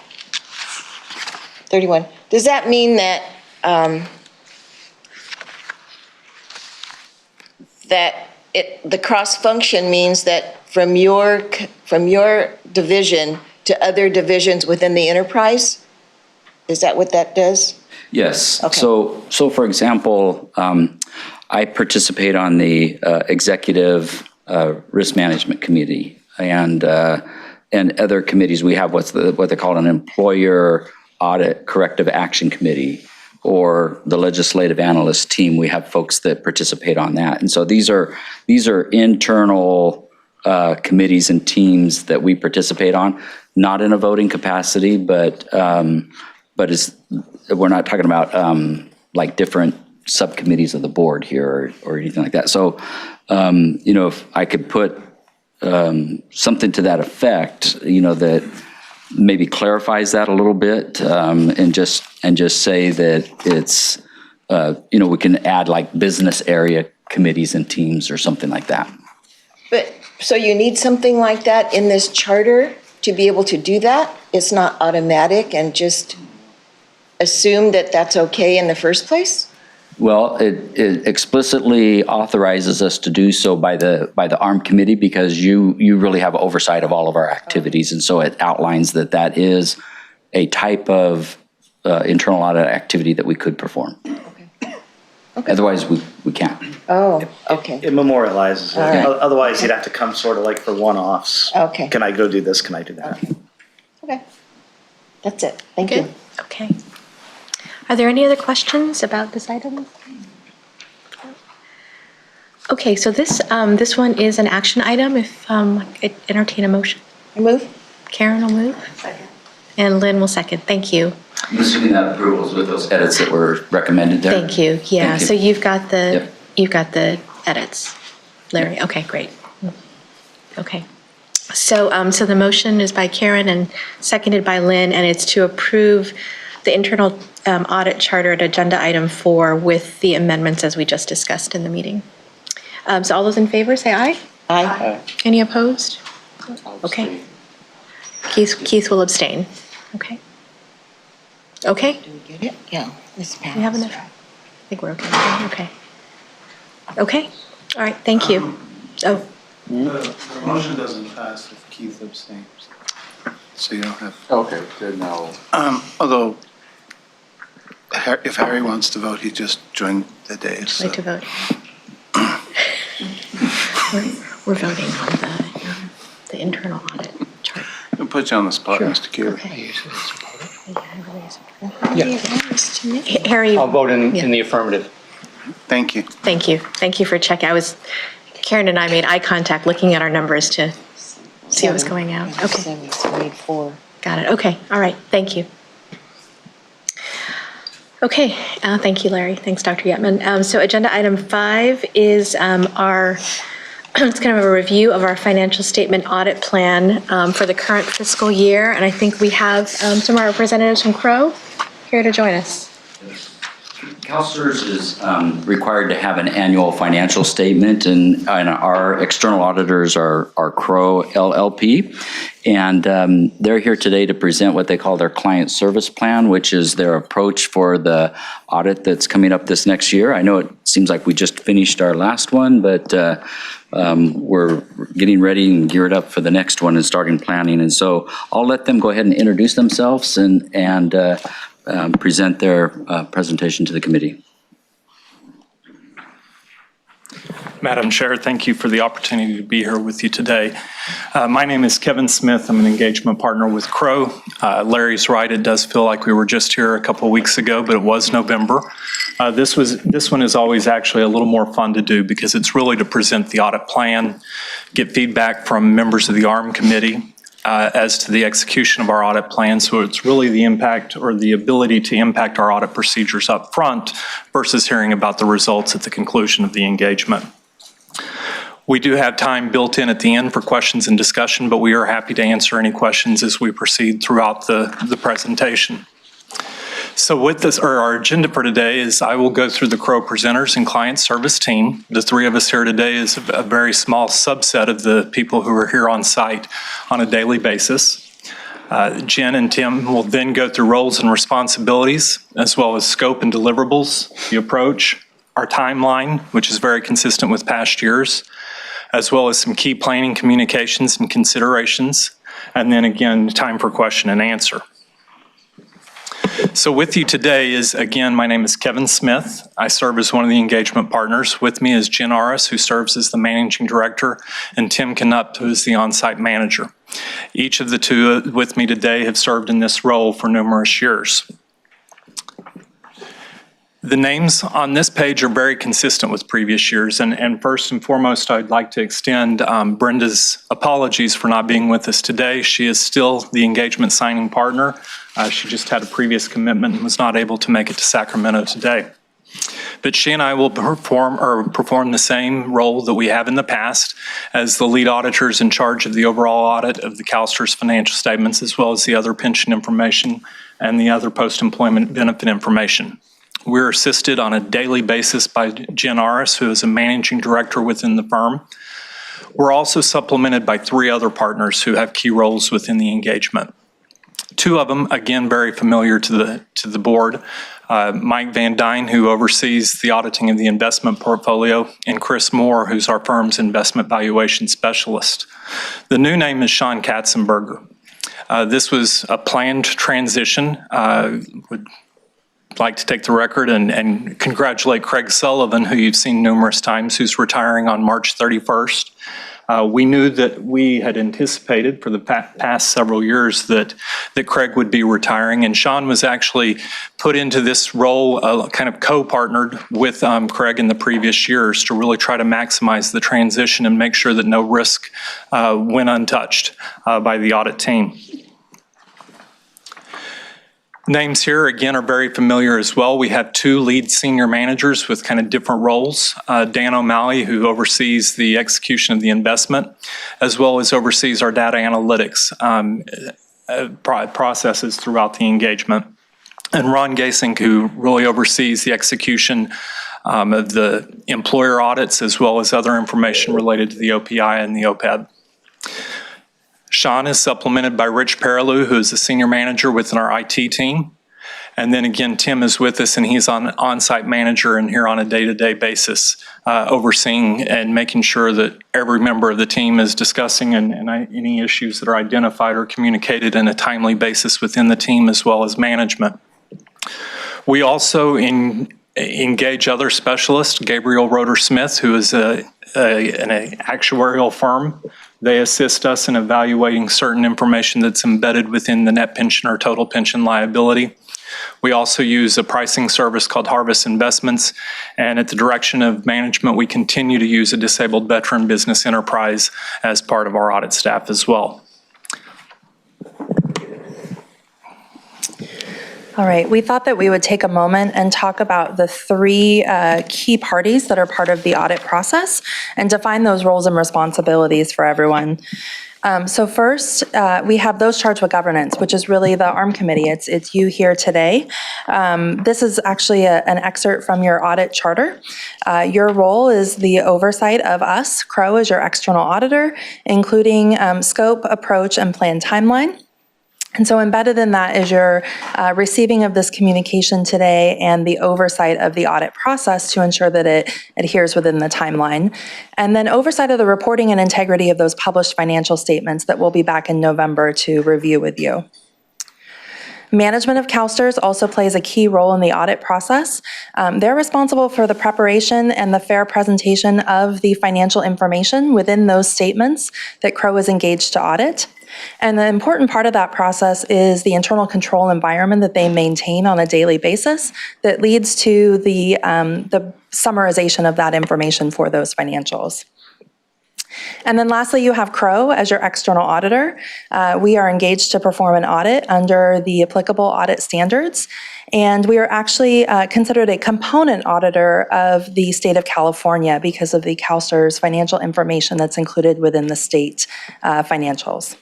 mean that the cross-function means that from your division to other divisions within the enterprise? Is that what that does? Yes. Okay. So for example, I participate on the Executive Risk Management Committee and other committees. We have what they call an Employer Audit Corrective Action Committee, or the Legislative Analyst Team. We have folks that participate on that. And so these are internal committees and teams that we participate on, not in a voting capacity, but we're not talking about like different subcommittees of the board here or anything like that. So, if I could put something to that effect, that maybe clarifies that a little bit, and just say that it's, we can add like business area committees and teams or something like that. But, so you need something like that in this charter to be able to do that? It's not automatic and just assume that that's okay in the first place? Well, it explicitly authorizes us to do so by the ARM committee, because you really have oversight of all of our activities. And so it outlines that is a type of internal audit activity that we could perform. Okay. Otherwise, we can't. Oh, okay. It memorializes it. All right. Otherwise, you'd have to come sort of like for one-offs. Okay. Can I go do this? Can I do that? Okay. That's it. Thank you. Okay. Are there any other questions about this item? Okay, so this one is an action item. If I entertain a motion. I move. Karen will move. Second. And Lynn will second. Thank you. I'm assuming that approval is with those edits that were recommended there. Thank you. Yeah. Thank you. So you've got the Yep. edits, Larry. Okay, great. Okay. So the motion is by Karen and seconded by Lynn, and it's to approve the internal audit charter at agenda item 4 with the amendments as we just discussed in the meeting. So all those in favor, say aye. Aye. Any opposed? Okay. Keith will abstain. Okay. Okay. Do we get it? Yeah. This passed. We have enough. I think we're okay. Okay. Okay. All right. Thank you. Oh. The motion doesn't pass if Keith abstains. So you don't have. Okay, good, now. Although, if Harry wants to vote, he just joined the day. So. Like to vote. We're voting on the internal audit chart. I'll put you on the spot, Sure. Mr. Keeler. Okay. Harry. I'll vote in the affirmative. Thank you. Thank you. Thank you for checking. Karen and I made eye contact looking at our numbers to see what was going out. Okay. 7, so we need 4. Got it. Okay. All right. Thank you. Okay. Thank you, Larry. Thanks, Dr. Yetman. So agenda item 5 is it's kind of a review of our financial statement audit plan for the current fiscal year. And I think we have some of our representatives from Crow. here to join us. CalSTRS is required to have an annual financial statement, and our external auditors are Crowe LLP. And they're here today to present what they call their client service plan, which is their approach for the audit that's coming up this next year. I know it seems like we just finished our last one, but we're getting ready and geared up for the next one and starting planning. And so I'll let them go ahead and introduce themselves and present their presentation to the committee. Madam Chair, thank you for the opportunity to be here with you today. My name is Kevin Smith. I'm an engagement partner with Crowe. Larry's right, it does feel like we were just here a couple of weeks ago, but it was November. This one is always actually a little more fun to do because it's really to present the audit plan, get feedback from members of the ARM committee, as to the execution of our audit plan. So it's really the impact or the ability to impact our audit procedures up front versus hearing about the results at the conclusion of the engagement. We do have time built in at the end for questions and discussion, but we are happy to answer any questions as we proceed throughout the presentation. So with this, or our agenda for today is I will go through the Crowe presenters and client service team. The three of us here today is a very small subset of the people who are here on site on a daily basis. Jen and Tim will then go through roles and responsibilities, as well as scope and deliverables, the approach, our timeline, which is very consistent with past years, as well as some key planning communications and considerations, and then again, time for question and answer. So with you today is, again, my name is Kevin Smith. I serve as one of the engagement partners. With me is Jen Aris, who serves as the managing director, and Tim Knupp, who is the on-site manager. Each of the two with me today have served in this role for numerous years. The names on this page are very consistent with previous years, and first and foremost, I'd like to extend Brenda's apologies for not being with us today. She is still the engagement signing partner. She just had a previous commitment and was not able to make it to Sacramento today. But she and I will perform the same role that we have in the past as the lead auditors in charge of the overall audit of the CalSTRS financial statements, as well as the other pension information and the other post-employment benefit information. We're assisted on a daily basis by Jen Aris, who is a managing director within the firm. We're also supplemented by three other partners who have key roles within the engagement. Two of them, again, very familiar to the board, Mike Van Dyne, who oversees the auditing of the investment portfolio, and Chris Moore, who's our firm's investment valuation specialist. The new name is Sean Katzenberger. This was a planned transition. Would like to take the record and congratulate Craig Sullivan, who you've seen numerous times, who's retiring on March 31st. We knew that we had anticipated for the past several years that Craig would be retiring, and Sean was actually put into this role, kind of co-partnered with Craig in the previous years to really try to maximize the transition and make sure that no risk went untouched by the audit team. Names here, again, are very familiar as well. We have two lead senior managers with kind of different roles. Dan O'Malley, who oversees the execution of the investment, as well as oversees our data analytics processes throughout the engagement. And Ron Gasink, who really oversees the execution of the employer audits, as well as other information related to the OPI and the OPEB. Sean is supplemented by Rich Perilou, who is a senior manager within our IT team. And then again, Tim is with us, and he's on-site manager and here on a day-to-day basis, overseeing and making sure that every member of the team is discussing and any issues that are identified are communicated in a timely basis within the team as well as management. We also engage other specialists, Gabriel Roeder-Smith, who is an actuarial firm. They assist us in evaluating certain information that's embedded within the net pension or total pension liability. We also use a pricing service called Harvest Investments, and at the direction of management, we continue to use a disabled veteran business enterprise as part of our audit staff as well. All right, we thought that we would take a moment and talk about the three key parties that are part of the audit process and define those roles and responsibilities for everyone. So first, we have those charged with governance, which is really the ARM committee. It's you here today. This is actually an excerpt from your audit charter. Your role is the oversight of us, Crow, as your external auditor, including scope, approach, and plan timeline. And so embedded in that is your receiving of this communication today and the oversight of the audit process to ensure that it adheres within the timeline. And then oversight of the reporting and integrity of those published financial statements that we'll be back in November to review with you. Management of CalSTRS also plays a key role in the audit process. They're responsible for the preparation and the fair presentation of the financial information within those statements that Crow is engaged to audit. And the important part of that process is the internal control environment that they maintain on a daily basis that leads to the summarization of that information for those financials. And then lastly, you have Crow as your external auditor. We are engaged to perform an audit under the applicable audit standards. And we are actually considered a component auditor of the state of California because of the CalSTRS financial information that's included within the state financials.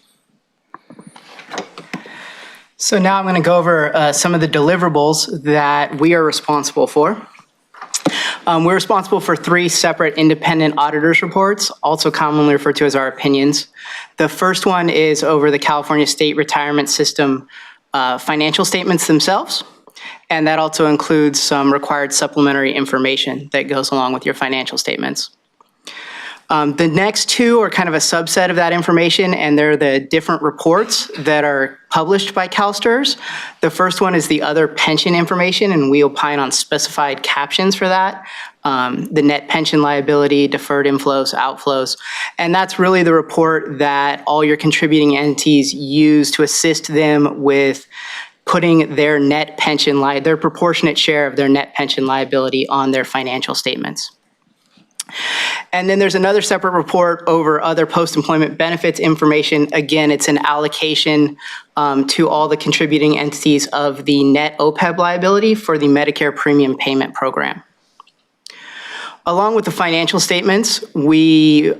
So now I'm going to go over some of the deliverables that we are responsible for. We're responsible for 3 separate independent auditors reports, also commonly referred to as our opinions. The first one is over the California State Retirement System financial statements themselves, and that also includes some required supplementary information that goes along with your financial statements. The next 2 are kind of a subset of that information, and they're the different reports that are published by CalSTRS. The first one is the other pension information, and we opine on specified captions for that. The net pension liability, deferred inflows, outflows, and that's really the report that all your contributing entities use to assist them with putting their net pension their proportionate share of their net pension liability on their financial statements. And then there's another separate report over other post-employment benefits information. Again, it's an allocation to all the contributing entities of the net OPEB liability for the Medicare Premium Payment Program. Along with the financial statements, we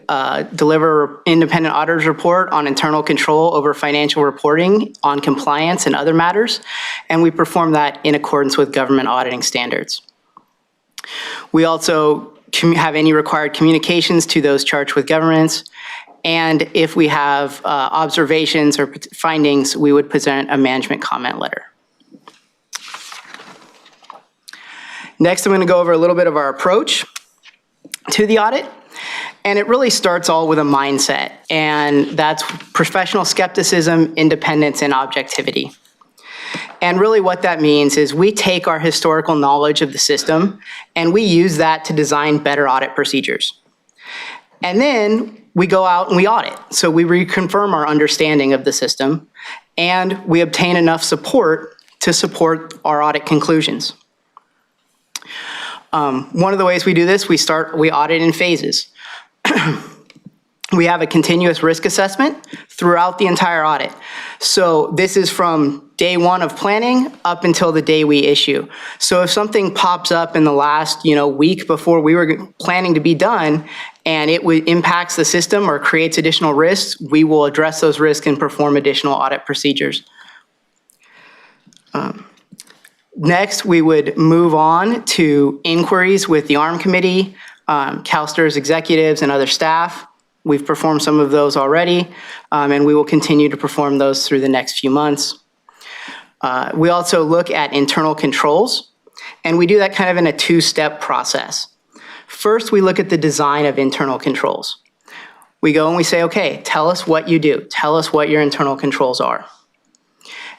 deliver independent auditor's report on internal control over financial reporting on compliance and other matters, and we perform that in accordance with government auditing standards. We also have any required communications to those charged with governance, and if we have observations or findings, we would present a management comment letter. Next, I'm going to go over a little bit of our approach to the audit, and it really starts all with a mindset, and that's professional skepticism, independence, and objectivity. And really what that means is we take our historical knowledge of the system and we use that to design better audit procedures. And then we go out and we audit. So we reconfirm our understanding of the system and we obtain enough support to support our audit conclusions. One of the ways we do this, we audit in phases. We have a continuous risk assessment throughout the entire audit. So this is from day 1 of planning up until the day we issue. So if something pops up in the last week before we were planning to be done and it impacts the system or creates additional risks, we will address those risks and perform additional audit procedures. Next, we would move on to inquiries with the ARM committee, CalSTRS executives, and other staff. We've performed some of those already, and we will continue to perform those through the next few months. We also look at internal controls, and we do that kind of in a 2-step process. First, we look at the design of internal controls. We go and we say, okay, tell us what you do. Tell us what your internal controls are.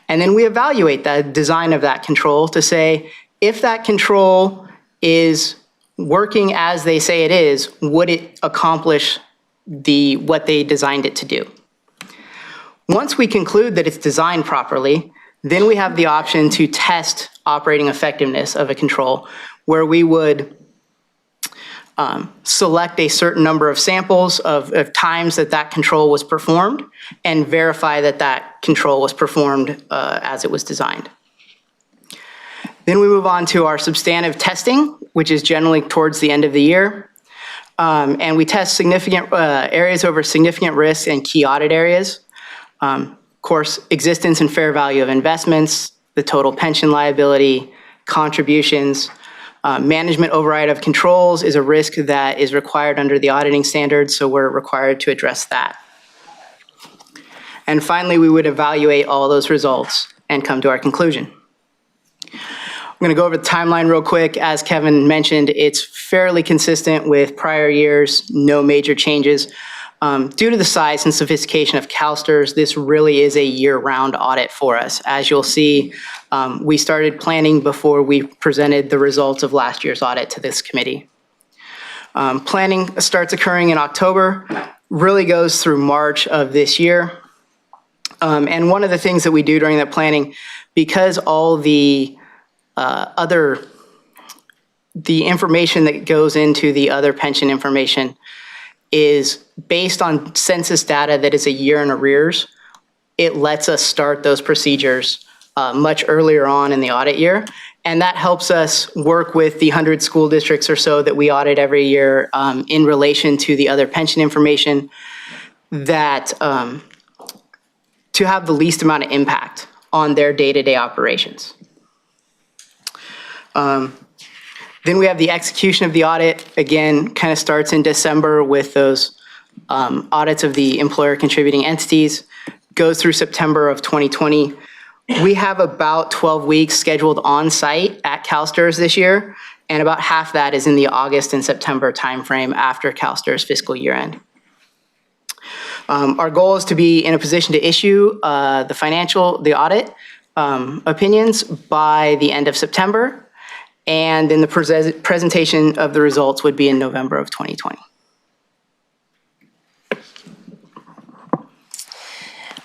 And then we evaluate the design of that control to say, if that control is working as they say it is, would it accomplish what they designed it to do? Once we conclude that it's designed properly, then we have the option to test operating effectiveness of a control, where we would select a certain number of samples of times that control was performed and verify that control was performed as it was designed. Then we move on to our substantive testing, which is generally towards the end of the year. And we test significant areas over significant risks and key audit areas. Of course, existence and fair value of investments, the total pension liability, contributions, management override of controls is a risk that is required under the auditing standards, so we're required to address that. And finally, we would evaluate all those results and come to our conclusion. I'm going to go over the timeline real quick. As Kevin mentioned, it's fairly consistent with prior years, no major changes. Due to the size and sophistication of CalSTRS, this really is a year-round audit for us. As you'll see, we started planning before we presented the results of last year's audit to this committee. Planning starts occurring in October, really goes through March of this year. And one of the things that we do during that planning, because all the information that goes into the other pension information is based on census data that is a year in arrears, it lets us start those procedures much earlier on in the audit year. And that helps us work with the 100 school districts or so that we audit every year in relation to the other pension information that to have the least amount of impact on their day-to-day operations. Then we have the execution of the audit. Again, kind of starts in December with those audits of the employer contributing entities, goes through September of 2020. We have about 12 weeks scheduled on site at CalSTRS this year, and about half that is in the August and September timeframe after CalSTRS fiscal year end. Our goal is to be in a position to issue the audit opinions by the end of September, and then the presentation of the results would be in November of 2020.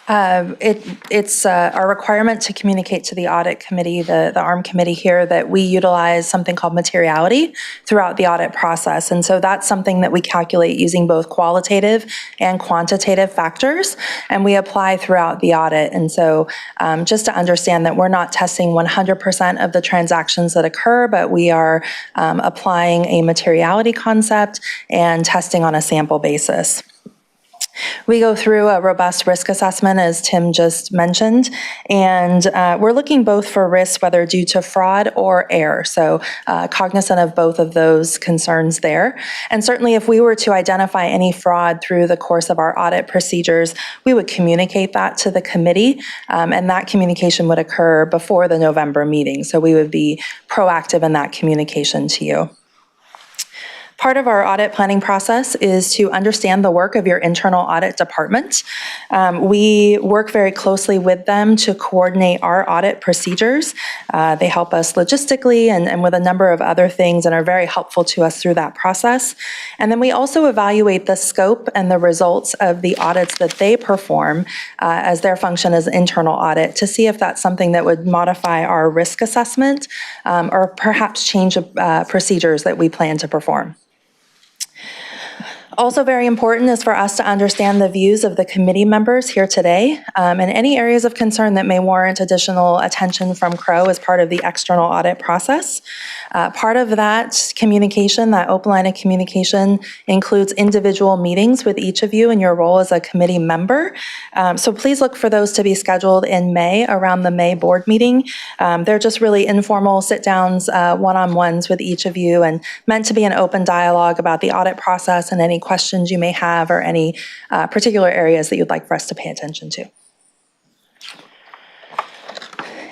It's our requirement to communicate to the audit committee, the ARM committee here, that we utilize something called materiality throughout the audit process. And so that's something that we calculate using both qualitative and quantitative factors, and we apply throughout the audit. And so just to understand that we're not testing 100% of the transactions that occur, but we are applying a materiality concept and testing on a sample basis. We go through a robust risk assessment, as Tim just mentioned, and we're looking both for risks, whether due to fraud or error, so cognizant of both of those concerns there. And certainly if we were to identify any fraud through the course of our audit procedures, we would communicate that to the committee, and that communication would occur before the November meeting, so we would be proactive in that communication to you. Part of our audit planning process is to understand the work of your internal audit department. We work very closely with them to coordinate our audit procedures. They help us logistically and with a number of other things and are very helpful to us through that process. And then we also evaluate the scope and the results of the audits that they perform as their function as internal audit to see if that's something that would modify our risk assessment or perhaps change procedures that we plan to perform. Also very important is for us to understand the views of the committee members here today and any areas of concern that may warrant additional attention from Crow as part of the external audit process. Part of that communication, that open line of communication, includes individual meetings with each of you in your role as a committee member. So please look for those to be scheduled in May, around the May board meeting. They're just really informal sit-downs, one-on-ones with each of you, and meant to be an open dialogue about the audit process and any questions you may have or any particular areas that you'd like for us to pay attention to.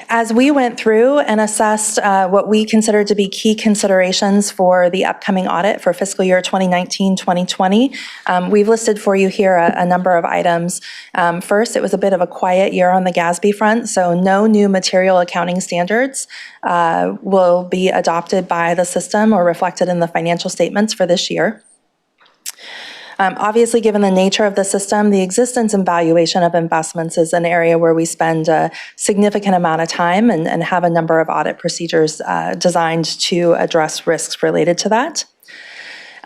As we went through and assessed what we considered to be key considerations for the upcoming audit for fiscal year 2019-2020, we've listed for you here a number of items. First, it was a bit of a quiet year on the GASB front, so no new material accounting standards will be adopted by the system or reflected in the financial statements for this year. Obviously, given the nature of the system, the existence and valuation of investments is an area where we spend a significant amount of time and have a number of audit procedures designed to address risks related to that.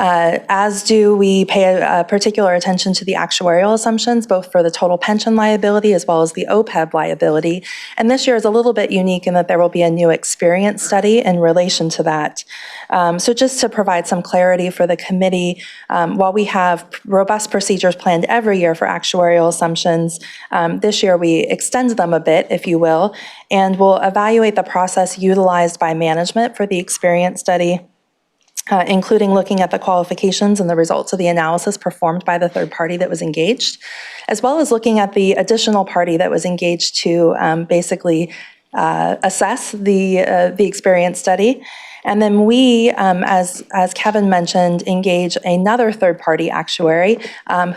As do we pay a particular attention to the actuarial assumptions, both for the total pension liability as well as the OPEB liability. And this year is a little bit unique in that there will be a new experience study in relation to that. So just to provide some clarity for the committee, while we have robust procedures planned every year for actuarial assumptions, this year we extend them a bit, if you will, and we'll evaluate the process utilized by management for the experience study, including looking at the qualifications and the results of the analysis performed by the third party that was engaged, as well as looking at the additional party that was engaged to basically assess the experience study. And then we, as Kevin mentioned, engage another third-party actuary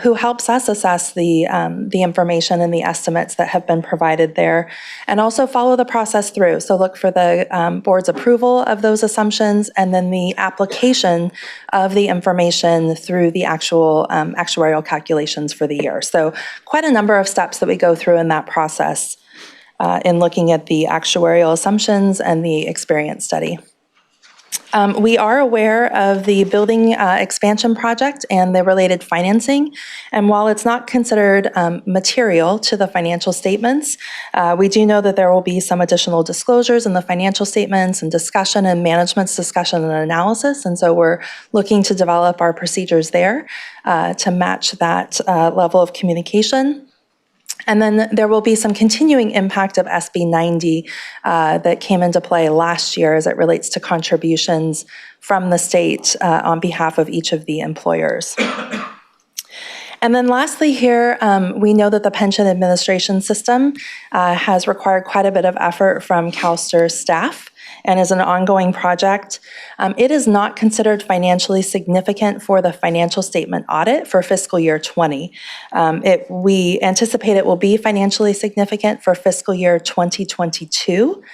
who helps us assess the information and the estimates that have been provided there, and also follow the process through. So look for the board's approval of those assumptions, and then the application of the information through the actual actuarial calculations for the year. So quite a number of steps that we go through in that process in looking at the actuarial assumptions and the experience study. We are aware of the building expansion project and the related financing, and while it's not considered material to the financial statements, we do know that there will be some additional disclosures in the financial statements and discussion and management's discussion and analysis, and so we're looking to develop our procedures there to match that level of communication. And then there will be some continuing impact of SB 90 that came into play last year as it relates to contributions from the state on behalf of each of the employers. And then lastly here, we know that the pension administration system has required quite a bit of effort from CalSTRS staff and is an ongoing project. It is not considered financially significant for the financial statement audit for fiscal year 20. We anticipate it will be financially significant for fiscal year 2022.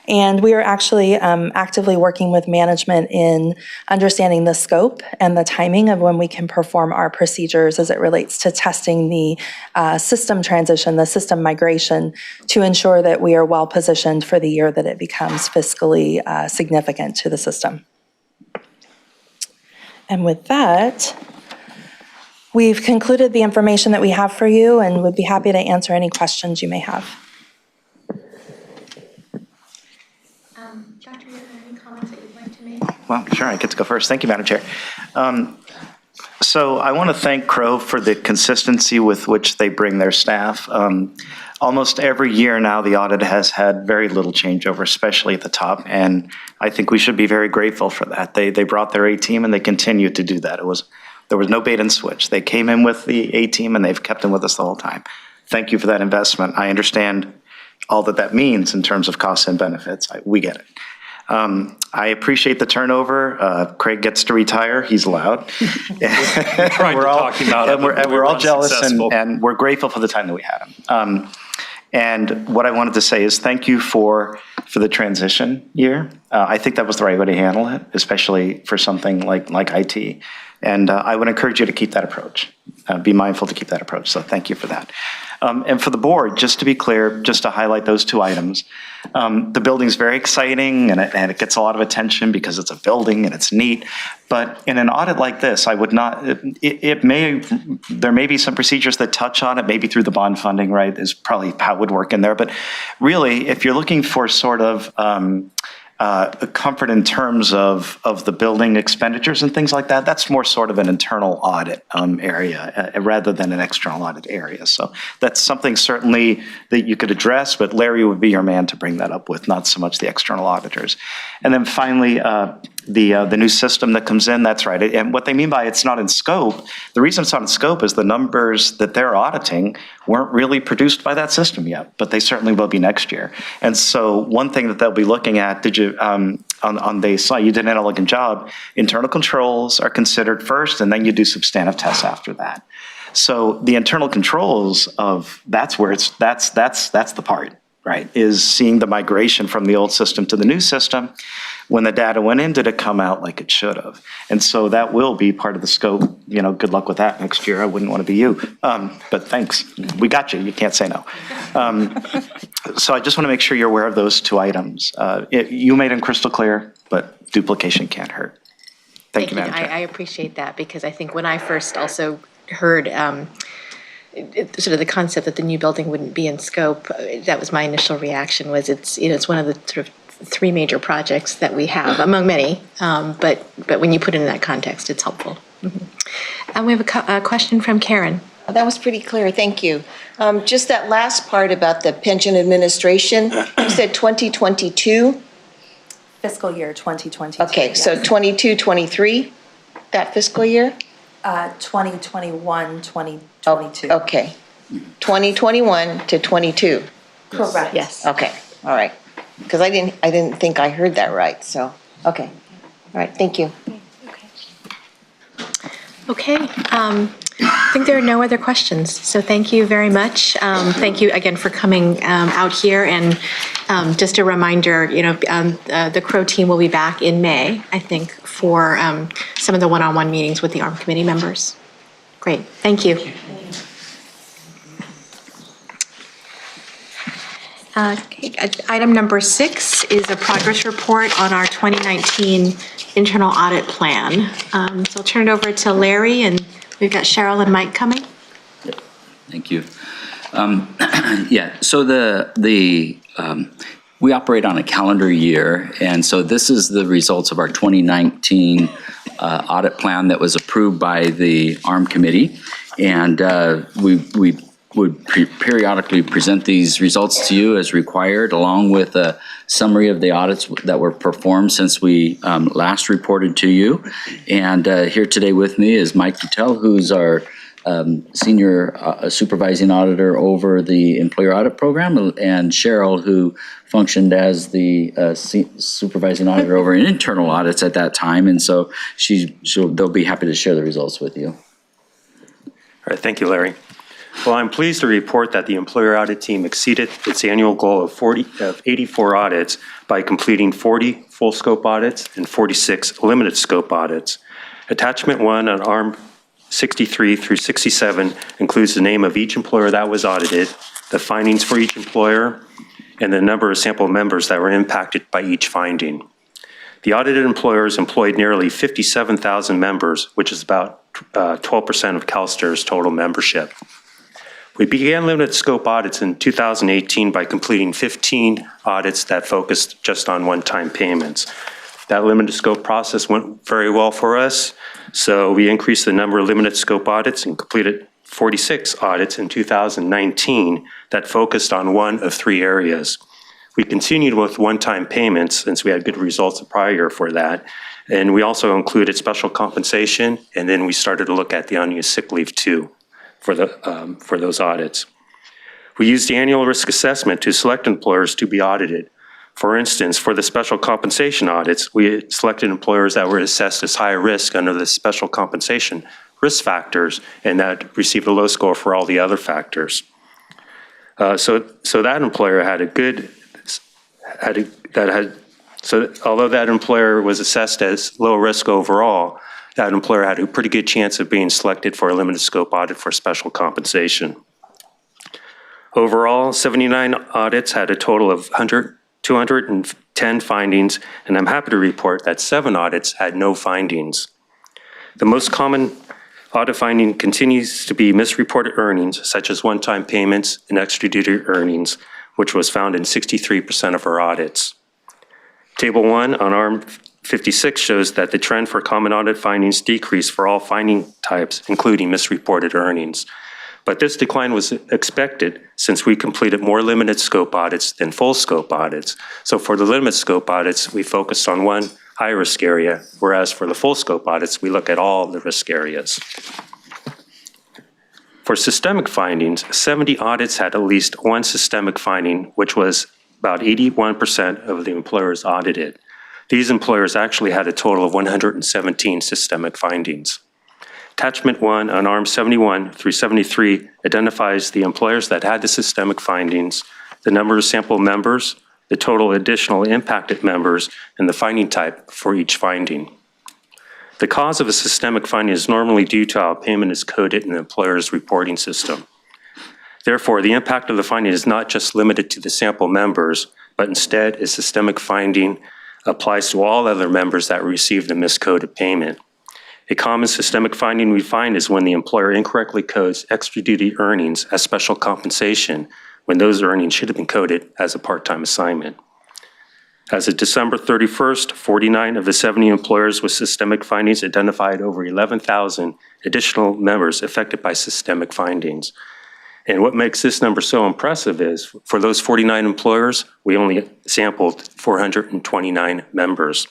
And we are actually actively working with management in understanding the scope and the timing of when we can perform our procedures as it relates to testing the system transition, the system migration, to ensure that we are well positioned for the year that it becomes fiscally significant to the system. And with that, we've concluded the information that we have for you and would be happy to answer any questions you may have. Dr. Yoder, any comments that you'd like to make? Well, sure, I get to go first. Thank you, Madam Chair. So I want to thank Crow for the consistency with which they bring their staff. Almost every year now, the audit has had very little changeover, especially at the top, and I think we should be very grateful for that. They brought their A-team, and they continue to do that. There was no bait and switch. They came in with the A-team, and they've kept them with us the whole time. Thank you for that investment. I understand all that means in terms of costs and benefits. We get it. I appreciate the turnover. Craig gets to retire. He's allowed. We're all jealous, and we're grateful for the time that we had him. And what I wanted to say is thank you for the transition year. I think that was the right way to handle it, especially for something like IT. And I would encourage you to keep that approach. Be mindful to keep that approach. So thank you for that. And for the board, just to be clear, just to highlight those two items, the building's very exciting and it gets a lot of attention because it's a building and it's neat. But in an audit like this, I would not, there may be some procedures that touch on it, maybe through the bond funding, right, is probably how it would work in there. But really, if you're looking for sort of comfort in terms of the building expenditures and things like that, that's more sort of an internal audit area rather than an external audit area. So that's something certainly that you could address, but Larry would be your man to bring that up with, not so much the external auditors. And then finally, the new system that comes in, that's right. And what they mean by it's not in scope, the reason it's not in scope is the numbers that they're auditing weren't really produced by that system yet, but they certainly will be next year. And so one thing that they'll be looking at, on the slide, you did an elegant job, internal controls are considered first, and then you do substantive tests after that. So the internal controls that's the part, right, is seeing the migration from the old system to the new system. When the data went in, did it come out like it should have? And so that will be part of the scope. Good luck with that next year. I wouldn't want to be you. But thanks. We got you. You can't say no. So I just want to make sure you're aware of those two items. You made them crystal clear, but duplication can't hurt. Thank you, Madam Chair. I appreciate that, because I think when I first also heard sort of the concept that the new building wouldn't be in scope, that was my initial reaction, was it's one of the sort of three major projects that we have, among many, but when you put it in that context, it's helpful. And we have a question from Karen. That was pretty clear, thank you. Just that last part about the pension administration, you said 2022? Fiscal year 2022. Okay, so 22, 23, that fiscal year? 2021, 2022. Okay, 2021 to 22? Correct. Yes. Okay, all right. Because I didn't think I heard that right, so, okay. All right, thank you. Okay, I think there are no other questions, so thank you very much. Thank you again for coming out here, and just a reminder, the Crow team will be back in May, I think, for some of the one-on-one meetings with the ARM committee members. Great, thank you. Item number 6 is a progress report on our 2019 internal audit plan. So I'll turn it over to Larry, and we've got Cheryl and Mike coming. Thank you. Yeah, so we operate on a calendar year, and so this is the results of our 2019 audit plan that was approved by the ARM committee, and we would periodically present these results to you as required, along with a summary of the audits that were performed since we last reported to you. And here today with me is Mike Patel, who's our senior supervising auditor over the employer audit program, and Cheryl, who functioned as the supervising auditor over internal audits at that time. And so they'll be happy to share the results with you. All right, thank you, Larry. Well, I'm pleased to report that the employer audit team exceeded its annual goal of 84 audits by completing 40 full scope audits and 46 limited scope audits. Attachment 1 on ARM 63 through 67 includes the name of each employer that was audited, the findings for each employer, and the number of sample members that were impacted by each finding. The audited employers employed nearly 57,000 members, which is about 12% of CalSTR's total membership. We began limited scope audits in 2018 by completing 15 audits that focused just on one-time payments. That limited scope process went very well for us, so we increased the number of limited scope audits and completed 46 audits in 2019 that focused on one of 3 areas. We continued with one-time payments since we had good results the prior year for that, and we also included special compensation, and then we started to look at the unused sick leave too for those audits. We used the annual risk assessment to select employers to be audited. For instance, for the special compensation audits, we selected employers that were assessed as high risk under the special compensation risk factors, and that received a low score for all the other factors. So that employer had a good, so although that employer was assessed as low risk overall, that employer had a pretty good chance of being selected for a limited scope audit for special compensation. Overall, 79 audits had a total of 210 findings, and I'm happy to report that 7 audits had no findings. The most common audit finding continues to be misreported earnings, such as one-time payments and extra duty earnings, which was found in 63% of our audits. Table 1 on ARM 56 shows that the trend for common audit findings decreased for all finding types, including misreported earnings. But this decline was expected since we completed more limited scope audits than full scope audits. So for the limited scope audits, we focused on one high risk area, whereas for the full scope audits, we look at all the risk areas. For systemic findings, 70 audits had at least one systemic finding, which was about 81% of the employers audited. These employers actually had a total of 117 systemic findings. Attachment 1 on ARM 71 through 73 identifies the employers that had the systemic findings, the number of sample members, the total additional impacted members, and the finding type for each finding. The cause of a systemic finding is normally due to how a payment is coded in the employer's reporting system. Therefore, the impact of the finding is not just limited to the sample members, but instead a systemic finding applies to all other members that received a miscoded payment. A common systemic finding we find is when the employer incorrectly codes extra duty earnings as special compensation when those earnings should have been coded as a part-time assignment. As of December 31st, 49 of the 70 employers with systemic findings identified over 11,000 additional members affected by systemic findings. And what makes this number so impressive is for those 49 employers, we only sampled 429 members.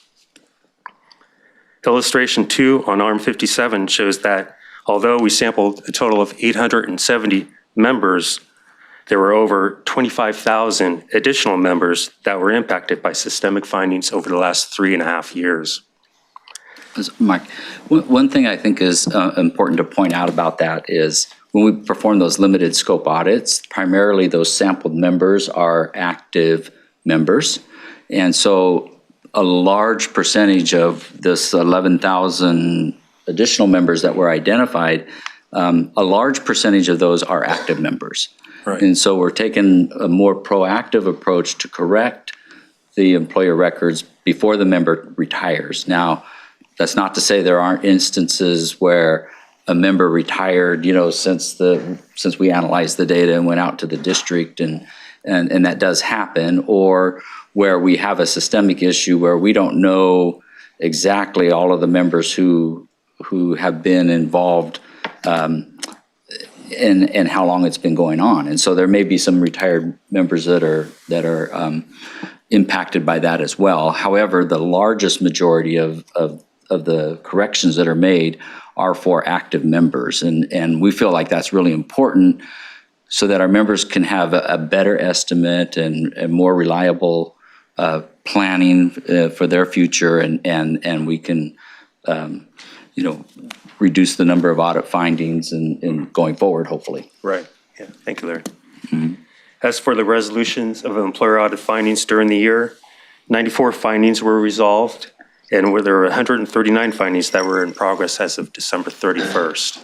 Illustration 2 on ARM 57 shows that although we sampled a total of 870 members, there were over 25,000 additional members that were impacted by systemic findings over the last 3.5 years. Mike, one thing I think is important to point out about that is when we perform those limited scope audits, primarily those sampled members are active members. And so a large percentage of this 11,000 additional members that were identified, a large percentage of those are active members. Right. And so we're taking a more proactive approach to correct the employer records before the member retires. Now, that's not to say there aren't instances where a member retired, since we analyzed the data and went out to the district, and that does happen, or where we have a systemic issue where we don't know exactly all of the members who have been involved and how long it's been going on. And so there may be some retired members that are impacted by that as well. However, the largest majority of the corrections that are made are for active members. And we feel like that's really important so that our members can have a better estimate and more reliable planning for their future, and we can reduce the number of audit findings and going forward, hopefully. Right. Yeah. Thank you, Larry. Mm-hmm. As for the resolutions of employer audit findings during the year, 94 findings were resolved, and there were 139 findings that were in progress as of December 31st.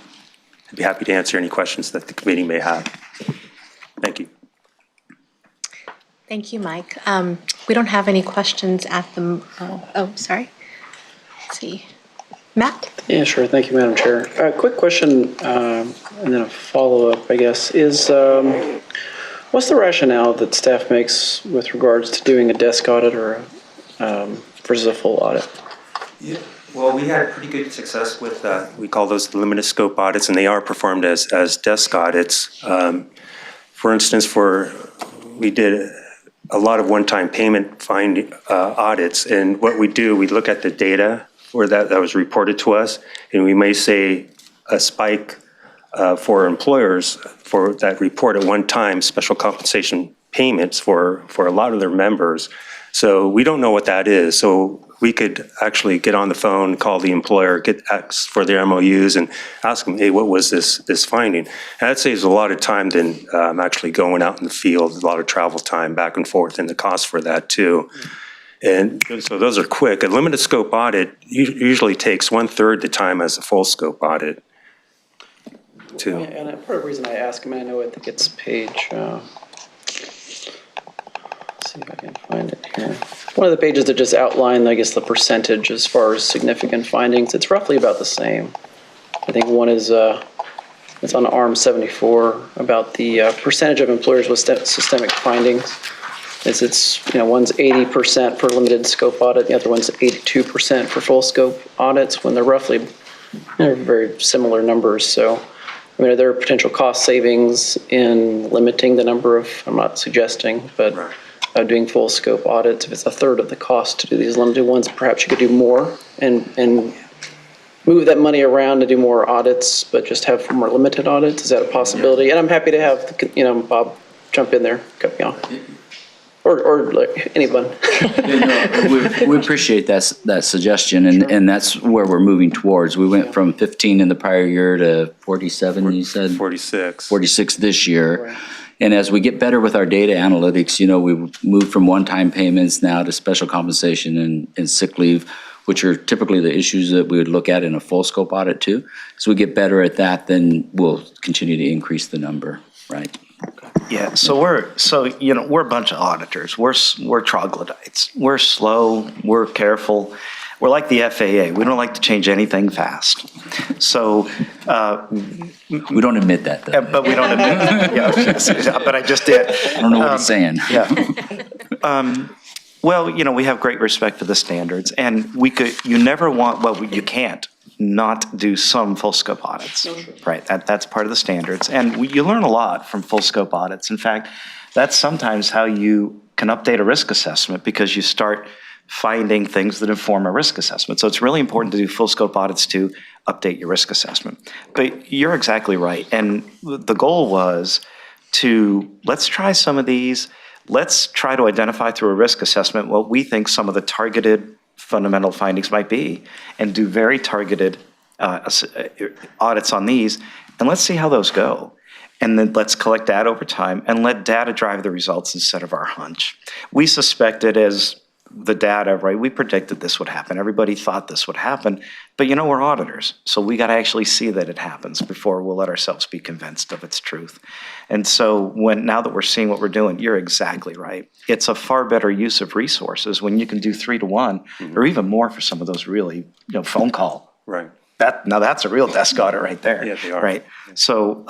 I'd be happy to answer any questions that the committee may have. Thank you. Thank you, Mike. We don't have any questions at the, sorry. Let's see. Matt? Yeah, sure. Thank you, Madam Chair. Quick question, and then a follow-up, I guess, is what's the rationale that staff makes with regards to doing a desk audit or versus a full audit? Yeah. Well, we had pretty good success with, we call those the limited scope audits, and they are performed as desk audits. For instance, we did a lot of one-time payment audits, and what we do, we look at the data or that was reported to us, and we may say a spike for employers for that report at one time special compensation payments for a lot of their members. So we don't know what that is. So we could actually get on the phone, call the employer, ask for their MOUs, and ask them, hey, what was this finding? And that saves a lot of time than actually going out in the field, a lot of travel time back and forth, and the cost for that too. And so those are quick. A limited scope audit usually takes 1/3 the time as a full scope audit. Too. Yeah, and part of the reason I ask, I think it's page, let's see if I can find it here. One of the pages that just outline, I guess, the percentage as far as significant findings. It's roughly about the same. I think one is, it's on ARM 74 about the percentage of employers with systemic findings. It's one's 80% for limited scope audit, the other one's 82% for full scope audits, when they're roughly very similar numbers. So, are there potential cost savings in limiting the number of, I'm not suggesting, but doing full scope audits, if it's 1/3 of the cost to do these limited ones, perhaps you could do more and move that money around to do more audits, but just have more limited audits? Is that a possibility? And I'm happy to have, Bob jump in there, cut me off. Or like anyone. We appreciate that suggestion, and that's where we're moving towards. We went from 15 in the prior year to 47, you said? 46. 46 this year. Right. And as we get better with our data analytics, we moved from one-time payments now to special compensation and sick leave, which are typically the issues that we would look at in a full scope audit too. As we get better at that, then we'll continue to increase the number, right? Okay. Yeah, so we're a bunch of auditors. We're troglodytes. We're slow, we're careful. We're like the FAA. We don't like to change anything fast. So, we don't admit that, though. But we don't admit that. Yeah, but I just did. I don't know what he's saying. Yeah. Well, we have great respect for the standards, and you never want, you can't not do some full scope audits, right? That's part of the standards, and you learn a lot from full scope audits. In fact, that's sometimes how you can update a risk assessment, because you start finding things that inform a risk assessment. So it's really important to do full scope audits to update your risk assessment. But you're exactly right, and the goal was let's try some of these. Let's try to identify through a risk assessment what we think some of the targeted fundamental findings might be, and do very targeted audits on these, and let's see how those go. And then let's collect data over time and let data drive the results instead of our hunch. We suspected as the data, right, we predicted this would happen. Everybody thought this would happen, but we're auditors, so we got to actually see that it happens before we'll let ourselves be convinced of its truth. And so now that we're seeing what we're doing, you're exactly right. It's a far better use of resources when you can do 3 to 1 or even more for some of those really, phone call. Right. Now that's a real desk audit right there. Yeah, they are. Right. So,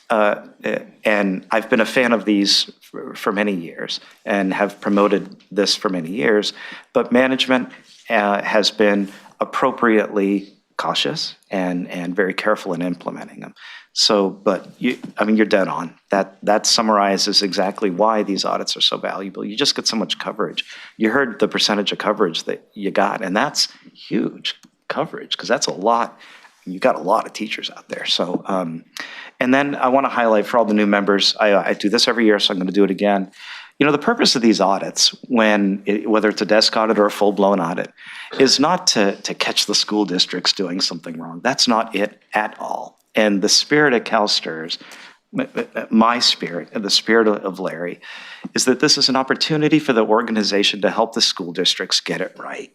and I've been a fan of these for many years and have promoted this for many years, but management has been appropriately cautious and very careful in implementing them. So, but you're dead on. That summarizes exactly why these audits are so valuable. You just get so much coverage. You heard the percentage of coverage that you got, and that's huge coverage, because that's a lot. You got a lot of teachers out there. So, and then I want to highlight for all the new members, I do this every year, so I'm going to do it again. The purpose of these audits, whether it's a desk audit or a full-blown audit, is not to catch the school districts doing something wrong. That's not it at all. And the spirit at CalSTRS, my spirit and the spirit of Larry, is that this is an opportunity for the organization to help the school districts get it right.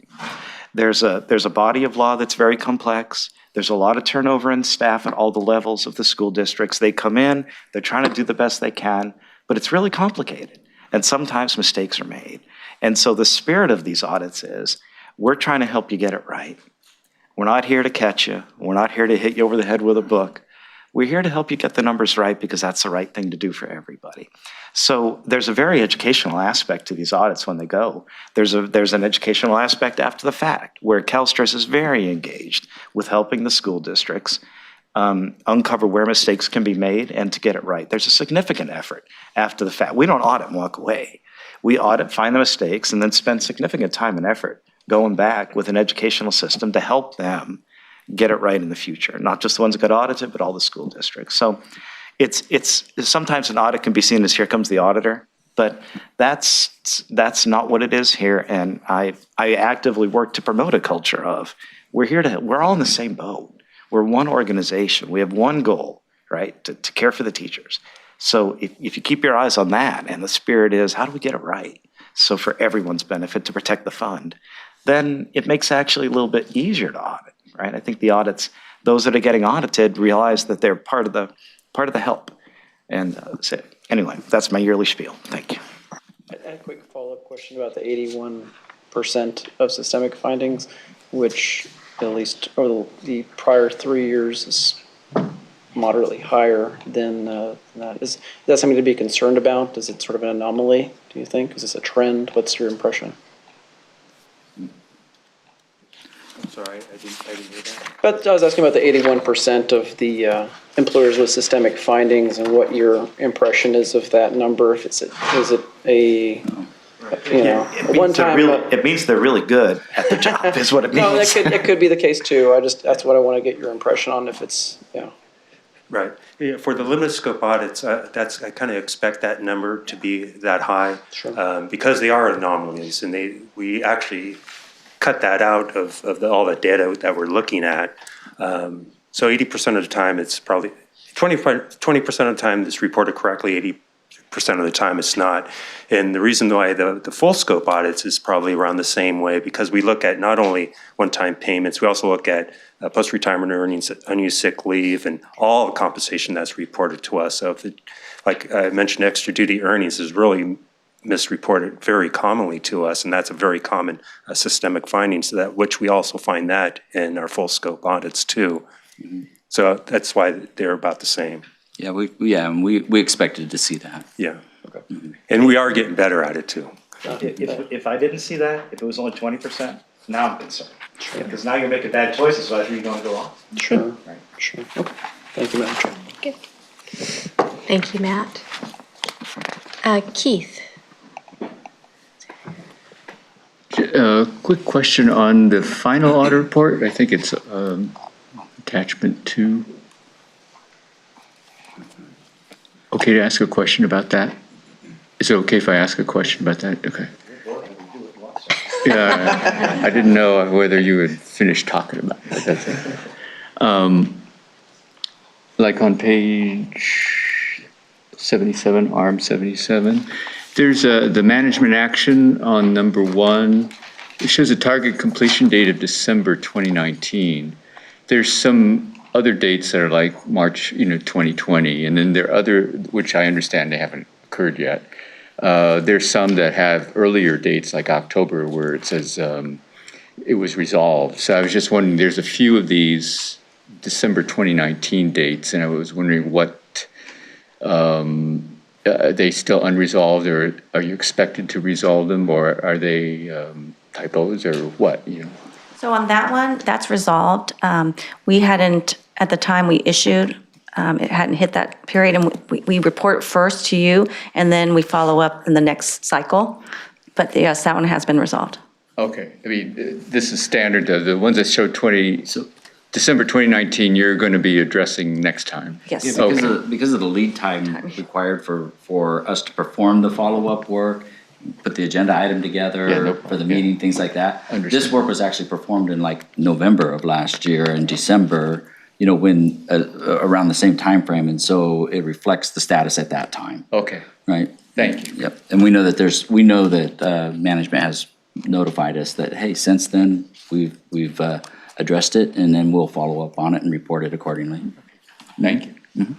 There's a body of law that's very complex. There's a lot of turnover in staff at all the levels of the school districts. They come in, they're trying to do the best they can, but it's really complicated. And sometimes mistakes are made. And so the spirit of these audits is, we're trying to help you get it right. We're not here to catch you. We're not here to hit you over the head with a book. We're here to help you get the numbers right, because that's the right thing to do for everybody. So there's a very educational aspect to these audits when they go. There's an educational aspect after the fact, where CalSTRS is very engaged with helping the school districts uncover where mistakes can be made and to get it right. There's a significant effort after the fact. We don't audit and walk away. We audit, find the mistakes, and then spend significant time and effort going back with an educational system to help them get it right in the future. Not just the ones that got audited, but all the school districts. So it's sometimes an audit can be seen as, here comes the auditor, but that's not what it is here. And I actively work to promote a culture of, we're all in the same boat. We're one organization. We have one goal, right? To care for the teachers. So if you keep your eyes on that, and the spirit is, how do we get it right? So for everyone's benefit, to protect the fund, then it makes it actually a little bit easier to audit, right? I think the audits, those that are getting audited, realize that they're part of the help. And so anyway, that's my yearly spiel. Thank you. A quick follow-up question about the 81% of systemic findings, which at least over the prior 3 years is moderately higher than that. Is that something to be concerned about? Is it sort of an anomaly, do you think? Is this a trend? What's your impression? I'm sorry, I didn't hear that. But I was asking about the 81% of the employers with systemic findings, and what your impression is of that number. If is it a one-time? It means they're really good at the job, is what it means. No, it could be the case too. That's what I want to get your impression on. If it's Right. Yeah, for the limited scope audits, I kind of expect that number to be that high, because they are anomalies, and we actually cut that out of all the data that we're looking at. So 80% of the time, it's probably 20% of the time it's reported correctly. of the time it's not. And the reason why the full scope audits is probably around the same way, because we look at not only one-time payments, we also look at post-retirement earnings, unused sick leave, and all the compensation that's reported to us. So if it, like I mentioned, extra duty earnings is really misreported very commonly to us, and that's a very common systemic finding, so that which we also find that in our full scope audits too. So that's why they're about the same. Yeah, we expected to see that. Yeah. Okay. And we are getting better at it too. If I didn't see that, if it was only 20%, now I'm concerned. Because now you're making bad choices, so I think you're going to go wrong. Sure. Right. Sure. Okay. Thank you, Madam Chair. Okay. Thank you, Matt. Keith. Quick question on the final audit report. I think it's attachment 2. Okay to ask a question about that? Is it okay if I ask a question about that? Okay. Yeah, I didn't know whether you had finished talking about it. That's it. Like on page 77, ARM 77, there's the management action on number 1. It shows a target completion date of December 2019. There's some other dates that are like March, 2020, and then there are other, which I understand they haven't occurred yet. There's some that have earlier dates, like October, where it says it was resolved. So I was just wondering, there's a few of these December 2019 dates, and I was wondering what, are they still unresolved, or are you expected to resolve them, or are they typos, or what, So on that one, that's resolved. We hadn't, at the time we issued, it hadn't hit that period, and we report first to you, and then we follow up in the next cycle. But yes, that one has been resolved. Okay, I mean, this is standard, the ones that show December 2019, you're going to be addressing next time? Yes. Yeah, because of the lead time required for us to perform the follow-up work, put the agenda item together for the meeting, things like that. This work was actually performed in like November of last year and December, when around the same time frame, and so it reflects the status at that time. Okay. Right. Thank you. Yep. And we know that management has notified us that, hey, since then we've addressed it, and then we'll follow up on it and report it accordingly. Thank you. Mm-hmm.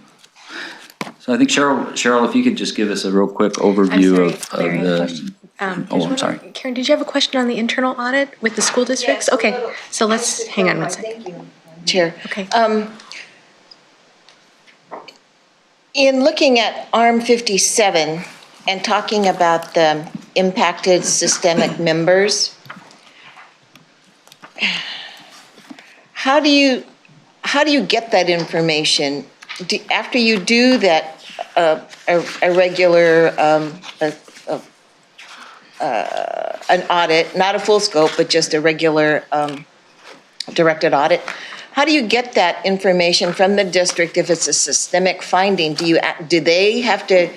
So I think Cheryl, if you could just give us a real quick overview of the. I'm sorry. Karen, did you have a question on the internal audit with the school districts? Yes, okay, so let's hang on one second. Thank you, Chair. Okay. In looking at ARM 57 and talking about the impacted systemic members, how do you get that information? After you do that, a regular an audit, not a full scope, but just a regular directed audit. How do you get that information from the district if it's a systemic finding? Do they have to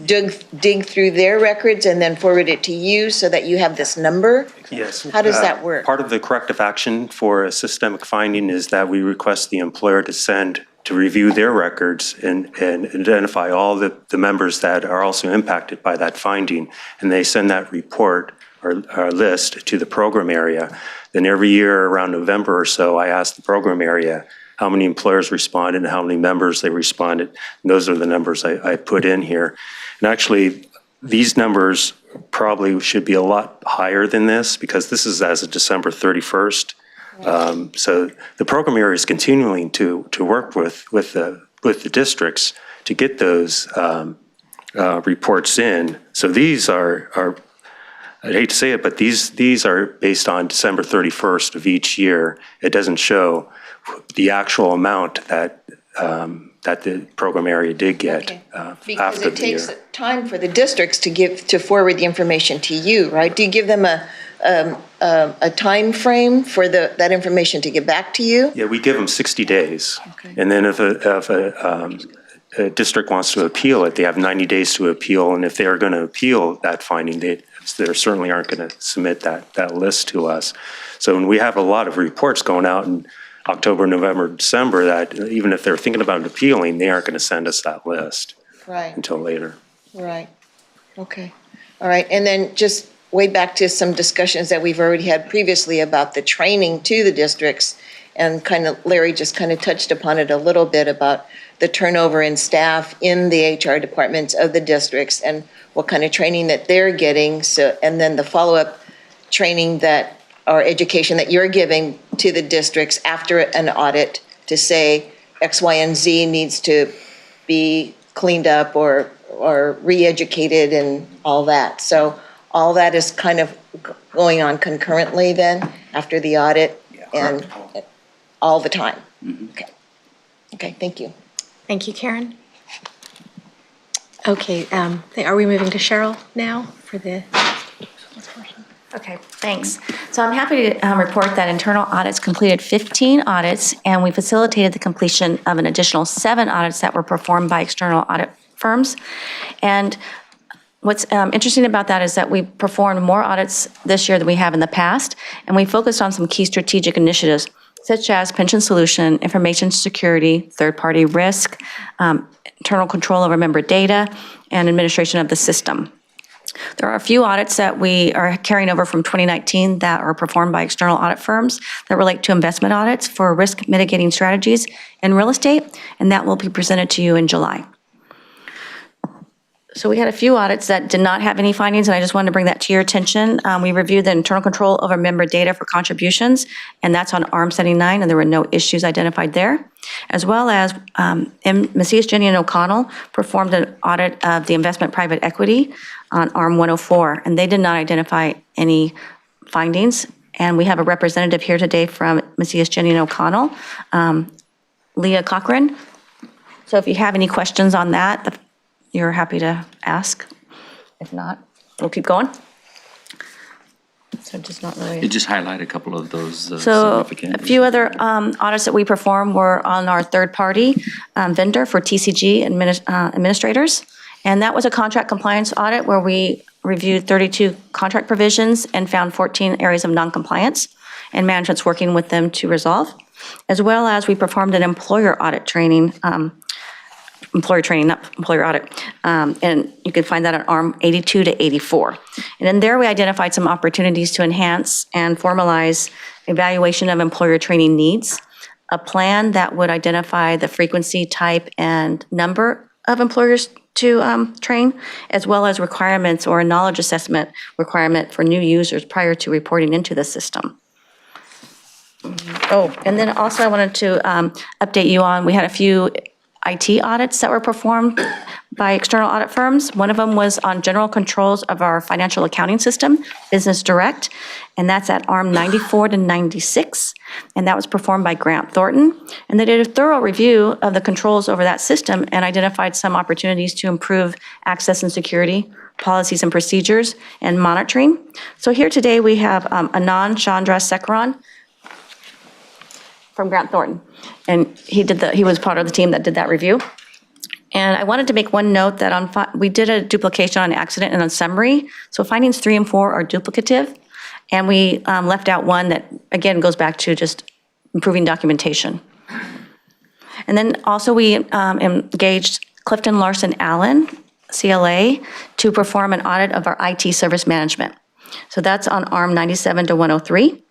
dig through their records and then forward it to you so that you have this number? Yes. How does that work? Part of the corrective action for a systemic finding is that we request the employer to review their records and identify all the members that are also impacted by that finding. And they send that report or list to the program area. Then every year around November or so, I ask the program area how many employers responded and how many members they responded. And those are the numbers I put in here. And actually, these numbers probably should be a lot higher than this, because this is as of December 31st. So the program area is continuing to work with the districts to get those reports in. So these are I'd hate to say it, but these are based on December 31st of each year. It doesn't show the actual amount that the program area did get Because after it the year. takes time for the districts to forward the information to you, right? Do you give them a time frame for that information to get back to you? Yeah, we give them 60 days. Okay. And then if a district wants to appeal it, they have 90 days to appeal. And if they are going to appeal that finding, they certainly aren't going to submit that list to us. So when we have a lot of reports going out in October, November, December, that even if they're thinking about appealing, they aren't going to send us that list until later. Right. Okay. All right. And then just way back to some discussions that we've already had previously about the training to the districts, and kind of Larry just kind of touched upon it a little bit about the turnover in staff in the HR departments of the districts and what kind of training that they're getting. So, and then the follow-up training that, or education that you're giving to the districts after an audit to say X, Y, and Z needs to be cleaned up or re-educated and all that. So all that is kind of going on concurrently then after the audit and all the time. Okay. Okay, thank you. Thank you, Karen. Okay, are we moving to Cheryl now for the? Okay, thanks. So I'm happy to report that internal audits completed 15 audits, and we facilitated the completion of an additional 7 audits that were performed by external audit firms. And what's interesting about that is that we performed more audits this year than we have in the past, and we focused on some key strategic initiatives, such as pension solution, information security, third-party risk, internal control over member data, and administration of the system. There are a few audits that we are carrying over from 2019 that are performed by external audit firms that relate to investment audits for risk mitigating strategies in real estate, and that will be presented to you in July. So we had a few audits that did not have any findings, and I just wanted to bring that to your attention. We reviewed the internal control over member data for contributions, and that's on ARM 79, and there were no issues identified there. As well as Macias, Jenny, and O'Connell performed an audit of the investment private equity on ARM 104, and they did not identify any findings. And we have a representative here today from Macias, Jenny, and O'Connell, Leah Cochran. So if you have any questions on that, you're happy to ask. If not, we'll keep going. So just not really. You just highlight a couple of those So significant. a few other audits that we performed were on our third-party vendor for TCG administrators. And that was a contract compliance audit where we reviewed 32 contract provisions and found 14 areas of non-compliance, and management's working with them to resolve. As well as we performed an employer audit training, employer training, not employer audit. And you can find that on ARM 82 to 84. And in there, we identified some opportunities to enhance and formalize evaluation of employer training needs, a plan that would identify the frequency, type, and number of employers to train, as well as requirements or a knowledge assessment requirement for new users prior to reporting into the system. Oh, and then also I wanted to update you on, we had a few IT audits that were performed by external audit firms. One of them was on general controls of our financial accounting system, Business Direct, and that's at ARM 94 to 96, and that was performed by Grant Thornton. And they did a thorough review of the controls over that system and identified some opportunities to improve access and security, policies and procedures, and monitoring. So here today we have Anand Chandrasekaran from Grant Thornton. And he was part of the team that did that review. And I wanted to make one note that we did a duplication on accident and on summary. So findings 3 and 4 are duplicative. And we left out one that, again, goes back to just improving documentation. And then also we engaged Clifton Larson Allen, CLA, to perform an audit of our IT service management. So that's on ARM 97 to 103.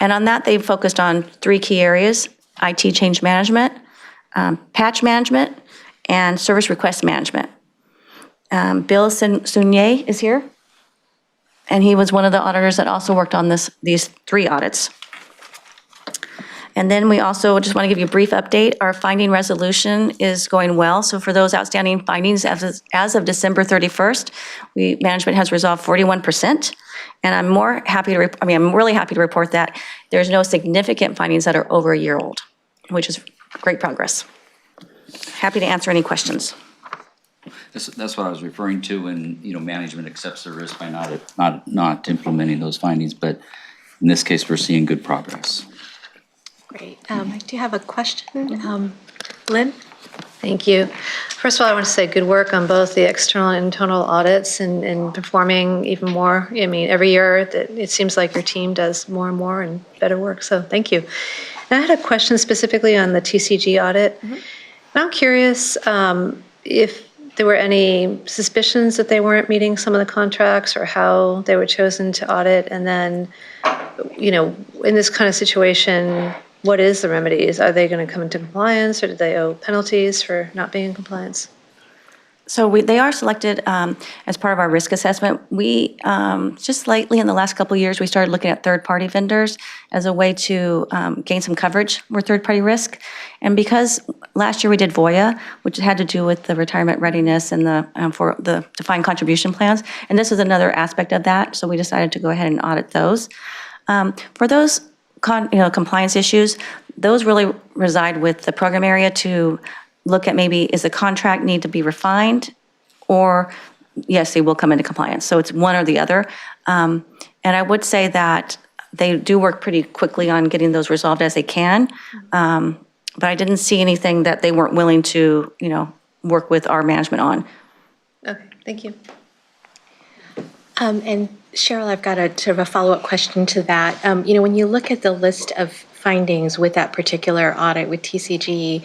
And on that, they focused on 3 key areas: IT change management, patch management, and service request management. Bill Sunye is here, and he was one of the auditors that also worked on these 3 audits. And then we also just want to give you a brief update. Our finding resolution is going well. So for those outstanding findings, as of December 31st, management has resolved 41%. And I'm really happy to report that there's no significant findings that are over a year old, which is great progress. Happy to answer any questions. That's what I was referring to, and management accepts the risk by not implementing those findings. But in this case, we're seeing good progress. Great. I do have a question. Lynn? Thank you. First of all, I want to say good work on both the external and internal audits and performing even more. I mean, every year that it seems like your team does more and more and better work, so thank you. And I had a question specifically on the TCG audit. I'm curious if there were any suspicions that they weren't meeting some of the contracts or how they were chosen to audit? And then, in this kind of situation, what is the remedies? Are they going to come into compliance, or do they owe penalties for not being in compliance? So they are selected as part of our risk assessment. We, just lately in the last couple of years, we started looking at third-party vendors as a way to gain some coverage for third-party risk. And because last year we did VOIA, which had to do with the retirement readiness and for the defined contribution plans, and this is another aspect of that, so we decided to go ahead and audit those. For those compliance issues, those really reside with the program area to look at maybe, is the contract need to be refined, or yes, they will come into compliance. So it's one or the other. And I would say that they do work pretty quickly on getting those resolved as they can. But I didn't see anything that they weren't willing to, work with our management on. Okay, thank you. And Cheryl, I've got a sort of a follow-up question to that. When you look at the list of findings with that particular audit with TCG,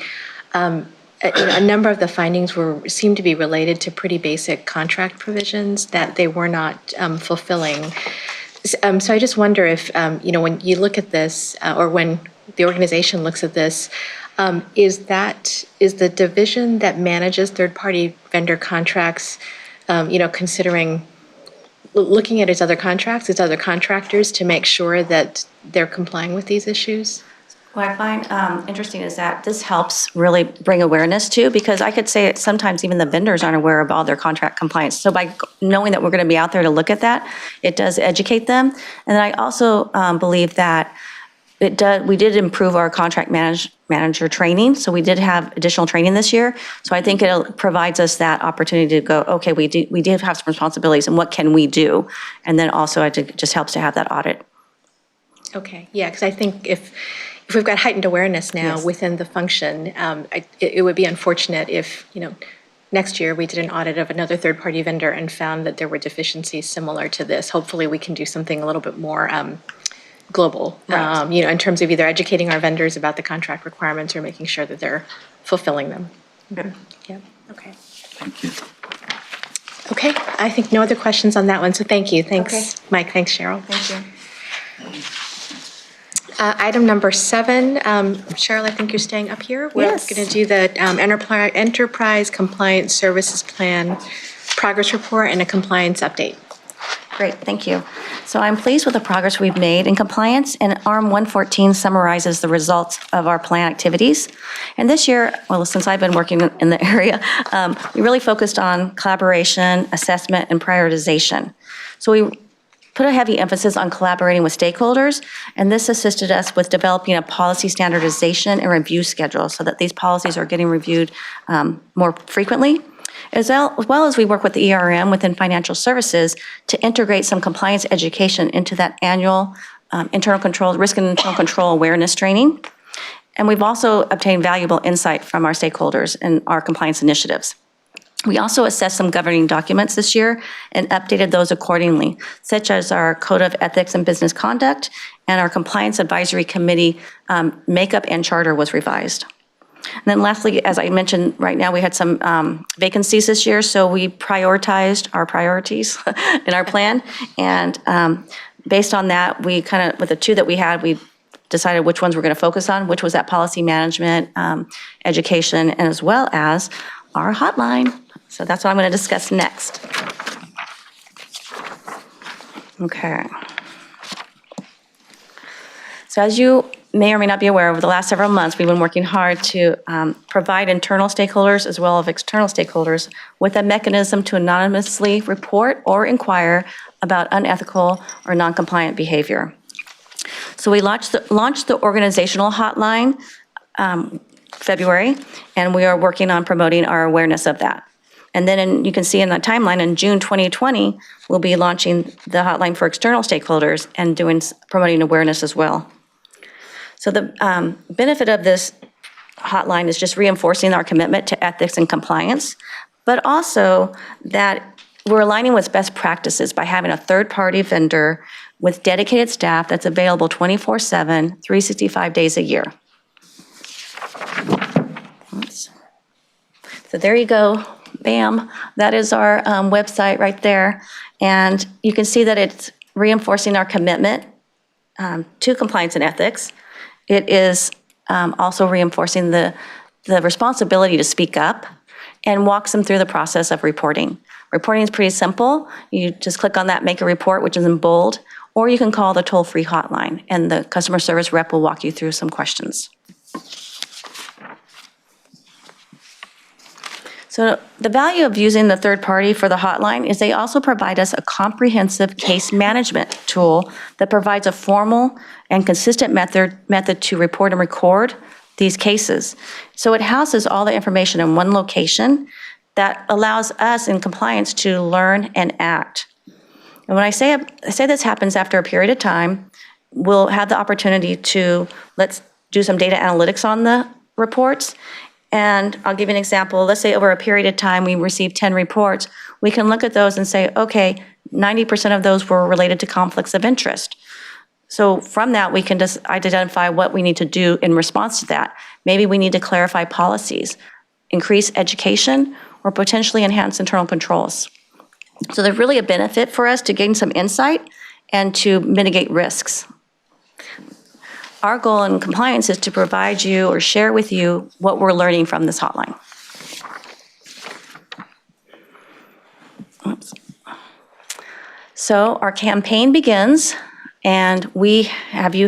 a number of the findings seemed to be related to pretty basic contract provisions that they were not fulfilling. So I just wonder if, when you look at this, or when the organization looks at this, is the division that manages third-party vendor contracts, considering looking at its other contractors to make sure that they're complying with these issues? What I find interesting is that this helps really bring awareness to, because I could say sometimes even the vendors aren't aware of all their contract compliance. So by knowing that we're going to be out there to look at that, it does educate them. And then I also believe that we did improve our contract manager training. So we did have additional training this year. So I think it provides us that opportunity to go, okay, we did have some responsibilities, and what can we do? And then also it just helps to have that audit. Okay, yeah, because I think if we've got heightened awareness now within the function, it would be unfortunate if, next year we did an audit of another third-party vendor and found that there were deficiencies similar to this. Hopefully we can do something a little bit more global, in terms of either educating our vendors about the contract requirements or making sure that they're fulfilling them. Okay. Yeah, okay. Thank you. Okay, I think no other questions on that one, so thank you. Thanks, Okay. Mike. Thanks, Cheryl. Thank you. Item number 7, Cheryl, I think you're staying up here. We're Yes. going to do the Enterprise Compliance Services Plan Progress Report and a compliance update. Great, thank you. So I'm pleased with the progress we've made in compliance, and ARM 114 summarizes the results of our plan activities. And this year, well, since I've been working in the area, we really focused on collaboration, assessment, and prioritization. So we put a heavy emphasis on collaborating with stakeholders, and this assisted us with developing a policy standardization and review schedule so that these policies are getting reviewed more frequently. As well as we work with the ERM within financial services to integrate some compliance education into that annual risk and internal control awareness training. And we've also obtained valuable insight from our stakeholders in our compliance initiatives. We also assessed some governing documents this year and updated those accordingly, such as our Code of Ethics and Business Conduct, and our Compliance Advisory Committee makeup and charter was revised. And then lastly, as I mentioned, right now we had some vacancies this year, so we prioritized our priorities in our plan. And based on that, we kind of, with the 2 that we had, we decided which ones we're going to focus on, which was that policy management, education, and as well as our hotline. So that's what I'm going to discuss next. Okay. So as you may or may not be aware, over the last several months, we've been working hard to provide internal stakeholders as well as external stakeholders with a mechanism to anonymously report or inquire about unethical or non-compliant behavior. So we launched the organizational hotline February, and we are working on promoting our awareness of that. And then you can see in the timeline, in June 2020, we'll be launching the hotline for external stakeholders and promoting awareness as well. So the benefit of this hotline is just reinforcing our commitment to ethics and compliance, but also that we're aligning with best practices by having a third-party vendor with dedicated staff that's available 24/7, 365 days a year. So there you go, Bam, that is our website right there. And you can see that it's reinforcing our commitment to compliance and ethics. It is also reinforcing the responsibility to speak up and walks them through the process of reporting. Reporting is pretty simple. You just click on that Make a Report, which is in bold, or you can call the toll-free hotline, and the customer service rep will walk you through some questions. So the value of using the third party for the hotline is they also provide us a comprehensive case management tool that provides a formal and consistent method to report and record these cases. So it houses all the information in one location that allows us in compliance to learn and act. And when I say this happens after a period of time, we'll have the opportunity to let's do some data analytics on the reports. And I'll give you an example. Let's say over a period of time, we receive 10 reports. We can look at those and say, okay, 90% of those were related to conflicts of interest. So from that, we can just identify what we need to do in response to that. Maybe we need to clarify policies, increase education, or potentially enhance internal controls. So there's really a benefit for us to gain some insight and to mitigate risks. Our goal in compliance is to provide you or share with you what we're learning from this hotline. Oops. So our campaign begins, and you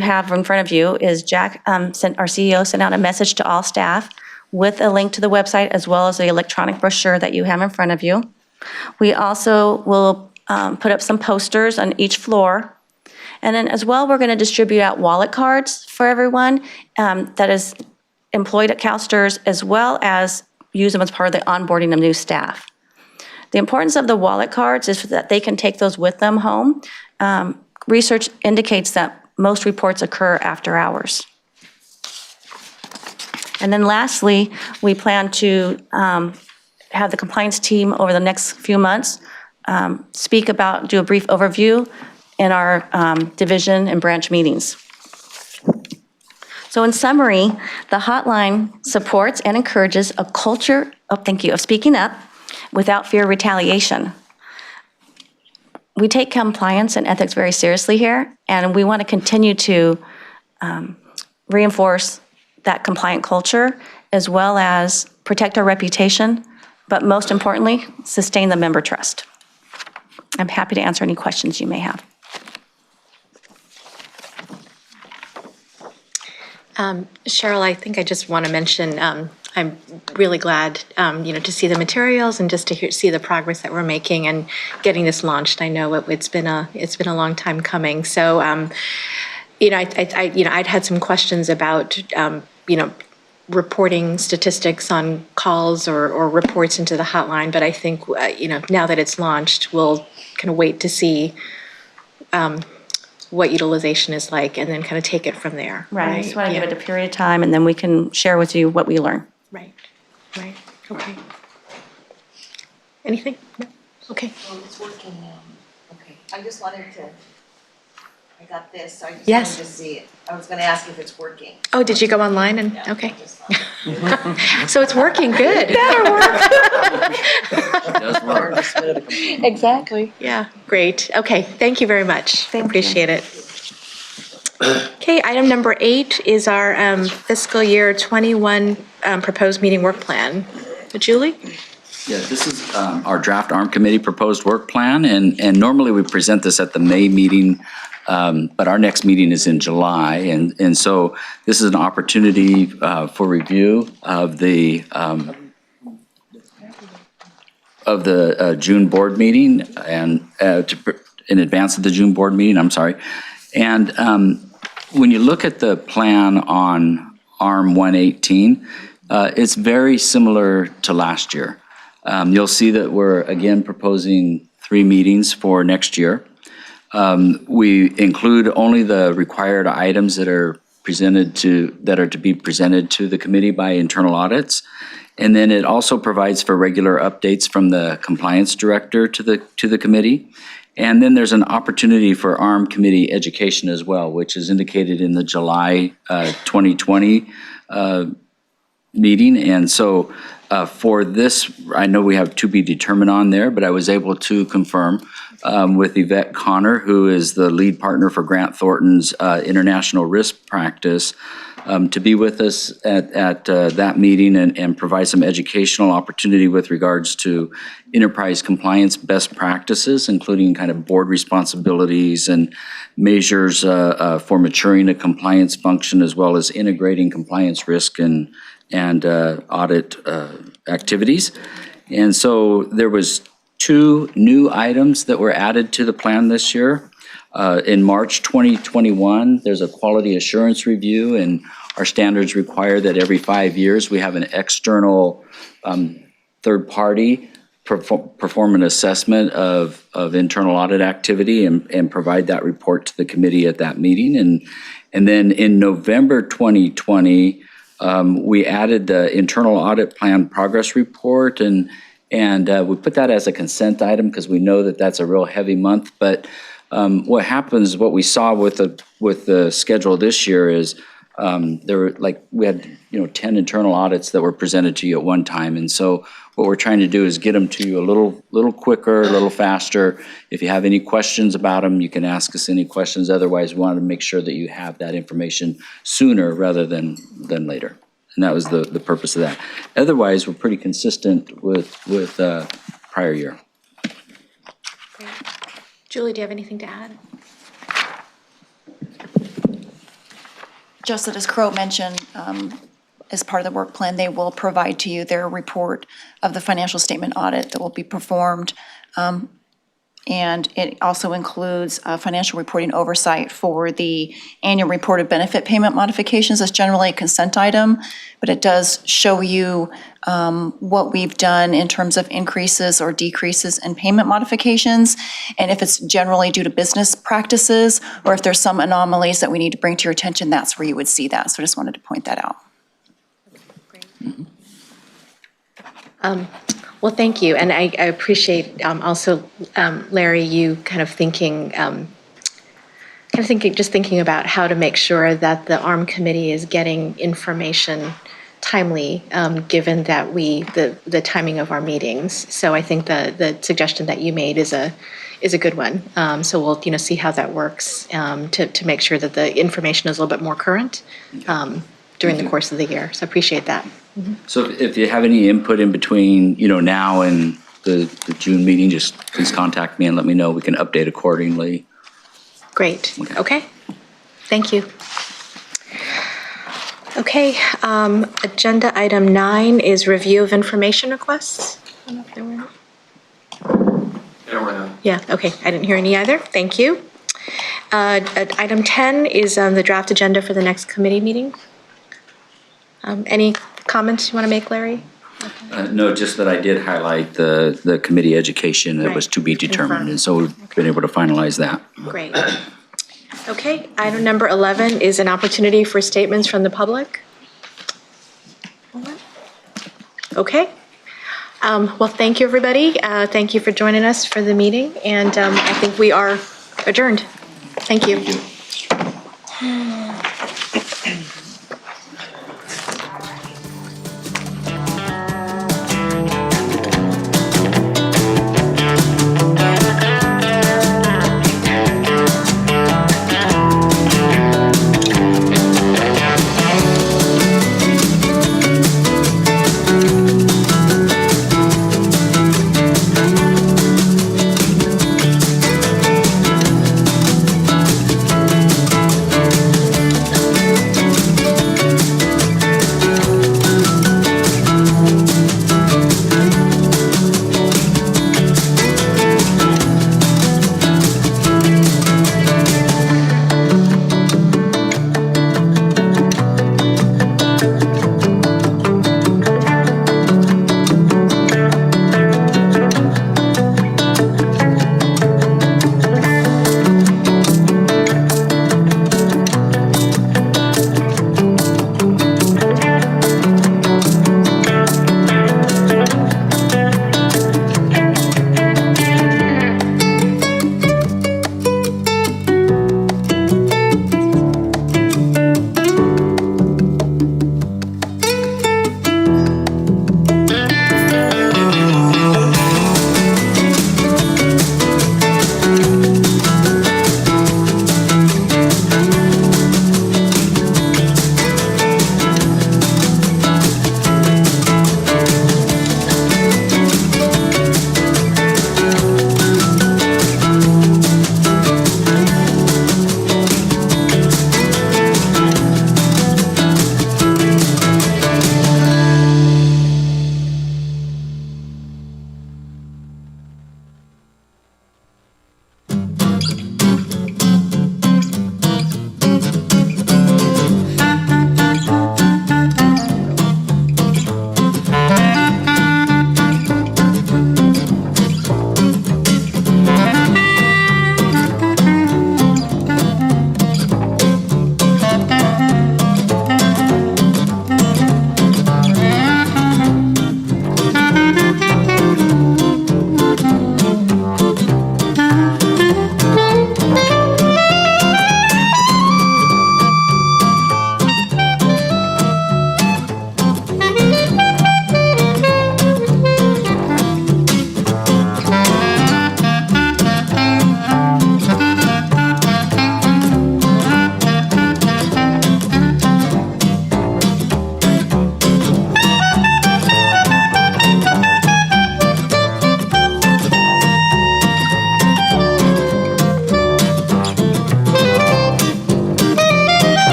have in front of you is Jack, our CEO, sent out a message to all staff with a link to the website as well as the electronic brochure that you have in front of you. We also will put up some posters on each floor. And then as well, we're going to distribute out wallet cards for everyone that is employed at CalSTRS, as well as use them as part of the onboarding of new staff. The importance of the wallet cards is that they can take those with them home. Research indicates that most reports occur after hours. And then lastly, we plan to have the compliance team over the next few months do a brief overview in our division and branch meetings. So in summary, the hotline supports and encourages a culture of speaking up without fear of retaliation. We take compliance and ethics very seriously here, and we want to continue to reinforce that compliant culture, as well as protect our reputation, but most importantly, sustain the member trust. I'm happy to answer any questions you may have. Cheryl, I think I just want to mention, I'm really glad, to see the materials and just to see the progress that we're making and getting this launched. I know it's been a long time coming. So, I'd had some questions about, reporting statistics on calls or reports into the hotline, but I think, now that it's launched, we'll kind of wait to see what utilization is like and then kind of take it from there. Right. I just want to give it a period of time, and then we can share with you what we learn. Right. Okay. Anything? No? Okay. Well, it's working now. Okay. I just wanted to, I got this, so I just Yes. wanted to see it. I was going to ask if it's working. Oh, did you go online and, okay. So it's working, good. Does work. Exactly. Yeah, great. Okay, thank you very much. Appreciate it. Okay, item number 8 is our fiscal year 21 proposed meeting work plan. Julie? Yeah, this is our draft ARM Committee proposed work plan, and normally we present this at the May meeting, but our next meeting is in July, and so this is an opportunity for review of the June board meeting and in advance of the June board meeting, I'm sorry. And when you look at the plan on ARM 118, it's very similar to last year. You'll see that we're again proposing 3 meetings for next year. We include only the required items that are to be presented to the committee by internal audits. And then it also provides for regular updates from the compliance director to the committee. And then there's an opportunity for ARM committee education as well, which is indicated in the July 2020 meeting. And so For this, I know we have to be determined on there, but I was able to confirm with Yvette Connor, who is the lead partner for Grant Thornton's international risk practice, to be with us at that meeting and provide some educational opportunity with regards to enterprise compliance best practices, including kind of board responsibilities and measures for maturing a compliance function, as well as integrating compliance risk and audit activities. And so there was 2 new items that were added to the plan this year. In March 2021, there's a quality assurance review, and our standards require that every 5 years we have an external third party perform an assessment of internal audit activity and provide that report to the committee at that meeting. And then in November 2020, we added the internal audit plan progress report, and we put that as a consent item because we know that that's a real heavy month. But what happens, what we saw with the schedule this year is we had 10 internal audits that were presented to you at one time, and so what we're trying to do is get them to you a little quicker, a little faster. If you have any questions about them, you can ask us any questions. Otherwise, we wanted to make sure that you have that information sooner rather than later. And that was the purpose of that. Otherwise, we're pretty consistent with prior year. Great. Julie, do you have anything to add? Just that, as Crow mentioned, as part of the work plan, they will provide to you their report of the financial statement audit that will be performed. And it also includes financial reporting oversight for the annual report of benefit payment modifications. That's generally a consent item, but it does show you what we've done in terms of increases or decreases in payment modifications, and if it's generally due to business practices, or if there's some anomalies that we need to bring to your attention, that's where you would see that. So I just wanted to point that out. Well, thank you, and I appreciate also, Larry, you kind of thinking about how to make sure that the ARM committee is getting information timely, given that the timing of our meetings. So I think the suggestion that you made is a good one. So we'll see how that works to make sure that the information is a little bit more current during the course of the year. So I appreciate that. So if you have any input in between, now and the June meeting, just please contact me and let me know. We can update accordingly. Great. Okay. Thank you. Okay. Agenda item 9 is review of information requests. I don't know if there were any. There were none. Yeah. Okay. I didn't hear any either. Thank you. Item 10 is the draft agenda for the next committee meeting. Any comments you want to make, Larry? No, just that I did highlight the committee education that was to be determined, and so we've been able to finalize that. Great. Okay, item number 11 is an opportunity for statements from the public. Okay. Well, thank you, everybody. Thank you for joining us for the meeting, and I think we are adjourned. Thank you.